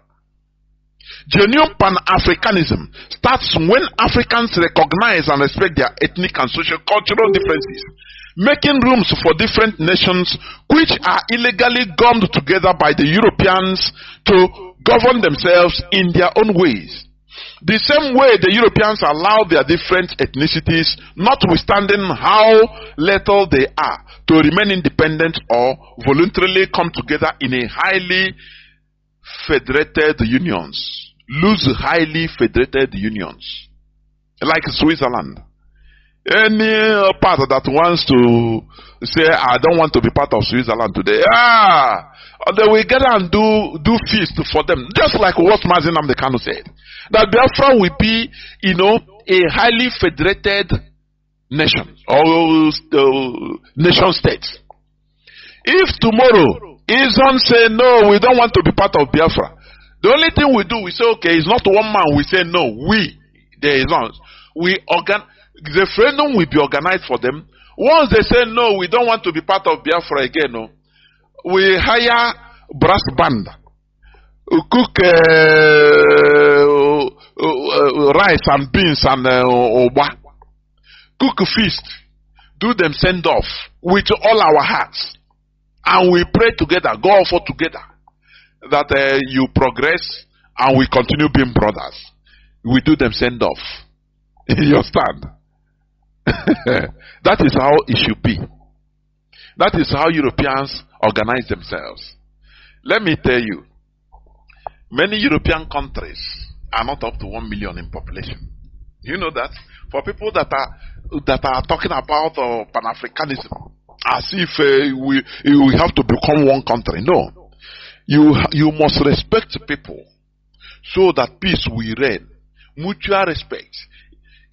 Genuine Pan-Africanism starts when Africans recognize and respect their ethnic and social-cultural differences, making rooms for different nations which are illegally gummed together by the Europeans to govern themselves in their own ways. The same way the Europeans allow their different ethnicities, notwithstanding how little they are, to remain independent or voluntarily come together in a highly federated unions, loose highly federated unions, like Switzerland. Any part that wants to say, I don't want to be part of Switzerland today, they will get and do feast for them, just like what Mazi Nnamdi Kanu said, that Biafra will be, a highly federated nation or nation state. If tomorrow Izon say no, we don't want to be part of Biafra, the only thing we do, we say, okay, it's not one man, we say no, the referendum will be organized for them. Once they say no, we don't want to be part of Biafra again, no, we hire brass band, cook rice and beans and oba, cook feast, do them send off with all our hearts, and we pray together, go off together, that you progress and we continue being brothers. We do them send off. You understand? That is how it should be. That is how Europeans organize themselves. Let me tell you, many European countries are not up to 1 million in population. You know that? For people that are talking about Pan-Africanism as if we have to become one country. No. You must respect people so that peace will reign. Mutual respect.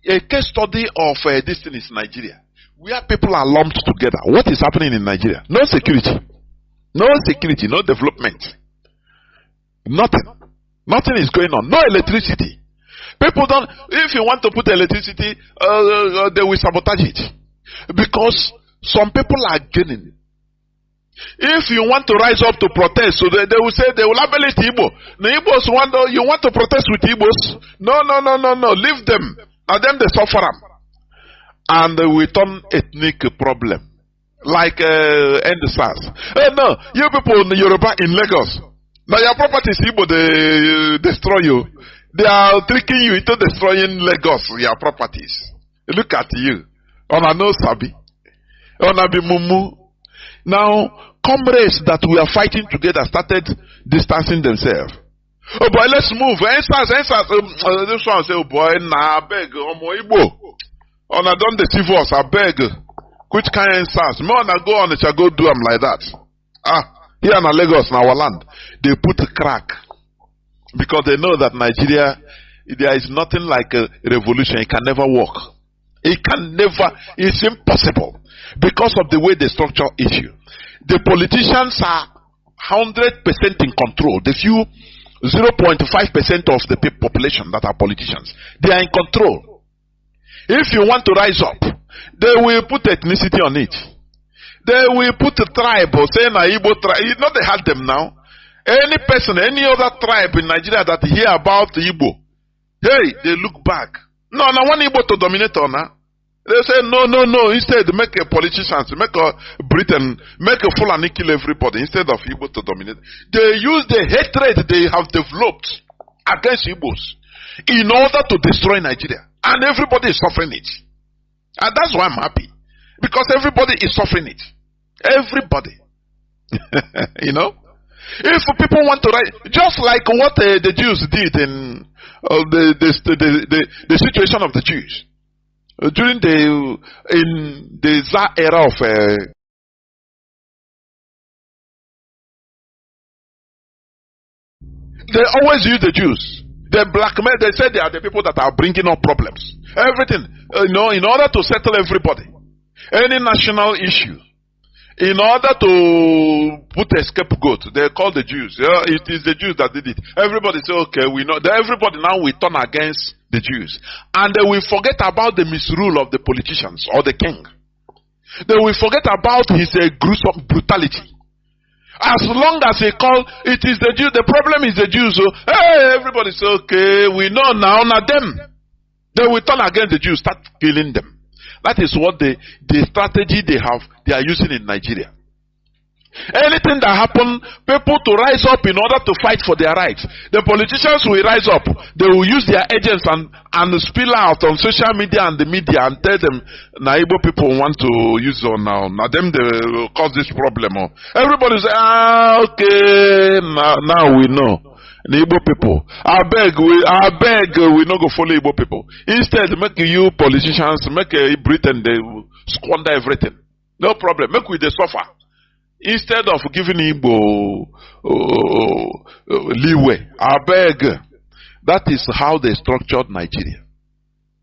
A case study of this thing is Nigeria, where people are lumped together. What is happening in Nigeria? No security. No security, no development. Nothing. Nothing is going on. No electricity. People don't, if you want to put electricity, they will sabotage it. Because some people are gaining. If you want to rise up to protest, so they will say they will abolish Igbo. The Igbos you want to protest with Igbos? No, leave them. And then they suffer them. And we turn ethnic problem. Like end SARS. No, you people in Yoruba in Lagos. Now your properties Igbo, they destroy you. They are tricking you into destroying Lagos, your properties. Look at you. Ona no sabi. Ona be mumu. Now, comrades that we are fighting together started distancing themselves. Oh boy, let's move. This one say, oh boy, nah, I beg, Omo Igbo. Ona don't deceive us, I beg. Which kind of SARS? Me wanna go on, it shall go do them like that. Here in Lagos, in our land, they put a crack. Because they know that Nigeria, there is nothing like a revolution. It can never work. It can never, it's impossible. Because of the way they structure issue. The politicians are 100% in control. The few 0.5% of the population that are politicians, they are in control. If you want to rise up, they will put ethnicity on it. They will put a tribe or say na Igbo tribe. You know they had them now. Any person, any other tribe in Nigeria that hear about Igbo, hey, they look back. No, I want Igbo to dominate on her. They say no. Instead, make a politicians, make a Britain, make a full and kill everybody instead of Igbo to dominate. They use the hatred they have developed against Igbos in order to destroy Nigeria, and everybody is suffering it. And that's why I'm happy, because everybody is suffering it. Everybody, you know. If people want to write, just like what the Jews did in the situation of the Jews. During the Tsar era of they always use the Jews. They blackmail. They say they are the people that are bringing up problems. Everything, in order to settle everybody, any national issue, In order to put a scapegoat, they call the Jews. Yeah, it is the Jews that did it. Everybody say, okay, we know. Everybody now will turn against the Jews. And they will forget about the misrule of the politicians or the king. They will forget about his gruesome brutality. As long as they call, it is the Jews, the problem is the Jews. So, hey, everybody say, okay, we know now, not them. They will turn against the Jews, start killing them. That is what the strategy they are using in Nigeria. Anything that happens, people to rise up in order to fight for their rights. The politicians will rise up. They will use their agents and spill out on social media and the media and tell them, now Igbo people want to use on now. Now them they will cause this problem. Everybody say, okay, now we know. The Igbo people. I beg, we not go follow Igbo people. Instead, make you politicians, make Britain, they squander everything. No problem. Make we they suffer. Instead of giving Igbo leeway. I beg. That is how they structured Nigeria.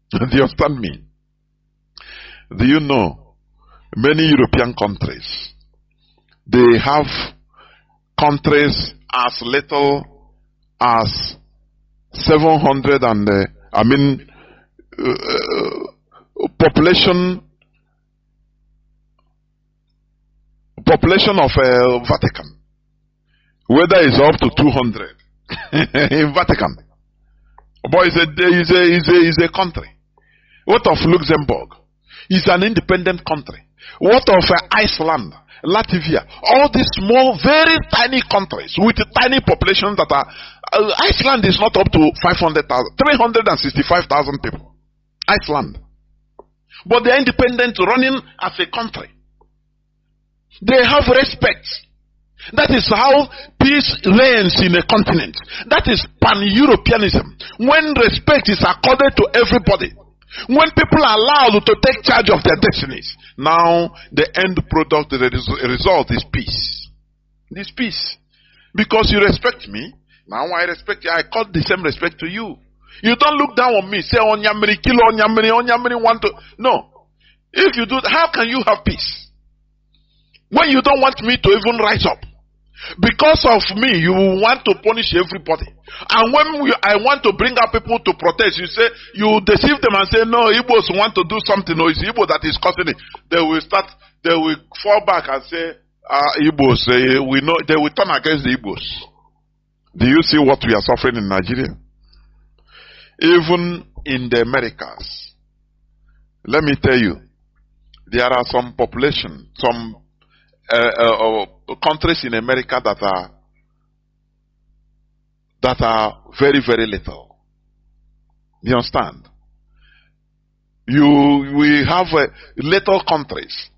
Do you understand me? Do you know, many European countries, they have countries as little as 700 and population of Vatican, whether it's up to 200 in Vatican, but it's a country. What of Luxembourg? It's an independent country. What of Iceland, Latvia? All these small, very tiny countries with tiny populations that are. Iceland is not up to 500,000, 365,000 people. Iceland. But they are independent, running as a country. They have respect. That is how peace reigns in a continent. That is pan-Europeanism. When respect is accorded to everybody. When people are allowed to take charge of their destinies. Now, the end product, the result is peace. This peace. Because you respect me. Now I respect you. I call the same respect to you. You don't look down on me. Say, Onyamiri, kill Onyamiri, Onyamiri want to. No. If you do, how can you have peace? When you don't want me to even rise up. Because of me, you want to punish everybody. And when I want to bring up people to protest, you say, you deceive them and say, no, Igbos want to do something, or it's Igbo that is causing it. They will fall back and say, Igbos, we know, they will turn against the Igbos. Do you see what we are suffering in Nigeria? Even in the Americas, let me tell you, there are some population, some countries in America that are very, very little. You understand? We have little countries.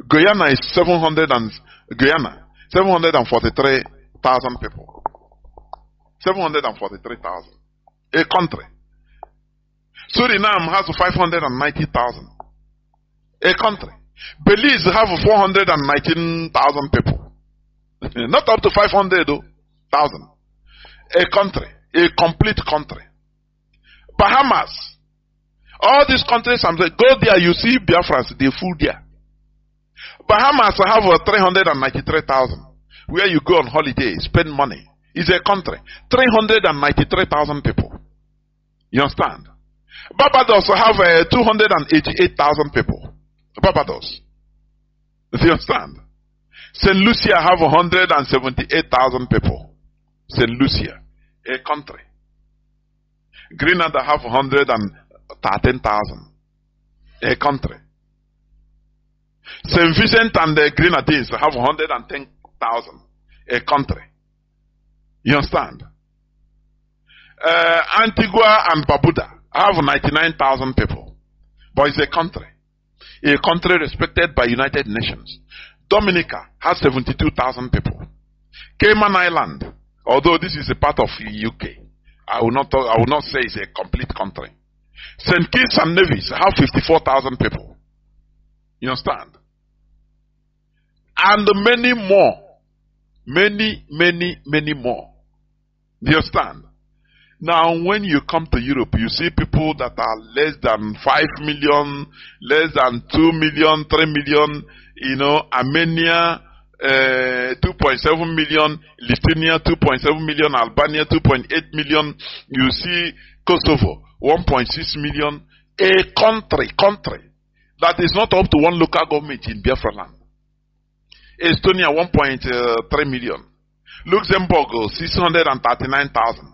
Guyana is 743,000 people. 743,000. A country. Suriname has 590,000. A country. Belize have 419,000 people. Not up to 500,000. A country. A complete country. Bahamas. All these countries, go there, you see Biafrans, they full there. Bahamas have 393,000. Where you go on holiday, spend money. It's a country. 393,000 people. You understand? Barbados have 288,000 people. Barbados. Do you understand? St. Lucia have 178,000 people. St. Lucia, a country. Grenada have 113,000. A country. St. Vincent and the Grenadines have 110,000. A country. You understand? Antigua and Barbuda have 99,000 people. But it's a country. A country respected by United Nations. Dominica has 72,000 people. Cayman Island, although this is a part of the UK, I will not say it's a complete country. St. Kitts and Nevis have 54,000 people. You understand? And many more. Many, many, many more. Do you understand? Now, when you come to Europe, you see people that are less than 5 million, less than 2 million, 3 million. Armenia, 2.7 million, Lithuania 2.7 million, Albania 2.8 million, you see Kosovo 1.6 million, a country that is not up to one local government in Biafra land. Estonia 1.3 million, Luxembourg 639,000,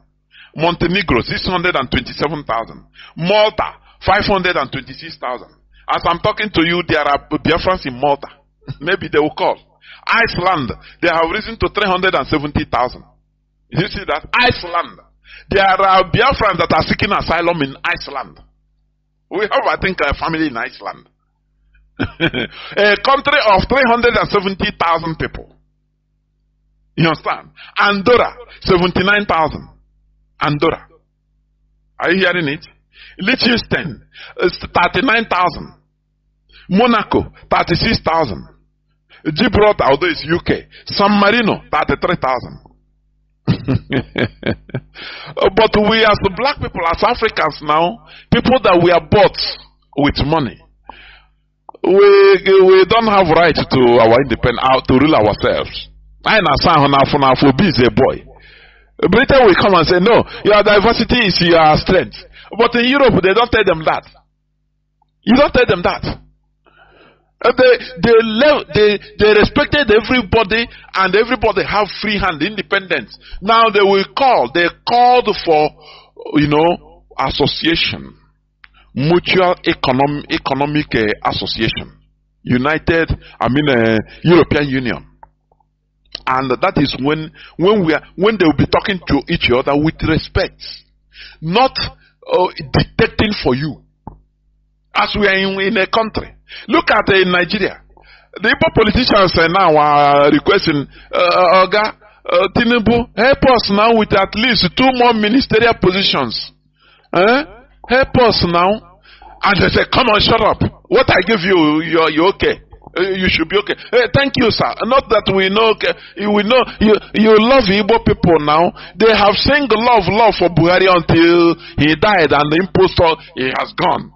Montenegro 627,000, Malta 526,000. As I'm talking to you, there are Biafrans in Malta. Maybe they will call. Iceland, they have risen to 370,000. You see that? Iceland. There are Biafrans that are seeking asylum in Iceland. We have, I think, a family in Iceland. A country of 370,000 people. You understand? Andorra, 79,000. Andorra. Are you hearing it? Liechtenstein, 39,000. Monaco, 36,000. Gibraltar, although it's UK. San Marino, 33,000. But we as the black people, as Africans now, people that we are bought with money, we don't have right to our independence, to rule ourselves. I understand for be a boy. Britain will come and say, no, your diversity is your strength. But in Europe, they don't tell them that. You don't tell them that. They respected everybody, and everybody have free hand, independence. Now they called for, association, mutual economic association, European Union. And that is when they will be talking to each other with respect, not dictating for you. As we are in a country. Look at Nigeria. The Igbo politicians now are requesting, Tinubu, help us now with at least 2 more ministerial positions. Help us now. And they say, come on, shut up. What I give you, you're okay. You should be okay. Thank you, sir. Not that we know, we know you love Igbo people now. They have sung love for Buhari until he died and the impostor, he has gone.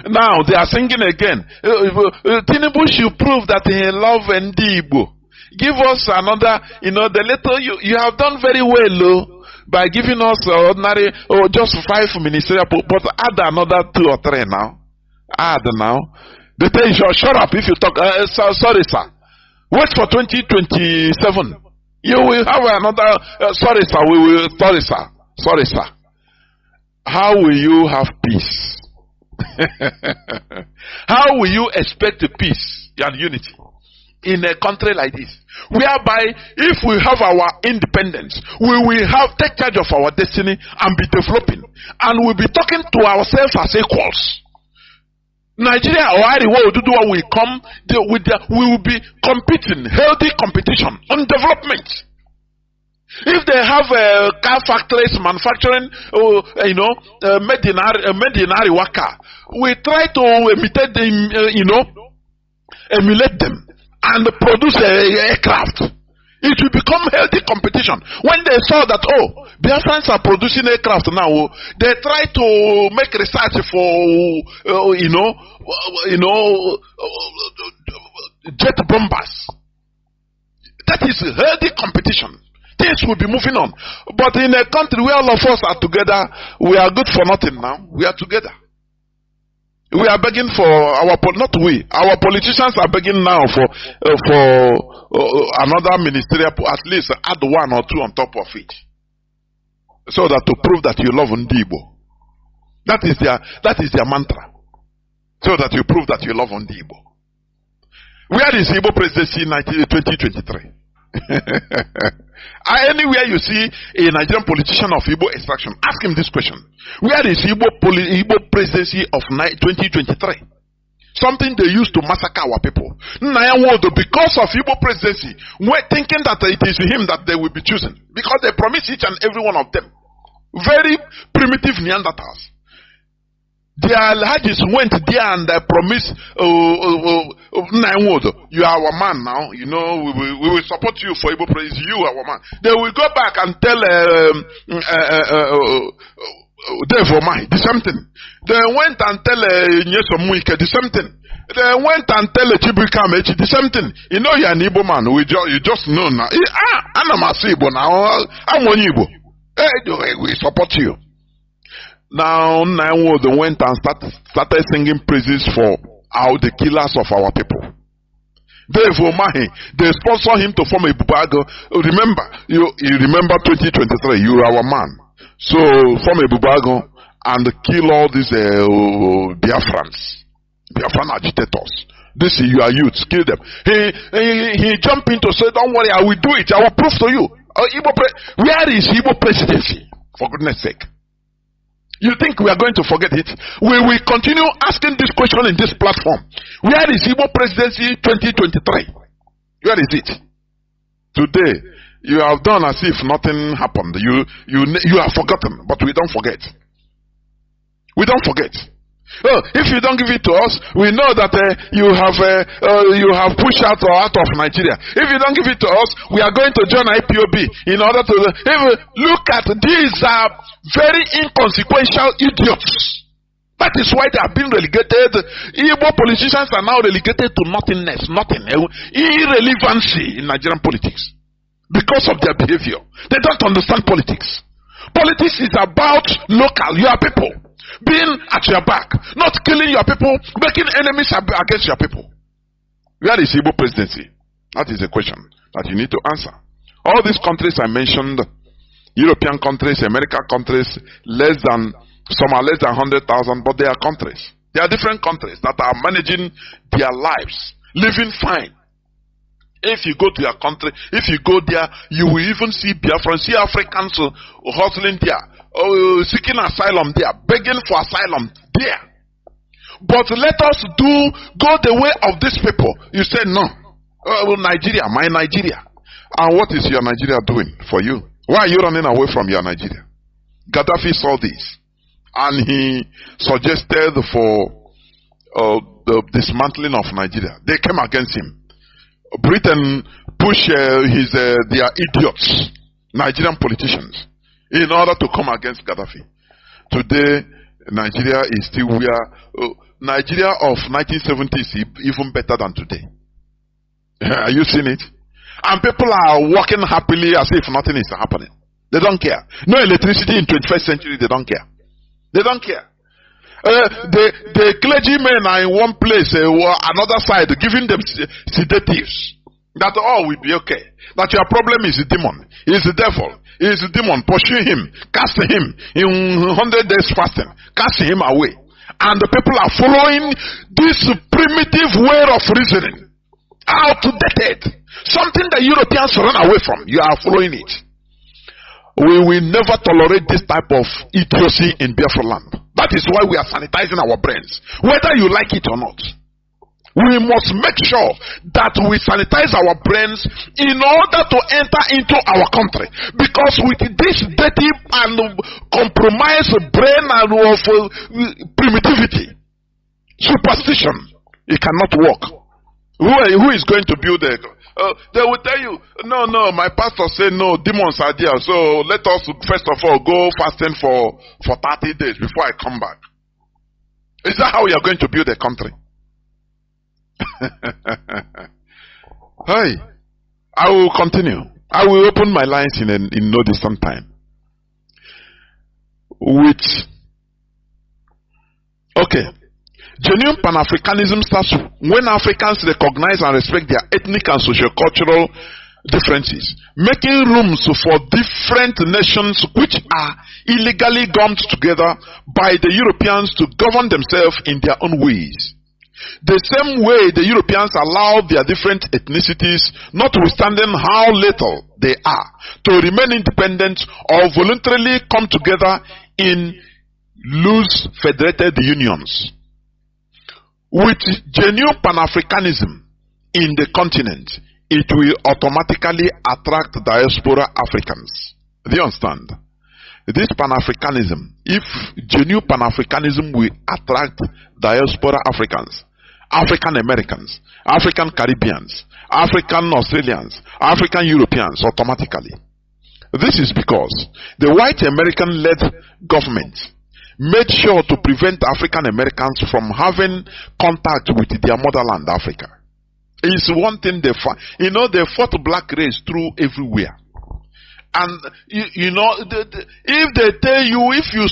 Now they are singing again. Tinubu should prove that he loves Igbo. Give us another, the little you have done very well, by giving us ordinary, just 5 ministerial, but add another 2 or 3 now. Add now. They tell you, shut up if you talk. Sorry, sir. Wait for 2027. You will have another. Sorry, sir. Sorry, sir. How will you have peace? How will you expect peace and unity in a country like this, whereby if we have our independence, we will take charge of our destiny and be developing, and we'll be talking to ourselves as equals. Nigeria or Ariwa will come we will be competing, healthy competition on development. If they have car factories manufacturing, made in Ariwa car, we try to imitate them, emulate them and produce aircraft. It will become healthy competition. When they saw that, Biafrans are producing aircraft now, they try to make research for, jet bombers. That is healthy competition. Things will be moving on. But in a country where all of us are together, we are good for nothing now. We are together. We are begging for our politicians are begging now for another ministerial, at least add 1 or 2 on top of it, so that to prove that you love Ndibo. That is their mantra. So that you prove that you love Ndibo. Where is Igbo presidency in 2023? Anywhere you see a Nigerian politician of Igbo extraction, ask him this question: where is Igbo presidency of 2023? Something they used to massacre our people. Because of Igbo presidency, we're thinking that it is him that they will be choosing, because they promise each and every one of them. Very primitive Neanderthals. Their Alhajis went there and promised, you are our man now. We will support you for Igbo praise. You are our man. They will go back and tell Dave Omai the same thing. They went and tell Nyesomuike the same thing. They went and tell Chibukamechi the same thing. You know you're an Igbo man. You just know now. I'm a Igbo now. I'm one Igbo. We support you. Now they went and started singing praises for the killers of our people. They sponsor him to form a Bubago. Remember, you remember 2023. You are our man. So form a Bubago and kill all these Biafran agitators. This is your youth, kill them. He jumped in to say, don't worry, I will do it. I will prove to you. Where is Igbo presidency? For goodness sake. You think we are going to forget it? We will continue asking this question in this platform. Where is Igbo presidency 2023? Where is it? Today, you have done as if nothing happened. You have forgotten, but we don't forget. We don't forget. If you don't give it to us, we know that you have pushed out of Nigeria. If you don't give it to us, we are going to join IPOB in order to look at these very inconsequential idiots. That is why they have been relegated. Igbo politicians are now relegated to nothingness, irrelevancy in Nigerian politics because of their behavior. They don't understand politics. Politics is about local, your people. Being at your back, not killing your people, making enemies against your people. Where is Igbo presidency? That is a question that you need to answer. All these countries I mentioned, European countries, American countries, some are less than 100,000, but they are countries. They are different countries that are managing their lives, living fine. If you go to your country, if you go there, you will even see Biafrans, see Africans hustling there. Seeking asylum there, begging for asylum there. But let us go the way of these people. You say no. Nigeria, my Nigeria. And what is your Nigeria doing for you? Why are you running away from your Nigeria? Gaddafi saw this and he suggested for the dismantling of Nigeria. They came against him. Britain pushed their idiots, Nigerian politicians, in order to come against Gaddafi. Today, Nigeria is still where Nigeria of 1970 is even better than today. Are you seeing it? And people are walking happily as if nothing is happening. They don't care. No electricity in 21st century, they don't care. They don't care. The clergymen are in one place, another side, giving them sedatives. That all will be okay. That your problem is a demon, is the devil. Is a demon, pursue him, cast him in 100 days fasting, cast him away. And the people are following this primitive way of reasoning, outdated, something that Europeans run away from. You are following it. We will never tolerate this type of idiocy in Biafra land. That is why we are sanitizing our brains, whether you like it or not. We must make sure that we sanitize our brains in order to enter into our country. Because with this dirty and compromised brain and of primitivity, superstition, it cannot work. Who is going to build it? They will tell you, no, my pastor said no, demons are there. So let us first of all go fasting for 30 days before I come back. Is that how you are going to build a country? Hey, I will continue. I will open my lines in no distant time. Genuine Pan-Africanism starts when Africans recognize and respect their ethnic and socio-cultural differences, making rooms for different nations which are illegally gummed together by the Europeans to govern themselves in their own ways. The same way the Europeans allow their different ethnicities, notwithstanding how little they are, to remain independent or voluntarily come together in loose federated unions. With genuine Pan-Africanism in the continent, it will automatically attract diaspora Africans. Do you understand? This Pan-Africanism, if genuine Pan-Africanism will attract diaspora Africans, African Americans, African Caribbeans, African Australians, African Europeans automatically. This is because the white American-led government made sure to prevent African Americans from having contact with their motherland, Africa. It's one thing they fought. You know, they fought black race through everywhere. And, you know, if they tell you, if you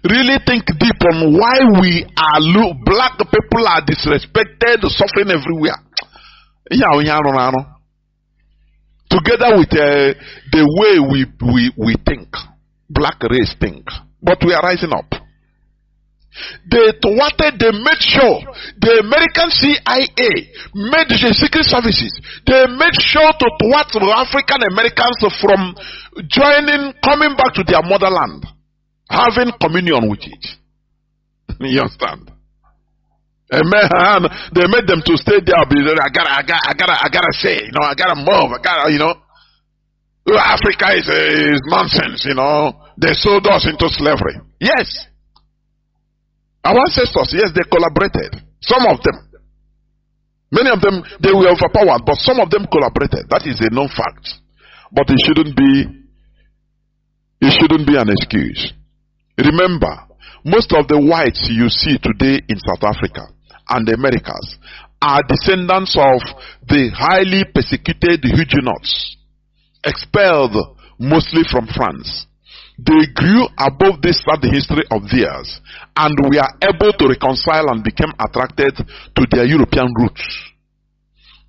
really think deep on why we are, black people are disrespected, suffering everywhere. Together with the way we think, black race think. But we are rising up. They made sure the American CIA made the secret services. They made sure to thwart African Americans from coming back to their motherland, having communion with it. You understand? Amen. They made them to stay there. I gotta say, you know, I gotta move. You know, Africa is nonsense. You know, they sold us into slavery. Yes. Our ancestors, yes, they collaborated. Some of them. Many of them, they were overpowered, but some of them collaborated. That is a known fact. But it shouldn't be an excuse. Remember, most of the whites you see today in South Africa and the Americas are descendants of the highly persecuted Huguenots, expelled mostly from France. They grew above this sad history of theirs, and we are able to reconcile and become attracted to their European roots.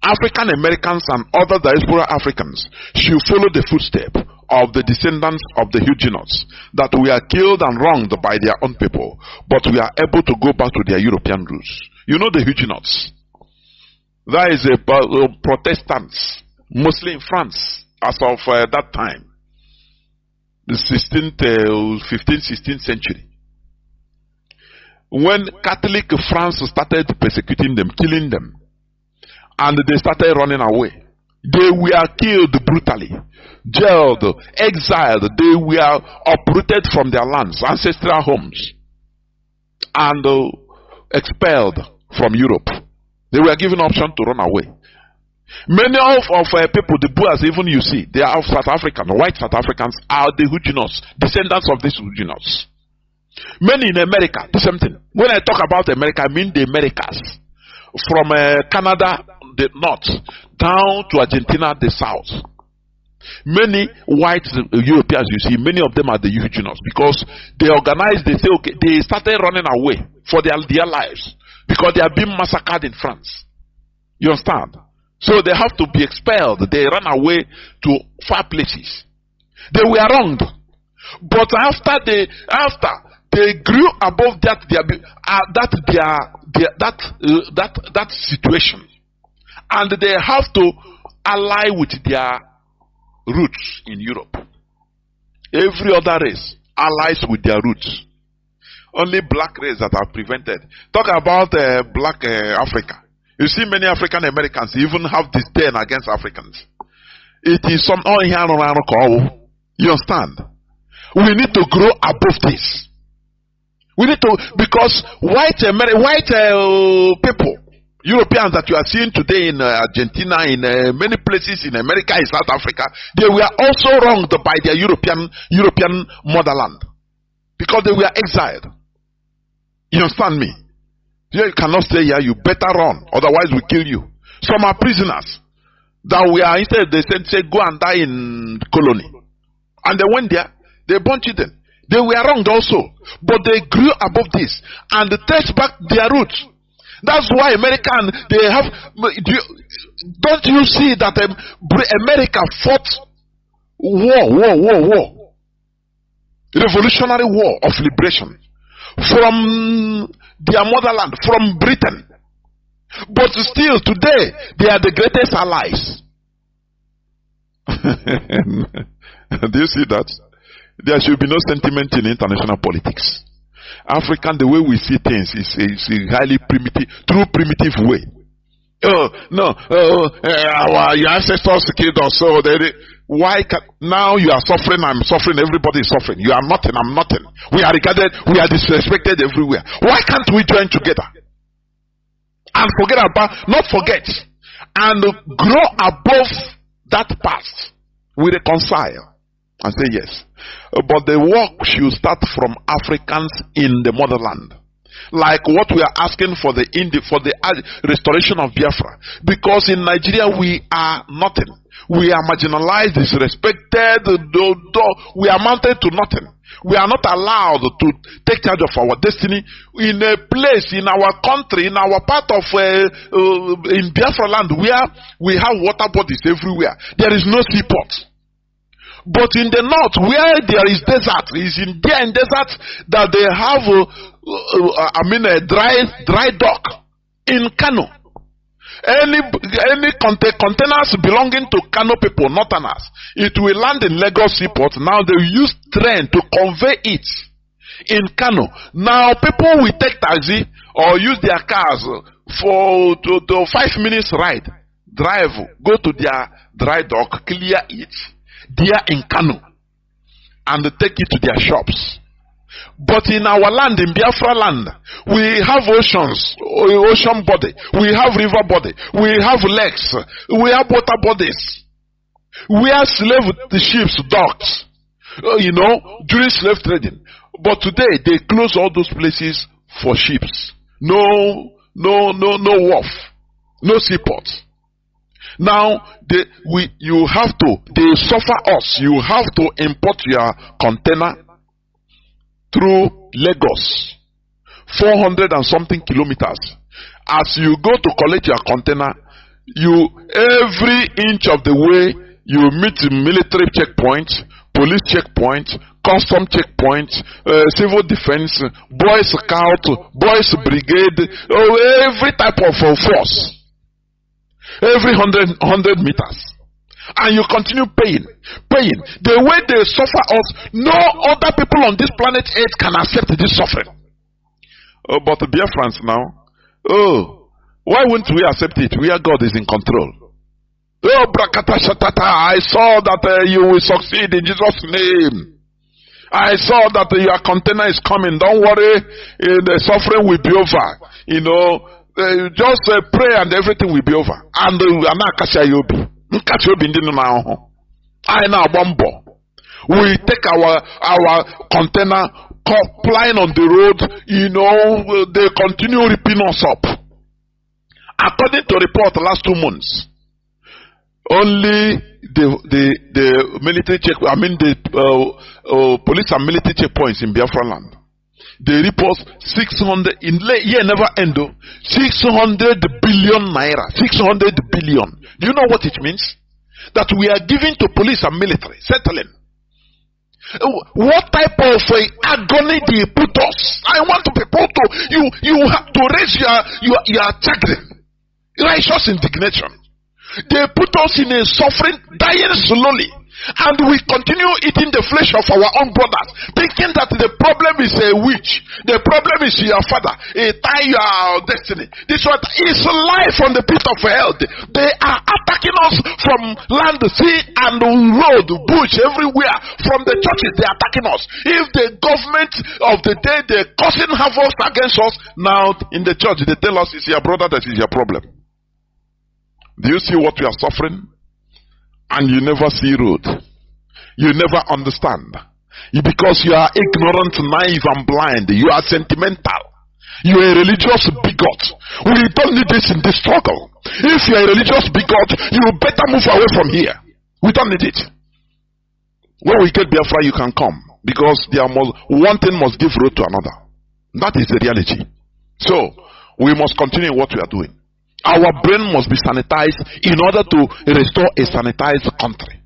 African Americans and other diaspora Africans should follow the footsteps of the descendants of the Huguenots that were killed and wronged by their own people, but we are able to go back to their European roots. You know the Huguenots. That is a Protestants, mostly in France, as of that time. The 15th, 16th century. When Catholic France started persecuting them, killing them, and they started running away, they were killed brutally, jailed, exiled, they were uprooted from their lands, ancestral homes, and expelled from Europe. They were given option to run away. Many of people, the Boers, even you see, they are South African, white South Africans are the Huguenots, descendants of these Huguenots. Many in America, the same thing. When I talk about America, I mean the Americas. From Canada, the north, down to Argentina, the south. Many white Europeans, you see, many of them are the Huguenots because they organized, they say, okay, they started running away for their lives because they are being massacred in France. You understand? So they have to be expelled. They run away to far places. They were wronged. But after they grew above that situation, and they have to ally with their roots in Europe. Every other race allies with their roots. Only black race that are prevented. Talk about black Africa. You see, many African Americans even have disdain against Africans. It is some you understand? We need to grow above this. We need to, because white people, Europeans that you are seeing today in Argentina, in many places in America, in South Africa, they were also wronged by their European motherland because they were exiled. You understand me? You cannot stay here, you better run, otherwise we kill you. Some are prisoners that we are, instead they said go and die in colony. And they went there, they born children. They were wronged also, but they grew above this and they traced back their roots. That's why American, they have, don't you see that America fought war, revolutionary war of liberation from their motherland, from Britain. But still today they are the greatest allies. Do you see that? There should be no sentiment in international politics. African, the way we see things is a highly primitive, true primitive way. Your ancestors killed us, so why now you are suffering, I'm suffering, everybody is suffering. You are nothing, I'm nothing. We are regarded, we are disrespected everywhere. Why can't we join together and not forget, and grow above that past? We reconcile. and say yes. But the work should start from Africans in the motherland. Like what we are asking for the restoration of Biafra. Because in Nigeria we are nothing. We are marginalized, disrespected, we are mounted to nothing. We are not allowed to take charge of our destiny in a place, in our country, in our part of in Biafra land where we have water bodies everywhere. There is no seaport. But in the north, where there is desert, is in desert that they have a dry dock in Kanu. Any containers belonging to Kanu people, northerners, it will land in Lagos seaport. Now they use train to convey it in Kanu. Now people will take taxi or use their cars for to 5 minutes ride, drive, go to their dry dock, clear it there in Kanu, and take it to their shops. But in our land, in Biafra land, we have oceans, ocean body, we have river body, we have lakes, we have water bodies. We are slave ships docked, during slave trading. But today they close all those places for ships. No wharf, no seaport. Now they suffer us. You have to import your container through Lagos, 400 and something kilometers. As you go to collect your container, every inch of the way you meet military checkpoints, police checkpoints, custom checkpoints, civil defense, boy scout, boys brigade, every type of force. Every 100 meters. And you continue paying. The way they suffer us, no other people on this planet Earth can accept this suffering. But the Biafrans now, why wouldn't we accept it? Where God is in control. Brakata Shatata, I saw that you will succeed in Jesus' name. I saw that your container is coming. Don't worry, the suffering will be over. Just pray and everything will be over. And we take our container flying on the road. They continue ripping us up. According to report, last 2 months, only the military the police and military checkpoints in Biafra land, they report 600 in year never end. 600 billion naira. 600 billion. Do you know what it means? That we are giving to police and military, settling. What type of agony do you put us? I want people to you have to raise your chagrin, righteous indignation. They put us in a suffering, dying slowly. And we continue eating the flesh of our own brothers, thinking that the problem is a witch, the problem is your father, tie your destiny. This one is life on the pit of hell. They are attacking us from land, sea, and road, bush, everywhere. From the churches, they are attacking us. If the government of the day, they're causing havoc against us, now in the church, they tell us it's your brother that is your problem. Do you see what we are suffering? And you never see road. You never understand. Because you are ignorant, naive, and blind. You are sentimental. You are a religious bigot. We don't need this in this struggle. If you are a religious bigot, you better move away from here. We don't need it. When we get Biafra, you can come. Because one thing must give road to another. That is the reality. So, we must continue what we are doing. Our brain must be sanitized in order to restore a sanitized country.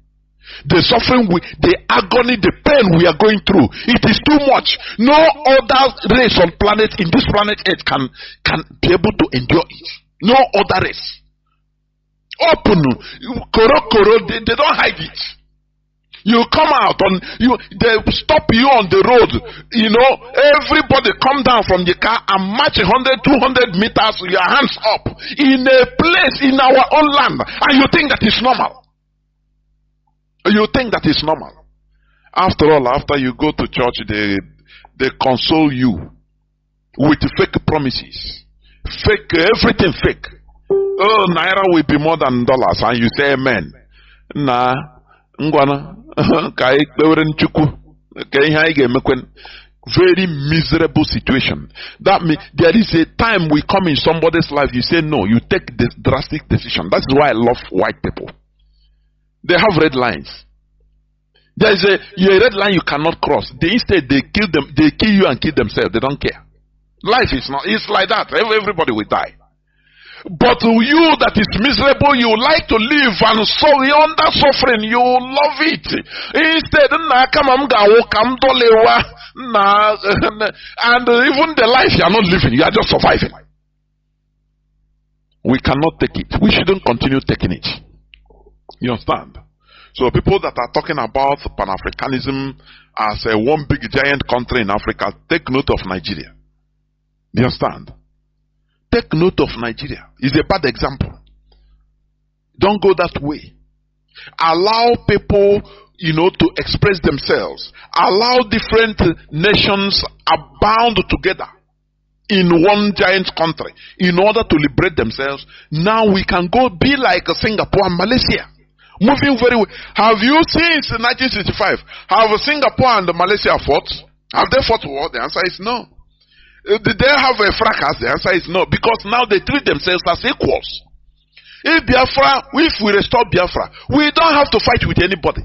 The suffering, the agony, the pain we are going through, it is too much. No other race on in this planet Earth can be able to endure it. No other race. Open, they don't hide it. You come out they stop you on the road. Everybody come down from the car and march 100, 200 meters with your hands up in a place in our own land, and you think that is normal. You think that is normal. After all, after you go to church, they console you with fake promises, fake everything fake. Oh, naira will be more than dollars, and you say amen. Nah. Very miserable situation. That means there is a time we come in somebody's life, you say no, you take this drastic decision. That's why I love white people. They have red lines. There is a red line you cannot cross. Instead, they kill them, they kill you and kill themselves. They don't care. Life is not, it's like that. Everybody will die. But you that is miserable, you like to live and so under suffering, you love it. Instead, and even the life you are not living, you are just surviving. We cannot take it. We shouldn't continue taking it. You understand? So people that are talking about Pan-Africanism as a one big giant country in Africa, take note of Nigeria. You understand? Take note of Nigeria. It's a bad example. Don't go that way. Allow people, to express themselves. Allow different nations abound together in one giant country in order to liberate themselves. Now we can go be like Singapore and Malaysia. Moving very well. Have you seen since 1965? Have Singapore and Malaysia fought? Have they fought war? The answer is no. Did they have a fracas? The answer is no. Because now they treat themselves as equals. If we restore Biafra, we don't have to fight with anybody.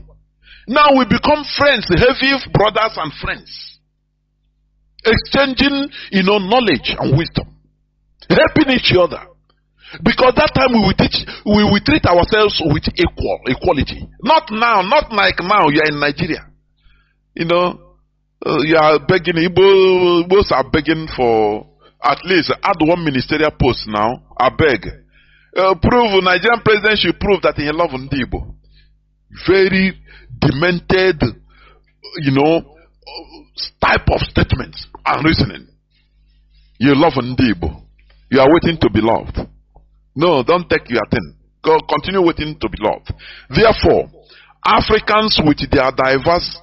Now we become friends, heavy brothers and friends. Exchanging, knowledge and wisdom. Helping each other. Because that time we will treat ourselves with equality. Not now, not like now you are in Nigeria. You are begging, Igbos are begging for at least add one ministerial post now. I beg. Nigerian president should prove that he loves Igbo. Very demented, type of statements and reasoning. You love Igbo. You are waiting to be loved. No, don't take your thing. Go continue waiting to be loved. Therefore, Africans with their diverse